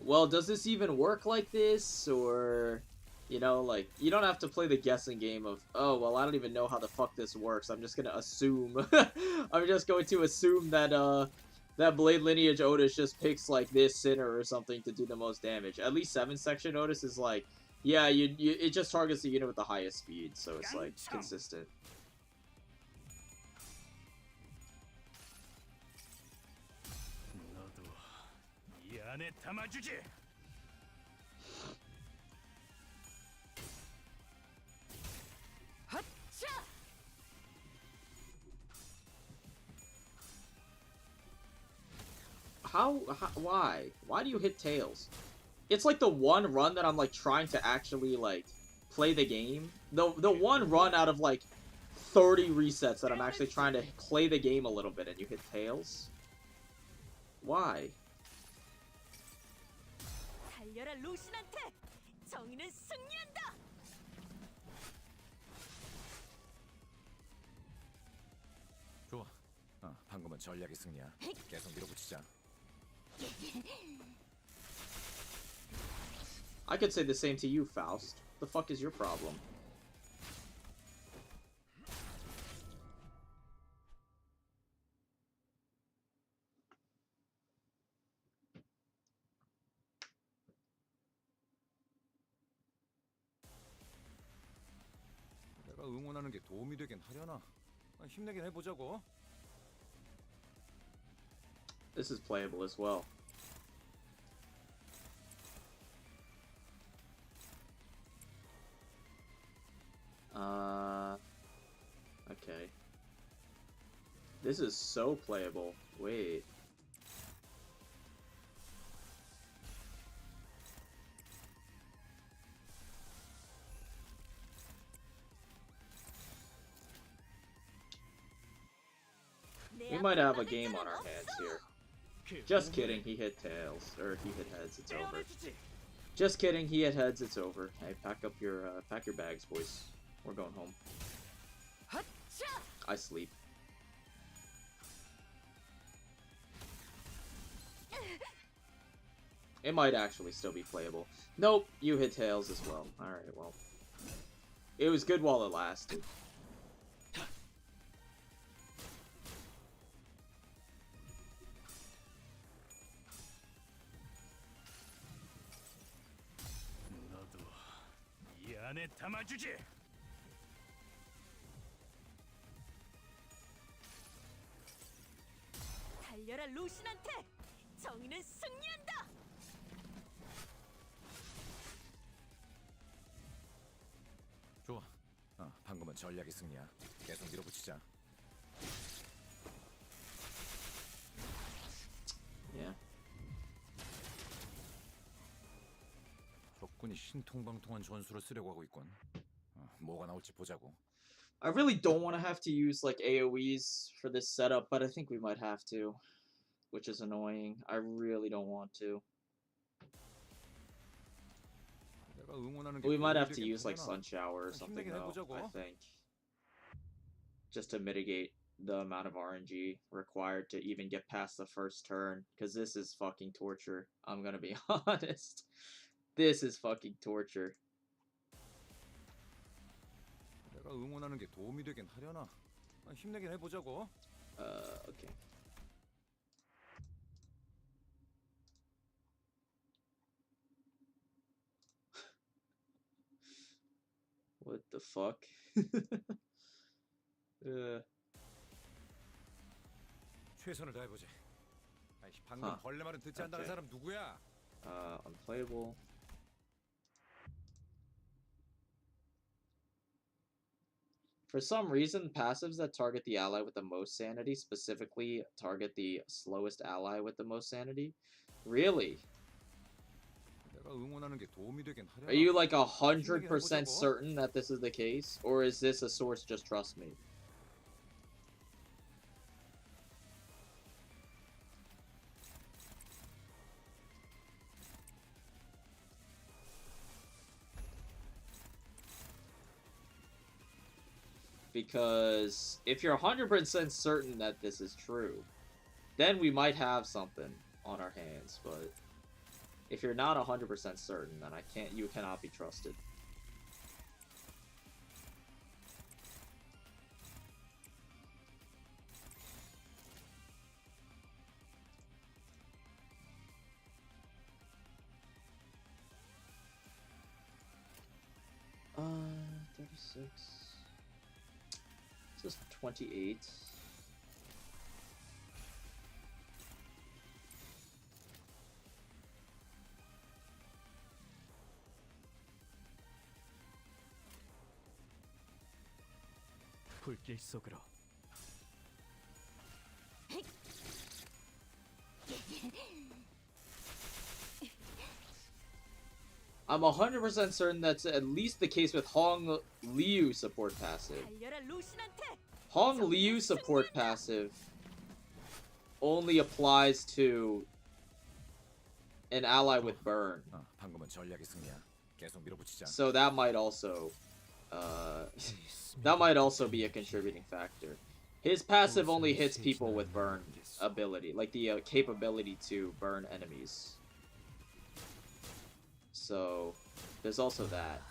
well, does this even work like this? Or, you know, like, you don't have to play the guessing game of, oh, well, I don't even know how the fuck this works. I'm just gonna assume. I'm just going to assume that, that Blade Lineage Otis just picks, like, this Sinner or something to do the most damage. At least 7th section Otis is like, yeah, it just targets the unit with the highest speed, so it's, like, consistent. 안에 담아주지. Why do you hit Tails? It's like the one run that I'm like trying to actually like play the game. The one run out of like 30 resets that I'm actually trying to play the game a little bit and you hit tails? Why? 달려라 루신한테. 정의는 승리한다. 좋아. 방금은 전략의 승리야. 계속 밀어붙이자. I could say the same to you, Faust. The fuck is your problem? 내가 응원하는 게 도움이 되긴 하려나? 힘내긴 해보자고. This is playable as well. Okay. This is so playable. Wait. We might have a game on our hands here. Just kidding, he hit tails. Or he hit heads, it's over. Just kidding, he hit heads, it's over. Hey, pack your bags, boys. We're going home. I sleep. It might actually still be playable. Nope, you hit tails as well. Alright, well. It was good while it lasted. 이 안에 담아주지. 달려라 루신한테. 정의는 승리한다. 좋아. 방금은 전략의 승리야. 계속 밀어붙이자. Yeah. 적군이 신통방통한 전술을 쓰려고 하고 있군. 뭐가 나올지 보자고. I really don't want to have to use like AoEs for this setup, but I think we might have to, which is annoying. I really don't want to. We might have to use like Sun Shower or something though, I think. Just to mitigate the amount of RNG required to even get past the first turn, because this is fucking torture. I'm gonna be honest. This is fucking torture. 내가 응원하는 게 도움이 되긴 하려나? 힘내긴 해보자고. Okay. What the fuck? 최선을 다해보지. 방금 벌레 말은 듣지 않는 사람 누구야? Unplayable. For some reason, passives that target the ally with the most sanity specifically target the slowest ally with the most sanity? Really? Are you like 100% certain that this is the case? Or is this a source just trust me? Because if you're 100% certain that this is true, then we might have something on our hands, but if you're not 100% certain, then you cannot be trusted. Uh, 36. This is 28. 불길 속으로. I'm 100% certain that's at least the case with Hong Liu support passive. 달려라 루신한테. Hong Liu support passive only applies to an ally with burn. 방금은 전략의 승리야. 계속 밀어붙이자. So that might also be a contributing factor. His passive only hits people with burn ability, like the capability to burn enemies. So there's also that.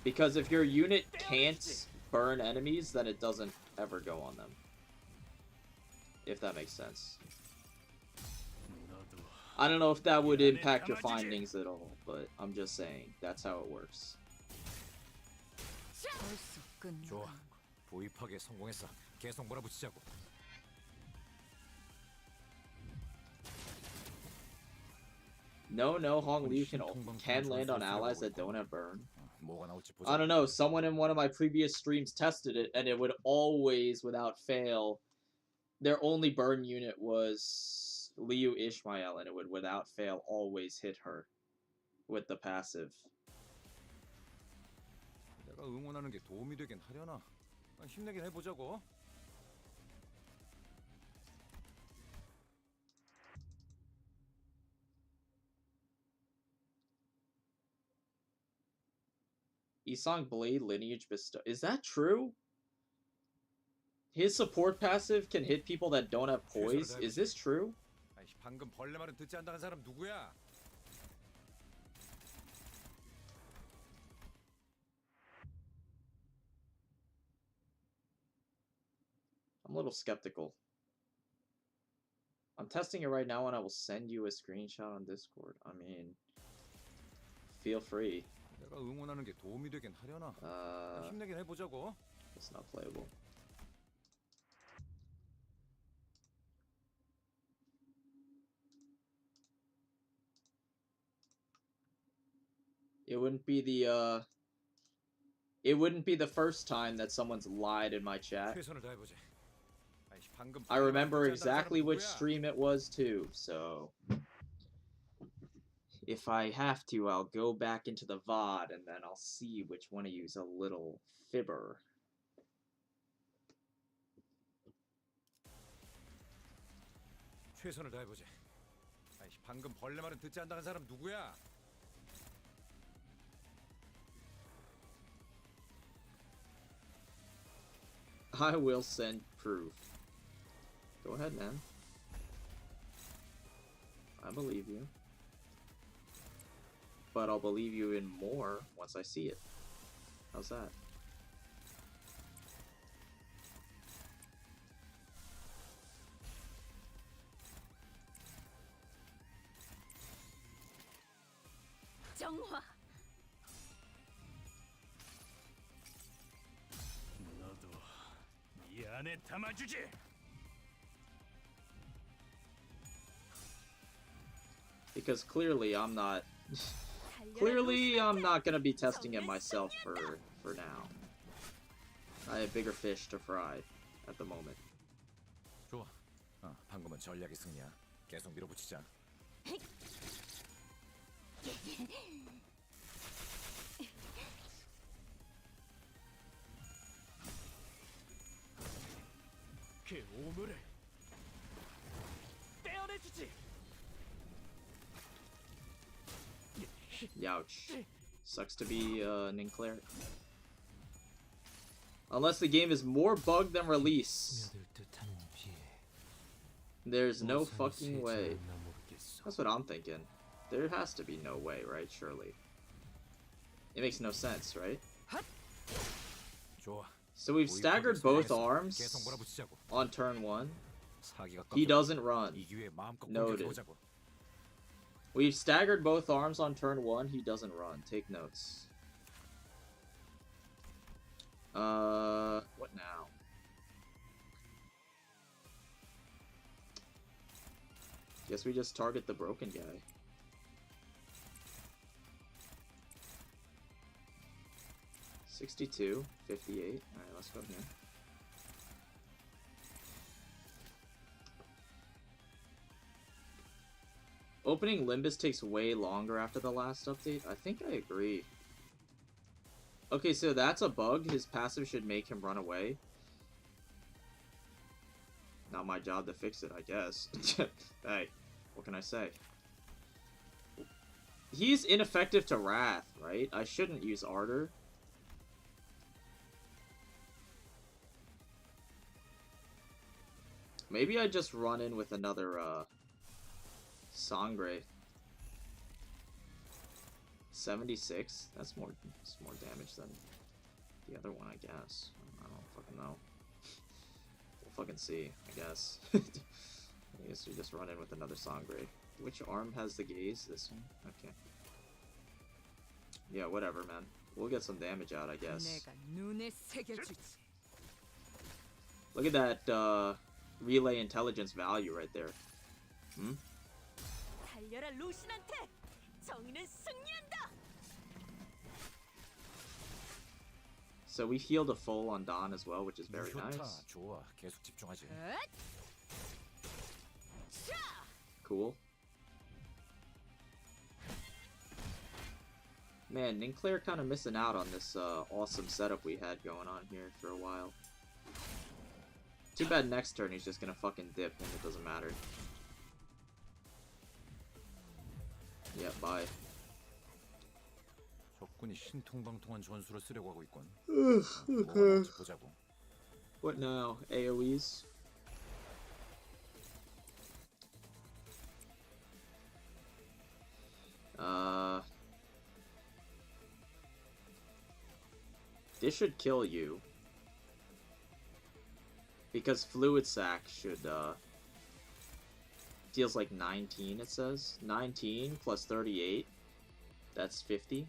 Because if your unit can't burn enemies, then it doesn't ever go on them. If that makes sense. I don't know if that would impact your findings at all, but I'm just saying, that's how it works. 좋아. 보입하게 성공했어. 계속 몰아붙이자고. No, Hong Liu can land on allies that don't have burn. I don't know, someone in one of my previous streams tested it, and it would always, without fail, their only burn unit was Liu Ishmael, and it would, without fail, always hit her with the passive. 내가 응원하는 게 도움이 되긴 하려나? 힘내긴 해보자고. Isong Blade Lineage Bestow. Is that true? His support passive can hit people that don't have poise? Is this true? 방금 벌레 말은 듣지 않다는 사람 누구야? I'm a little skeptical. I'm testing it right now and I will send you a screenshot on Discord. I mean, feel free. 내가 응원하는 게 도움이 되긴 하려나? 힘내긴 해보자고. It's not playable. It wouldn't be the first time that someone's lied in my chat. I remember exactly which stream it was too, so if I have to, I'll go back into the VOD and then I'll see which one of you's a little fibber. 최선을 다해보자. 방금 벌레 말은 듣지 않다는 사람 누구야? I will send proof. Go ahead, man. I believe you. But I'll believe you in more once I see it. How's that? 정화. 너도 이 안에 담아주지. Because clearly I'm not gonna be testing it myself for now. I have bigger fish to fry at the moment. 좋아. 방금은 전략의 승리야. 계속 밀어붙이자. 그 오물을 떼어내주지. Youch. Sucks to be an Incleric. Unless the game is more bugged than release. There's no fucking way. That's what I'm thinking. There has to be no way, right? Surely. It makes no sense, right? So we've staggered both arms on turn 1. He doesn't run. Noted. We've staggered both arms on turn 1. He doesn't run. Take notes. What now? Guess we just target the broken guy. $62, $58. Alright, let's go here. Opening Limbus takes way longer after the last update. I think I agree. Okay, so that's a bug. His passive should make him run away. Not my job to fix it, I guess. Hey, what can I say? He's ineffective to Wrath, right? I shouldn't use Ardor. Maybe I just run in with another, Sangre. 76? That's more damage than the other one, I guess. I don't fucking know. We'll fucking see, I guess. I guess we just run in with another Sangre. Which arm has the gaze? This one? Okay. Yeah, whatever, man. We'll get some damage out, I guess. Look at that, relay intelligence value right there. Hmm? So we healed a full on Don as well, which is very nice. Cool. Man, Ninclair kind of missing out on this awesome setup we had going on here for a while. Too bad next turn he's just gonna fucking dip and it doesn't matter. Yeah, bye. What now? AoEs? This should kill you. Because Fluid Sac should, deals like 19, it says. 19 plus 38. That's 50.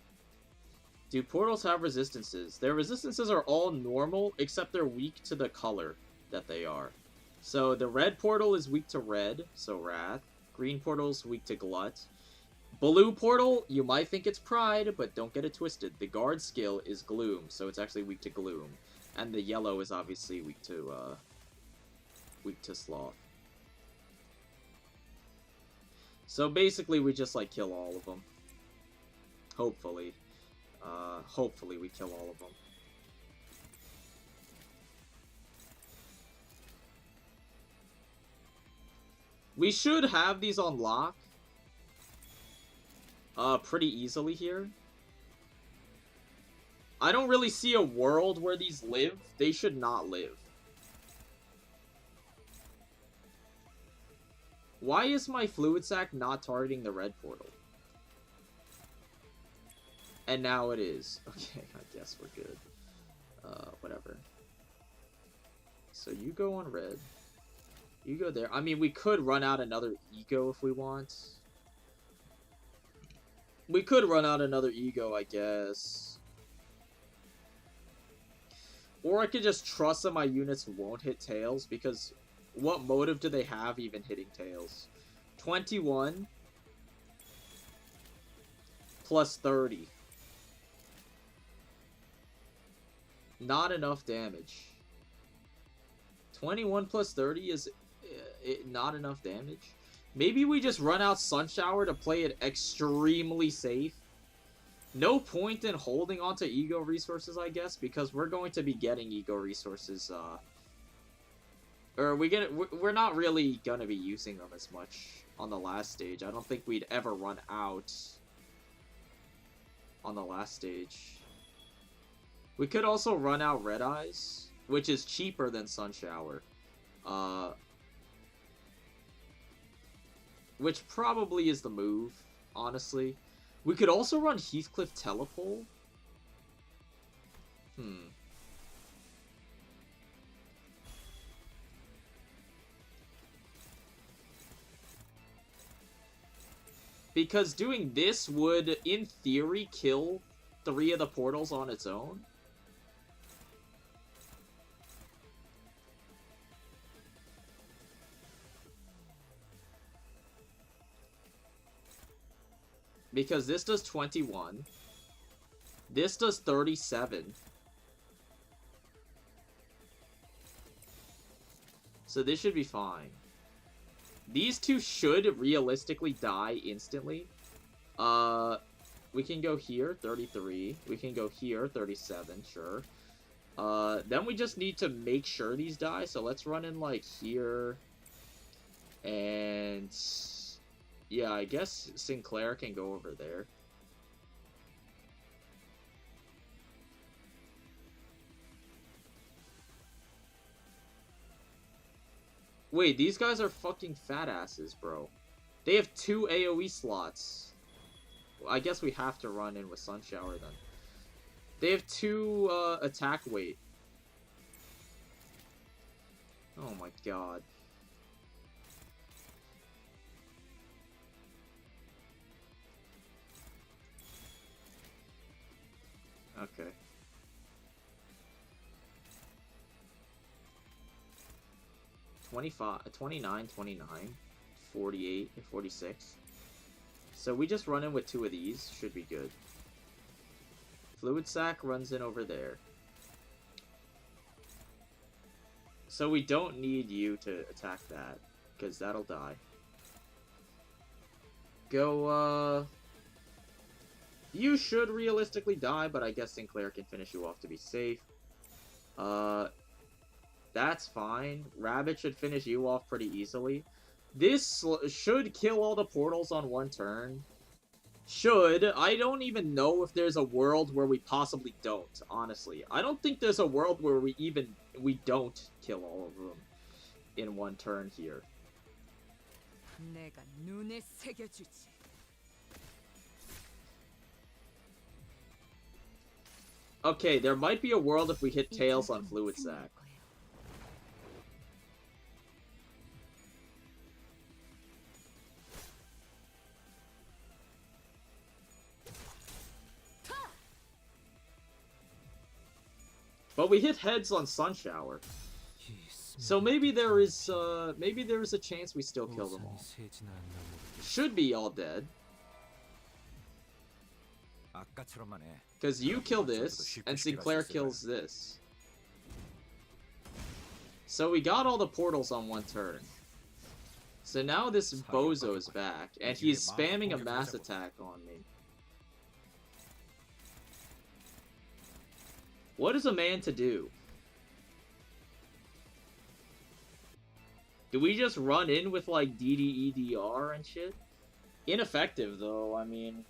Do portals have resistances? Their resistances are all normal, except they're weak to the color that they are. So the red portal is weak to red, so Wrath. Green portal's weak to Glut. Blue portal, you might think it's Pride, but don't get it twisted. The guard skill is Gloom, so it's actually weak to Gloom. And the yellow is obviously weak to Sloth. So basically we just like kill all of them. Hopefully. Hopefully we kill all of them. We should have these on lock. Pretty easily here. I don't really see a world where these live. They should not live. Why is my Fluid Sac not targeting the red portal? And now it is. Okay, I guess we're good. Whatever. So you go on red. You go there. I mean, we could run out another Ego if we want. We could run out another Ego, I guess. Or I could just trust that my units won't hit tails, because what motive do they have even hitting tails? 21 plus 30. Not enough damage. 21 plus 30 is not enough damage. Maybe we just run out Sun Shower to play it extremely safe. No point in holding onto Ego resources, I guess, because we're going to be getting Ego resources, or we're not really gonna be using them as much on the last stage. I don't think we'd ever run out on the last stage. We could also run out Red Eyes, which is cheaper than Sun Shower. Which probably is the move, honestly. We could also run Heathcliff Telepole. Because doing this would, in theory, kill 3 of the portals on its own. Because this does 21. This does 37. So this should be fine. These two should realistically die instantly. We can go here, 33. We can go here, 37, sure. Then we just need to make sure these die, so let's run in, like, here. And... yeah, I guess Sinclair can go over there. Wait, these guys are fucking fat asses, bro. They have 2 AoE slots. Well, I guess we have to run in with Sun Shower then. They have 2 attack weight. Oh my god. Okay. 25, 29, 29, 48, and 46. So we just run in with 2 of these. Should be good. Fluid Sac runs in over there. So we don't need you to attack that, because that'll die. Go, you should realistically die, but I guess Sinclair can finish you off to be safe. That's fine. Rabbit should finish you off pretty easily. This should kill all the portals on 1 turn. Should. I don't even know if there's a world where we possibly don't, honestly. I don't think there's a world where we don't kill all of them in 1 turn here. Okay, there might be a world if we hit Tails on Fluid Sac. But we hit heads on Sun Shower. So maybe there is a chance we still kill them all. Should be all dead. Because you kill this, and Sinclair kills this. So we got all the portals on 1 turn. So now this bozo is back, and he's spamming a mass attack on me. What is a man to do? Do we just run in with, like, DDEDR and shit? Ineffective, though, I mean...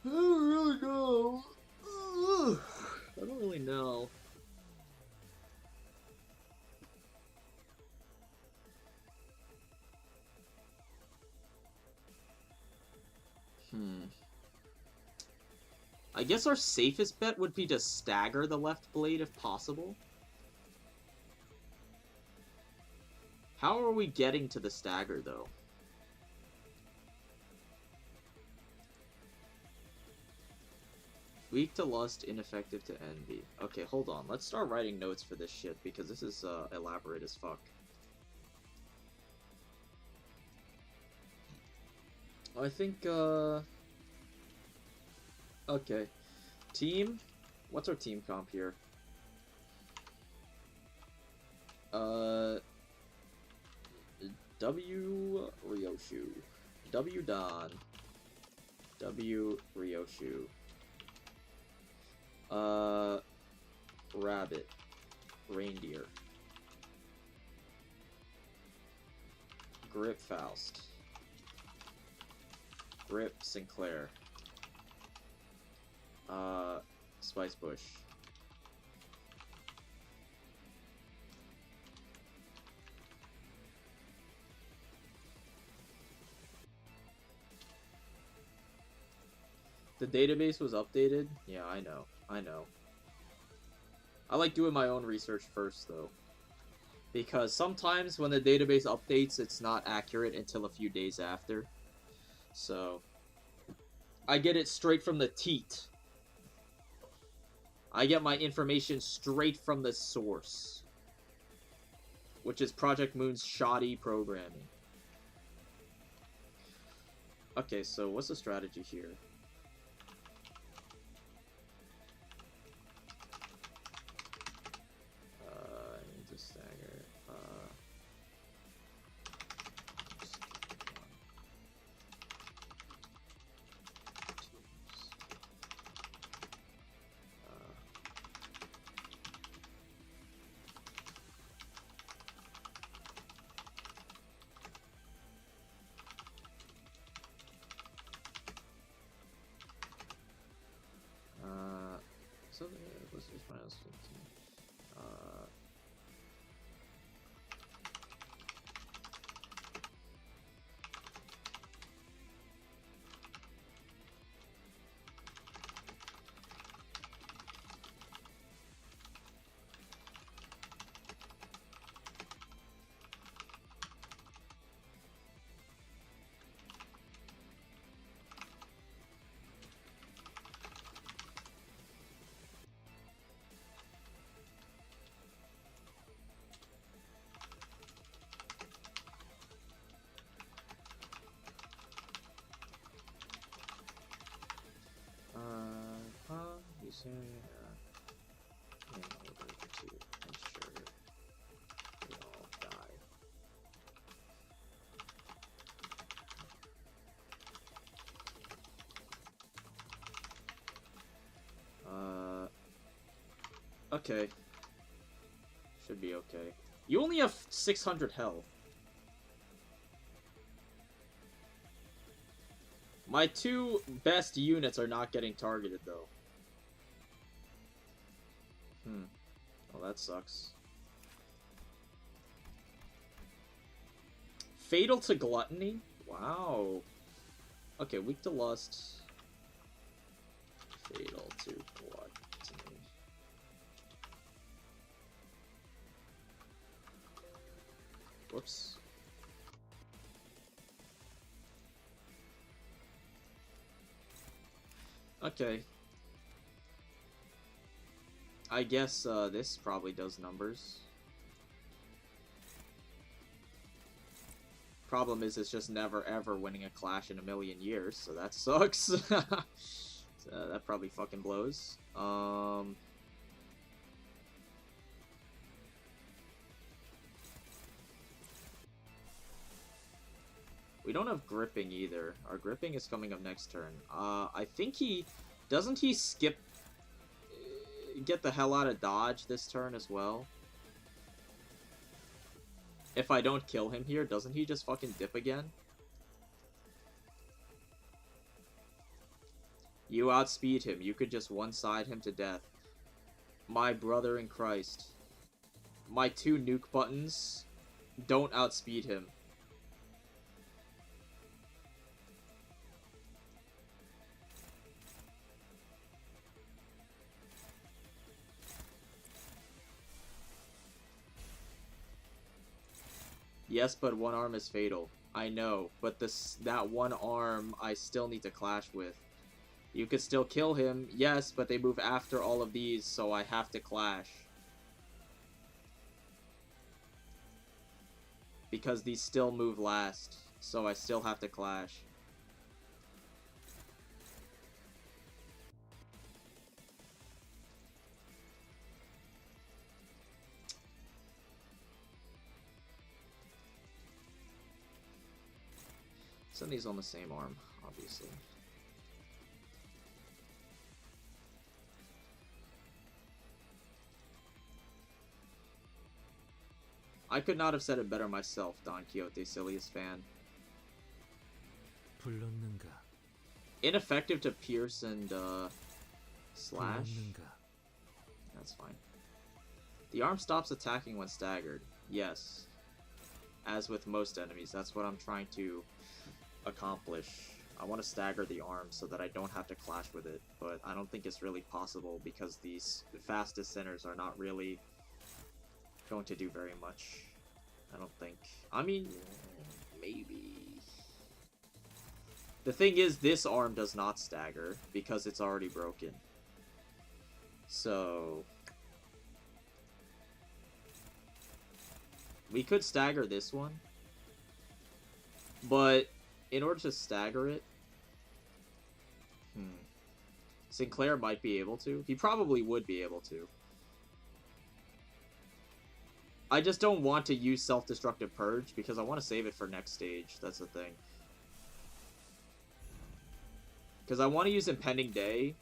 I don't really know. I don't really know. I guess our safest bet would be to stagger the left blade if possible. How are we getting to the stagger, though? Weak to lust, ineffective to envy. Okay, hold on. Let's start writing notes for this shit, because this is elaborate as fuck. I think, okay. Team? What's our team comp here? W Ryoshu. W Don. W Ryoshu. Rabbit. Reindeer. Grip Faust. Grip Sinclair. Spice Bush. The database was updated? Yeah, I know. I know. I like doing my own research first, though. Because sometimes when the database updates, it's not accurate until a few days after. So, I get it straight from the teat. I get my information straight from the source. Which is Project Moon's shoddy programming. Okay, so what's the strategy here? I need to stagger. So let's just find out. In order to ensure we all die. Okay. Should be okay. You only have 600 health. My two best units are not getting targeted, though. Well, that sucks. Fatal to gluttony? Wow. Okay, weak to lust. Fatal to gluttony. Whoops. Okay. I guess this probably does numbers. Problem is, it's just never ever winning a clash in a million years, so that sucks. So that probably fucking blows. We don't have gripping either. Our gripping is coming up next turn. I think he... Doesn't he skip... get the hell out of dodge this turn as well? If I don't kill him here, doesn't he just fucking dip again? You outspeed him. You could just one-side him to death. My brother in Christ. My two nuke buttons don't outspeed him. Yes, but one arm is fatal. I know, but that one arm I still need to clash with. You could still kill him, yes, but they move after all of these, so I have to clash. Because these still move last, so I still have to clash. Send these on the same arm, obviously. I could not have said it better myself, Don Quixote, silliest fan. 불렀는가? Ineffective to pierce and slash. That's fine. The arm stops attacking when staggered. Yes. As with most enemies, that's what I'm trying to accomplish. I want to stagger the arm so that I don't have to clash with it, but I don't think it's really possible because these fastest centers are not really going to do very much. I don't think. I mean, maybe. The thing is, this arm does not stagger because it's already broken. So we could stagger this one, but in order to stagger it, Sinclair might be able to. He probably would be able to. I just don't want to use Self-Destructive Purge because I want to save it for next stage. That's the thing. Because I want to use Impending Day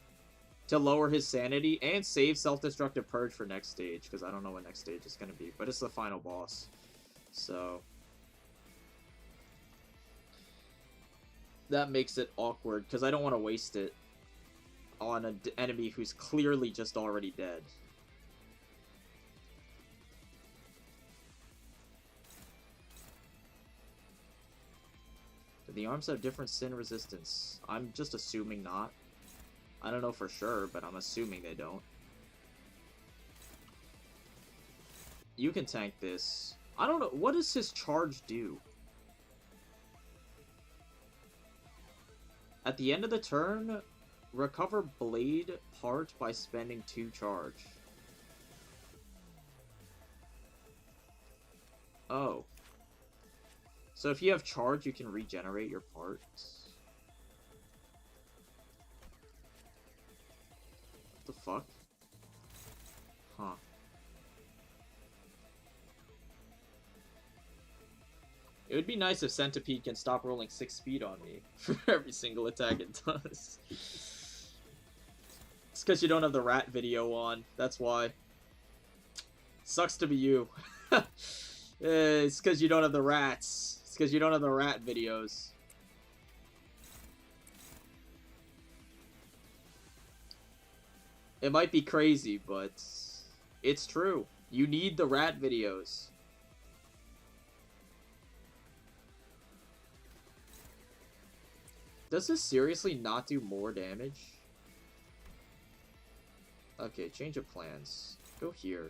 to lower his sanity and save Self-Destructive Purge for next stage because I don't know what next stage is going to be. But it's the final boss. So that makes it awkward because I don't want to waste it. on an enemy who's clearly just already dead. Do the arms have different sin resistance? I'm just assuming not. I don't know for sure, but I'm assuming they don't. You can tank this. I don't know. What does his charge do? At the end of the turn, recover blade part by spending 2 charge. Oh. So if you have charge, you can regenerate your parts. What the fuck? Huh. It would be nice if Centipede can stop rolling 6 speed on me for every single attack it does. It's because you don't have the rat video on. That's why. Sucks to be you. It's because you don't have the rats. It's because you don't have the rat videos. It might be crazy, but it's true. You need the rat videos. Does this seriously not do more damage? Okay, change of plans. Go here.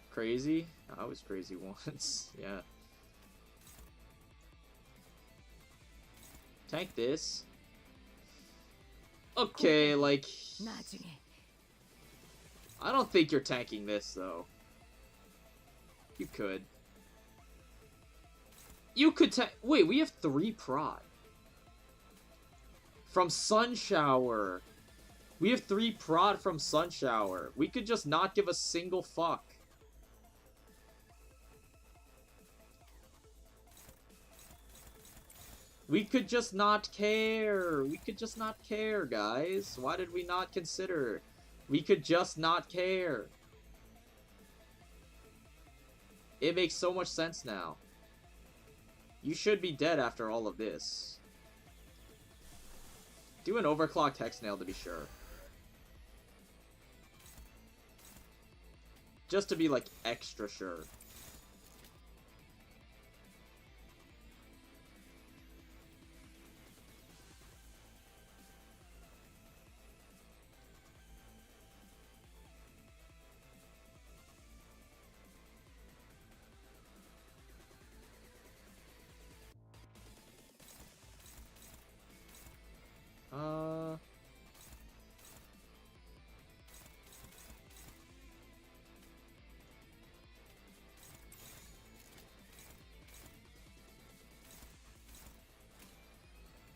Crazy? I was crazy once. Yeah. Tank this. Okay, like... I don't think you're tanking this, though. You could. You could tank... Wait, we have 3 prod. From Sun Shower. We have 3 prod from Sun Shower. We could just not give a single fuck. We could just not care. We could just not care, guys. Why did we not consider? We could just not care. It makes so much sense now. You should be dead after all of this. Do an overclocked Hexnail to be sure. Just to be, like, extra sure.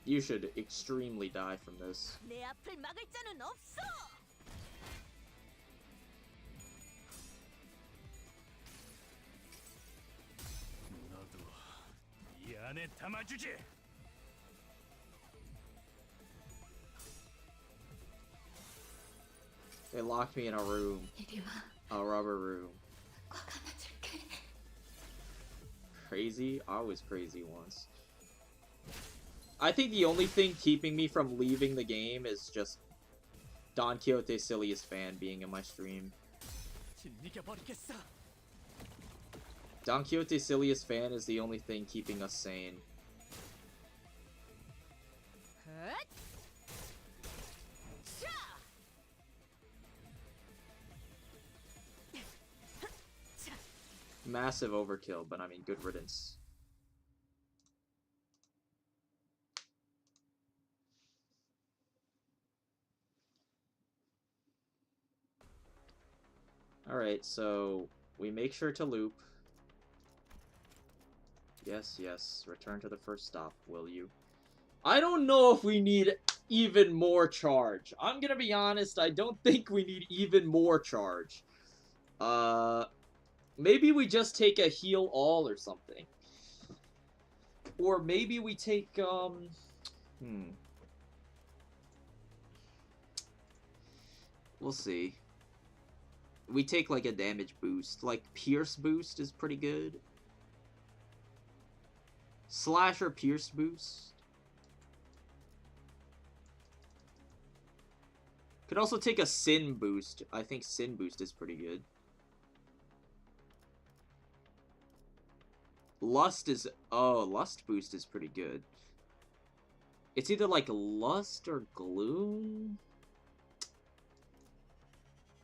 You should extremely die from this. 내 앞을 막을 자는 없어. 너도 이 안에 담아주지. They locked me in a room. A rubber room. Crazy? I was crazy once. I think the only thing keeping me from leaving the game is just Don Quixote Silliest Fan being in my stream. Don Quixote Silliest Fan is the only thing keeping us sane. Massive overkill, but I mean, good riddance. Alright, so we make sure to loop. Yes, yes. Return to the first stop, will you? I don't know if we need even more charge. I'm gonna be honest, I don't think we need even more charge. Maybe we just take a heal all or something. Or maybe we take, We'll see. we take like a damage boost. Like Pierce boost is pretty good. Slash or Pierce boost. Could also take a Sin boost. I think Sin boost is pretty good. Lust is... Oh, Lust boost is pretty good. It's either like Lust or Gloom.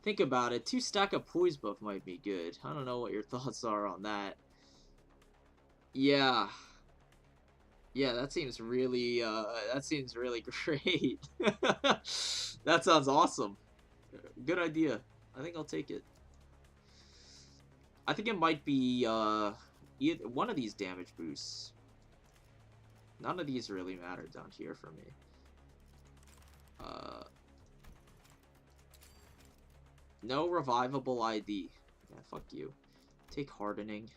Think about it. 2 stack of Poise buff might be good. I don't know what your thoughts are on that. Yeah. Yeah, that seems really great. That sounds awesome. Good idea. I think I'll take it. I think it might be either one of these damage boosts. None of these really matter down here for me. No revivable ID. Yeah, fuck you. Take hardening.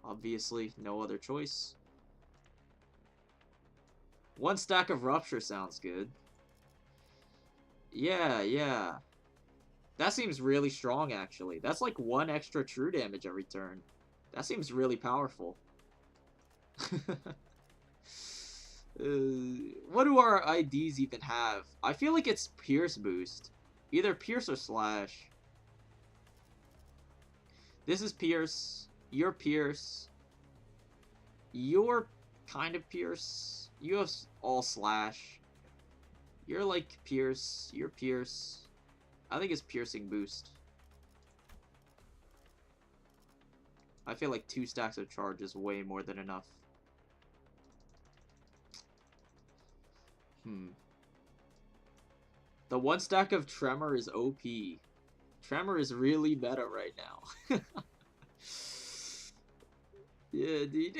Obviously, no other choice. 1 stack of rupture sounds good. Yeah, yeah. That seems really strong, actually. That's like 1 extra true damage every turn. That seems really powerful. What do our IDs even have? I feel like it's Pierce boost. Either Pierce or Slash. This is Pierce. You're Pierce. You're kind of Pierce. You have all Slash. You're like Pierce. You're Pierce. I think it's Piercing boost. I feel like 2 stacks of charge is way more than enough. The 1 stack of Tremor is OP. Tremor is really meta right now. Yeah, dude.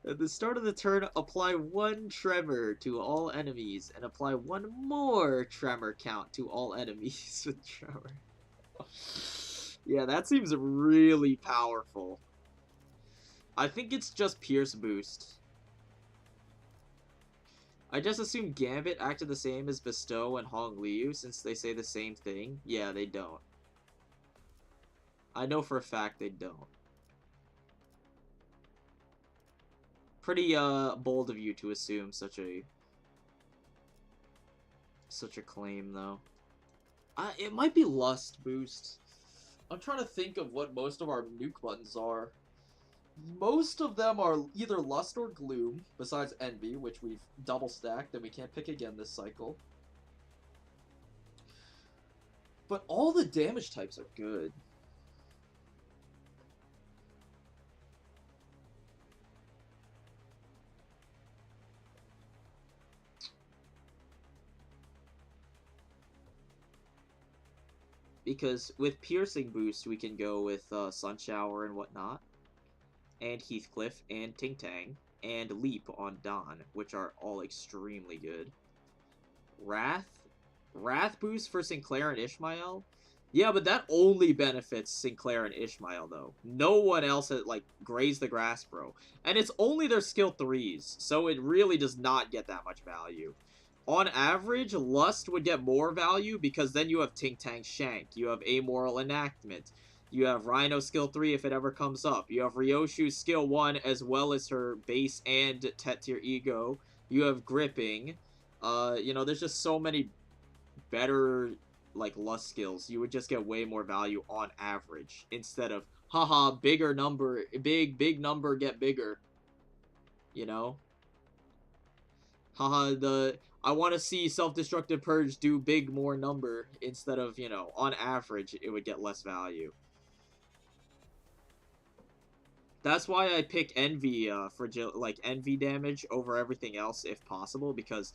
At the start of the turn, apply 1 Tremor to all enemies, and apply 1 more Tremor count to all enemies with Tremor. Yeah, that seems really powerful. I think it's just Pierce boost. I just assume Gambit acted the same as Bestow and Hong Liu since they say the same thing. Yeah, they don't. I know for a fact they don't. Pretty bold of you to assume such a claim, though. It might be Lust boost. I'm trying to think of what most of our nuke buttons are. Most of them are either Lust or Gloom, besides Envy, which we've double stacked and we can't pick again this cycle. But all the damage types are good. Because with Piercing boost, we can go with Sun Shower and whatnot. And Heathcliff, and Ting Tang, and Leap on Dawn, which are all extremely good. Wrath boost for Sinclair and Ishmael? Yeah, but that only benefits Sinclair and Ishmael, though. No one else has, like, grazed the grass, bro. And it's only their skill 3s, so it really does not get that much value. On average, Lust would get more value because then you have Ting Tang Shank, you have Amoral Enactment, you have Rhino skill 3 if it ever comes up. You have Ryoshu's skill 1 as well as her base and Tet tier ego. You have Gripping. You know, there's just so many better, like, Lust skills. You would just get way more value on average. Instead of, haha, bigger number, big number, get bigger. You know? Haha, I want to see Self-Destructive Purge do big more number. Instead of, you know, on average, it would get less value. That's why I pick Envy for like Envy damage over everything else if possible, because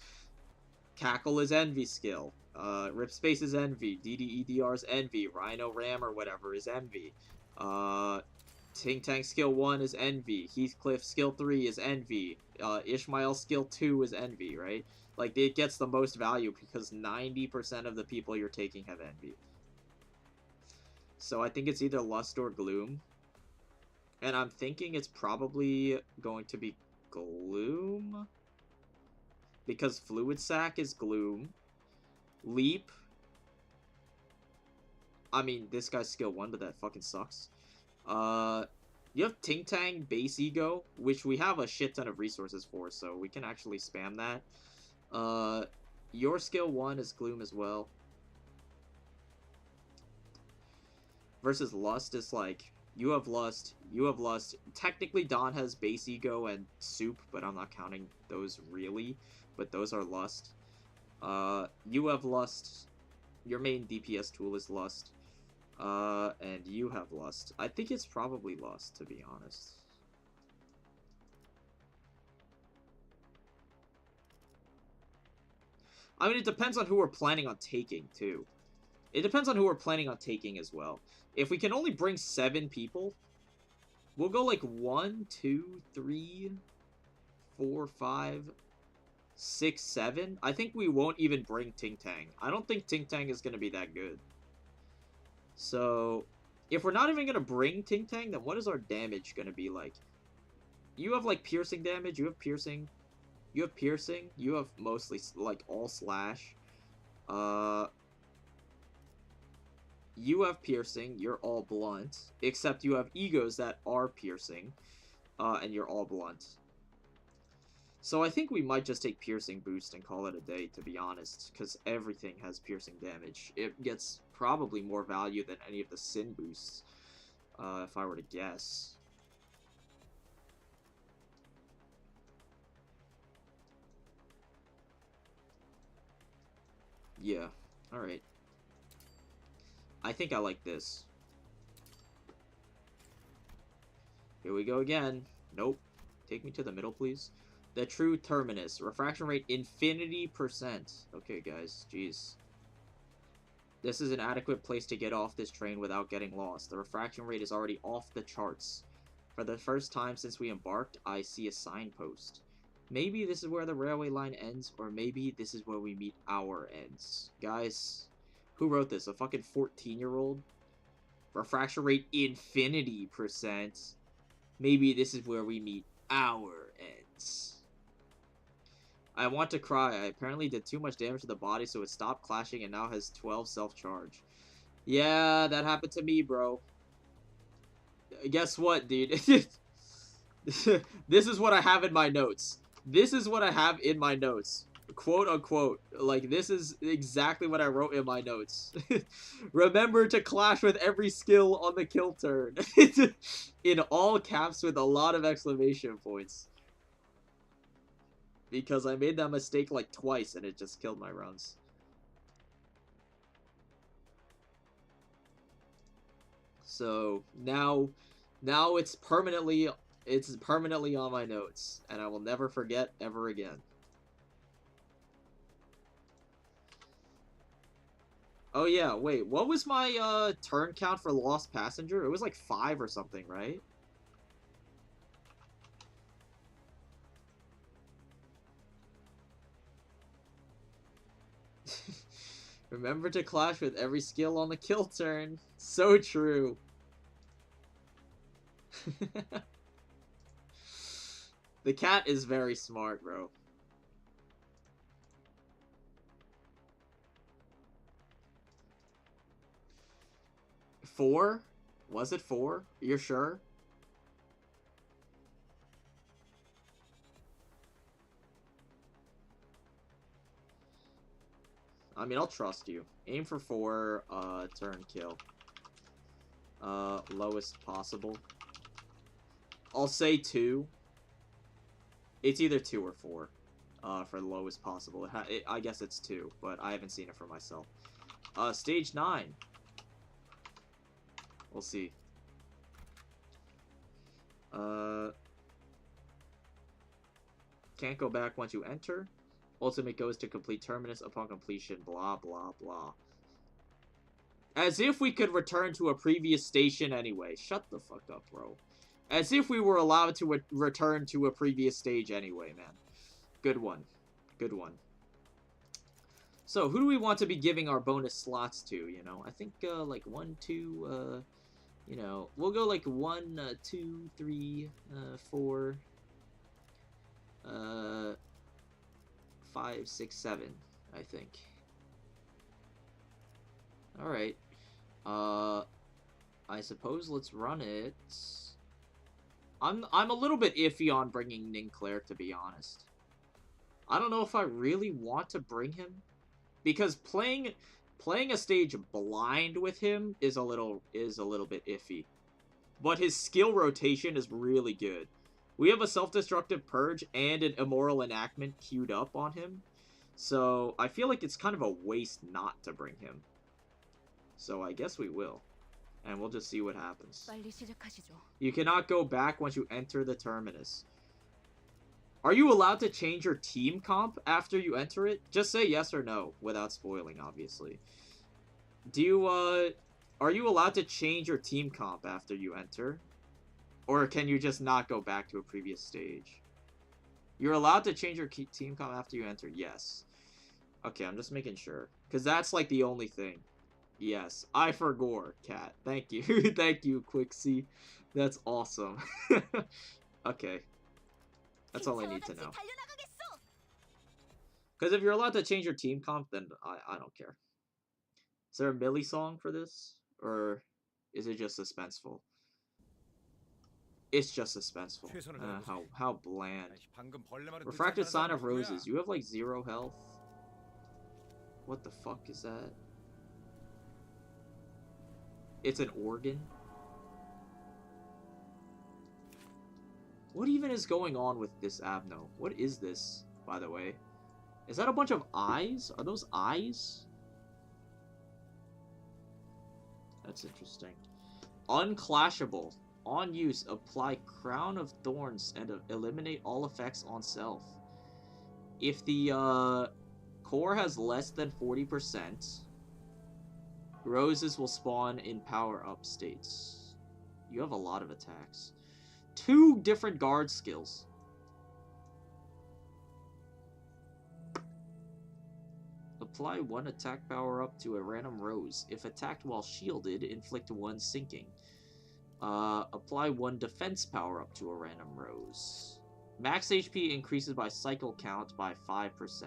Cackle is Envy skill, Rip Space is Envy, DDEDR is Envy, Rhino Ram or whatever is Envy, Ting Tang skill 1 is Envy, Heathcliff skill 3 is Envy, Ishmael skill 2 is Envy, right? Like, it gets the most value because 90% of the people you're taking have Envy. So I think it's either Lust or Gloom. And I'm thinking it's probably going to be Gloom. Because Fluid Sac is Gloom. Leap I mean, this guy's skill 1, but that fucking sucks. You have Ting Tang Base Ego, which we have a shit ton of resources for, so we can actually spam that. Your skill 1 is Gloom as well. Versus Lust is like, you have Lust, you have Lust. Technically, Dawn has Base Ego and Soup, but I'm not counting those really. But those are Lust. You have Lust. Your main DPS tool is Lust. And you have Lust. I think it's probably Lust, to be honest. I mean, it depends on who we're planning on taking, too. It depends on who we're planning on taking as well. If we can only bring 7 people, we'll go like 1, 2, 3, 4, 5, 6, 7. I think we won't even bring Ting Tang. I don't think Ting Tang is going to be that good. So, if we're not even going to bring Ting Tang, then what is our damage going to be like? You have like piercing damage, you have piercing. You have piercing, you have mostly like all slash. You have piercing, you're all blunt. Except you have egos that are piercing. And you're all blunt. So I think we might just take piercing boost and call it a day, to be honest. Because everything has piercing damage. It gets probably more value than any of the sin boosts. If I were to guess. Yeah, alright. I think I like this. Here we go again. Nope. Take me to the middle, please. The true terminus. Refraction rate infinity%. Okay, guys. Jeez. This is an adequate place to get off this train without getting lost. The refraction rate is already off the charts. For the first time since we embarked, I see a signpost. Maybe this is where the railway line ends, or maybe this is where we meet our ends. Guys, who wrote this? A fucking 14-year-old? Refraction rate infinity%. Maybe this is where we meet our ends. I want to cry. I apparently did too much damage to the body, so it stopped clashing and now has 12 self-charge. Yeah, that happened to me, bro. Guess what, dude? This is what I have in my notes. This is what I have in my notes. Quote unquote. Like, this is exactly what I wrote in my notes. Remember to clash with every skill on the kill turn. In all caps with a lot of exclamation points. Because I made that mistake like twice and it just killed my runs. So now it's permanently on my notes, and I will never forget ever again. Oh yeah, wait, what was my turn count for Lost Passenger? It was like 5 or something, right? Remember to clash with every skill on the kill turn. So true. The cat is very smart, bro. Four? Was it 4? You're sure? I mean, I'll trust you. Aim for 4, turn kill. Lowest possible. I'll say 2. It's either 2 or 4, for the lowest possible. I guess it's 2, but I haven't seen it for myself. Stage 9. We'll see. Can't go back once you enter. Ultimate goes to complete terminus upon completion, blah, blah, blah. As if we could return to a previous station anyway. Shut the fuck up, bro. As if we were allowed to return to a previous stage anyway, man. Good one. Good one. So, who do we want to be giving our bonus slots to, you know? I think, like, 1, 2, you know, we'll go, like, 1, 2, 3, 4, 5, 6, 7, I think. Alright. I suppose let's run it. I'm a little bit iffy on bringing Ninclair, to be honest. I don't know if I really want to bring him, because playing a stage blind with him is a little bit iffy. But his skill rotation is really good. We have a self-destructive purge and an immoral enactment queued up on him. So I feel like it's kind of a waste not to bring him. So I guess we will. And we'll just see what happens. You cannot go back once you enter the terminus. Are you allowed to change your team comp after you enter it? Just say yes or no, without spoiling, obviously. Are you allowed to change your team comp after you enter? Or can you just not go back to a previous stage? You're allowed to change your team comp after you enter, yes. Okay, I'm just making sure. Because that's like the only thing. Yes, I forgot, Cat. Thank you. Thank you, Quixie. That's awesome. Okay. That's all I need to know. Because if you're allowed to change your team comp, then I don't care. Is there a Millie song for this? Or is it just suspenseful? It's just suspenseful. How bland. Refracted Sign of Roses. You have like 0 health? What the fuck is that? It's an organ? What even is going on with this Abno? What is this, by the way? Is that a bunch of eyes? Are those eyes? That's interesting. Unclashable. On use, apply Crown of Thorns and eliminate all effects on self. If the core has less than 40%, roses will spawn in power-up states. You have a lot of attacks. 2 different guard skills. Apply 1 attack power-up to a random rose. If attacked while shielded, inflict 1 sinking. Apply 1 defense power-up to a random rose. Max HP increases by cycle count by 5%.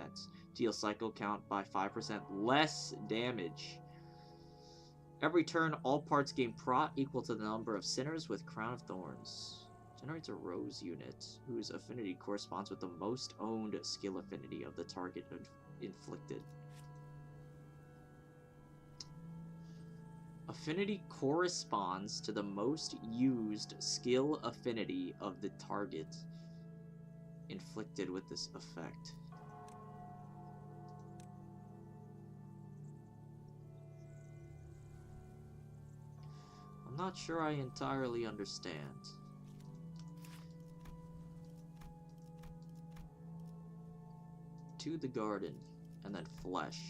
Deal cycle count by 5% less damage. Every turn, all parts gain prot equal to the number of sinners with Crown of Thorns. Generates a rose unit, whose affinity corresponds with the most owned skill affinity of the target inflicted. Affinity corresponds to the most used skill affinity of the target inflicted with this effect. I'm not sure I entirely understand. To the garden, and then flesh.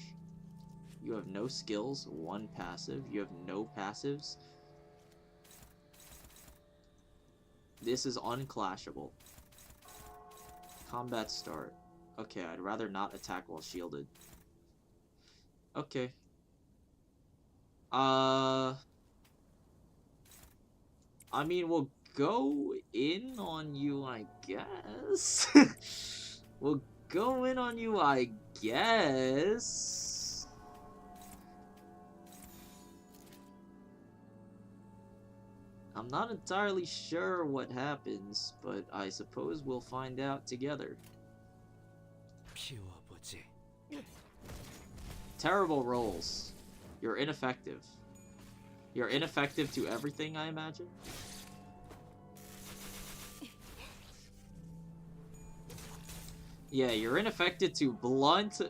You have no skills, 1 passive. You have no passives. This is unclashable. Combat start. Okay, I'd rather not attack while shielded. Okay. I mean, we'll go in on you, I guess. We'll go in on you, I guess. I'm not entirely sure what happens, but I suppose we'll find out together. Terrible rolls. You're ineffective. You're ineffective to everything, I imagine? Yeah, you're ineffective to blunt,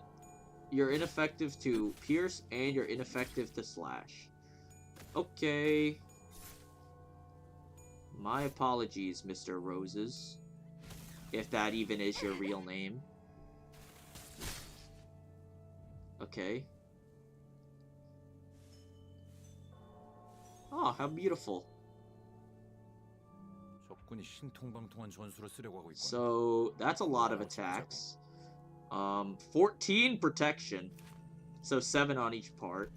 you're ineffective to pierce, and you're ineffective to slash. Okay. My apologies, Mr. Roses. If that even is your real name. Okay. Oh, how beautiful. So, that's a lot of attacks. 14 protection. So 7 on each part.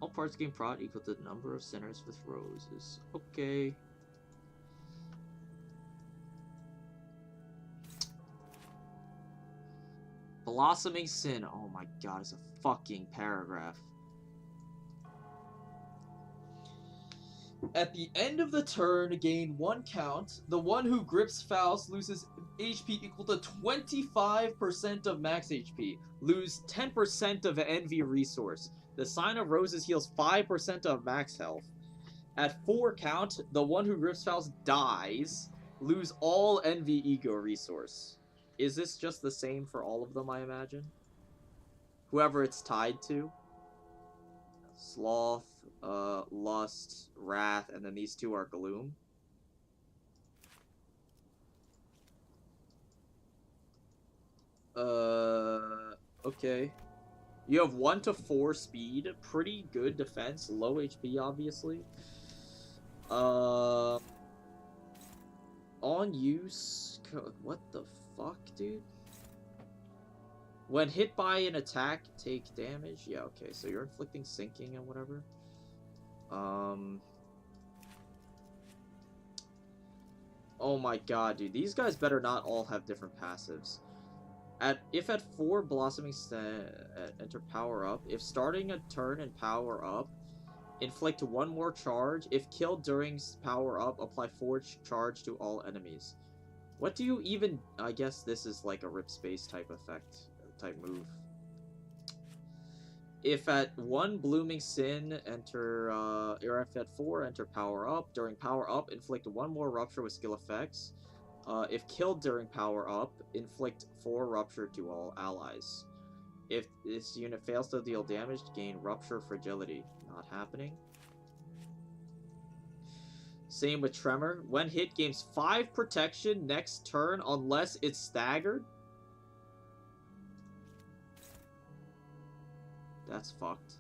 All parts gain prot equal to the number of centers with roses. Okay. Blossoming Sin. Oh my god, it's a fucking paragraph. At the end of the turn, gain 1 count. The one who grips Faust loses HP equal to 25% of max HP. Lose 10% of Envy resource. The Sign of Roses heals 5% of max health. At 4 count, the one who grips Faust dies. Lose all Envy ego resource. Is this just the same for all of them, I imagine? Whoever it's tied to. Sloth, Lust, Wrath, and then these two are Gloom. Okay. You have 1 to 4 speed, pretty good defense, low HP obviously. On use, what the fuck, dude? When hit by an attack, take damage. Yeah, okay, so you're inflicting sinking and whatever. Oh my god, dude, these guys better not all have different passives. If at 4 Blossoming enter power up, if starting a turn and power up, inflict 1 more charge. If killed during power up, apply 4 charge to all enemies. What do you even... I guess this is like a rip space type effect, type move. If at 1 Blooming Sin, enter, or if at 4, enter power up. During power up, inflict 1 more rupture with skill effects. If killed during power up, inflict 4 rupture to all allies. If this unit fails to deal damage, gain rupture fragility. Not happening. Same with Tremor. When hit, gains 5 protection next turn unless it's staggered. That's fucked.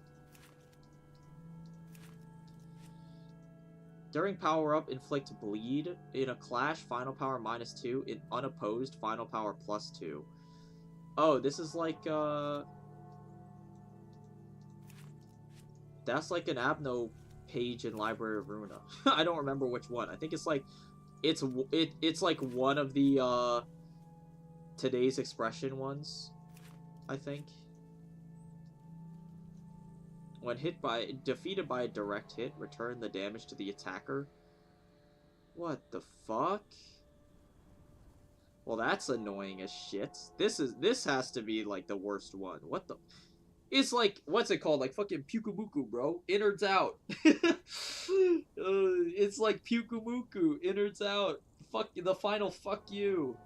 During power up, inflict bleed. In a clash, final power -2. In unopposed, final power +2. Oh, this is like that's like an Abno page in Library of Ruina. I don't remember which one. I think it's like it's like one of the today's expression ones, I think. When defeated by a direct hit, return the damage to the attacker. What the fuck? Well, that's annoying as shit. This has to be like the worst one. What the? It's like, what's it called? Like fucking Pukumuku, bro. Innards out. It's like Pukumuku. Innards out. Fuck the final fuck you.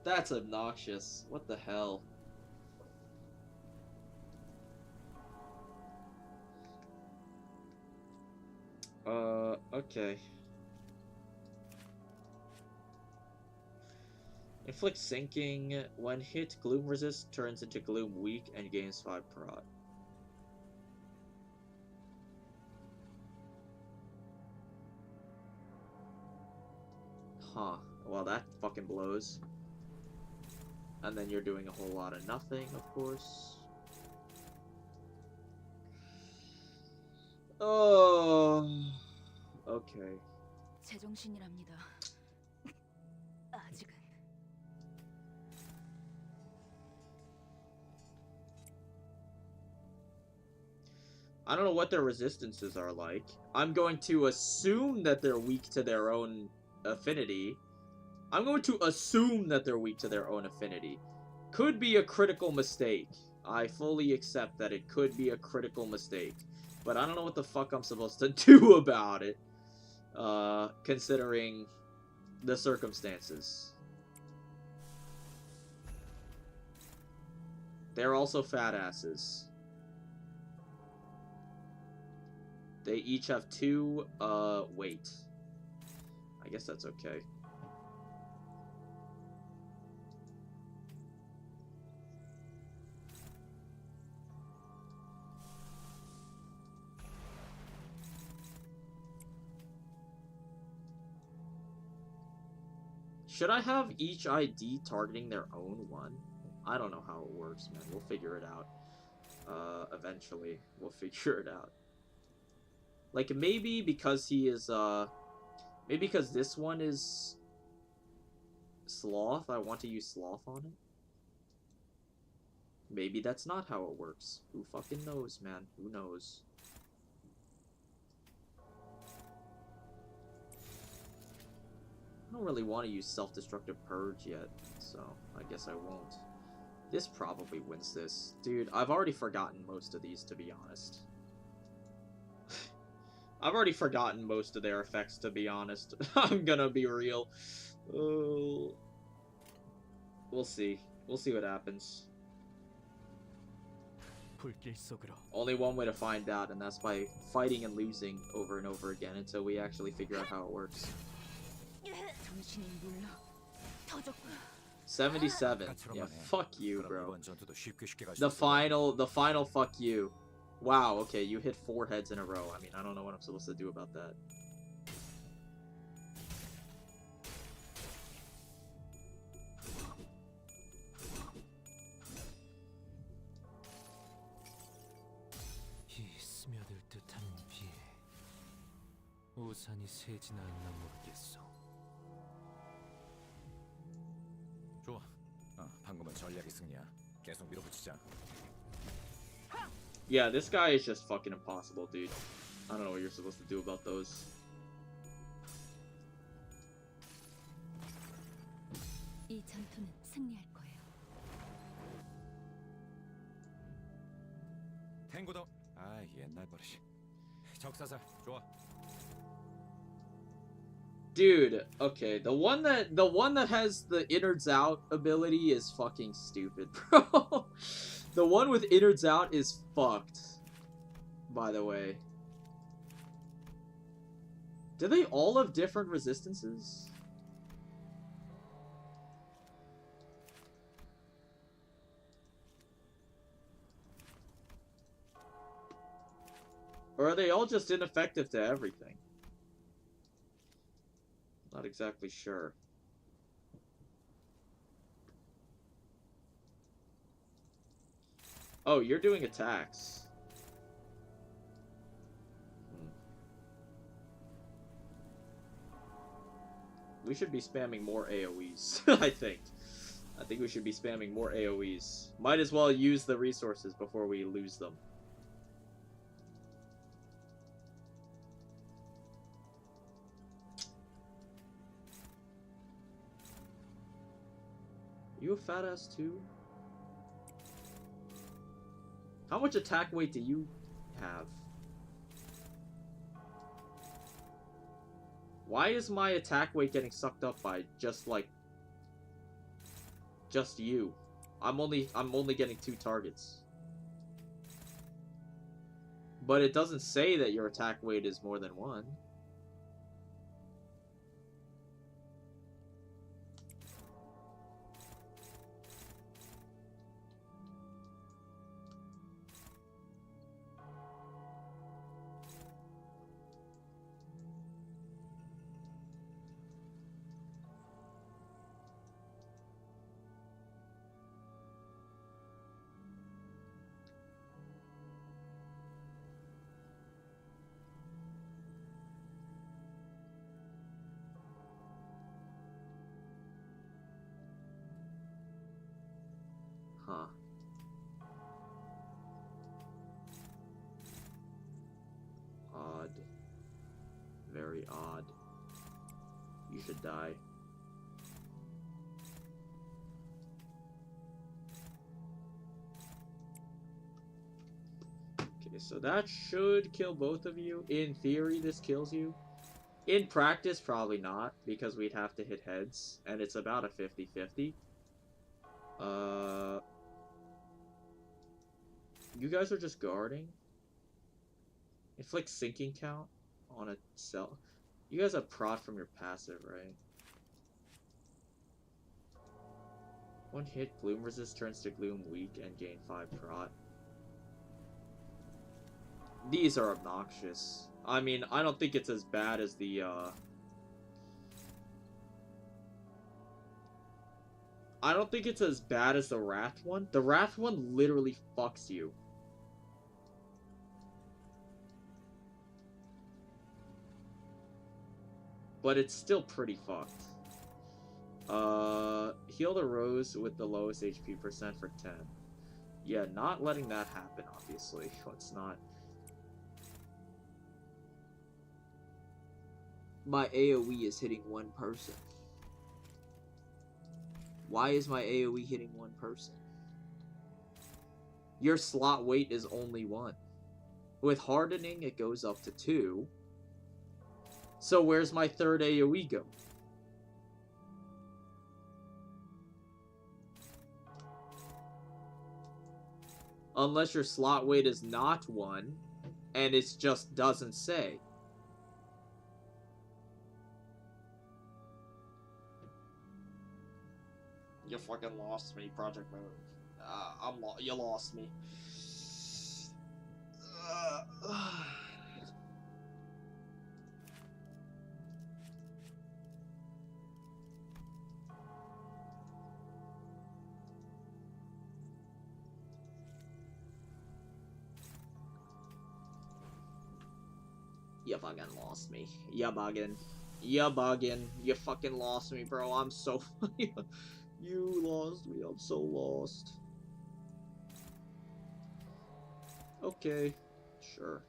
That's obnoxious. What the hell? Okay. Inflict sinking. When hit, Gloom resist turns into Gloom weak and gains 5 prod. Huh. Well, that fucking blows. And then you're doing a whole lot of nothing, of course. Oh. Okay. 제정신이랍니다. 아직은. I don't know what their resistances are like. I'm going to assume that they're weak to their own affinity. I'm going to assume that they're weak to their own affinity. Could be a critical mistake. I fully accept that it could be a critical mistake. But I don't know what the fuck I'm supposed to do about it. Considering the circumstances. They're also fat asses. They each have 2 weight. I guess that's okay. Should I have each ID targeting their own one? I don't know how it works, man. We'll figure it out. Eventually. We'll figure it out. Like, maybe because he is, maybe because this one is Sloth, I want to use Sloth on it. Maybe that's not how it works. Who fucking knows, man? Who knows? I don't really want to use self-destructive purge yet, so I guess I won't. This probably wins this. Dude, I've already forgotten most of these, to be honest. I've already forgotten most of their effects, to be honest. I'm gonna be real. Oh. We'll see. We'll see what happens. Only one way to find out, and that's by fighting and losing over and over again until we actually figure out how it works. 77. Yeah, fuck you, bro. The final fuck you. Wow, okay, you hit 4 heads in a row. I mean, I don't know what I'm supposed to do about that. 좋아. 방금은 전략의 승리야. 계속 밀어붙이자. Yeah, this guy is just fucking impossible, dude. I don't know what you're supposed to do about those. 이 전투는 승리할 거예요. 탱고도. 아, 옛날 버릇이. 적사살. 좋아. Dude, okay, the one that has the innards out ability is fucking stupid, bro. The one with innards out is fucked, by the way. Do they all have different resistances? Or are they all just ineffective to everything? Not exactly sure. Oh, you're doing attacks. We should be spamming more AoEs, I think. I think we should be spamming more AoEs. Might as well use the resources before we lose them. You a fat ass too? How much attack weight do you have? Why is my attack weight getting sucked up by just you? I'm only getting 2 targets. But it doesn't say that your attack weight is more than 1. Huh. Odd. Very odd. You should die. Okay, so that should kill both of you. In theory, this kills you. In practice, probably not, because we'd have to hit heads, and it's about a 50-50. You guys are just guarding? Inflict sinking count on a cell. You guys have prot from your passive, right? One hit, gloom resist turns to gloom weak and gain 5 prot. These are obnoxious. I mean, I don't think it's as bad as the, I don't think it's as bad as the Wrath one. The Wrath one literally fucks you. But it's still pretty fucked. Heal the Rose with the lowest HP percent for 10. Yeah, not letting that happen, obviously. Let's not. My AoE is hitting one person. Why is my AoE hitting one person? Your slot weight is only 1. With hardening, it goes up to 2. So where's my third AoE go? Unless your slot weight is not 1, and it just doesn't say. You fucking lost me, Project Mode. You lost me. You fucking lost me. You bugging. You bugging. You fucking lost me, bro. I'm so... You lost me. I'm so lost. Okay. Sure.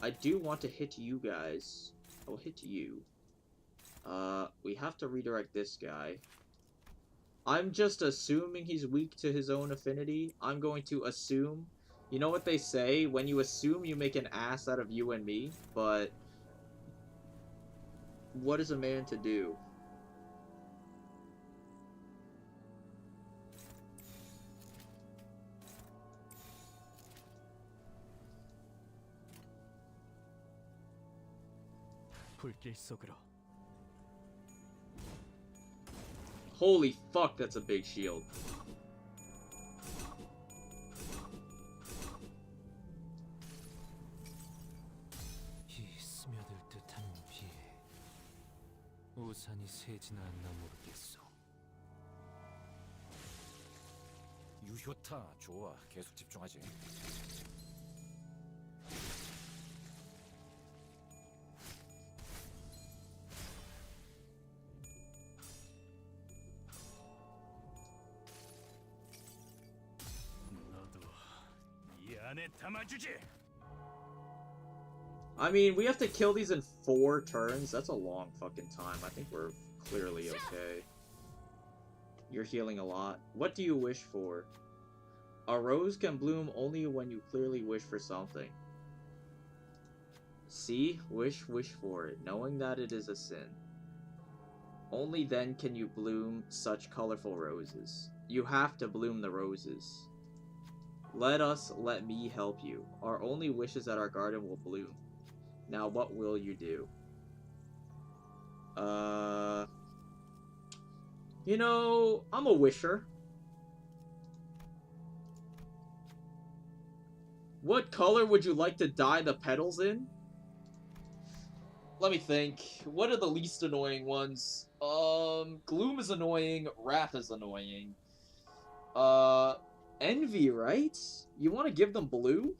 I do want to hit you guys. I'll hit you. We have to redirect this guy. I'm just assuming he's weak to his own affinity. I'm going to assume. You know what they say? When you assume, you make an ass out of you and me. But what is a man to do? 불길 속으로. Holy fuck, that's a big shield. 이 스며들 듯한 비에 우산이 새지나 않나 모르겠어. 유효타 좋아. 계속 집중하지. I mean, we have to kill these in 4 turns. That's a long fucking time. I think we're clearly okay. You're healing a lot. What do you wish for? A rose can bloom only when you clearly wish for something. See? Wish for it, knowing that it is a sin. Only then can you bloom such colorful roses. You have to bloom the roses. Let me help you. Our only wish is that our garden will bloom. Now what will you do? You know, I'm a wisher. What color would you like to dye the petals in? Let me think. What are the least annoying ones? Gloom is annoying, Wrath is annoying. Envy, right? You want to give them blue?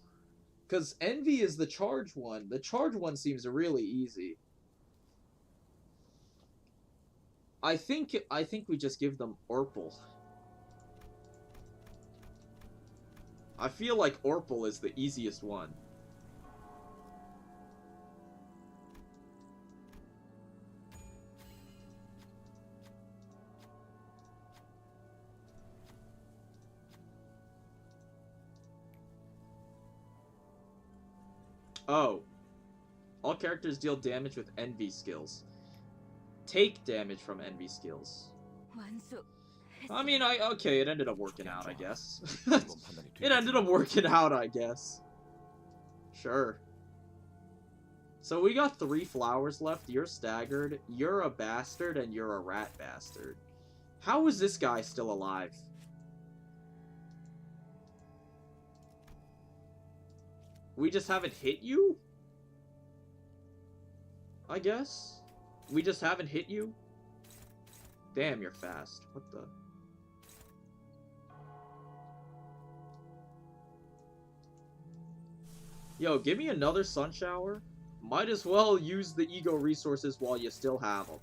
Because Envy is the charge one. The charge one seems really easy. I think we just give them Orpal. I feel like Orpal is the easiest one. Oh. All characters deal damage with Envy skills. Take damage from Envy skills. I mean, okay, it ended up working out, I guess. It ended up working out, I guess. Sure. So we got 3 flowers left. You're staggered, you're a bastard, and you're a rat bastard. How is this guy still alive? We just haven't hit you? I guess? We just haven't hit you? Damn, you're fast. What the... Yo, give me another sun shower. Might as well use the ego resources while you still have them.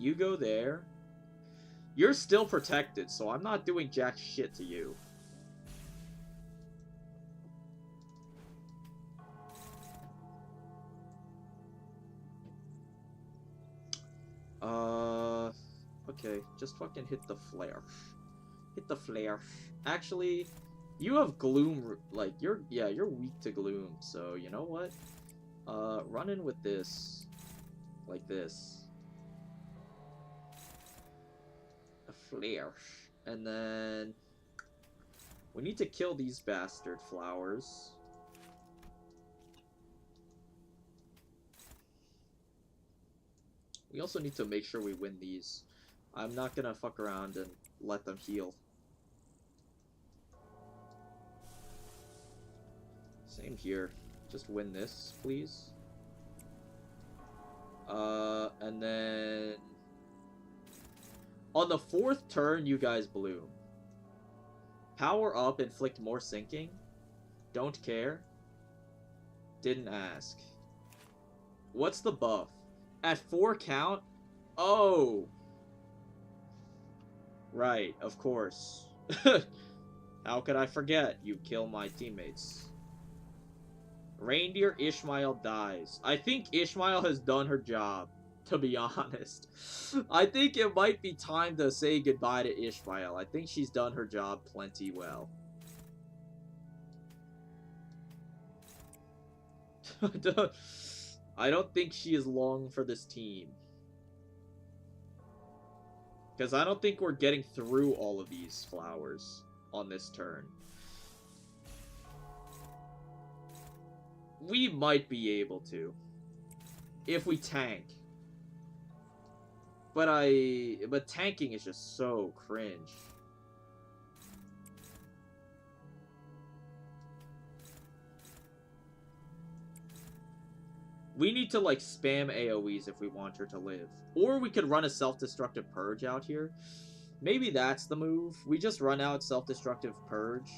You go there. You're still protected, so I'm not doing jack shit to you. Okay, just fucking hit the flare. Hit the flare. Actually, you have gloom, like, you're weak to gloom, so you know what? Run in with this. Like this. A flare. And then we need to kill these bastard flowers. We also need to make sure we win these. I'm not gonna fuck around and let them heal. Same here. Just win this, please. And then on the 4th turn, you guys bloom. Power up, inflict more sinking. Don't care. Didn't ask. What's the buff? At 4 count? Oh! Right, of course. How could I forget? You kill my teammates. Reindeer Ishmael dies. I think Ishmael has done her job, to be honest. I think it might be time to say goodbye to Ishmael. I think she's done her job plenty well. I don't think she is long for this team. Because I don't think we're getting through all of these flowers on this turn. We might be able to. If we tank. But tanking is just so cringe. We need to, like, spam AoEs if we want her to live. Or we could run a self-destructive purge out here. Maybe that's the move. We just run out self-destructive purge.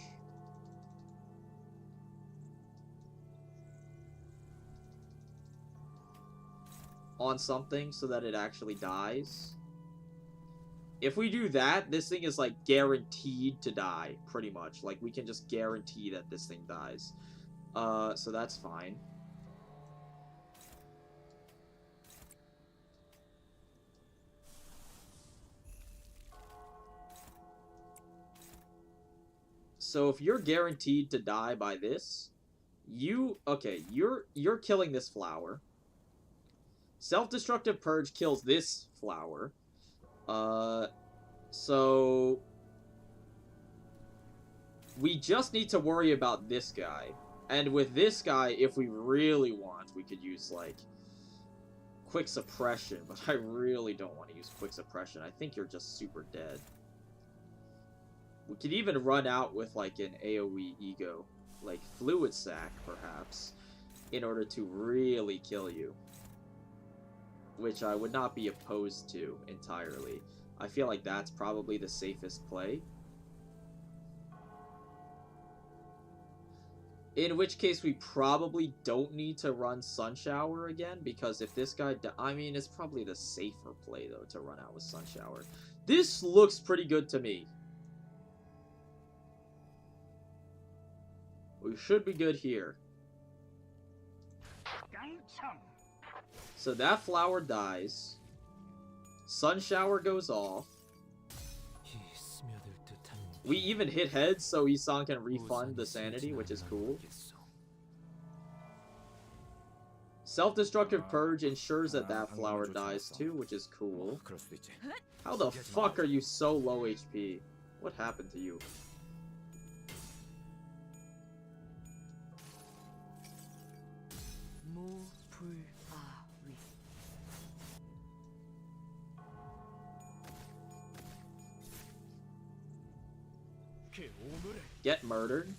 On something so that it actually dies. If we do that, this thing is, like, guaranteed to die, pretty much. Like, we can just guarantee that this thing dies. So that's fine. So if you're guaranteed to die by this, you're killing this flower. Self-destructive purge kills this flower. So we just need to worry about this guy. And with this guy, if we really want, we could use, like, quick suppression, but I really don't want to use quick suppression. I think you're just super dead. We could even run out with, like, an AoE ego, like fluid sac, perhaps, in order to really kill you. Which I would not be opposed to entirely. I feel like that's probably the safest play. In which case, we probably don't need to run Sun Shower again, because if this guy... I mean, it's probably the safer play, though, to run out with Sun Shower. This looks pretty good to me. We should be good here. So that flower dies. Sun Shower goes off. We even hit heads, so Isan can refund the sanity, which is cool. Self-destructive purge ensures that that flower dies too, which is cool. How the fuck are you so low HP? What happened to you? Get murdered,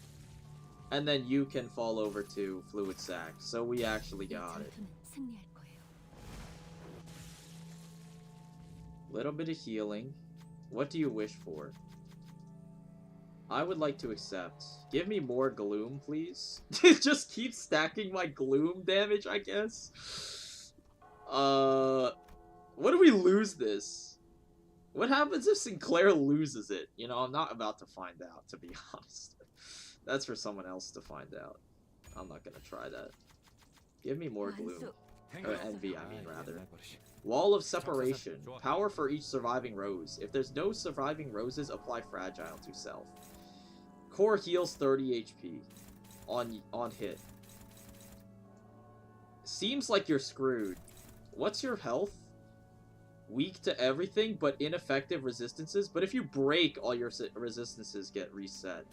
and then you can fall over to fluid sac. So we actually got it. Little bit of healing. What do you wish for? I would like to accept. Give me more gloom, please. Just keep stacking my gloom damage, I guess. What if we lose this? What happens if Sinclair loses it? You know, I'm not about to find out, to be honest. That's for someone else to find out. I'm not gonna try that. Give me more gloom. Or envy, I mean, rather. Wall of separation. Power for each surviving rose. If there's no surviving roses, apply fragile to self. Core heals 30 HP on hit. Seems like you're screwed. What's your health? Weak to everything, but ineffective resistances. But if you break, all your resistances get reset.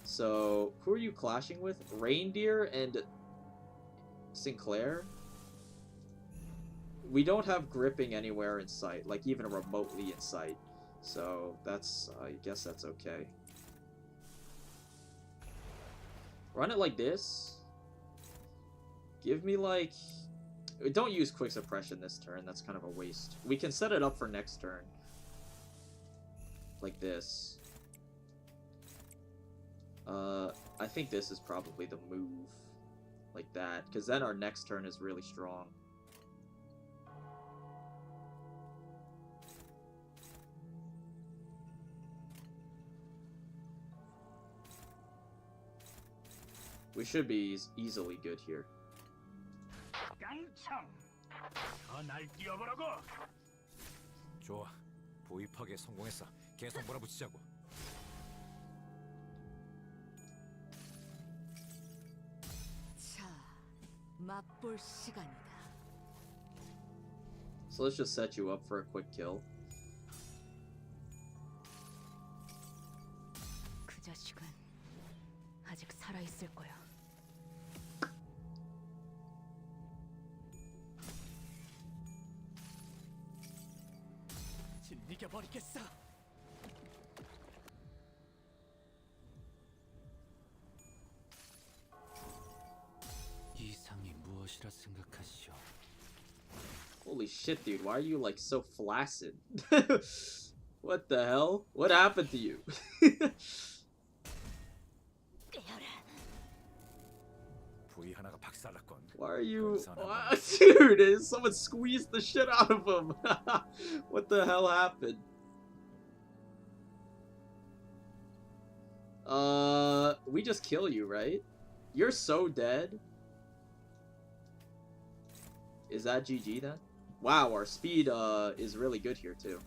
So, who are you clashing with? Reindeer and Sinclair? We don't have gripping anywhere in sight, like even remotely in sight. So, that's, I guess that's okay. Run it like this. Give me like... Don't use quick suppression this turn, that's kind of a waste. We can set it up for next turn. Like this. I think this is probably the move. Like that, because then our next turn is really strong. We should be easily good here. 좋아. 보입하게 성공했어. 계속 몰아붙이자고. 자, 맛볼 시간이다. So let's just set you up for a quick kill. 그 자식은 아직 살아 있을 거야. 진리겨 버리겠어. 이상이 무엇이라 생각하시오? Holy shit, dude, why are you like so flaccid? What the hell? What happened to you? Why are you... Dude, someone squeezed the shit out of him. What the hell happened? We just kill you, right? You're so dead. Is that GG then? Wow, our speed is really good here too.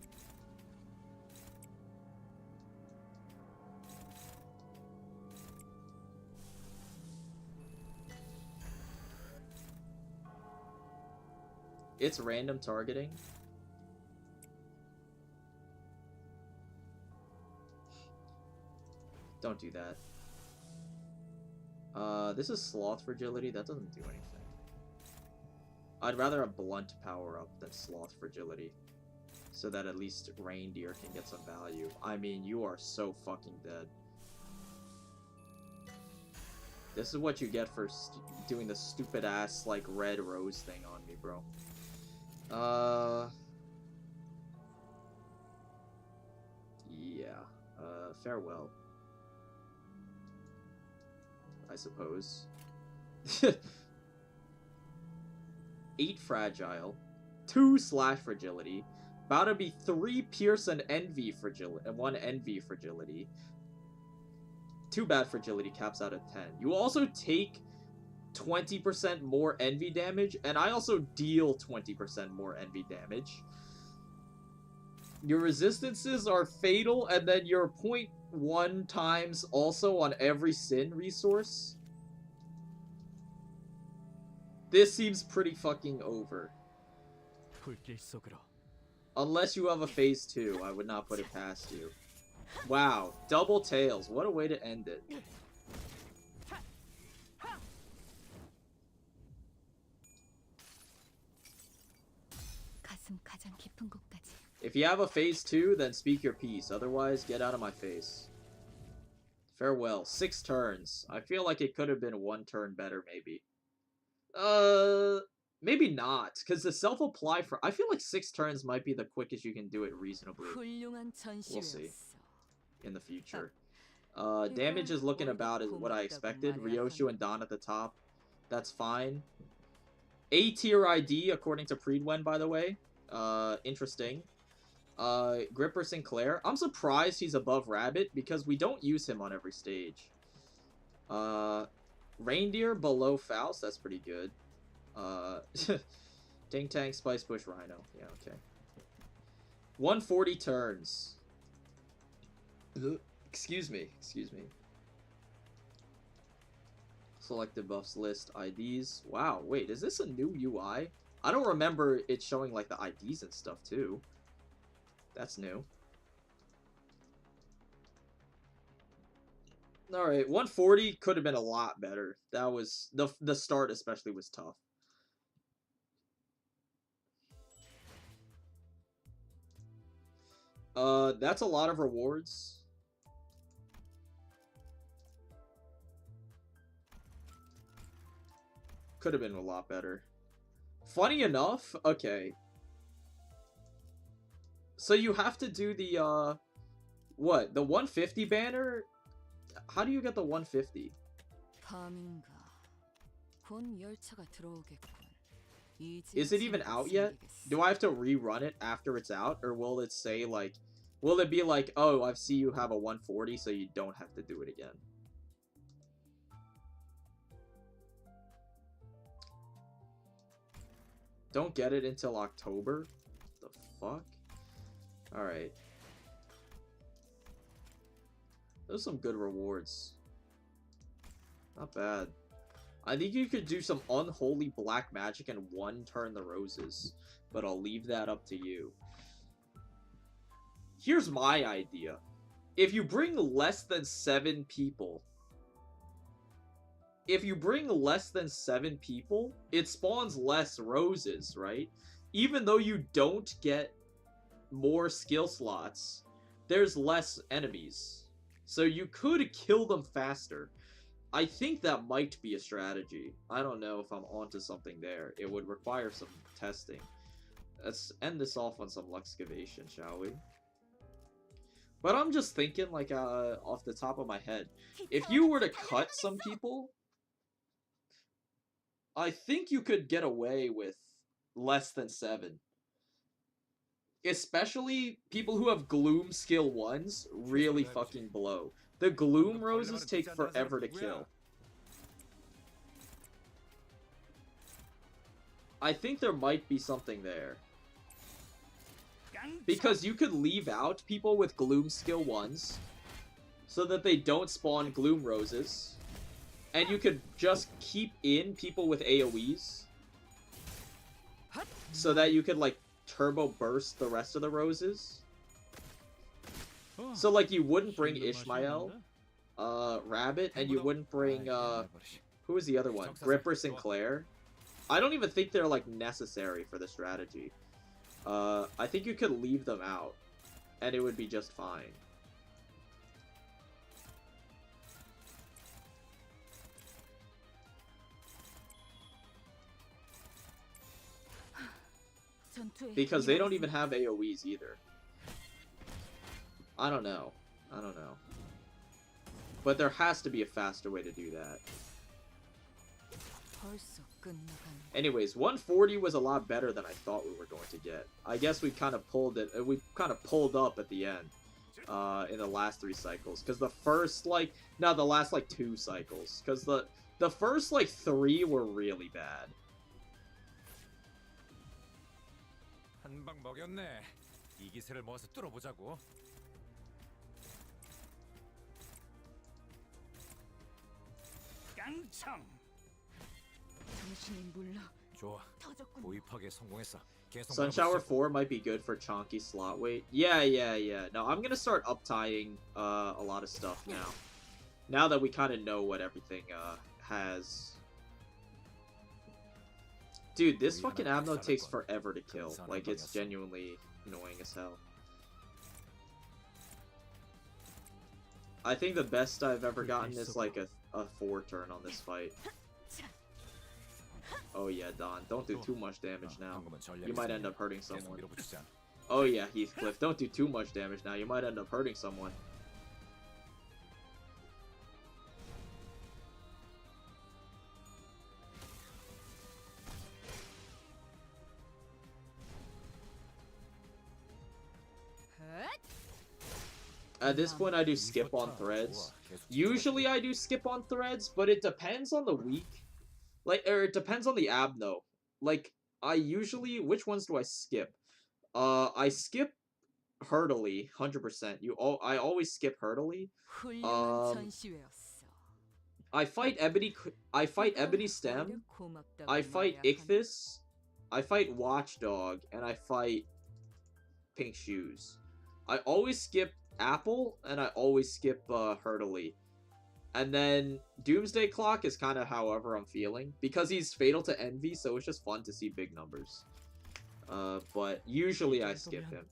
It's random targeting. Don't do that. This is sloth fragility. That doesn't do anything. I'd rather a blunt power up than sloth fragility, so that at least reindeer can get some value. I mean, you are so fucking dead. This is what you get for doing the stupid ass like red rose thing on me, bro. Yeah. Farewell. I suppose. 8 fragile, 2 slash fragility, about to be 3 pierce and envy fragility, and 1 envy fragility. 2 bad fragility caps out at 10. You also take 20% more envy damage, and I also deal 20% more envy damage. Your resistances are fatal, and then you're 0.1 times also on every sin resource. This seems pretty fucking over. Unless you have a phase 2, I would not put it past you. Wow, double tails. What a way to end it. If you have a phase 2, then speak your piece. Otherwise, get out of my face. Farewell. 6 turns. I feel like it could have been 1 turn better, maybe. Maybe not, because the self-apply for... I feel like 6 turns might be the quickest you can do it reasonably. We'll see. In the future. Damage is looking about as what I expected. Ryoshu and Don at the top. That's fine. A tier ID, according to Preedwen, by the way. Interesting. Gripper Sinclair. I'm surprised he's above Rabbit because we don't use him on every stage. Reindeer below Faust. That's pretty good. Ding Tang, Spice Bush, Rhino. Yeah, okay. 140 turns. Excuse me. Selected buffs list IDs. Wow, wait, is this a new UI? I don't remember it showing like the IDs and stuff too. That's new. Alright, 140 could have been a lot better. That was the start especially was tough. That's a lot of rewards. Could have been a lot better. Funny enough, okay. So you have to do the, what? The 150 banner? How do you get the 150? Is it even out yet? Do I have to rerun it after it's out? Or will it say, like... Will it be like, oh, I see you have a 140, so you don't have to do it again? Don't get it until October? The fuck? Alright. Those are some good rewards. Not bad. I think you could do some unholy black magic and one turn the roses. But I'll leave that up to you. Here's my idea. If you bring less than 7 people... If you bring less than 7 people, it spawns less roses, right? Even though you don't get more skill slots, there's less enemies. So you could kill them faster. I think that might be a strategy. I don't know if I'm onto something there. It would require some testing. Let's end this off on some Luxcavation, shall we? But I'm just thinking, like, off the top of my head. If you were to cut some people... I think you could get away with less than 7. Especially people who have Gloom skill 1s really fucking blow. The Gloom roses take forever to kill. I think there might be something there. Because you could leave out people with Gloom skill 1s so that they don't spawn Gloom roses. And you could just keep in people with AoEs so that you could, like, turbo burst the rest of the roses. So, like, you wouldn't bring Ishmael, Rabbit, and you wouldn't bring, who was the other one? Gripper Sinclair. I don't even think they're, like, necessary for the strategy. I think you could leave them out, and it would be just fine. Because they don't even have AoEs either. I don't know. But there has to be a faster way to do that. Anyways, 140 was a lot better than I thought we were going to get. I guess we kind of pulled it. We kind of pulled up at the end. In the last 3 cycles. Because the first, like... No, the last, like, 2 cycles. Because the first, like, 3 were really bad. 한방 먹였네. 이 기세를 모아서 뚫어보자고. 깡총. 당신이 물러. 좋아. 도입하기에 성공했어. Sunshower 4 might be good for chonky slot weight. Yeah. No, I'm gonna start uptying a lot of stuff now. Now that we kind of know what everything has. Dude, this fucking ammo takes forever to kill. Like, it's genuinely annoying as hell. I think the best I've ever gotten is like a 4 turn on this fight. Oh yeah, Don, don't do too much damage now. You might end up hurting someone. Oh yeah, Heathcliff, don't do too much damage now. You might end up hurting someone. at this point I do skip on threads. Usually I do skip on threads, but it depends on the week. Like, or it depends on the abno. Like, I usually, which ones do I skip? I skip Hurdily, 100%. I always skip Hurdily. I fight Ebony Stem. I fight Ichthys. I fight Watchdog, and I fight Pink Shoes. I always skip Apple, and I always skip Hurdily. And then Doomsday Clock is kind of however I'm feeling. Because he's Fatal to Envy, so it's just fun to see big numbers. But usually I skip him.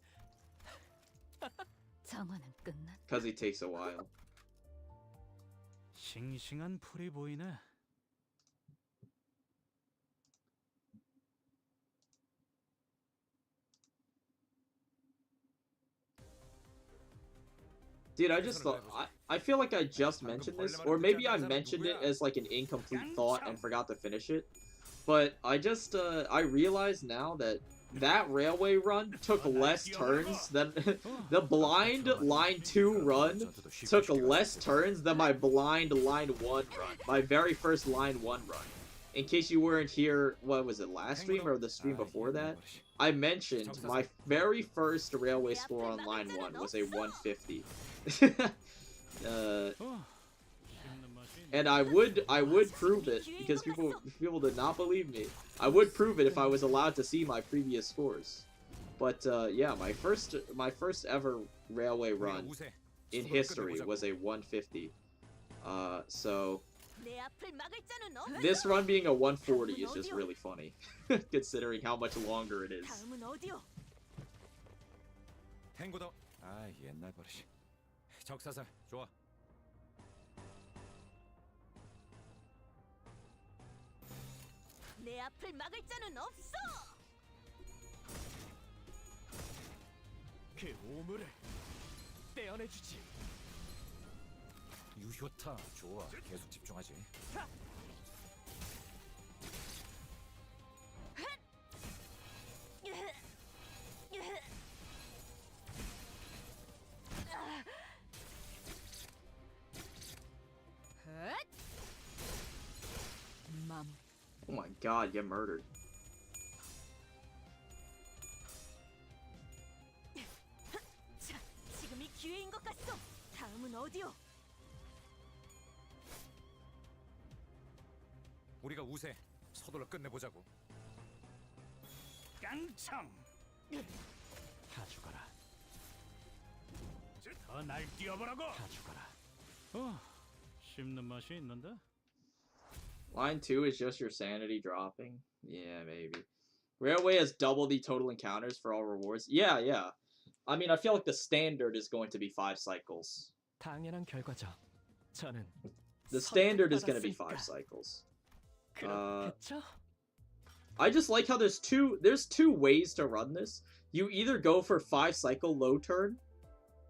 Because he takes a while. 싱싱한 풀이 보이네. Dude, I just thought, I feel like I just mentioned this, or maybe I mentioned it as like an incomplete thought and forgot to finish it. But I just, I realize now that that railway run took less turns than the blind line 2 run took less turns than my blind line 1 run, my very first line 1 run. In case you weren't here, what was it, last stream or the stream before that? I mentioned my very first railway score on line 1 was a 150. And I would prove it because people did not believe me. I would prove it if I was allowed to see my previous scores. But yeah, my first ever railway run in history was a 150. So this run being a 140 is just really funny, considering how much longer it is. 탱고다. 아, 옛날 버릇이. 적사살, 좋아. 내 앞을 막을 자는 없어. 그 오물을 떼어내주지. 유효타, 좋아. 계속 집중하지. Oh my god, get murdered. 자, 지금이 기회인 것 같소. 다음은 어디요? 우리가 우세. 서둘러 끝내보자고. 깡총. 다 죽어라. 더 날 뛰어보라고. 다 죽어라. 씹는 맛이 있는데. Line 2 is just your sanity dropping? Yeah, maybe. Railway has double the total encounters for all rewards? Yeah, yeah. I mean, I feel like the standard is going to be 5 cycles. 당연한 결과죠. 저는 The standard is going to be 5 cycles. 그렇겠죠? I just like how there's two ways to run this. You either go for 5 cycle low turn.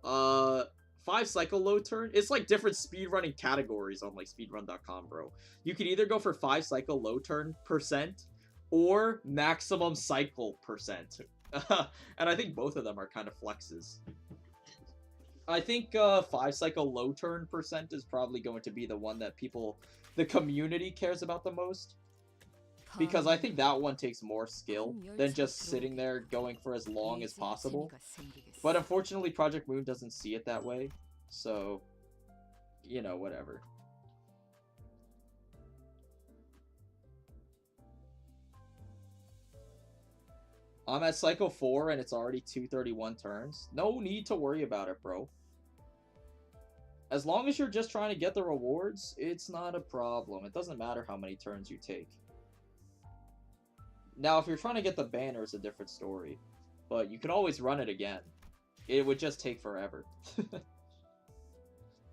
5 cycle low turn. It's like different speedrunning categories on like speedrun.com, bro. You can either go for 5 cycle low turn % or maximum cycle %. And I think both of them are kind of flexes. I think 5 cycle low turn % is probably going to be the one that the community cares about the most. Because I think that one takes more skill than just sitting there going for as long as possible. But unfortunately, Project Moon doesn't see it that way. So, you know, whatever. I'm at Cycle 4 and it's already 231 turns. No need to worry about it, bro. As long as you're just trying to get the rewards, it's not a problem. It doesn't matter how many turns you take. Now, if you're trying to get the banner, it's a different story. But you can always run it again. It would just take forever.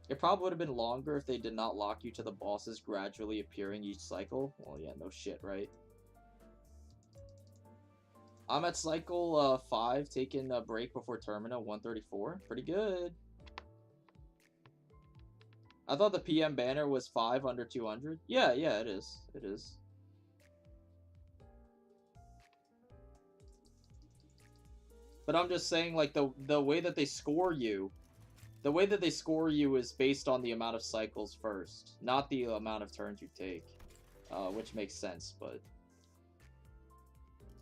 It probably would have been longer if they did not lock you to the bosses gradually appearing each cycle. Well, yeah, no shit, right? I'm at cycle 5, taking a break before Termina, 134. Pretty good. I thought the PM banner was 5 under 200. Yeah, it is. It is. But I'm just saying, like, the way that they score you, The way that they score you is based on the amount of cycles first, not the amount of turns you take, which makes sense, but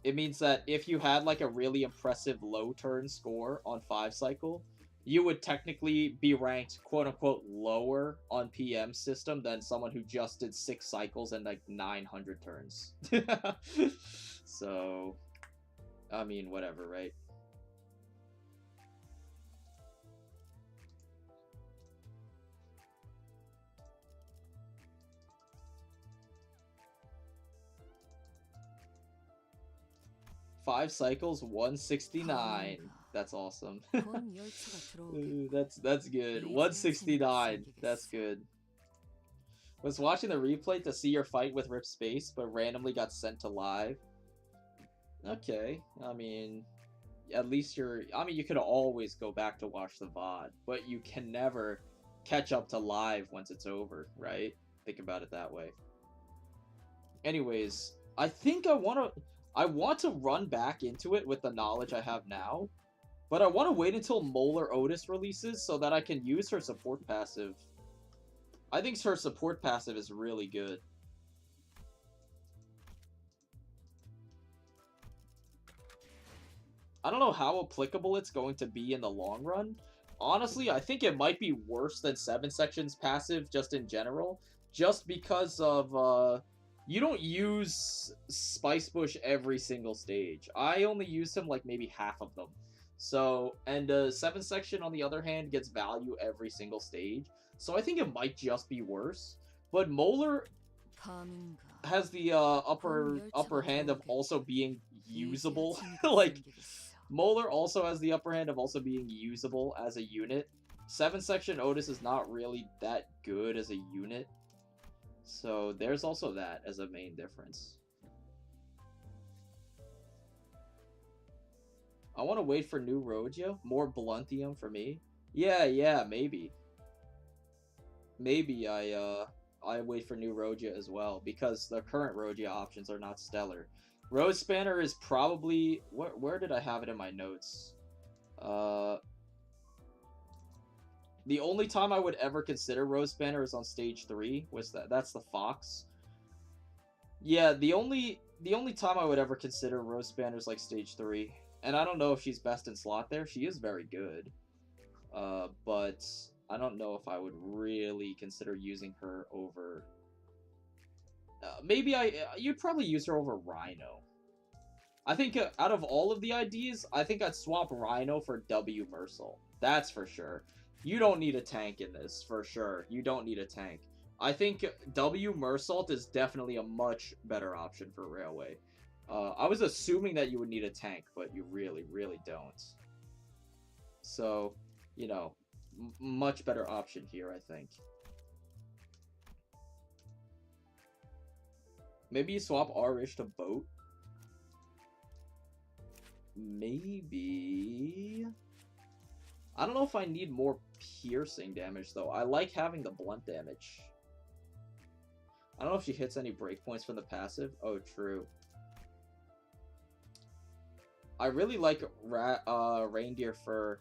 it means that if you had like a really impressive low turn score on 5 cycle, you would technically be ranked quote-unquote lower on PM system than someone who just did 6 cycles and like 900 turns. So, I mean, whatever, right? Five cycles, 169. That's awesome. That's good. 169. That's good. Was watching the replay to see your fight with Rip Space, but randomly got sent to live. Okay, I mean, at least you're... I mean, you could always go back to watch the VOD, but you can never catch up to live once it's over, right? Think about it that way. Anyways, I think I want to run back into it with the knowledge I have now, but I want to wait until Molar Otis releases so that I can use her support passive. I think her support passive is really good. I don't know how applicable it's going to be in the long run. Honestly, I think it might be worse than 7 sections passive just in general, just because of, you don't use Spice Bush every single stage. I only use him like maybe half of them. So, and 7 section on the other hand gets value every single stage. So I think it might just be worse. But Molar has the upper hand of also being usable. Like, Molar also has the upper hand of also being usable as a unit. 7 section Otis is not really that good as a unit. So there's also that as a main difference. I want to wait for new Rojia. More Bluntium for me. Yeah, maybe. Maybe I wait for new Rojia as well, because the current Rojia options are not stellar. Rose Spanner is probably... Where did I have it in my notes? The only time I would ever consider Rose Spanner is on stage 3. That's the Fox. Yeah, the only time I would ever consider Rose Spanner is like stage 3. And I don't know if she's best in slot there. She is very good. But I don't know if I would really consider using her over... maybe you'd probably use her over Rhino. I think out of all of the IDs, I think I'd swap Rhino for W Mercil. That's for sure. You don't need a tank in this, for sure. You don't need a tank. I think W Mersault is definitely a much better option for Railway. I was assuming that you would need a tank, but you really, really don't. So, you know, much better option here, I think. Maybe you swap Arish to Boat. Maybe... I don't know if I need more piercing damage, though. I like having the blunt damage. I don't know if she hits any breakpoints from the passive. Oh, true. I really like Reindeer for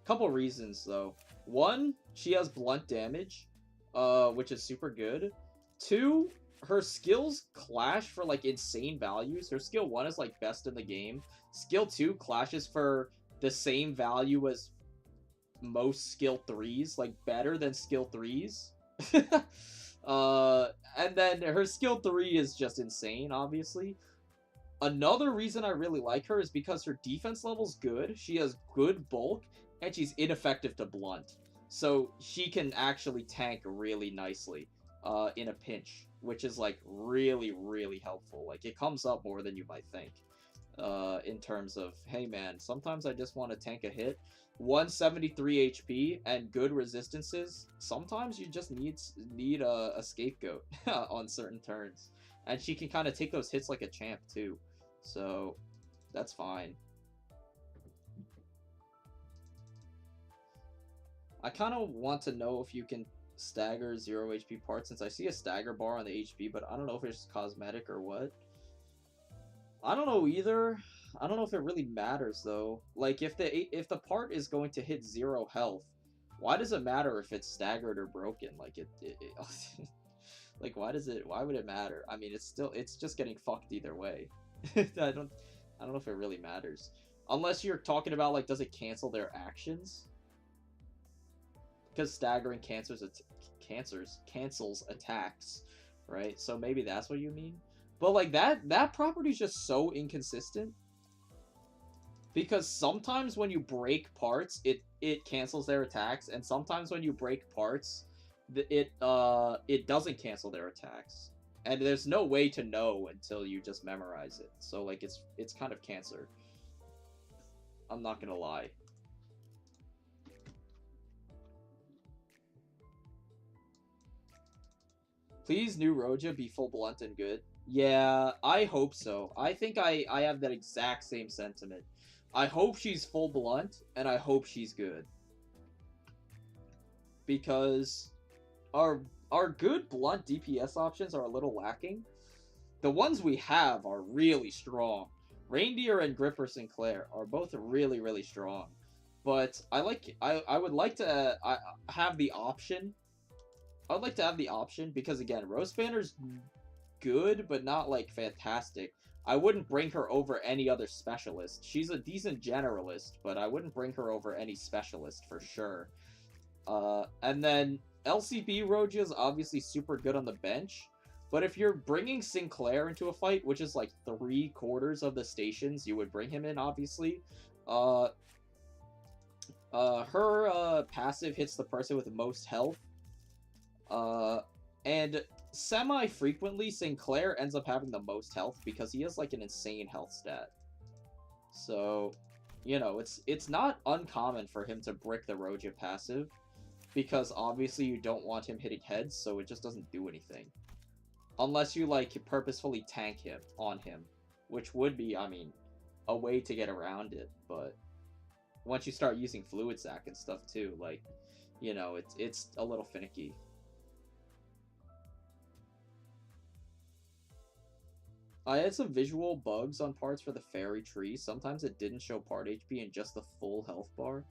a couple reasons, though. One, she has blunt damage, which is super good. Two, her skills clash for, like, insane values. Her skill 1 is, like, best in the game. Skill 2 clashes for the same value as most skill 3s, like better than skill 3s. And then her skill 3 is just insane, obviously. Another reason I really like her is because her defense level's good, she has good bulk, and she's ineffective to blunt. So she can actually tank really nicely in a pinch, which is like really, really helpful. Like, it comes up more than you might think. In terms of, hey man, sometimes I just want to tank a hit. 173 HP and good resistances. Sometimes you just need a scapegoat on certain turns, and she can kind of take those hits like a champ too. So that's fine. I kind of want to know if you can stagger 0 HP parts, since I see a stagger bar on the HP, but I don't know if it's cosmetic or what. I don't know either. I don't know if it really matters though. Like, if the part is going to hit 0 health, Why does it matter if it's staggered or broken? Like like why would it matter? I mean, it's just getting fucked either way. I don't know if it really matters. Unless you're talking about like, does it cancel their actions? Because staggering cancels attacks, right? So maybe that's what you mean. But like that property is just so inconsistent. Because sometimes when you break parts, it cancels their attacks, and sometimes when you break parts, it doesn't cancel their attacks. And there's no way to know until you just memorize it. So like it's kind of cancer. I'm not gonna lie. Please, new Rojia be full blunt and good. Yeah, I hope so. I think I have that exact same sentiment. I hope she's full blunt, and I hope she's good. Because our good blunt DPS options are a little lacking. The ones we have are really strong. Reindeer and Gripper Sinclair are both really, really strong. But I would like to have the option. I'd like to have the option because, again, Rose Banner's good, but not, like, fantastic. I wouldn't bring her over any other specialist. She's a decent generalist, but I wouldn't bring her over any specialist for sure. And then LCB Rojia is obviously super good on the bench, but if you're bringing Sinclair into a fight, which is like 3/4 of the stations you would bring him in, obviously, her passive hits the person with the most health, and semi-frequently, Sinclair ends up having the most health because he has, like, an insane health stat. So, you know, it's not uncommon for him to brick the Rojia passive, because obviously you don't want him hitting heads, so it just doesn't do anything. Unless you, like, purposefully tank him, which would be, I mean, a way to get around it, but once you start using Fluid Sac and stuff, too, like, you know, it's a little finicky. I had some visual bugs on parts for the fairy tree. Sometimes it didn't show part HP and just the full health bar.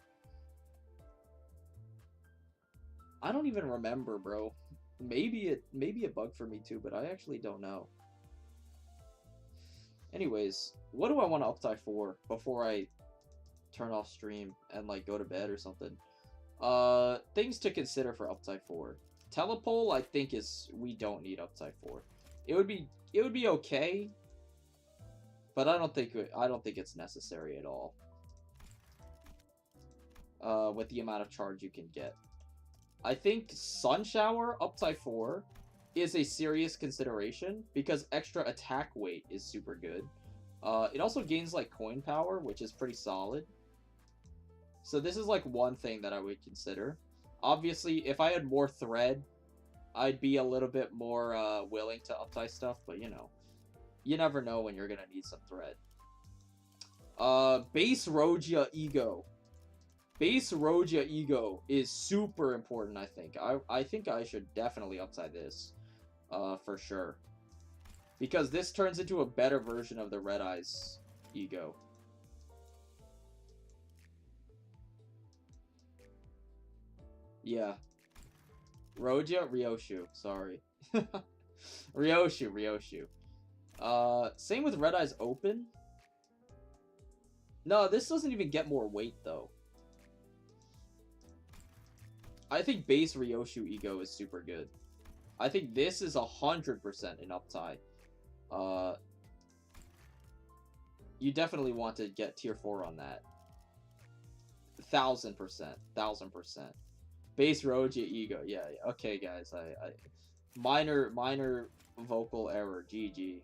I don't even remember, bro. Maybe a bug for me too, but I actually don't know. Anyways, what do I want to Uptight for before I turn off stream and like go to bed or something? Things to consider for Uptight 4. Telepole, I think we don't need Uptight 4. It would be okay, but I don't think it's necessary at all. With the amount of charge you can get. I think Sun Shower Uptight 4 is a serious consideration because extra attack weight is super good. It also gains like coin power, which is pretty solid. So this is like one thing that I would consider. Obviously, if I had more thread, I'd be a little bit more willing to Uptight stuff, but you know, you never know when you're gonna need some thread. Base Rojia Ego. Base Rojia Ego is super important, I think. I think I should definitely Uptight this, for sure. Because this turns into a better version of the Red Eyes Ego. Yeah. Rojia? Ryoshu, sorry. Ryoshu. Same with Red Eyes Open. No, this doesn't even get more weight, though. I think base Ryoshu Ego is super good. I think this is 100% an Uptight. You definitely want to get tier 4 on that. 1000%. Base Rojia Ego. Yeah. Okay, guys. I minor vocal error. GG.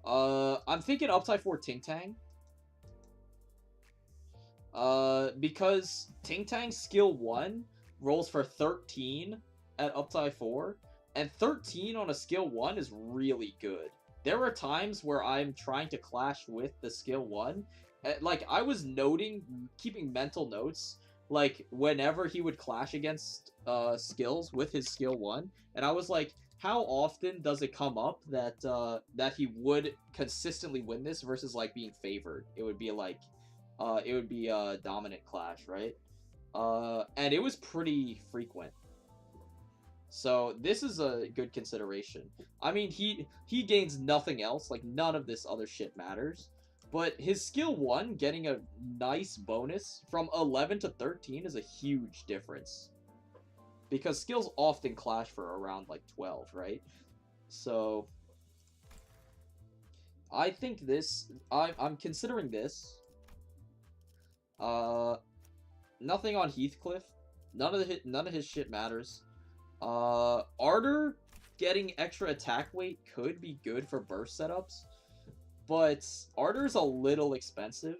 I'm thinking Uptight 4 Ting Tang. Because Ting Tang skill 1 rolls for 13 at Uptight 4, and 13 on a skill 1 is really good. There are times where I'm trying to clash with the skill 1. Like, I was keeping mental notes, like, whenever he would clash against skills with his skill 1, and I was like, how often does it come up that that he would consistently win this versus, like, being favored? It would be like, it would be a dominant clash, right? And it was pretty frequent. So this is a good consideration. I mean, he gains nothing else, like none of this other shit matters. But his skill 1 getting a nice bonus from 11 to 13 is a huge difference. Because skills often clash for around like 12, right? So I think this, I'm considering this. Nothing on Heathcliff. None of his shit matters. Ardor getting extra attack weight could be good for burst setups, but Ardor's a little expensive.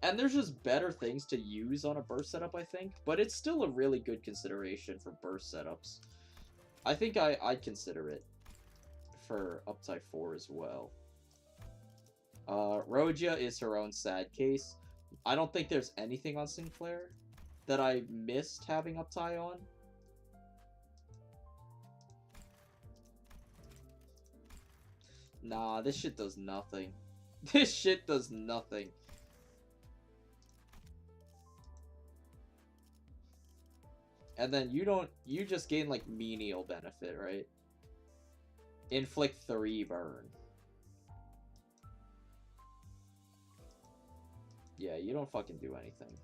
And there's just better things to use on a burst setup, I think. But it's still a really good consideration for burst setups. I think I'd consider it for Uptight 4 as well. Rojia is her own sad case. I don't think there's anything on Sinclair that I missed having Uptight on. Nah, this shit does nothing. This shit does nothing. And then you just gain like menial benefit, right? Inflict 3 burn. Yeah, you don't fucking do anything.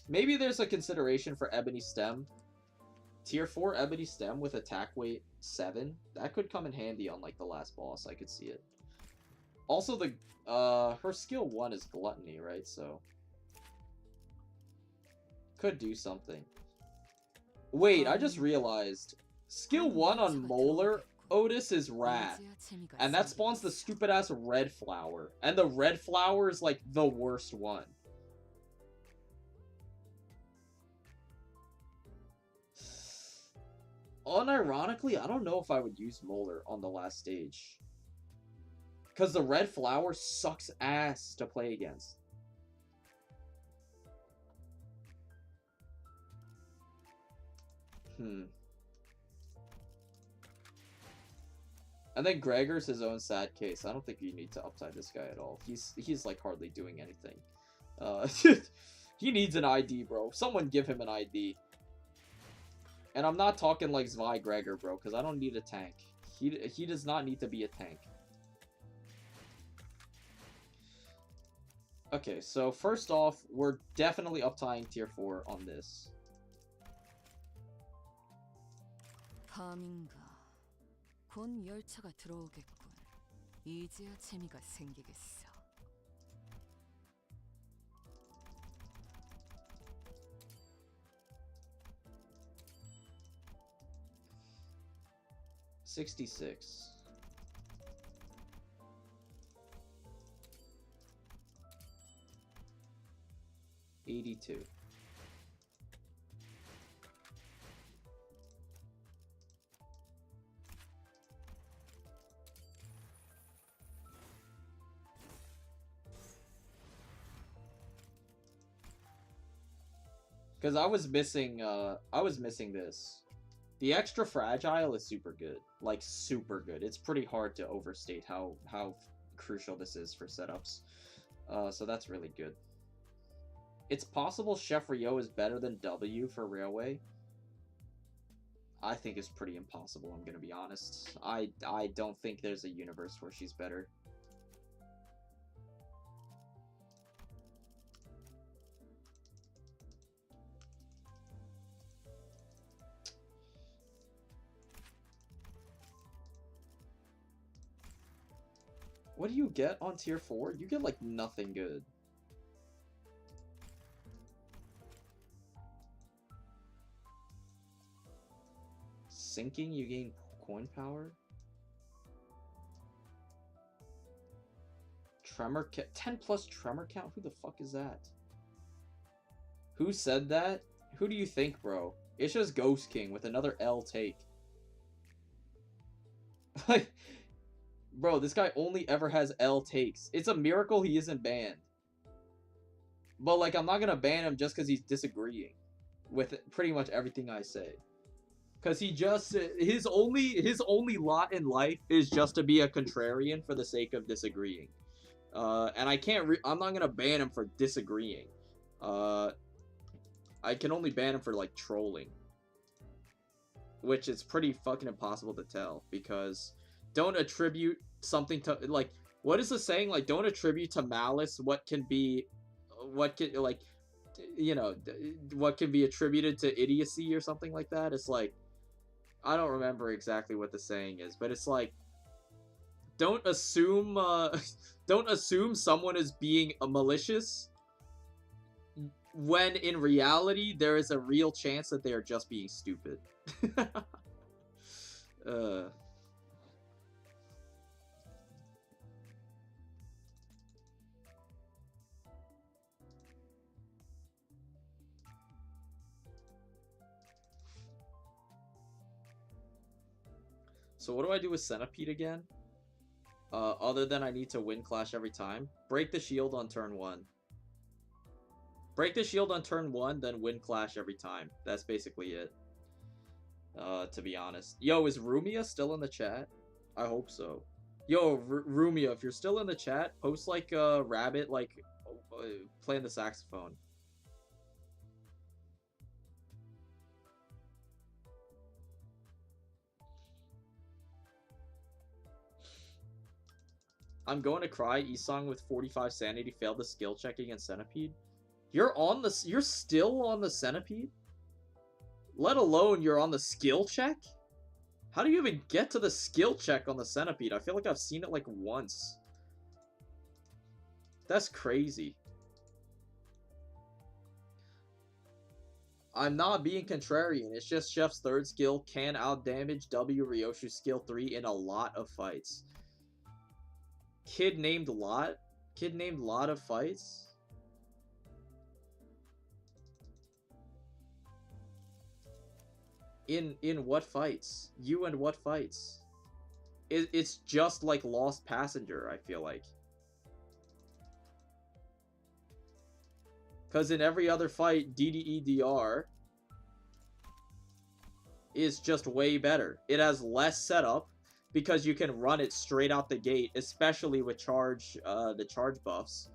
Maybe there's a consideration for Ebony Stem. Tier 4 Ebony Stem with attack weight 7. That could come in handy on like the last boss. I could see it. Also, the her skill 1 is Gluttony, right? So could do something. Wait, I just realized skill 1 on Molar Otis is Rat, and that spawns the stupid ass red flower, and the red flower is like the worst one. Unironically, I don't know if I would use Molar on the last stage. Because the red flower sucks ass to play against. And then Gregor's his own sad case. I don't think you need to upside this guy at all. He's like hardly doing anything. He needs an ID, bro. Someone give him an ID. And I'm not talking like Zwei Gregor, bro, because I don't need a tank. He does not need to be a tank. Okay, so first off, we're definitely uptying tier 4 on this. 밤인가 곧 열차가 들어오겠군. 이제야 재미가 생기겠어. $66. $82. Because I was missing this. The extra fragile is super good. Like, super good. It's pretty hard to overstate how crucial this is for setups. So that's really good. It's possible Chef Rio is better than W for Railway. I think it's pretty impossible, I'm gonna be honest. I don't think there's a universe where she's better. What do you get on tier 4? You get like nothing good. Sinking, you gain coin power. Tremor 10 plus tremor count? Who the fuck is that? Who said that? Who do you think, bro? It's just Ghost King with another L take. Like, bro, this guy only ever has L takes. It's a miracle he isn't banned. But like, I'm not gonna ban him just because he's disagreeing with pretty much everything I say. Because he just his only lot in life is just to be a contrarian for the sake of disagreeing. And I can't I'm not gonna ban him for disagreeing. I can only ban him for like trolling, which is pretty fucking impossible to tell, because don't attribute something to, like, what is the saying, like, don't attribute to malice what can be like, you know, what can be attributed to idiocy or something like that. It's like, I don't remember exactly what the saying is, but it's like, don't assume someone is being malicious when in reality there is a real chance that they are just being stupid. So what do I do with Centipede again? Other than I need to win Clash every time. Break the shield on turn 1. Break the shield on turn 1, then win Clash every time. That's basically it. To be honest. Yo, is Rumia still in the chat? I hope so. Yo, Rumia, if you're still in the chat, post like a rabbit, like, playing the saxophone. I'm going to cry. Isong with 45 sanity failed the skill check against Centipede. You're still on the Centipede? Let alone you're on the skill check? How do you even get to the skill check on the Centipede? I feel like I've seen it like once. That's crazy. I'm not being contrarian. It's just Chef's third skill can outdamage W Ryoshu's skill 3 in a lot of fights. Kid named Lot? Kid named Lot of fights? In what fights? You and what fights? It's just like Lost Passenger, I feel like. Because in every other fight, DDEDR is just way better. It has less setup, because you can run it straight out the gate, especially with charge, the charge buffs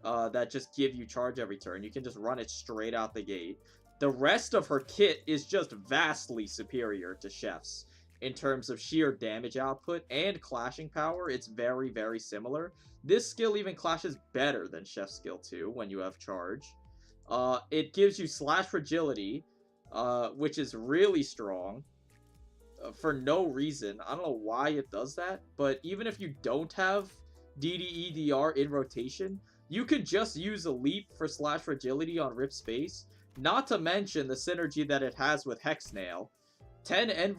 that just give you charge every turn. You can just run it straight out the gate. The rest of her kit is just vastly superior to Chef's in terms of sheer damage output and clashing power. It's very, very similar. This skill even clashes better than Chef's skill 2 when you have charge. It gives you slash fragility, which is really strong. For no reason. I don't know why it does that, but even if you don't have DDEDR in rotation, you could just use a leap for slash fragility on Rip Space, not to mention the synergy that it has with Hexnail.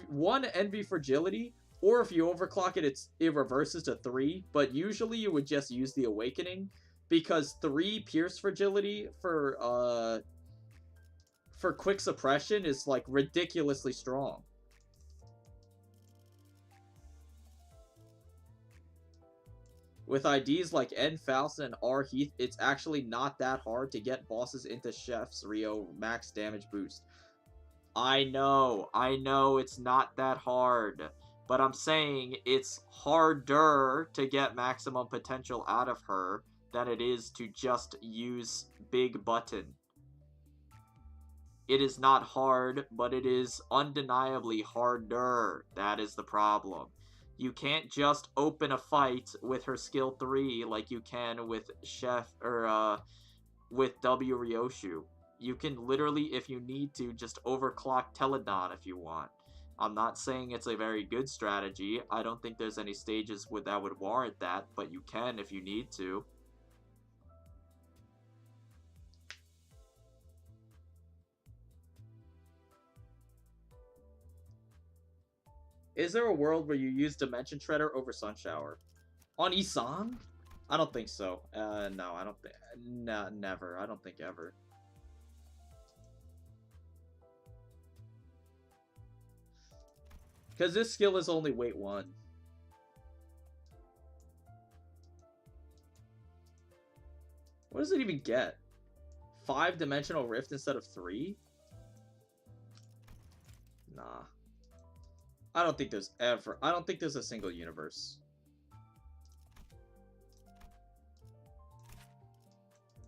1 Envy fragility, or if you overclock it, it reverses to 3, but usually you would just use the Awakening, because 3 Pierce fragility for quick suppression is like ridiculously strong. With IDs like N. Faust and R. Heath, it's actually not that hard to get bosses into Chef's Rio max damage boost. I know it's not that hard, but I'm saying it's harder to get maximum potential out of her than it is to just use Big Button. It is not hard, but it is undeniably harder. That is the problem. You can't just open a fight with her skill 3 like you can with Chef, or with W Ryoshu. You can literally, if you need to, just overclock Teledon if you want. I'm not saying it's a very good strategy. I don't think there's any stages that would warrant that, but you can if you need to. Is there a world where you use Dimension Shredder over Sunshower? On Isan? I don't think so. No, I don't think... No, never. I don't think ever. Because this skill is only weight 1. What does it even get? 5 Dimensional Rift instead of 3? Nah. I don't think there's ever... I don't think there's a single universe.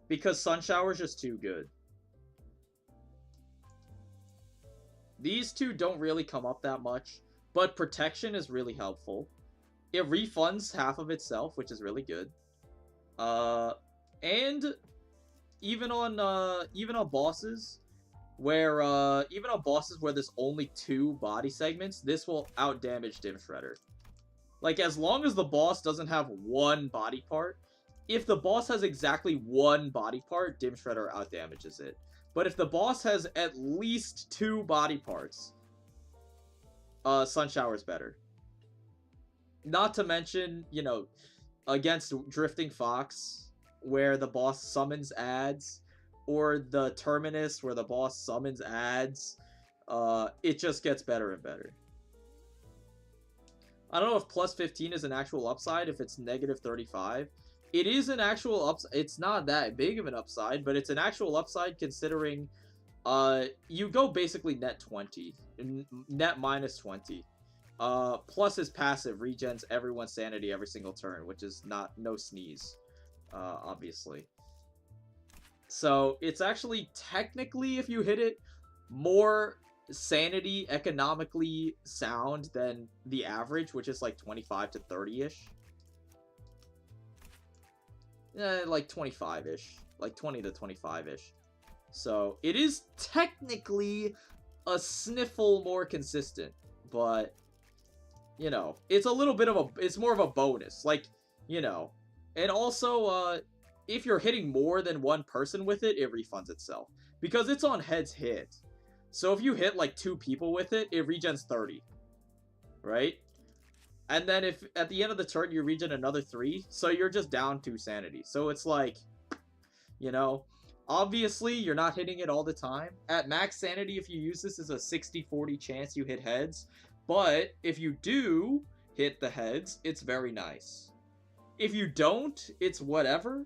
Because Sun Shower's just too good. These two don't really come up that much, but Protection is really helpful. It refunds half of itself, which is really good. And even on bosses where there's only 2 body segments, this will outdamage Dim Shredder. Like, as long as the boss doesn't have 1 body part, if the boss has exactly 1 body part, Dim Shredder outdamages it. But if the boss has at least 2 body parts, Sun Shower's better. Not to mention, you know, against Drifting Fox, where the boss summons ads, or the Terminus, where the boss summons ads, it just gets better and better. I don't know if plus 15 is an actual upside, if it's negative 35. It is an actual upside. It's not that big of an upside, but it's an actual upside considering you go basically net 20. Net minus 20. Plus his passive regens everyone's sanity every single turn, which is no sneeze, obviously. So it's actually technically, if you hit it, more sanity economically sound than the average, which is like 25 to 30-ish. Like 25-ish. Like 20 to 25-ish. So, it is technically a sniffle more consistent. But, you know, it's a little bit of a... It's more of a bonus. Like, you know. And also, if you're hitting more than 1 person with it, it refunds itself. Because it's on heads hit. So, if you hit like 2 people with it, it regens 30. Right? And then if at the end of the turn you regen another 3, so you're just down 2 sanity. So it's like, you know, obviously you're not hitting it all the time. At max sanity, if you use this, is a 60-40 chance you hit heads. But if you do hit the heads, it's very nice. If you don't, it's whatever.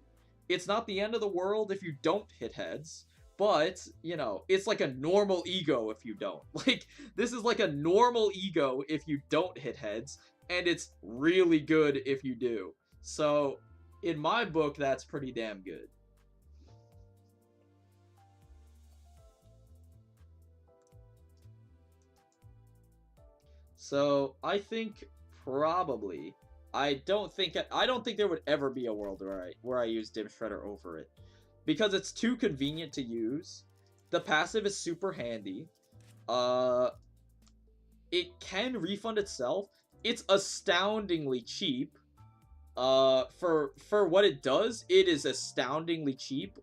It's not the end of the world if you don't hit heads. But, you know, it's like a normal ego if you don't. Like, this is like a normal ego if you don't hit heads. And it's really good if you do. So, in my book, that's pretty damn good. So, I think probably... I don't think there would ever be a world where I use Dim Shredder over it. Because it's too convenient to use. The passive is super handy. It can refund itself. It's astoundingly cheap. For what it does, it is astoundingly cheap.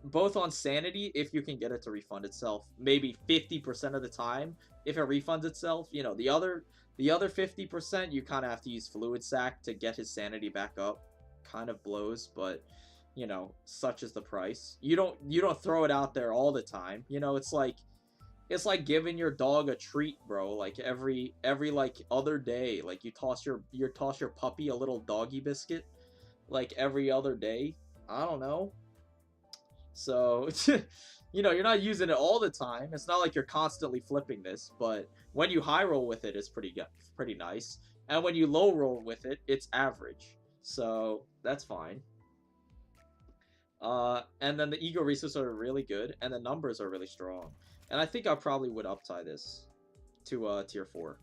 Both on sanity, if you can get it to refund itself, maybe 50% of the time. If it refunds itself, you know, the other 50%, you kind of have to use Fluid Sac to get his sanity back up. Kind of blows, but you know, such is the price. You don't throw it out there all the time. You know, it's like giving your dog a treat, bro. Like every like other day, like you toss your puppy a little doggy biscuit, like every other day. I don't know. So, you know, you're not using it all the time. It's not like you're constantly flipping this, but when you high roll with it, it's pretty nice. And when you low roll with it, it's average. So that's fine. And then the ego resources are really good, and the numbers are really strong. And I think I probably would uptie this to tier 4.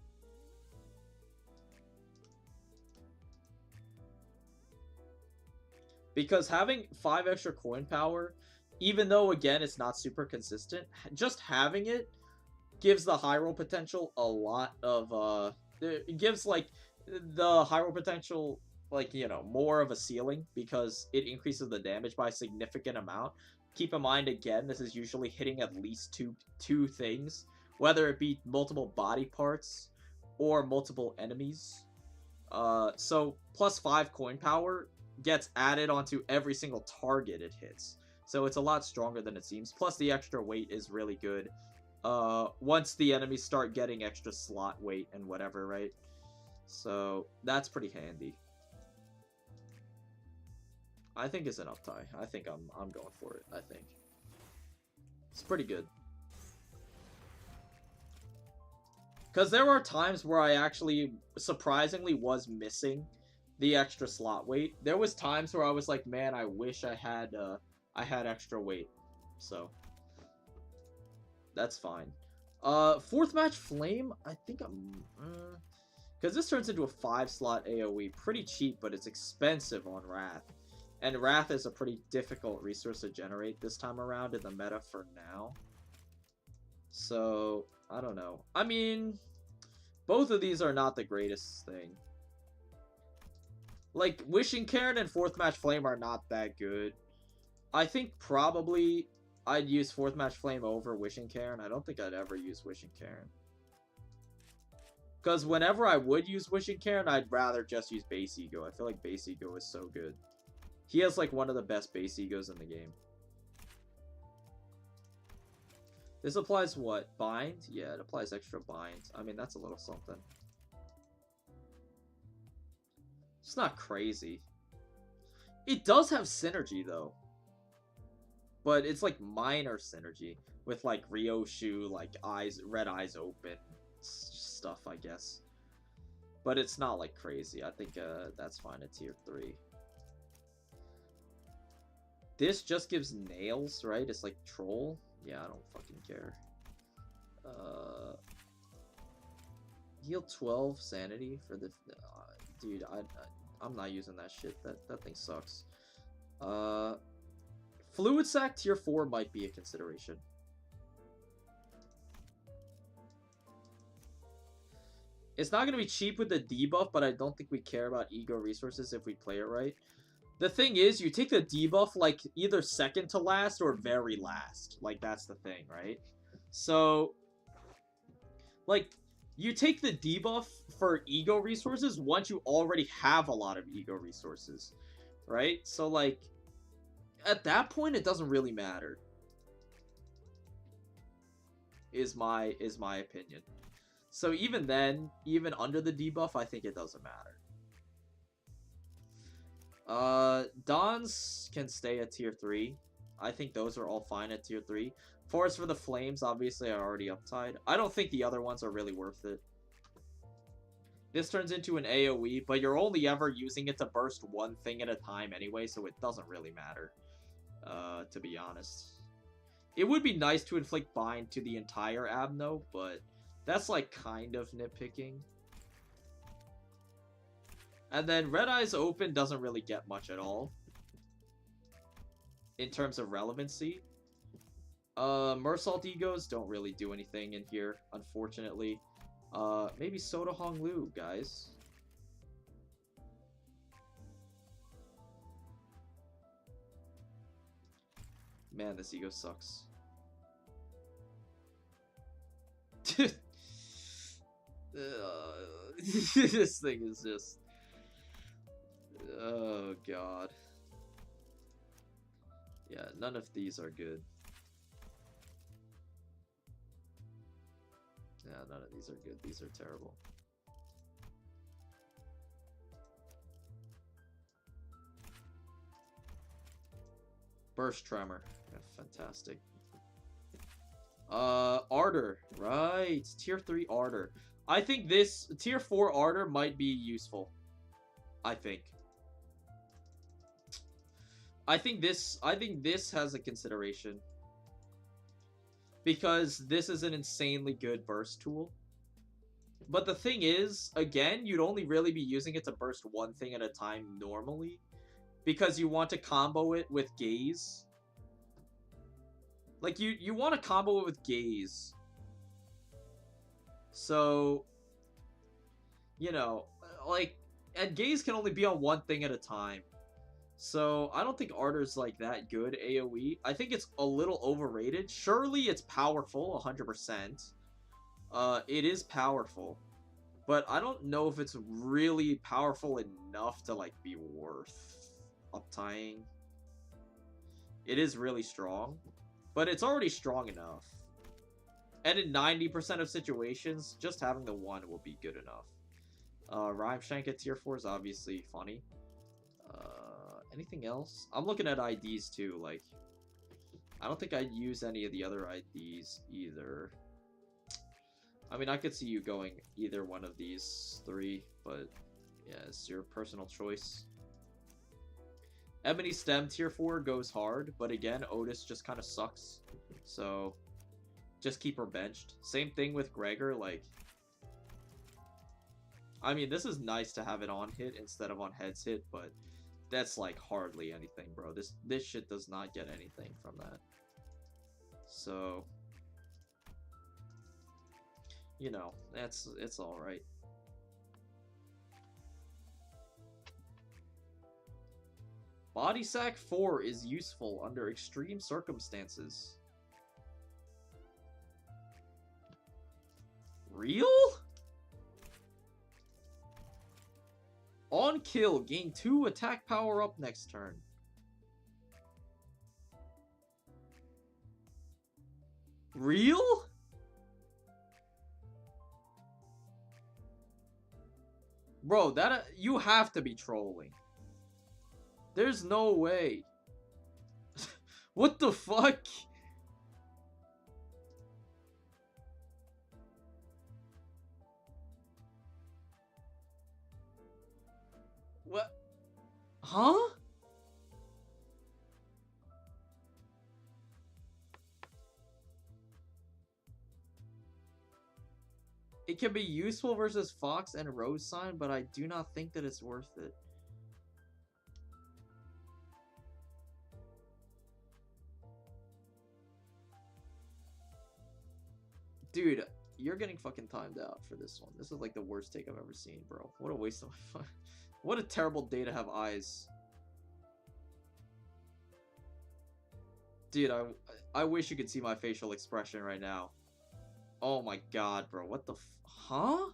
Because having 5 extra coin power, even though again it's not super consistent, just having it gives the high roll potential a lot of it gives like the high roll potential, like, you know, more of a ceiling because it increases the damage by a significant amount. Keep in mind, again, this is usually hitting at least two things, whether it be multiple body parts or multiple enemies. So plus 5 coin power gets added onto every single target it hits. So it's a lot stronger than it seems. Plus the extra weight is really good. Once the enemies start getting extra slot weight and whatever, right? So that's pretty handy. I think it's an uptie. I think I'm going for it. I think it's pretty good. Because there are times where I actually, surprisingly, was missing the extra slot weight. There was times where I was like, man, I wish I had extra weight. So, that's fine. Fourth match Flame, I think I'm... because this turns into a 5-slot AoE. Pretty cheap, but it's expensive on Wrath. And Wrath is a pretty difficult resource to generate this time around in the meta for now. So, I don't know. I mean, both of these are not the greatest thing. Like, Wishing Cairn and Fourth Match Flame are not that good. I think probably I'd use Fourth Match Flame over Wishing Cairn. I don't think I'd ever use Wishing Cairn. Because whenever I would use Wishing Cairn, I'd rather just use Base Ego. I feel like Base Ego is so good. He has like one of the best Base Egos in the game. This applies what? Bind? Yeah, it applies extra bind. I mean, that's a little something. It's not crazy. It does have synergy, though. But it's like minor synergy. With like Ryoshu, like eyes, red eyes open stuff, I guess. But it's not like crazy. I think that's fine at tier 3. This just gives nails, right? It's like troll. Yeah, I don't fucking care. Heal 12 sanity for the... dude, I'm not using that shit. That thing sucks. Fluid Sac tier 4 might be a consideration. It's not going to be cheap with the debuff, but I don't think we care about ego resources if we play it right. The thing is, you take the debuff, like, either second to last or very last. Like, that's the thing, right? So, like, you take the debuff for ego resources once you already have a lot of ego resources, right? So, like, at that point, it doesn't really matter. Is my opinion. So even then, even under the debuff, I think it doesn't matter. Dons can stay at tier 3. I think those are all fine at tier 3. Forest for the Flames, obviously, are already Uptight. I don't think the other ones are really worth it. This turns into an AoE, but you're only ever using it to burst one thing at a time anyway, so it doesn't really matter, to be honest. It would be nice to inflict bind to the entire Abno, but that's like kind of nitpicking. And then Red Eyes Open doesn't really get much at all in terms of relevancy. Mersault Egos don't really do anything in here, unfortunately. Maybe Soda Hong Lu, guys. Man, this ego sucks. This thing is just... oh, God. Yeah, none of these are good. Yeah, none of these are good. These are terrible. Burst Tremor. Yeah, fantastic. Ardor. Right. Tier 3 Ardor. I think this tier 4 Ardor might be useful. I think this has a consideration. Because this is an insanely good burst tool. But the thing is, again, you'd only really be using it to burst one thing at a time normally. Because you want to combo it with Gaze. Like, you want to combo it with Gaze. So, you know, like, and Gaze can only be on one thing at a time. So, I don't think Ardor's, like, that good AoE. I think it's a little overrated. Surely it's powerful, 100%. It is powerful. But I don't know if it's really powerful enough to, like, be worth uptying. It is really strong. But it's already strong enough. And in 90% of situations, just having the one will be good enough. Rhyme Shank at tier 4 is obviously funny. Anything else? I'm looking at IDs too, like... I don't think I'd use any of the other IDs either. I mean, I could see you going either one of these three, but yeah, it's your personal choice. Ebony Stem tier 4 goes hard, but again, Otis just kind of sucks. So, just keep her benched. Same thing with Gregor, like... I mean, this is nice to have it on hit instead of on heads hit, but that's like hardly anything, bro. This shit does not get anything from that. So... You know, it's alright. Body Sack 4 is useful under extreme circumstances. Real? On kill, gain 2 attack power up next turn. Real? Bro, that you have to be trolling. There's no way. What the fuck? What? Huh? It can be useful versus Fox and Rose Sign, but I do not think that it's worth it. Dude, you're getting fucking timed out for this one. This is like the worst take I've ever seen, bro. What a waste of my fun. What a terrible day to have eyes. Dude, I wish you could see my facial expression right now. Oh my god, bro. What the huh?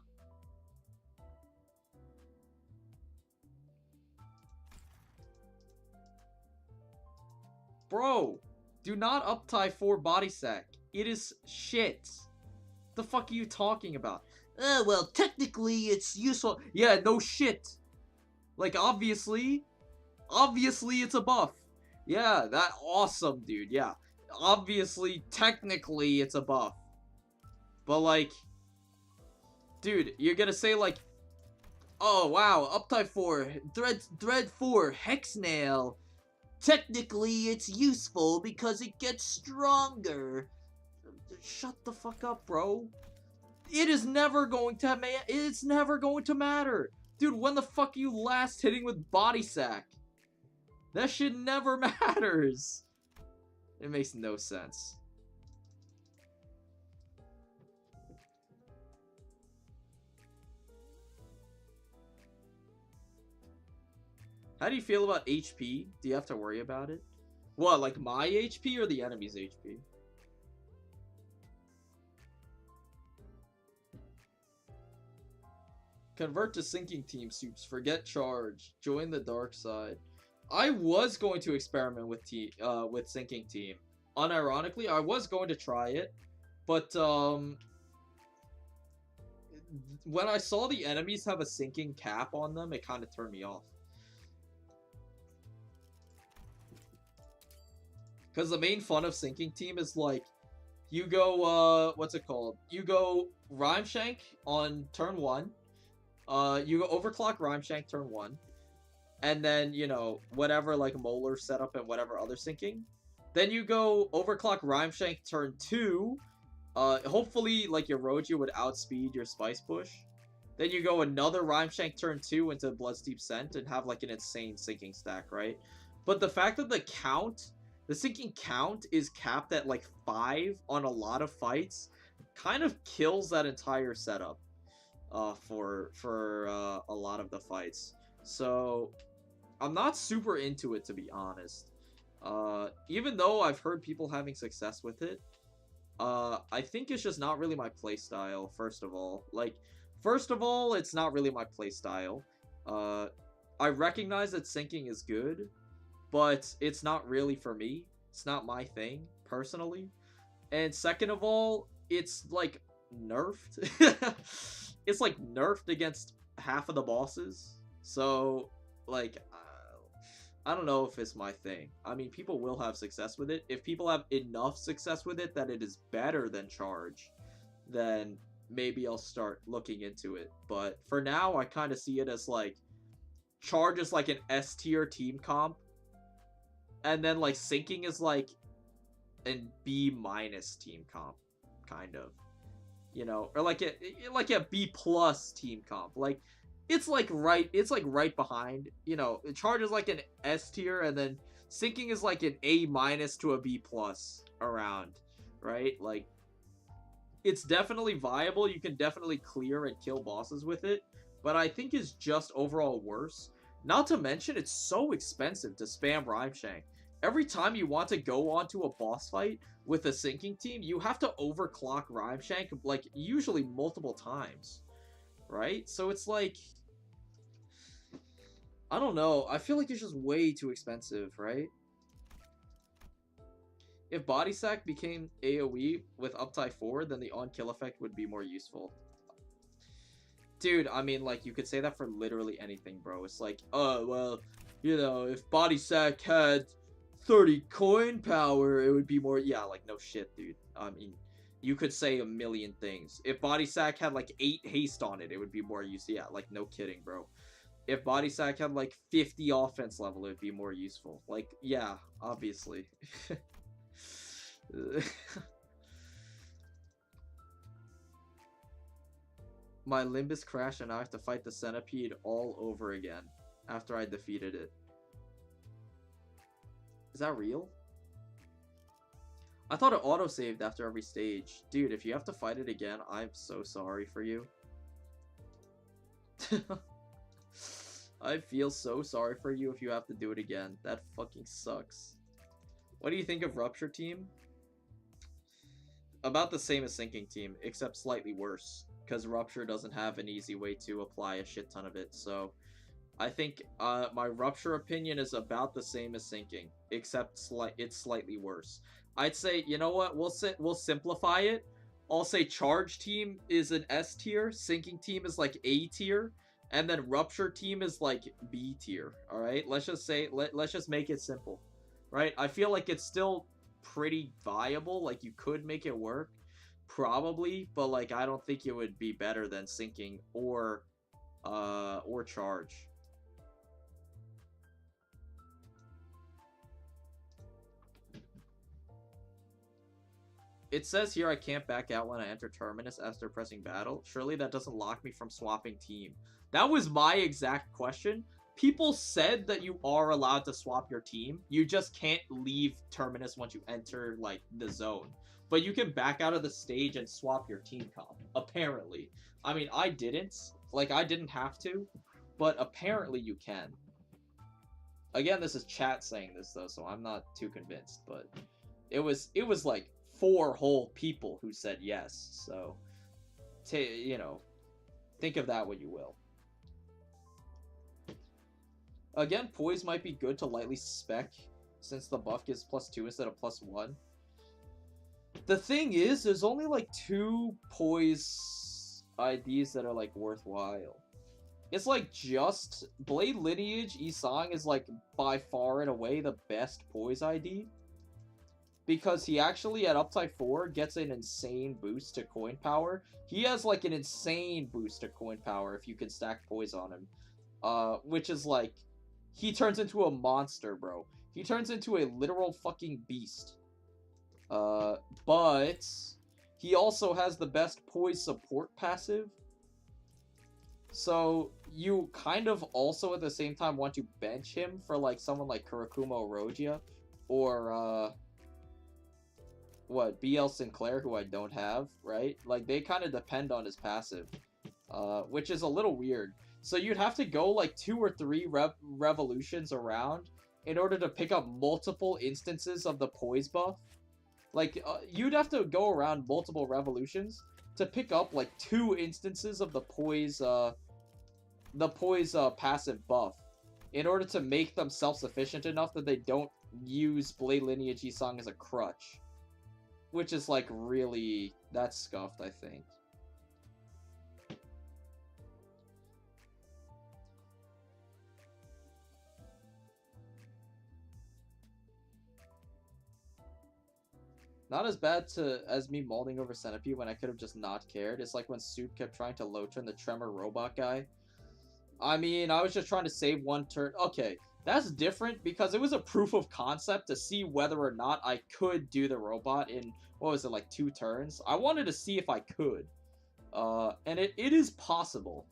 Bro, do not Uptight 4 Body Sack. It is shit. The fuck are you talking about? Well, technically it's useful. Yeah, no shit. Like, obviously it's a buff. Yeah, that awesome, dude. Yeah, obviously, technically it's a buff. But, like, dude, you're gonna say, like, oh, wow, Uptight 4, Dread 4, Hex Nail. Technically, it's useful because it gets stronger. Shut the fuck up, bro. It is never going to it's never going to matter. Dude, when the fuck are you last hitting with Body Sack? That shit never matters. It makes no sense. How do you feel about HP? Do you have to worry about it? What, like my HP or the enemy's HP? Convert to sinking team soups. Forget charge. Join the dark side. I was going to experiment with sinking team. Unironically, I was going to try it, but when I saw the enemies have a sinking cap on them, it kind of turned me off. Because the main fun of sinking team is like, you go, what's it called? You go Rhyme Shank on turn 1. You go Overclock Rhyme Shank turn 1. And then, you know, whatever, like, Molar setup and whatever other sinking. Then you go Overclock Rhyme Shank turn 2. Hopefully, like, your Rojia would outspeed your Spice Push. Then you go another Rhyme Shank turn 2 into Bloodsteep Scent and have, like, an insane sinking stack, right? But the fact that the sinking count is capped at, like, 5 on a lot of fights kind of kills that entire setup for a lot of the fights. So I'm not super into it, to be honest. Even though I've heard people having success with it, I think it's just not really my playstyle, first of all. Like, first of all, it's not really my playstyle. I recognize that sinking is good, but it's not really for me. It's not my thing, personally. And second of all, it's, like, nerfed. It's, like, nerfed against half of the bosses. So, like, I don't know if it's my thing. I mean, people will have success with it. If people have enough success with it that it is better than charge, then maybe I'll start looking into it. But for now, I kind of see it as like Charge is like an S tier team comp, and then like Sinking is like an B minus team comp, kind of, you know, or like a B plus team comp. Like it's like right behind, you know. Charge is like an S tier, and then Sinking is like an A minus to a B plus around, right? Like it's definitely viable. You can definitely clear and kill bosses with it, but I think it's just overall worse. Not to mention, it's so expensive to spam Rhyme Shank. Every time you want to go onto a boss fight with a Sinking team, you have to overclock Rhyme Shank, like, usually multiple times, right? So it's like, I don't know. I feel like it's just way too expensive, right? If Body Sack became AoE with Uptight 4, then the on-kill effect would be more useful. Dude, I mean, like, you could say that for literally anything, bro. It's like, oh, well, you know, if Body Sack had 30 coin power, it would be more... Yeah, like, no shit, dude. I mean, you could say a million things. If Body Sack had, like, 8 haste on it, it would be more useful. Yeah, like, no kidding, bro. If Body Sack had, like, 50 offense level, it would be more useful. Like, yeah, obviously. My Limbus crashed and I have to fight the Centipede all over again after I defeated it. Is that real? I thought it auto-saved after every stage. Dude, if you have to fight it again, I'm so sorry for you. I feel so sorry for you if you have to do it again. That fucking sucks. What do you think of Rupture Team? About the same as Sinking Team, except slightly worse. Because Rupture doesn't have an easy way to apply a shit ton of it. So, I think my Rupture opinion is about the same as Sinking. Except it's slightly worse. I'd say, you know what? We'll simplify it. I'll say Charge Team is an S tier. Sinking Team is like A tier. And then Rupture Team is like B tier. Alright? Let's just say, let's just make it simple. Right? I feel like it's still pretty viable. Like, you could make it work. Probably, but like I don't think it would be better than Sinking or Charge. It says here I can't back out when I enter Terminus after pressing battle. Surely that doesn't lock me from swapping team. That was my exact question. People said that you are allowed to swap your team. You just can't leave Terminus once you enter like the zone. But you can back out of the stage and swap your team comp, apparently. I mean, I didn't. Like, I didn't have to, but apparently you can. Again, this is chat saying this, though, so I'm not too convinced, but it was like 4 whole people who said yes, so, you know, think of that what you will. Again, Poise might be good to lightly spec, since the buff gives +2 instead of +1. The thing is, there's only like 2 Poise IDs that are like worthwhile. It's like just Blade Lineage Isang is like by far and away the best Poise ID. Because he actually at Uptight 4 gets an insane boost to coin power. He has like an insane boost to coin power if you can stack Poise on him. Which is like, he turns into a monster, bro. He turns into a literal fucking beast. But he also has the best Poise support passive. So you kind of also at the same time want to bench him for like someone like Kurakuma or Rojia. Or, BL Sinclair, who I don't have, right? Like, they kind of depend on his passive. Which is a little weird. So you'd have to go like 2 or 3 revolutions around in order to pick up multiple instances of the Poise buff. Like, you'd have to go around multiple revolutions to pick up, like, 2 instances of the Poise passive buff in order to make them self-sufficient enough that they don't use Blade Lineage Isang as a crutch. Which is, like, really... That's scuffed, I think. Not as bad as me mauling over Centipede when I could have just not cared. It's like when Soup kept trying to low turn the Tremor robot guy. I mean, I was just trying to save one turn. Okay, that's different because it was a proof of concept to see whether or not I could do the robot in, what was it, like 2 turns? I wanted to see if I could. And it is possible.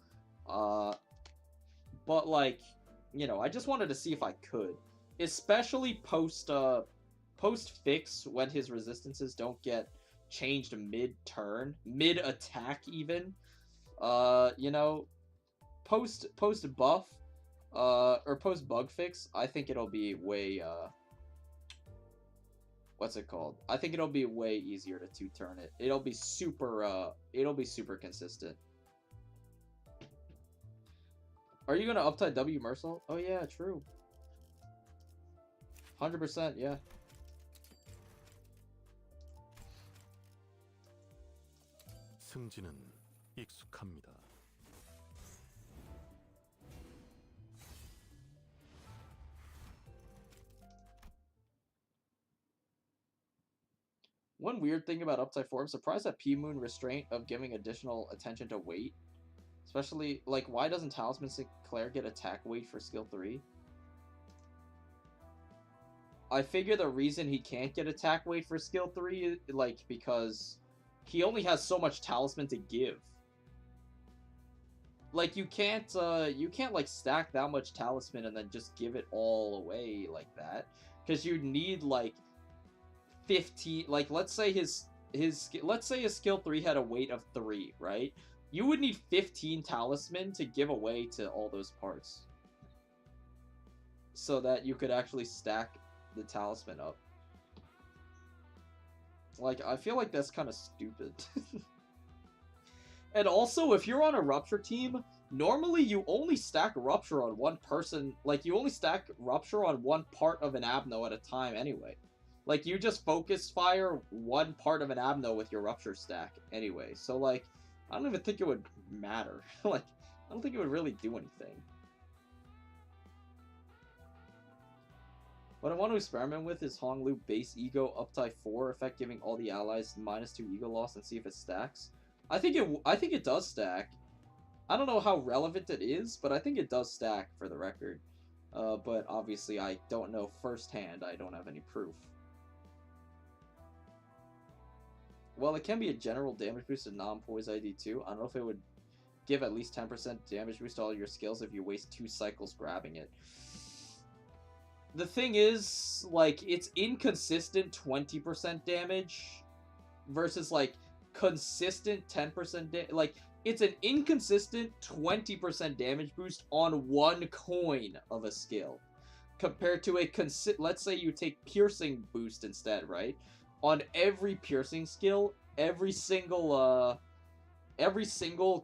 But like, you know, I just wanted to see if I could. Especially post-fix when his resistances don't get changed mid-turn, mid-attack even. You know, post-buff, or post-bug fix, I think it'll be way, what's it called? I think it'll be way easier to 2-turn it. It'll be super consistent. Are you gonna Uptight W Mercil? Oh yeah, true. 100%, yeah. 승진은 익숙합니다. One weird thing about Uptight 4, I'm surprised at P-Moon restraint of giving additional attention to weight. Especially, like, why doesn't Talisman Sinclair get attack weight for skill 3? I figure the reason he can't get attack weight for skill 3 is, like, because he only has so much Talisman to give. Like, you can't, like, stack that much Talisman and then just give it all away like that. Because you need, like, 15, like, let's say his skill 3 had a weight of 3, right? You would need 15 Talisman to give away to all those parts. So that you could actually stack the Talisman up. Like, I feel like that's kind of stupid. And also, if you're on a Rupture team, normally you only stack Rupture on one person. Like, you only stack Rupture on one part of an Abno at a time anyway. Like, you just focus fire one part of an Abno with your Rupture stack anyway. So, like, I don't even think it would matter. Like, I don't think it would really do anything. What I want to experiment with is Honglu base ego Uptight 4 effect, giving all the allies -2 ego loss and see if it stacks. I think it does stack. I don't know how relevant it is, but I think it does stack for the record. But obviously I don't know firsthand. I don't have any proof. Well, it can be a general damage boost to non-poise ID too. I don't know if it would give at least 10% damage boost to all your skills if you waste 2 cycles grabbing it. The thing is, like, it's inconsistent 20% damage versus, like, consistent 10% damage. Like, it's an inconsistent 20% damage boost on one coin of a skill. Compared to a let's say you take piercing boost instead, right? On every piercing skill, every single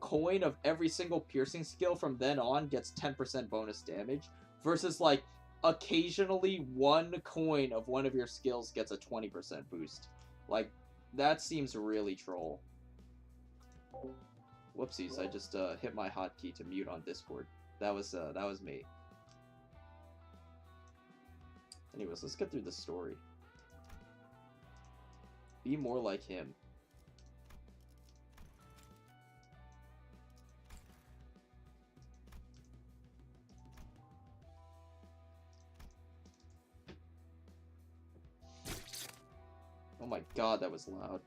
coin of every single piercing skill from then on gets 10% bonus damage. Versus, like, occasionally one coin of one of your skills gets a 20% boost. Like, that seems really troll. Whoopsies, I just hit my hotkey to mute on Discord. That was me. Anyways, let's get through the story. Be more like him. Oh my god, that was loud.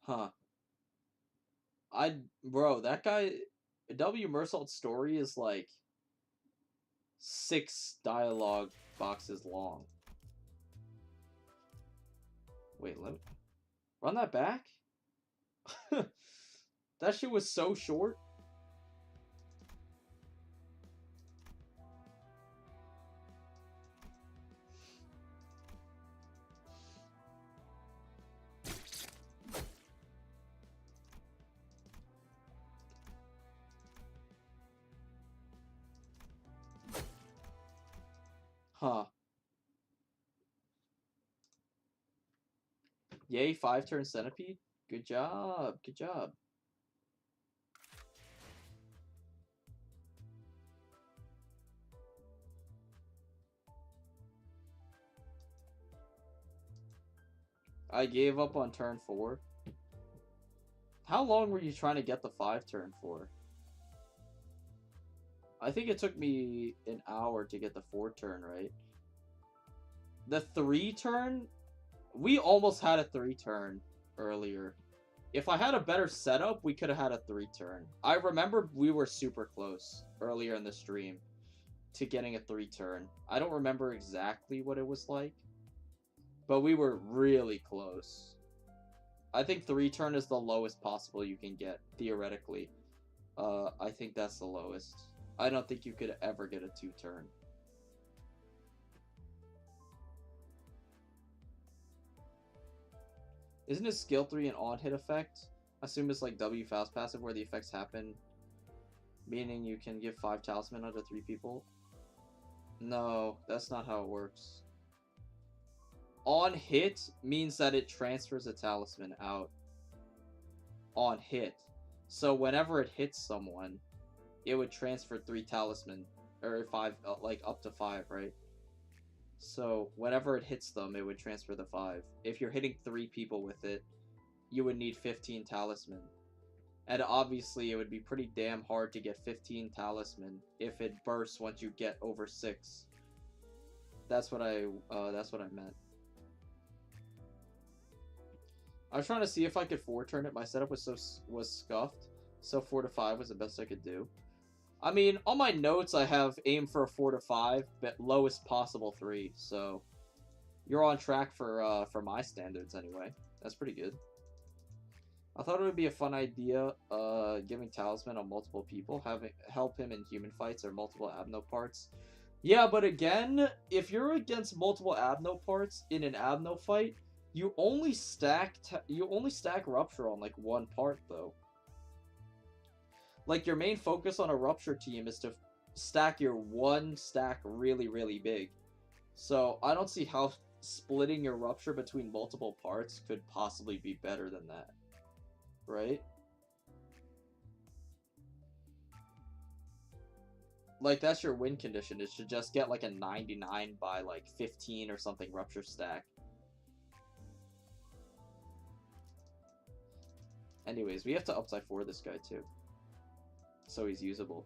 Huh. Bro, that guy, W. Mersault's story is like 6 dialogue boxes long. Wait, let me run that back? That shit was so short. Huh. Yay, 5-turn centipede. Good job. Good job. I gave up on turn 4. How long were you trying to get the 5-turn for? I think it took me an hour to get the 4-turn, right? The 3-turn? We almost had a 3-turn earlier. If I had a better setup, we could have had a 3-turn. I remember we were super close earlier in the stream to getting a 3-turn. I don't remember exactly what it was like, but we were really close. I think 3-turn is the lowest possible you can get, theoretically. I think that's the lowest. I don't think you could ever get a 2-turn. Isn't it skill 3 an on-hit effect? I assume it's like W fast passive where the effects happen, meaning you can give 5 talisman under 3 people? No, that's not how it works. On hit means that it transfers a talisman out. On hit. So whenever it hits someone, it would transfer 3 talisman. Or 5, like up to 5, right? So whenever it hits them, it would transfer the 5. If you're hitting 3 people with it, you would need 15 talisman. And obviously it would be pretty damn hard to get 15 talisman if it bursts once you get over 6. That's what I meant. I was trying to see if I could 4-turn it. My setup was scuffed, so 4 to 5 was the best I could do. I mean, on my notes I have aim for a 4 to 5, but lowest possible 3. So you're on track for my standards anyway. That's pretty good. I thought it would be a fun idea, giving talisman on multiple people, help him in human fights or multiple abno parts. Yeah, but again, if you're against multiple abno parts in an abno fight, you only stack rupture on like 1 part though. Like your main focus on a rupture team is to stack your 1 stack really, really big. So I don't see how splitting your rupture between multiple parts could possibly be better than that. Right? Like that's your win condition, is to just get like a 99 by like 15 or something rupture stack. Anyways, we have to upside 4 this guy too, so he's usable.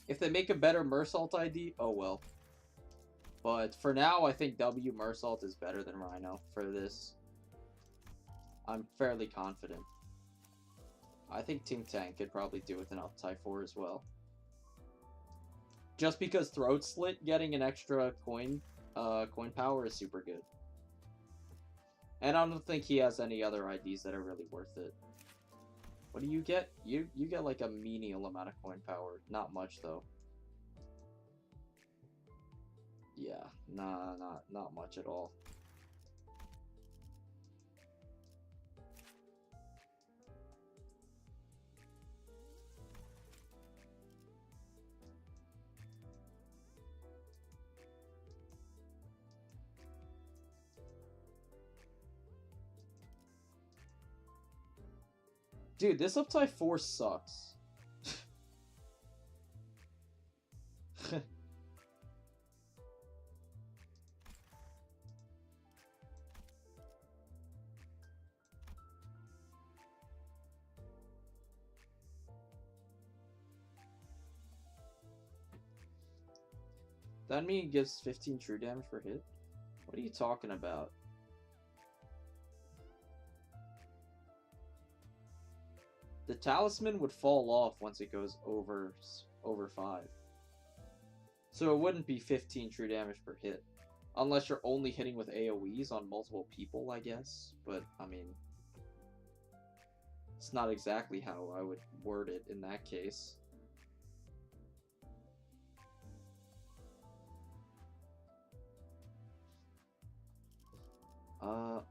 If they make a better Mersault ID, oh well. But for now, I think W Mersault is better than Rhino for this. I'm fairly confident. I think Ting Tang could probably do with an Uptight 4 as well. Just because Throat Slit getting an extra coin power is super good. And I don't think he has any other IDs that are really worth it. What do you get? You get like a menial amount of coin power. Not much though. Yeah, nah, not much at all. Dude, this Uptight 4 sucks. That mean it gives 15 true damage per hit? What are you talking about? The talisman would fall off once it goes over 5. So it wouldn't be 15 true damage per hit. Unless you're only hitting with AoEs on multiple people, I guess. But, I mean, it's not exactly how I would word it in that case.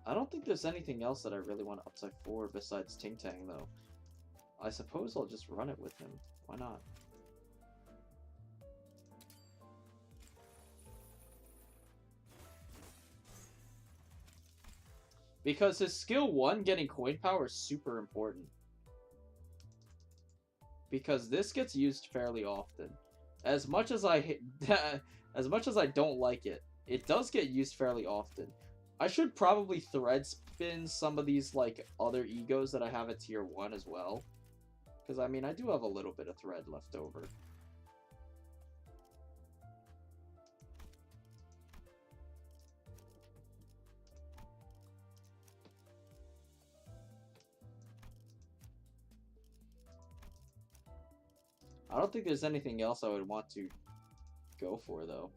I don't think there's anything else that I really want to upside for besides Ting Tang, though. I suppose I'll just run it with him. Why not? Because his skill 1, getting coin power, is super important. Because this gets used fairly often. As much as I as much as I don't like it, it does get used fairly often. I should probably thread spin some of these like other egos that I have at tier 1 as well. Because I mean, I do have a little bit of thread left over. I don't think there's anything else I would want to go for, though.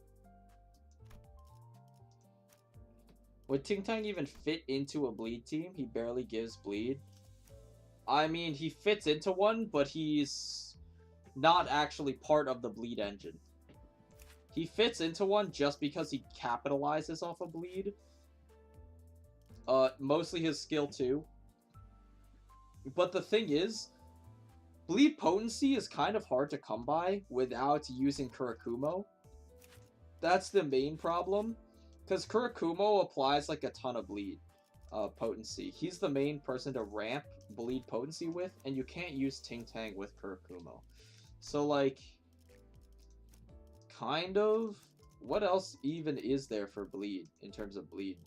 Would Ting Tang even fit into a bleed team? He barely gives bleed. I mean, he fits into one, but he's not actually part of the bleed engine. He fits into one just because he capitalizes off a bleed. Mostly his skill 2. But the thing is, bleed potency is kind of hard to come by without using Kurakumo. That's the main problem. Because Kurakumo applies like a ton of bleed potency. He's the main person to ramp bleed potency with, and you can't use Ting Tang with Kurakumo. So like, kind of, what else even is there for bleed in terms of bleed?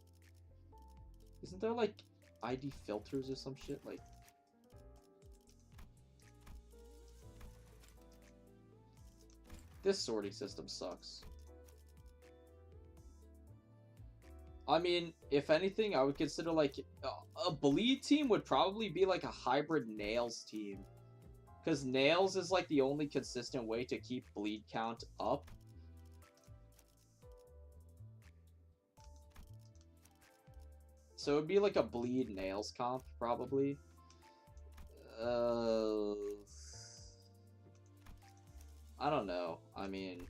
Isn't there like ID filters or some shit? Like, this sorting system sucks. I mean, if anything, I would consider like a bleed team would probably be like a hybrid nails team. Because nails is like the only consistent way to keep bleed count up. So it would be like a bleed nails comp, probably. I don't know. I mean,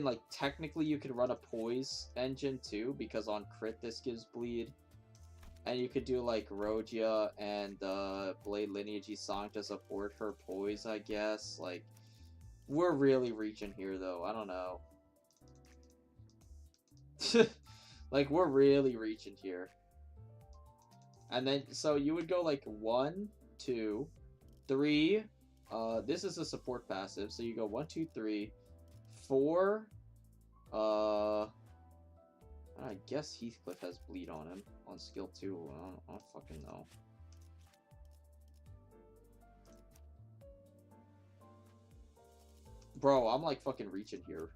like, technically you could run a poise engine too, because on crit this gives bleed. And you could do, like, Rojia and Blade Lineage Song to support her poise, I guess. Like, we're really reaching here, though. I don't know. Like, we're really reaching here. And then, so you would go, like, 1, 2, 3. This is a support passive, so you go 1, 2, 3. 4, I guess Heathcliff has bleed on him on skill 2. I don't fucking know. Bro, I'm like fucking reaching here.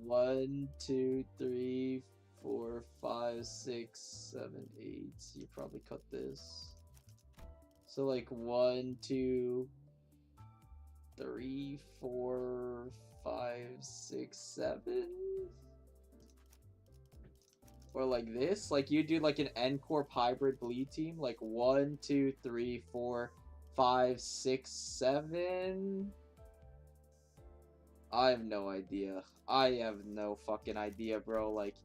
One, 2, 3, 4, 5, 6, 7, 8. You probably cut this. So like 1, 2, 3, 4, 5, 6, 7. Or like this. Like you do like an N-Corp hybrid bleed team. Like 1, 2, 3, 4, 5, 6, 7. I have no idea. I have no fucking idea, bro. Like,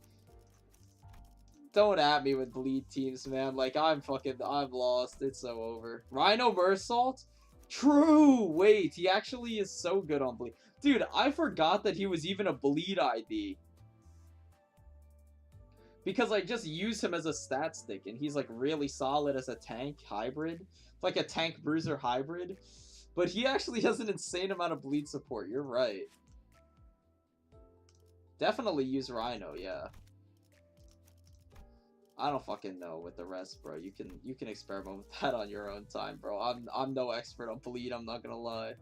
don't at me with bleed teams, man. Like, I'm lost. It's so over. Rhino Mersault? True! Wait, he actually is so good on bleed. Dude, I forgot that he was even a bleed ID. Because I just use him as a stat stick, and he's like really solid as a tank hybrid. Like a tank bruiser hybrid. But he actually has an insane amount of bleed support, you're right. Definitely use Rhino, yeah. I don't fucking know with the rest, bro. You can experiment with that on your own time, bro. I'm no expert on bleed, I'm not gonna lie.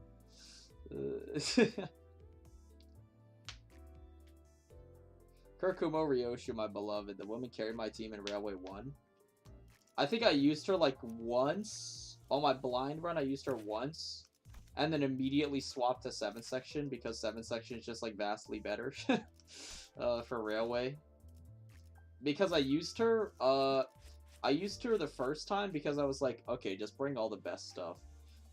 Kurkumo Ryoshu, my beloved. The woman carried my team in Railway 1. I think I used her like once. On my blind run, I used her once. And then immediately swapped to 7th section because 7th section is just like vastly better for Railway. Because I used her the first time because I was like, okay, just bring all the best stuff.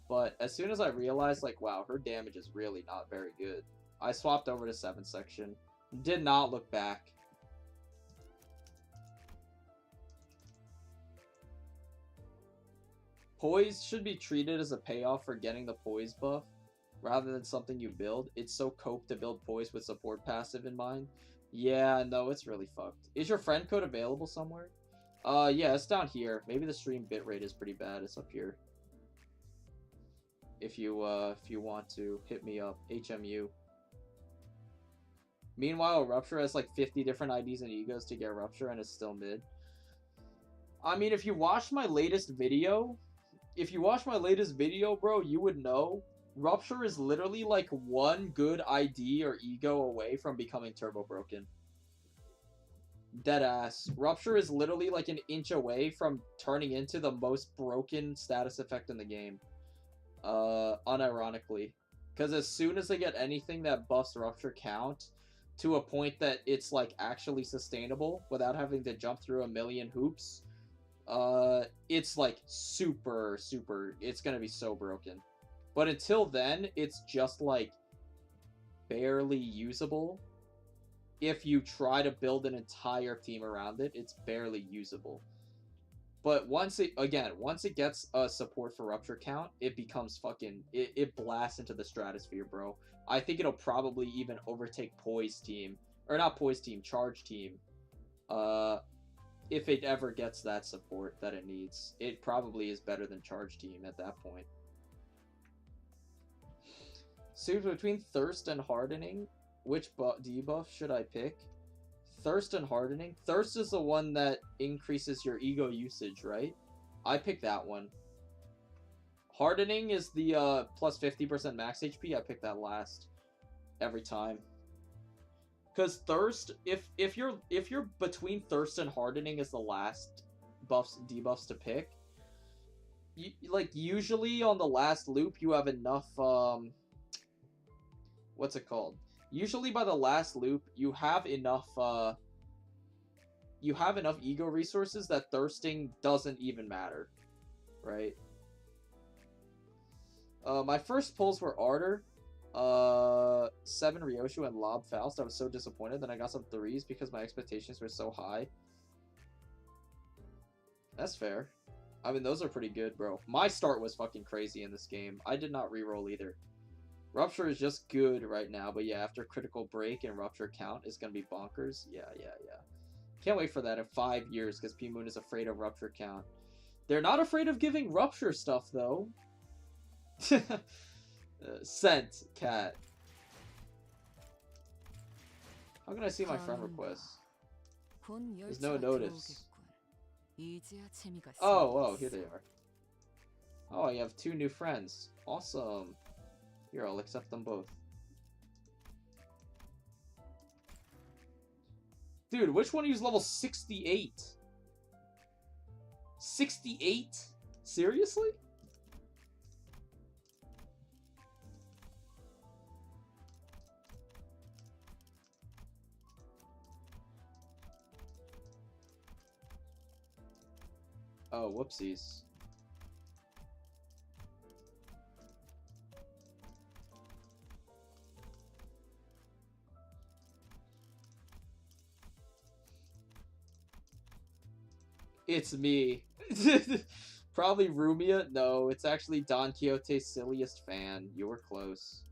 But as soon as I realized, like, wow, her damage is really not very good, I swapped over to 7th section. Did not look back. Poise should be treated as a payoff for getting the poise buff, rather than something you build. It's so cope to build poise with support passive in mind. Yeah, no, it's really fucked. Is your friend code available somewhere? Yeah, it's down here. Maybe the stream bitrate is pretty bad. It's up here. If you want to hit me up, HMU. Meanwhile, Rupture has like 50 different IDs and egos to get Rupture, and it's still mid. I mean, if you watched my latest video, bro, you would know. Rupture is literally like one good ID or ego away from becoming turbo broken. Deadass. Rupture is literally like an inch away from turning into the most broken status effect in the game. Unironically. Because as soon as they get anything that buffs Rupture count to a point that it's like actually sustainable without having to jump through a million hoops, it's like super, it's gonna be so broken. But until then, it's just like barely usable. If you try to build an entire team around it, it's barely usable. But once it gets support for Rupture count, it becomes fucking, it blasts into the stratosphere, bro. I think it'll probably even overtake Poise Team, or not Poise Team, Charge Team. If it ever gets that support that it needs. It probably is better than Charge Team at that point. So between Thirst and Hardening, which debuff should I pick? Thirst and Hardening. Thirst is the one that increases your ego usage, right? I pick that one. Hardening is the plus 50% max HP. I pick that last every time. Because Thirst, if you're between Thirst and Hardening as the last debuffs to pick, like usually on the last loop you have enough what's it called? Usually by the last loop you have enough ego resources that thirsting doesn't even matter, right? My first pulls were Ardor, 7 Ryoshu, and Lob Faust. I was so disappointed. Then I got some 3s because my expectations were so high. That's fair. I mean, those are pretty good, bro. My start was fucking crazy in this game. I did not reroll either. Rupture is just good right now, but yeah, after Critical Break and Rupture count is gonna be bonkers. Yeah. Can't wait for that in 5 years, because P-Moon is afraid of Rupture count. They're not afraid of giving Rupture stuff, though. Sent, cat. How can I see my friend requests? There's no notice. Oh, here they are. Oh, I have 2 new friends. Awesome. Here, I'll accept them both. Dude, which one of you is level 68? 68? Seriously? Oh, whoopsies. It's me. Probably Rumia? No, it's actually Don Quixote's silliest fan. You were close.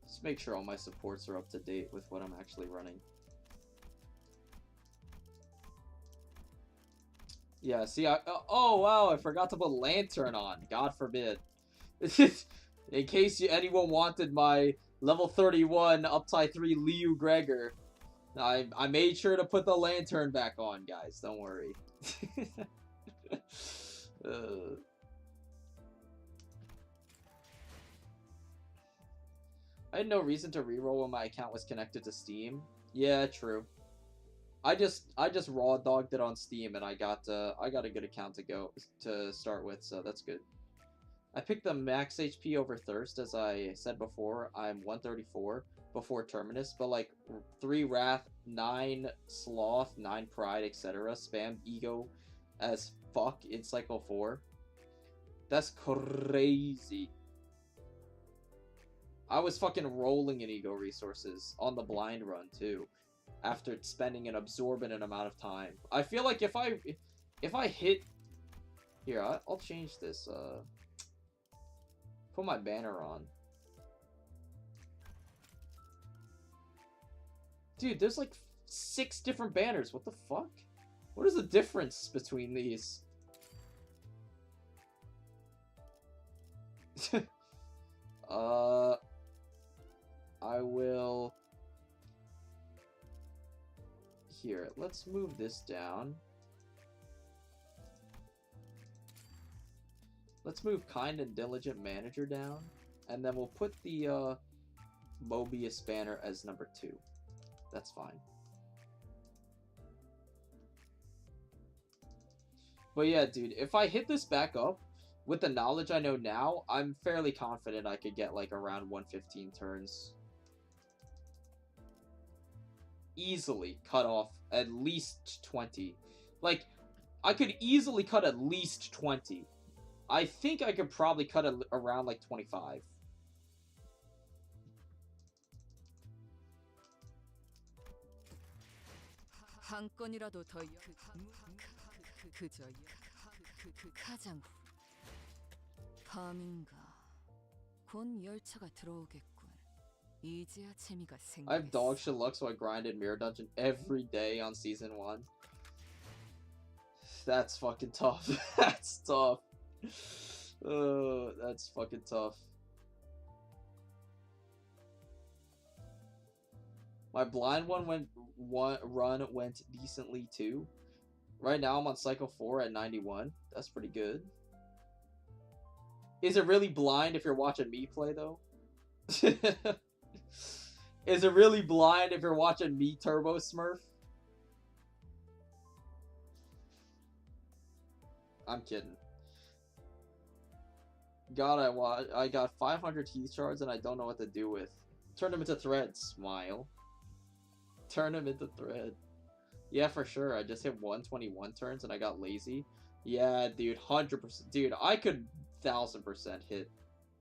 Just make sure all my supports are up to date with what I'm actually running. Yeah, see, oh wow, I forgot to put Lantern on. God forbid. In case anyone wanted my level 31 Uptight 3 Liu Gregor, I made sure to put the Lantern back on, guys. Don't worry. I had no reason to reroll when my account was connected to Steam. Yeah, true. I just raw dogged it on Steam and I got a good account to start with, so that's good. I picked the max HP over Thirst, as I said before. I'm 134 before Terminus, but like 3 Wrath, 9 Sloth, 9 Pride, etc. Spam Ego as fuck in Cycle 4. That's crazy. I was fucking rolling in Ego resources on the blind run too, after spending an absorbent amount of time. I feel like if I hit here, I'll change this. Put my banner on. Dude, there's like 6 different banners. What the fuck? What is the difference between these? I will... Here, let's move this down. Let's move Kind and Diligent Manager down. And then we'll put the Möbius banner as number 2. That's fine. But yeah, dude, if I hit this back up, with the knowledge I know now, I'm fairly confident I could get like around 115 turns. Easily cut off at least 20. Like, I could easily cut at least 20. I think I could probably cut around like 25. 한 건이라도 더 그저 가장 밤인가 곧 열차가 들어오겠군. 이제야 재미가 I have 생기겠어. dog shit luck, so I grinded Mirror Dungeon every day on Season 1. That's fucking tough. That's tough. That's fucking tough. My blind run went decently too. Right now I'm on cycle 4 at 91. That's pretty good. Is it really blind if you're watching me play though? Is it really blind if you're watching me turbo smurf? I'm kidding. God, I got 500 teeth shards and I don't know what to do with. Turn them into thread. Smile. Turn them into thread. Yeah, for sure. I just hit 121 turns and I got lazy. Yeah, dude, 100%. Dude, I could 1000% hit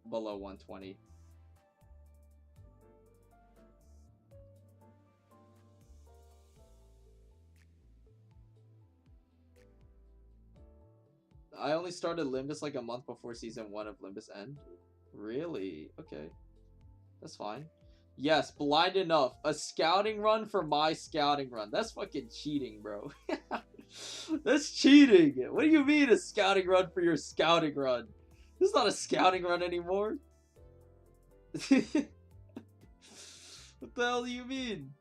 below 120. I only started Limbus like a month before season 1 of Limbus End. Really? Okay. That's fine. Yes, blind enough. A scouting run for my scouting run. That's fucking cheating, bro. That's cheating. What do you mean a scouting run for your scouting run? This is not a scouting run anymore. What the hell do you mean?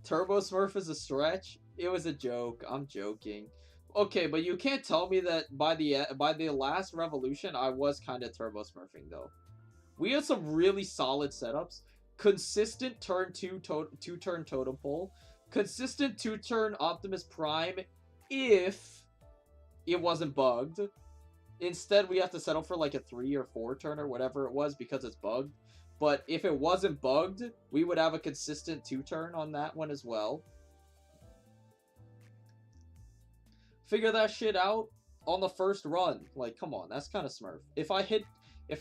Turbo Smurf is a stretch? It was a joke. I'm joking. Okay, but you can't tell me that by the last revolution, I was kind of turbo smurfing though. We had some really solid setups. consistent turn 2-turn totem pole, consistent 2-turn Optimus Prime if it wasn't bugged. Instead, we have to settle for like a 3 or 4 turn or whatever it was because it's bugged. But if it wasn't bugged, we would have a consistent 2-turn on that one as well. Figure that shit out on the first run. Like, come on, that's kind of smurf. If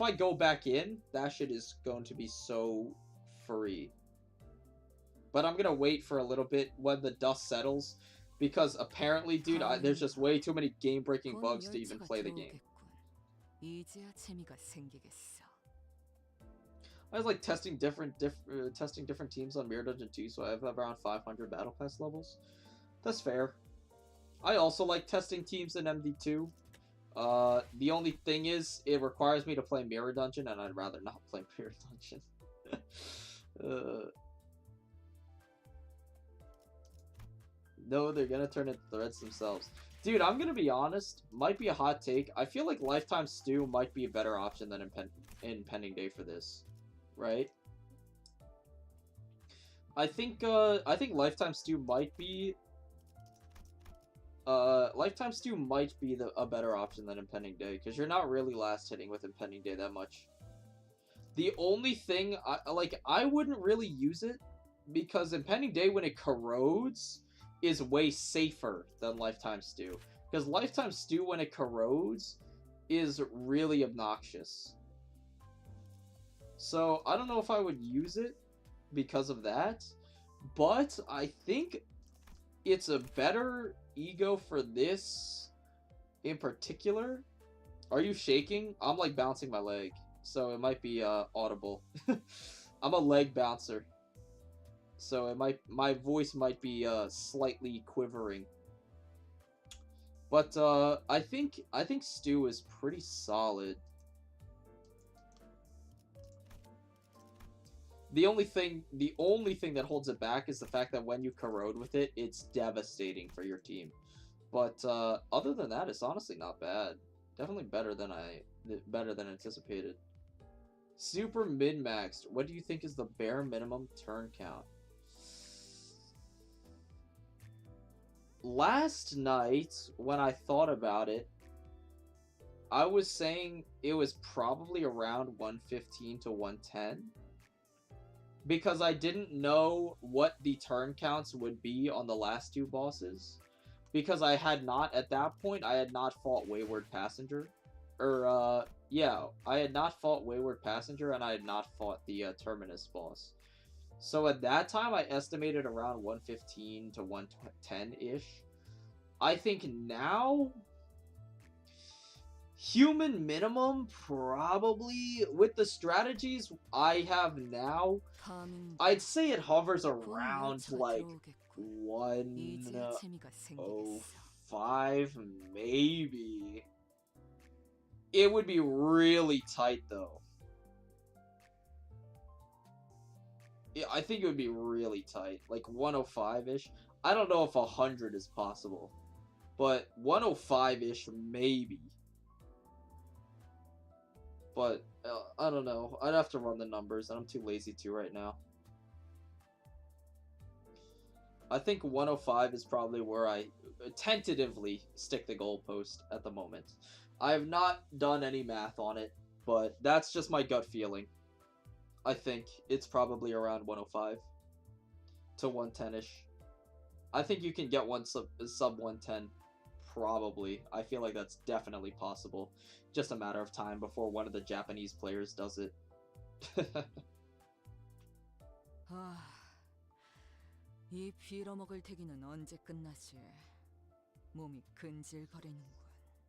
I go back in, that shit is going to be so free. But I'm gonna wait for a little bit when the dust settles, because apparently, dude, there's just way too many game-breaking bugs to even play the game. I was like testing different teams on Mirror Dungeon 2, so I have around 500 Battle Pass levels. That's fair. I also like testing teams in MD2. The only thing is, it requires me to play Mirror Dungeon, and I'd rather not play Mirror Dungeon. No, they're gonna turn into threads themselves. Dude, I'm gonna be honest, might be a hot take. I feel like Lifetime Stew might be a better option than Impending Day for this. Right? I think Lifetime Stew might be a better option than Impending Day, because you're not really last hitting with Impending Day that much. The only thing, I wouldn't really use it, because Impending Day, when it corrodes, is way safer than Lifetime Stew. Because Lifetime Stew, when it corrodes, is really obnoxious. So, I don't know if I would use it because of that, but I think it's a better ego for this in particular. Are you shaking? I'm like bouncing my leg, so it might be audible. I'm a leg bouncer, so my voice might be slightly quivering. But I think Stew is pretty solid. The only thing that holds it back is the fact that when you corrode with it, it's devastating for your team. But other than that, it's honestly not bad. Definitely better than anticipated. Super min-maxed. What do you think is the bare minimum turn count? Last night, when I thought about it, I was saying it was probably around 115 to 110. Because I didn't know what the turn counts would be on the last 2 bosses. Because I had not, at that point, I had not fought Wayward Passenger. Yeah, I had not fought Wayward Passenger, and I had not fought the Terminus boss. So at that time, I estimated around 115 to 110-ish. I think now, human minimum, probably, with the strategies I have now, I'd say it hovers around, like, 105, maybe. It would be really tight, though. Yeah, I think it would be really tight, like 105-ish. I don't know if 100 is possible, but 105-ish, maybe. But, I don't know. I'd have to run the numbers, and I'm too lazy to right now. I think 105 is probably where I tentatively stick the goalpost at the moment. I have not done any math on it, but that's just my gut feeling. I think it's probably around 105 to 110-ish. I think you can get one sub 110. Probably. I feel like that's definitely possible. Just a matter of time before one of the Japanese players does it. 이 빌어먹을 태기는 언제 끝나지? 몸이 근질거리는군.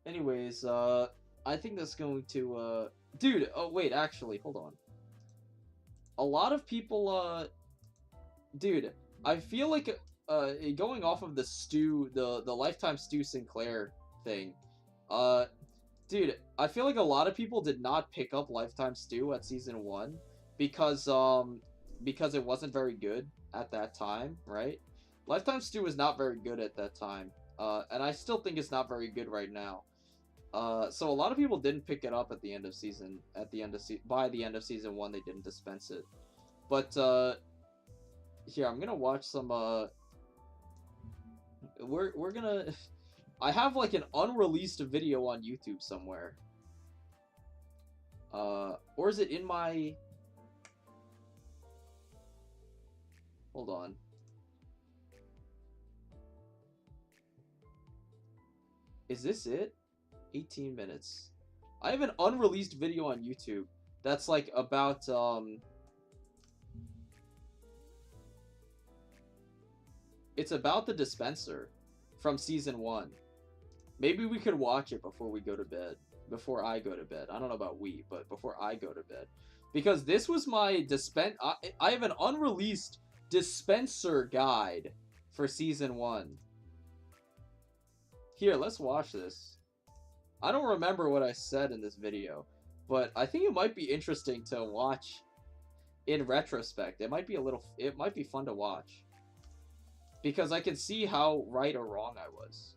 Anyways, I think that's going to, dude, oh wait, actually, hold on. A lot of people, dude, I feel like, going off of the Lifetime Stu Sinclair thing, dude, I feel like a lot of people did not pick up Lifetime Stu at Season 1 because it wasn't very good at that time, right? Lifetime Stu was not very good at that time, and I still think it's not very good right now. So a lot of people didn't pick it up at the end of season, by the end of Season 1, they didn't dispense it. But here, I'm gonna watch some we're gonna I have like an unreleased video on YouTube somewhere. Or is it in my... Hold on. Is this it? 18 minutes. I have an unreleased video on YouTube that's like about it's about the Dispenser from season 1. Maybe we could watch it before we go to bed. Before I go to bed. I don't know about we, but before I go to bed. Because this was my I have an unreleased Dispenser guide for season 1. Here, let's watch this. I don't remember what I said in this video, but I think it might be interesting to watch in retrospect. It might be fun to watch. Because I can see how right or wrong I was.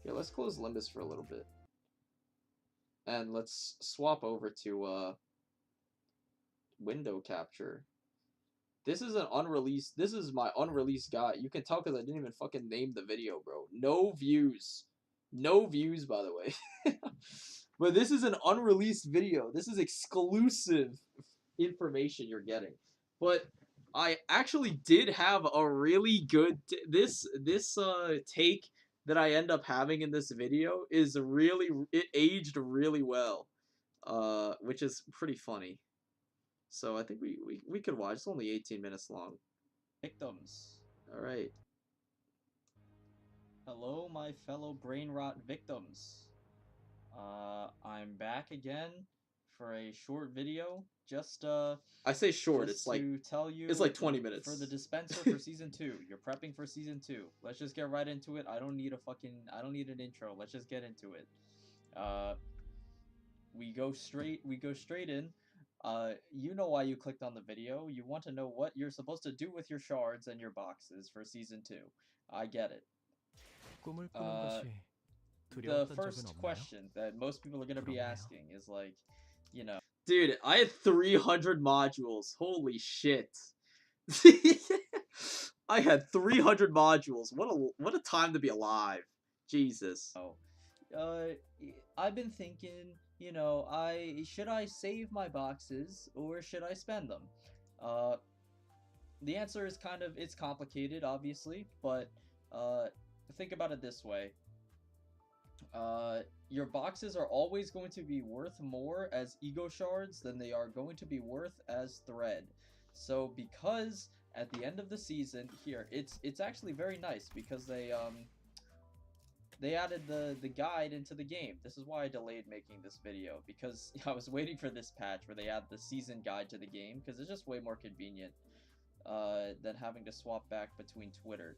Yeah, let's close Limbus for a little bit. And let's swap over to window capture. This is my unreleased guide. You can tell because I didn't even fucking name the video, bro. No views. No views, by the way. But this is an unreleased video. This is exclusive information you're getting. But I actually did have a really good... This take that I end up having in this video is it aged really well. Which is pretty funny. So I think we could watch. It's only 18 minutes long. Victims. Alright. Hello, my fellow brain rot victims. I'm back again for a short video. Just I say short, just it's like to tell you it's like 20 minutes. For the Dispenser for season 2. You're prepping for season 2. Let's just get right into it. I don't need an intro. Let's just get into it. We go straight in. You know why you clicked on the video. You want to know what you're supposed to do with your shards and your boxes for season 2. I get it. The first question that most people are going to be asking is like, you know... Dude, I had 300 modules. Holy shit. I had 300 modules. What a time to be alive. Jesus. I've been thinking, you know, should I save my boxes or should I spend them? The answer is it's complicated, obviously, but think about it this way. Your boxes are always going to be worth more as ego shards than they are going to be worth as thread. So because at the end of the season, here, it's actually very nice because they added the guide into the game. This is why I delayed making this video, because I was waiting for this patch where they add the season guide to the game, because it's just way more convenient than having to swap back between Twitter.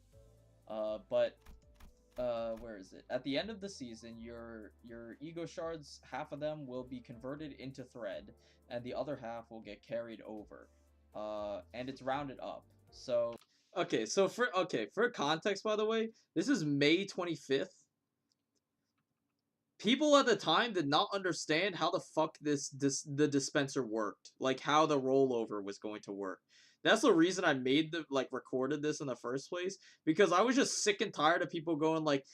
Where is it? At the end of the season, your ego shards, half of them will be converted into thread, and the other half will get carried over. And it's rounded up. So okay, so for context, by the way, this is May 25th. People at the time did not understand how the fuck the Dispenser worked, like how the rollover was going to work. That's the reason I recorded this in the first place, because I was just sick and tired of people going like,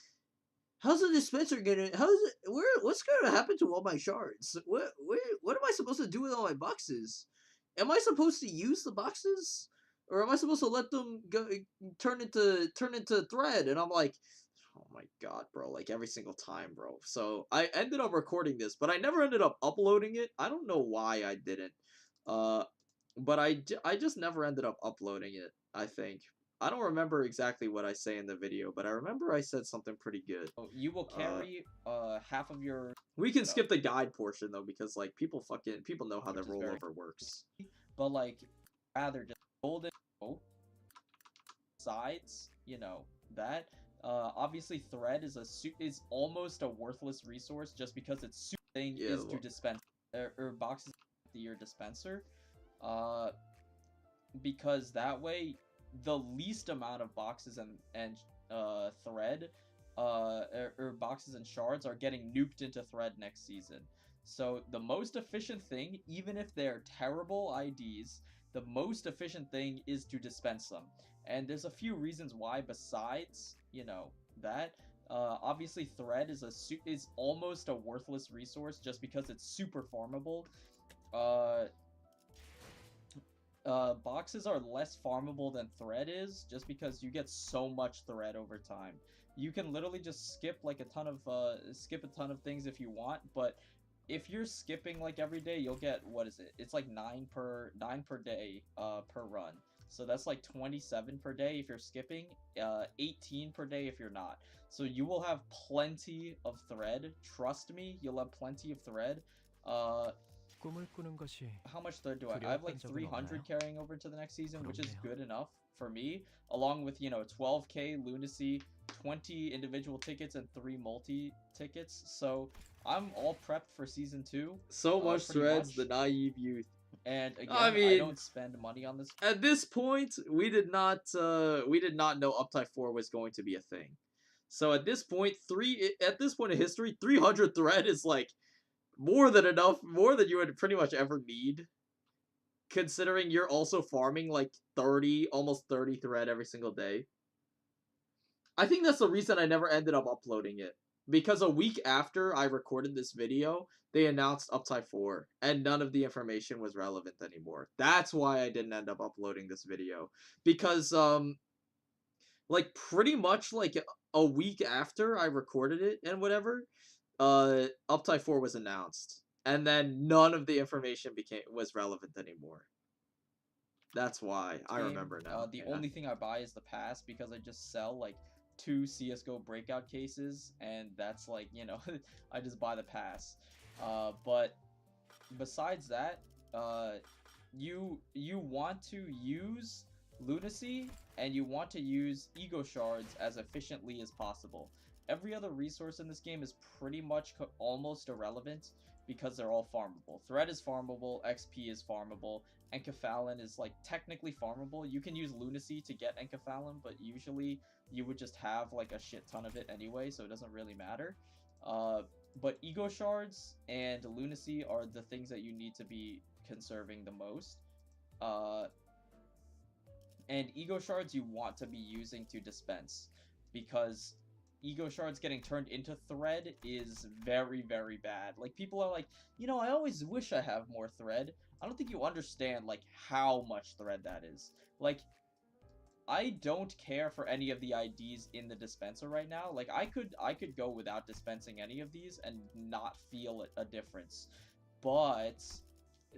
how's the Dispenser what's gonna happen to all my shards? What am I supposed to do with all my boxes? Am I supposed to use the boxes? Or am I supposed to let them turn into thread? And I'm like, oh my god, bro, like every single time, bro. So I ended up recording this, but I never ended up uploading it. I don't know why I didn't. But I just never ended up uploading it, I think. I don't remember exactly what I say in the video, but I remember I said something pretty good. You will carry half of your... We can skip the guide portion, though, because, like, people know how the rollover works. But, like, rather just golden sides, you know, that. Obviously, thread is almost a worthless resource just because its thing is to dispense or boxes your dispenser. Because that way the least amount of boxes and thread or boxes and shards are getting nuked into thread next season. So the most efficient thing, even if they're terrible IDs, the most efficient thing is to dispense them. And there's a few reasons why besides, you know, that. Obviously thread is almost a worthless resource just because it's super farmable. Boxes are less farmable than thread is just because you get so much thread over time. You can literally just skip like a ton of things if you want, but if you're skipping like every day, you'll get, what is it? It's like 9 per day per run. So that's like 27 per day if you're skipping, 18 per day if you're not. So you will have plenty of thread. Trust me, you'll have plenty of thread. How much thread do I have? I have like 300 carrying over to the next season, which is good enough for me. Along with, you know, 12k lunacy, 20 individual tickets, and 3 multi tickets. So I'm all prepped for season 2. So much threads, the naive youth. And again, I mean, I don't spend money on this. At this point, we did not know Uptight 4 was going to be a thing. So at this point in history, 300 thread is like more than enough, more than you would pretty much ever need. Considering you're also farming like 30, almost 30 thread every single day. I think that's the reason I never ended up uploading it. Because a week after I recorded this video, they announced Uptight 4, and none of the information was relevant anymore. That's why I didn't end up uploading this video. Because, like, pretty much, like, a week after I recorded it and whatever, Uptight 4 was announced. And then none of the information was relevant anymore. That's why. I remember now. The only thing I buy is the pass, because I just sell, like, 2 CSGO breakout cases, and that's like, you know, I just buy the pass. But besides that, you want to use lunacy, and you want to use ego shards as efficiently as possible. Every other resource in this game is pretty much almost irrelevant because they're all farmable. Thread is farmable, XP is farmable, Enkephalin is like technically farmable. You can use lunacy to get Enkephalin, but usually you would just have like a shit ton of it anyway, so it doesn't really matter. But ego shards and lunacy are the things that you need to be conserving the most. And ego shards you want to be using to dispense, because ego shards getting turned into thread is very, very bad. Like, people are like, you know, I always wish I have more thread. I don't think you understand, like, how much thread that is. Like, I don't care for any of the IDs in the dispenser right now. Like, I could go without dispensing any of these and not feel a difference. But,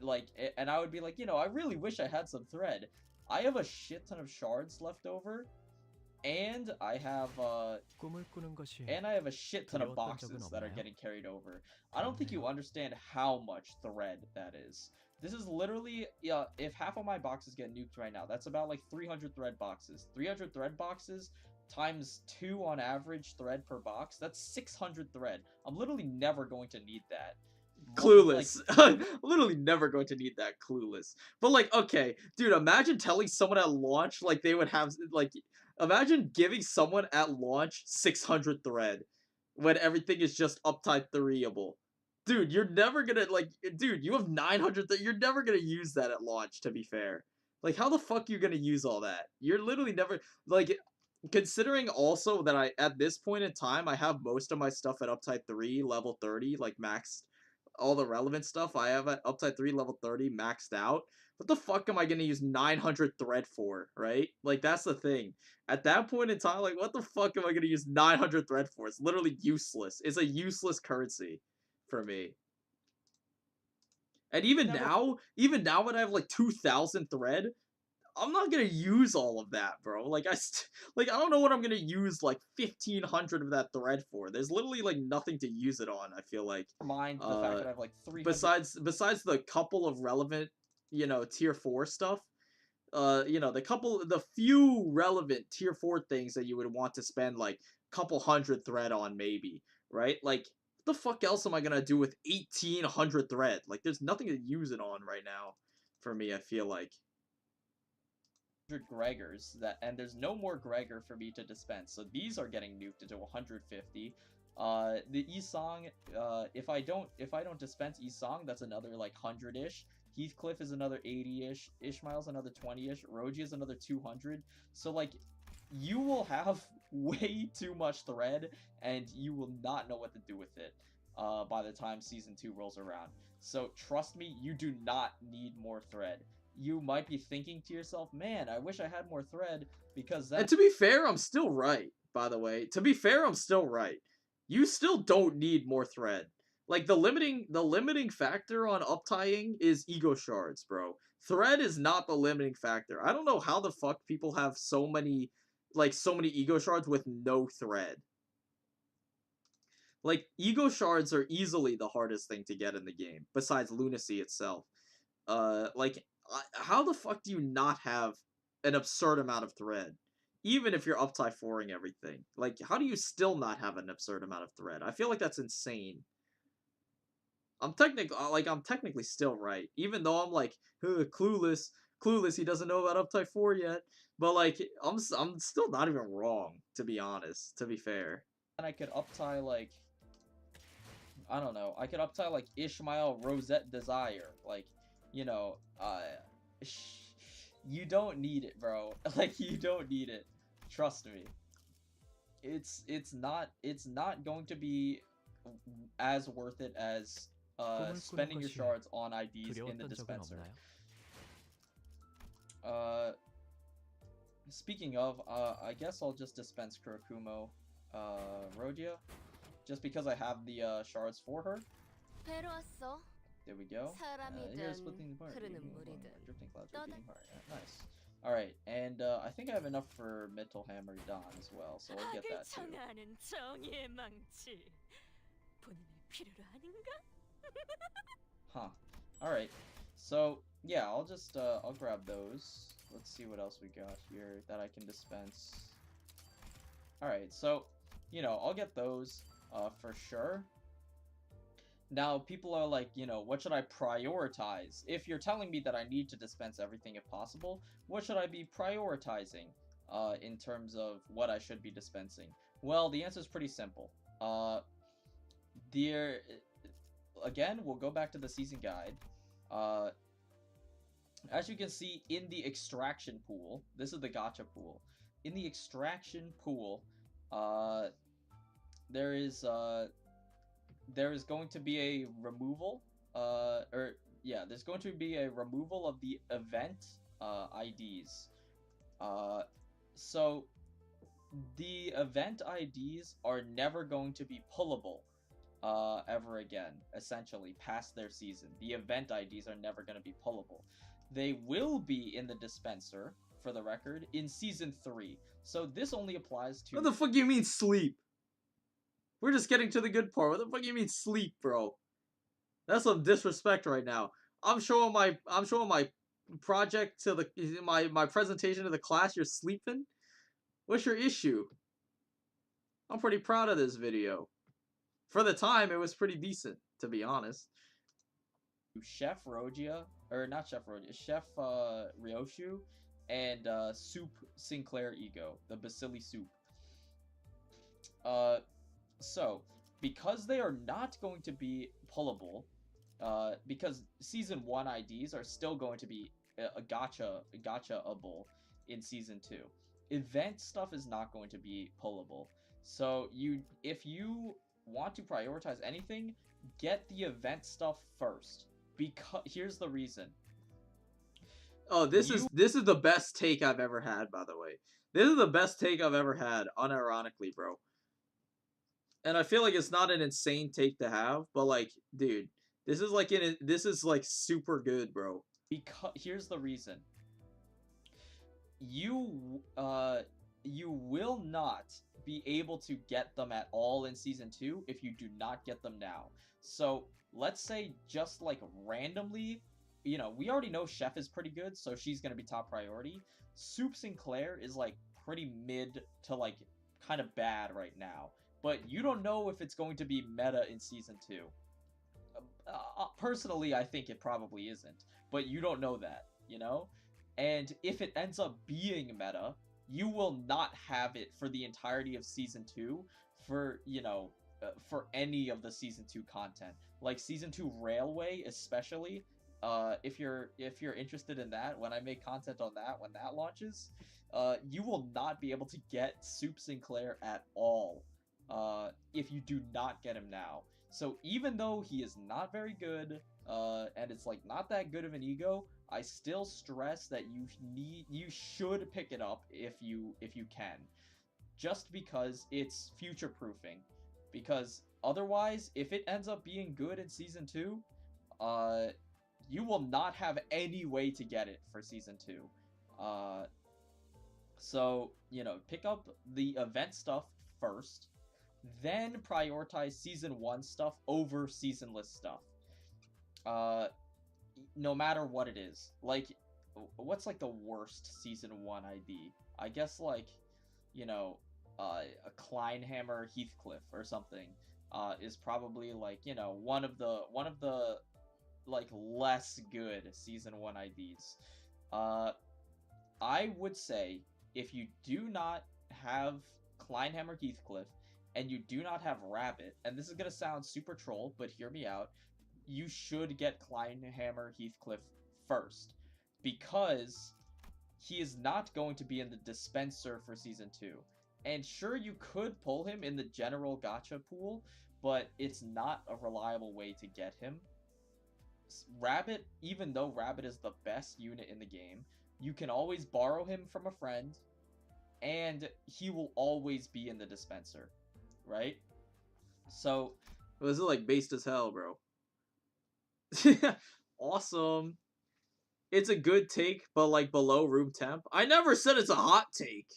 like, and I would be like, you know, I really wish I had some thread. I have a shit ton of shards left over. And I have a shit ton of boxes that are getting carried over. I don't think you understand how much thread that is. This is literally, if half of my boxes get nuked right now, that's about like 300 thread boxes. 300 thread boxes times 2 on average thread per box, that's 600 thread. I'm literally never going to need that. Clueless. I'm literally never going to need that. Clueless. But like, okay, dude, imagine telling someone at launch, like, they would have, like, imagine giving someone at launch 600 thread when everything is just Uptight 3-able. Dude, you're never gonna, like, dude, you have 900, you're never gonna use that at launch, to be fair. Like, how the fuck are you gonna use all that? You're literally never, like, considering also that at this point in time, I have most of my stuff at Uptight 3, level 30, like, maxed. All the relevant stuff I have at Uptight 3, level 30, maxed out. What the fuck am I gonna use 900 thread for, right? Like, that's the thing. At that point in time, like, what the fuck am I gonna use 900 thread for? It's literally useless. It's a useless currency for me. And even now when I have like 2,000 thread, I'm not gonna use all of that, bro. Like, I don't know what I'm gonna use like 1,500 of that thread for. There's literally like nothing to use it on, I feel like. Mind the fact that I have like 300. Besides the couple of relevant, you know, tier 4 stuff, you know, the few relevant tier 4 things that you would want to spend like a couple hundred thread on, maybe, right? Like, what the fuck else am I gonna do with 1,800 thread? Like, there's nothing to use it on right now for me, I feel like. Gregors, and there's no more Gregor for me to dispense, so these are getting nuked into 150. The Isong, if I don't dispense Isong, that's another like 100-ish. Heathcliff is another 80-ish. Ishmael's another 20-ish. Roji is another 200. So like, you will have way too much thread, and you will not know what to do with it by the time Season 2 rolls around. So trust me, you do not need more thread. You might be thinking to yourself, man, I wish I had more thread, because that... And to be fair, I'm still right, by the way. To be fair, I'm still right. You still don't need more thread. Like, the limiting factor on uptying is ego shards, bro. Thread is not the limiting factor. I don't know how the fuck people have so many ego shards with no thread. Like, ego shards are easily the hardest thing to get in the game, besides lunacy itself. Like, how the fuck do you not have an absurd amount of thread? Even if you're uptie 4ing everything. Like, how do you still not have an absurd amount of thread? I feel like that's insane. I'm technically still right. Even though I'm like, clueless, he doesn't know about uptie 4 yet. But like, I'm still not even wrong, to be honest, to be fair. And I could uptie like, I don't know, I could uptie like Ishmael Rosette Desire. Like, you know, you don't need it, bro. Like, you don't need it. Trust me. It's not going to be as worth it as spending your shards on IDs in the dispenser. Speaking of, I guess I'll just dispense Kurakumo Rojia, just because I have the shards for her. There we go. Here's splitting the bar. Drifting clouds, repeating heart. Nice. Alright, and I think I have enough for Metal Hammer Dawn as well, so I'll get that too. Huh. Alright. So, yeah, I'll just, I'll grab those. Let's see what else we got here that I can dispense. Alright, so, you know, I'll get those, for sure. Now, people are like, you know, what should I prioritize? If you're telling me that I need to dispense everything if possible, what should I be prioritizing, in terms of what I should be dispensing? Well, the answer is pretty simple. Again, we'll go back to the season guide. As you can see, in the extraction pool, this is the gacha pool. In the extraction pool, there is going to be a removal, there's going to be a removal of the event IDs. So the event IDs are never going to be pullable ever again, essentially, past their season. The event IDs are never going to be pullable. They will be in the dispenser, for the record, in Season 3. So this only applies to... What the fuck do you mean sleep? We're just getting to the good part. What the fuck do you mean sleep, bro? That's some disrespect right now. I'm showing my project to my presentation to the class. You're sleeping? What's your issue? I'm pretty proud of this video. For the time, it was pretty decent, to be honest. Chef Rojia, or not Chef Rojia, Chef Ryoshu, and Soup Sinclair Ego, the Basili Soup. So, because they are not going to be pullable, because Season 1 IDs are still going to be a gacha-able in Season 2. Event stuff is not going to be pullable. So, if you want to prioritize anything, get the event stuff first. Because here's the reason. Oh, this is the best take I've ever had, by the way. This is the best take I've ever had, unironically, bro. And I feel like it's not an insane take to have, but like, dude, this is like super good, bro. Because here's the reason. You will not be able to get them at all in Season 2 if you do not get them now. So, let's say just like randomly, you know, we already know Chef is pretty good, so she's gonna be top priority. Soup Sinclair is like pretty mid to like kind of bad right now. But you don't know if it's going to be meta in Season 2. Personally, I think it probably isn't. But you don't know that, you know? And if it ends up being meta, you will not have it for the entirety of Season 2 for, you know, for any of the season 2 content. Like season 2 Railway especially, if you're interested in that, when I make content on that when that launches, you will not be able to get Soup Sinclair at all if you do not get him now. So even though he is not very good, and it's like not that good of an ego, I still stress that you should pick it up if you can, just because it's future proofing. Because otherwise, if it ends up being good in season 2, you will not have any way to get it for season 2. So, you know, pick up the event stuff first, then prioritize season 1 stuff over seasonless stuff. No matter what it is. Like, what's like the worst season 1 ID? I guess like, you know, a Kleinhammer Heathcliff or something is probably like, you know, one of the like less good season 1 IDs. I would say if you do not have Kleinhammer Heathcliff and you do not have Rabbit, and this is gonna sound super troll, but hear me out, you should get Kleinhammer Heathcliff first, because he is not going to be in the Dispenser for season 2. And sure, you could pull him in the general gacha pool, but it's not a reliable way to get him. Rabbit, even though Rabbit is the best unit in the game, you can always borrow him from a friend, and he will always be in the Dispenser, right? So, this is like based as hell, bro. awesome. It's a good take, but like below room temp. I never said it's a hot take.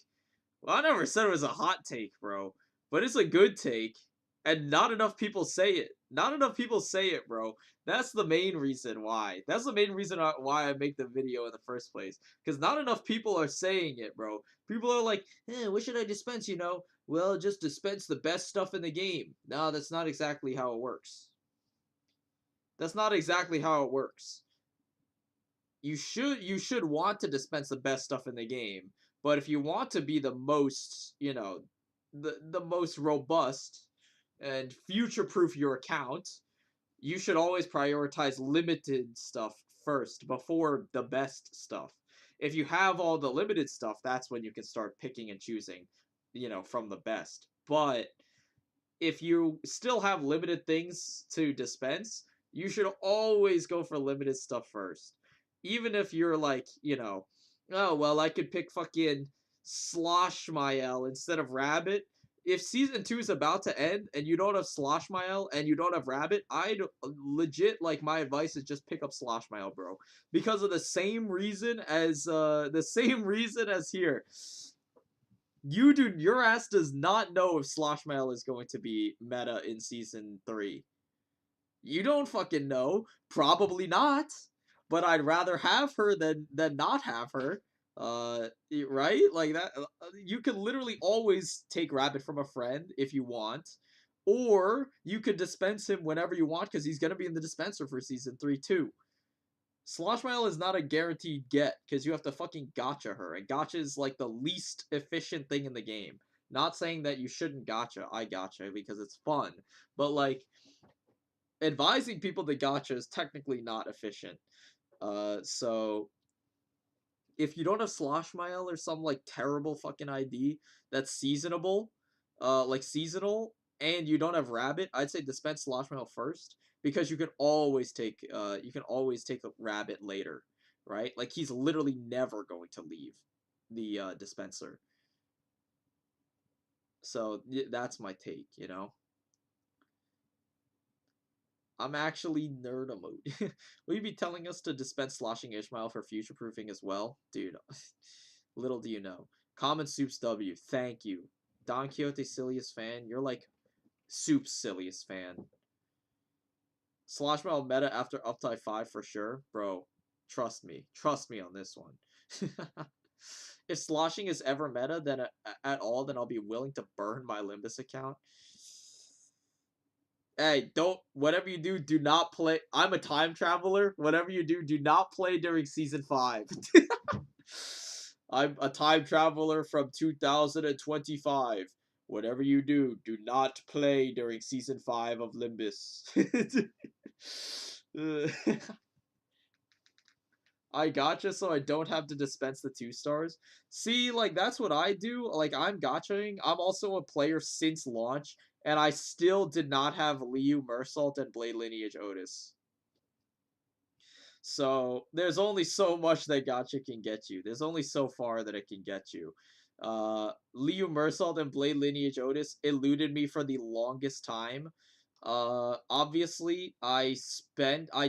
Well, I never said it was a hot take, bro. But it's a good take, and not enough people say it. Not enough people say it, bro. That's the main reason why. That's the main reason why I make the video in the first place. Because not enough people are saying it, bro. People are like, what should I dispense, you know? Well, just dispense the best stuff in the game. No, that's not exactly how it works. That's not exactly how it works. You should want to dispense the best stuff in the game. But if you want to be the most, you know, the most robust and future-proof your account, you should always prioritize limited stuff first before the best stuff. If you have all the limited stuff, that's when you can start picking and choosing, you know, from the best. But if you still have limited things to dispense, you should always go for limited stuff first. Even if you're like, you know, oh, well, I could pick fucking Sloshmael instead of Rabbit. If season 2 is about to end and you don't have Sloshmael and you don't have Rabbit, I'd legit, like, my advice is just pick up Sloshmael, bro. Because of the same reason as here. Your ass does not know if Sloshmael is going to be meta in season 3. You don't fucking know. Probably not. But I'd rather have her than not have her. Right? Like that. You can literally always take Rabbit from a friend if you want. Or you could dispense him whenever you want because he's going to be in the Dispenser for season 3 too. Sloshmail is not a guaranteed get because you have to fucking gacha her. And gacha is like the least efficient thing in the game. Not saying that you shouldn't gacha. I gacha because it's fun. But like, advising people to gacha is technically not efficient. So if you don't have Sloshmail or some like terrible fucking ID that's seasonable, like seasonal, and you don't have Rabbit, I'd say dispense Sloshmail first because you can always take a Rabbit later, right? Like he's literally never going to leave the Dispenser. So that's my take, you know. I'm actually nerd mode. Will you be telling us to dispense Sloshing Ishmael for future proofing as well? Dude, little do you know. Common Soup's W, thank you. Don Quixote silliest fan, you're like Soup's silliest fan. Sloshmail meta after Uptight 5 for sure. Bro, trust me on this one. If sloshing is ever meta then at all, then I'll be willing to burn my Limbus account. Hey, whatever you do, do not play. I'm a time traveler. Whatever you do, do not play during season 5. I'm a time traveler from 2025. Whatever you do, do not play during season 5 of Limbus. I gotcha, so I don't have to dispense the 2 stars. See, like, that's what I do. Like, I'm gotchaing. I'm also a player since launch, and I still did not have Liu, Mersault, and Blade Lineage Otis. So, there's only so much that gotcha can get you. There's only so far that it can get you. Liu, Mersault, and Blade Lineage Otis eluded me for the longest time. Obviously, I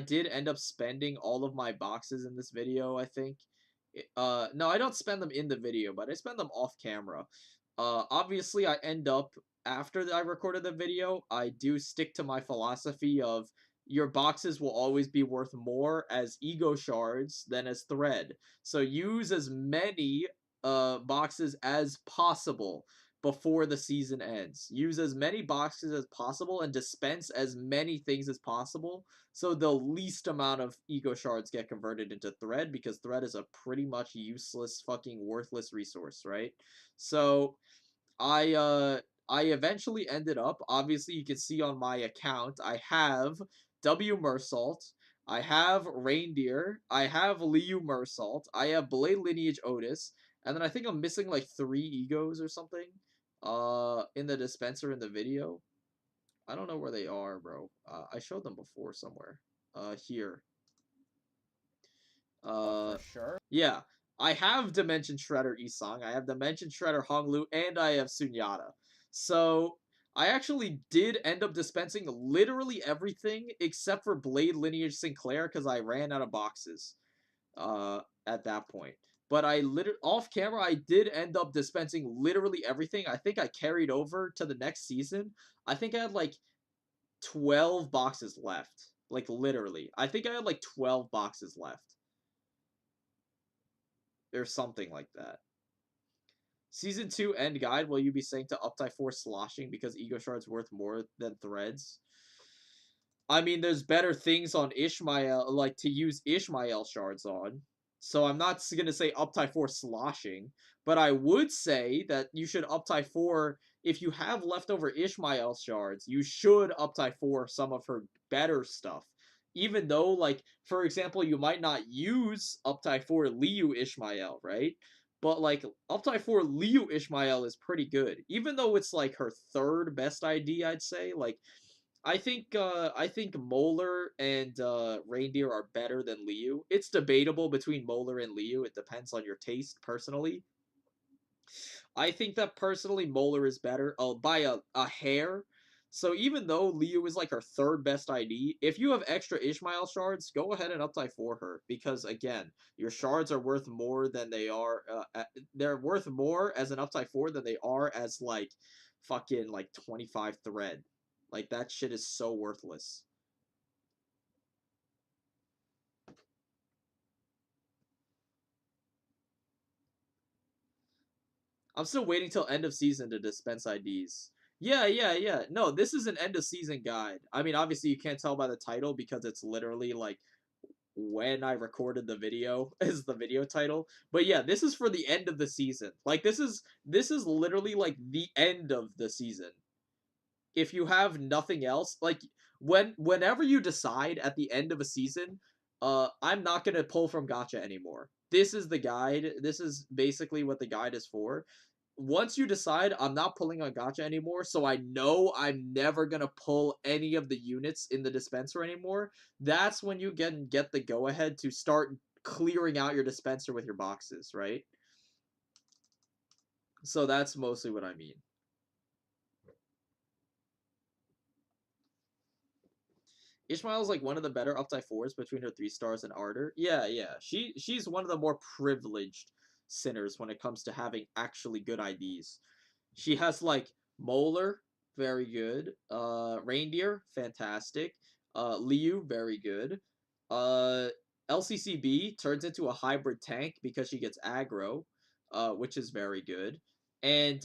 did end up spending all of my boxes in this video, I think. No, I don't spend them in the video, but I spend them off camera. Obviously, I end up, after I recorded the video, I do stick to my philosophy of your boxes will always be worth more as ego shards than as thread. So use as many boxes as possible before the season ends. Use as many boxes as possible and dispense as many things as possible so the least amount of ego shards get converted into thread, because thread is a pretty much useless, fucking worthless resource, right? So I eventually ended up, obviously you can see on my account, I have W. Mersault, I have Reindeer, I have Liu Mersault, I have Blade Lineage Otis, and then I think I'm missing like 3 egos or something in the dispenser in the video. I don't know where they are, bro. I showed them before somewhere. Here. For sure. Yeah. I have Dimension Shredder Isang, I have Dimension Shredder Honglu, and I have Sunyata. So, I actually did end up dispensing literally everything except for Blade Lineage Sinclair because I ran out of boxes at that point. But off camera, I did end up dispensing literally everything. I think I carried over to the next season. I think I had like 12 boxes left. Like literally. I think I had like 12 boxes left. Or something like that. Season 2 end guide, will you be saying to Uptight 4 sloshing because ego shard's worth more than threads? I mean, there's better things on Ishmael, like to use Ishmael shards on. So I'm not going to say Uptight 4 sloshing, but I would say that you should Uptight 4, if you have leftover Ishmael shards, you should Uptight 4 some of her better stuff. Even though, like, for example, you might not use Uptight 4 Liu Ishmael, right? But, like, Uptight 4 Liu Ishmael is pretty good. Even though it's, like, her 3rd best ID, I'd say. Like, I think Molar and Reindeer are better than Liu. It's debatable between Molar and Liu. It depends on your taste, personally. I think that, personally, Molar is better by a hair. So even though Liu is like her 3rd best ID, if you have extra Ishmael shards, go ahead and Uptight 4 her. Because, again, your shards are worth more than they are... they're worth more as an Uptight 4 than they are as, like, fucking, like, 25 thread. Like, that shit is so worthless. I'm still waiting till end of season to dispense IDs. Yeah. No, this is an end of season guide. I mean, obviously you can't tell by the title because it's literally like when I recorded the video is the video title. But yeah, this is for the end of the season. Like this is literally like the end of the season. If you have nothing else, like whenever you decide at the end of a season, I'm not gonna pull from gacha anymore. This is the guide. This is basically what the guide is for. Once you decide I'm not pulling on gacha anymore, so I know I'm never gonna pull any of the units in the dispenser anymore, that's when you get the go-ahead to start clearing out your dispenser with your boxes, right? So that's mostly what I mean. Ishmael is like one of the better Uptight 4s between her 3 stars and Ardor. Yeah. She's one of the more privileged sinners when it comes to having actually good IDs. She has like Molar, very good. Reindeer, fantastic. Liu, very good. LCCB turns into a hybrid tank because she gets aggro, which is very good. And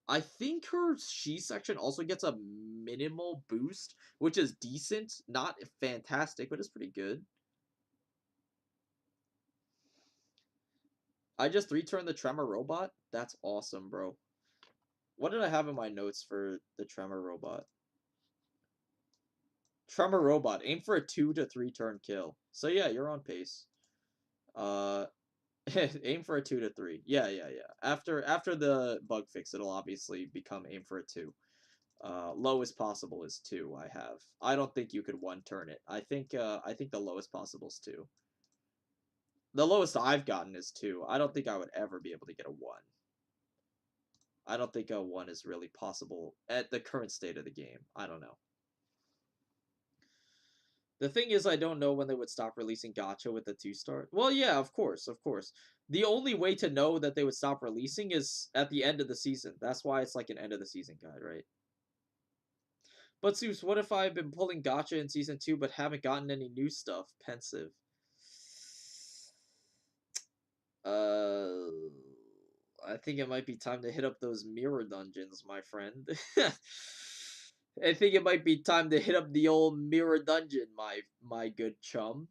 I think her She section also gets a minimal boost, which is decent. Not fantastic, but it's pretty good. I just returned the Tremor robot? That's awesome, bro. What did I have in my notes for the Tremor Robot? Tremor Robot, aim for a 2 to 3 turn kill. So yeah, you're on pace. Aim for a 2 to 3. Yeah. After the bug fix, it'll obviously become aim for a 2. Lowest possible is 2. I don't think you could 1 turn it. I think the lowest possible is 2. The lowest I've gotten is 2. I don't think I would ever be able to get a 1. I don't think a 1 is really possible at the current state of the game. I don't know. The thing is, I don't know when they would stop releasing gacha with the 2-star. Well, yeah, of course. The only way to know that they would stop releasing is at the end of the season. That's why it's like an end of the season guide, right? But Zeus, what if I've been pulling gacha in season 2 but haven't gotten any new stuff? Pensive. I think it might be time to hit up those mirror dungeons, my friend. I think it might be time to hit up the old mirror dungeon, my good chum.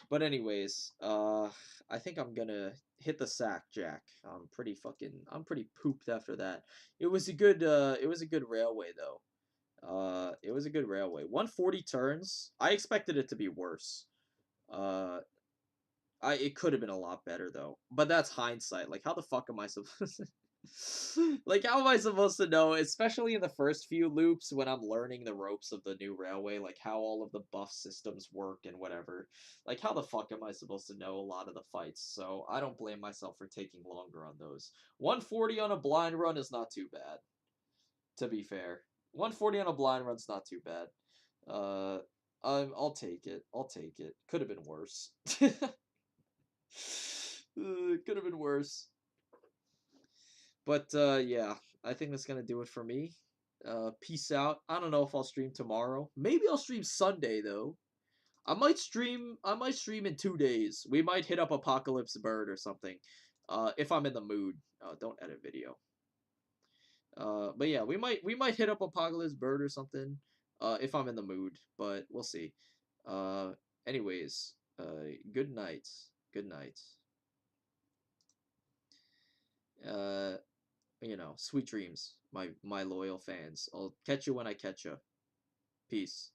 But anyways, I think I'm gonna hit the sack, Jack. I'm pretty pooped after that. It was a good railway though. It was a good railway. 140 turns. I expected it to be worse. It could have been a lot better though. But that's hindsight. Like, how the fuck am I supposed to... Like, how am I supposed to know, especially in the first few loops when I'm learning the ropes of the new railway, like how all of the buff systems work and whatever. Like, how the fuck am I supposed to know a lot of the fights? So I don't blame myself for taking longer on those. 140 on a blind run is not too bad, to be fair. 140 on a blind run's not too bad. I'll take it. Could have been worse. Could have been worse. But yeah, I think that's gonna do it for me. Peace out. I don't know if I'll stream tomorrow. Maybe I'll stream Sunday though. I might stream in 2 days. We might hit up Apocalypse Bird or something. If I'm in the mood. Don't edit video. But yeah, we might hit up Apocalypse Bird or something. If I'm in the mood, but we'll see. Anyways, good night. Good night. You know, sweet dreams, my loyal fans. I'll catch you when I catch you. Peace.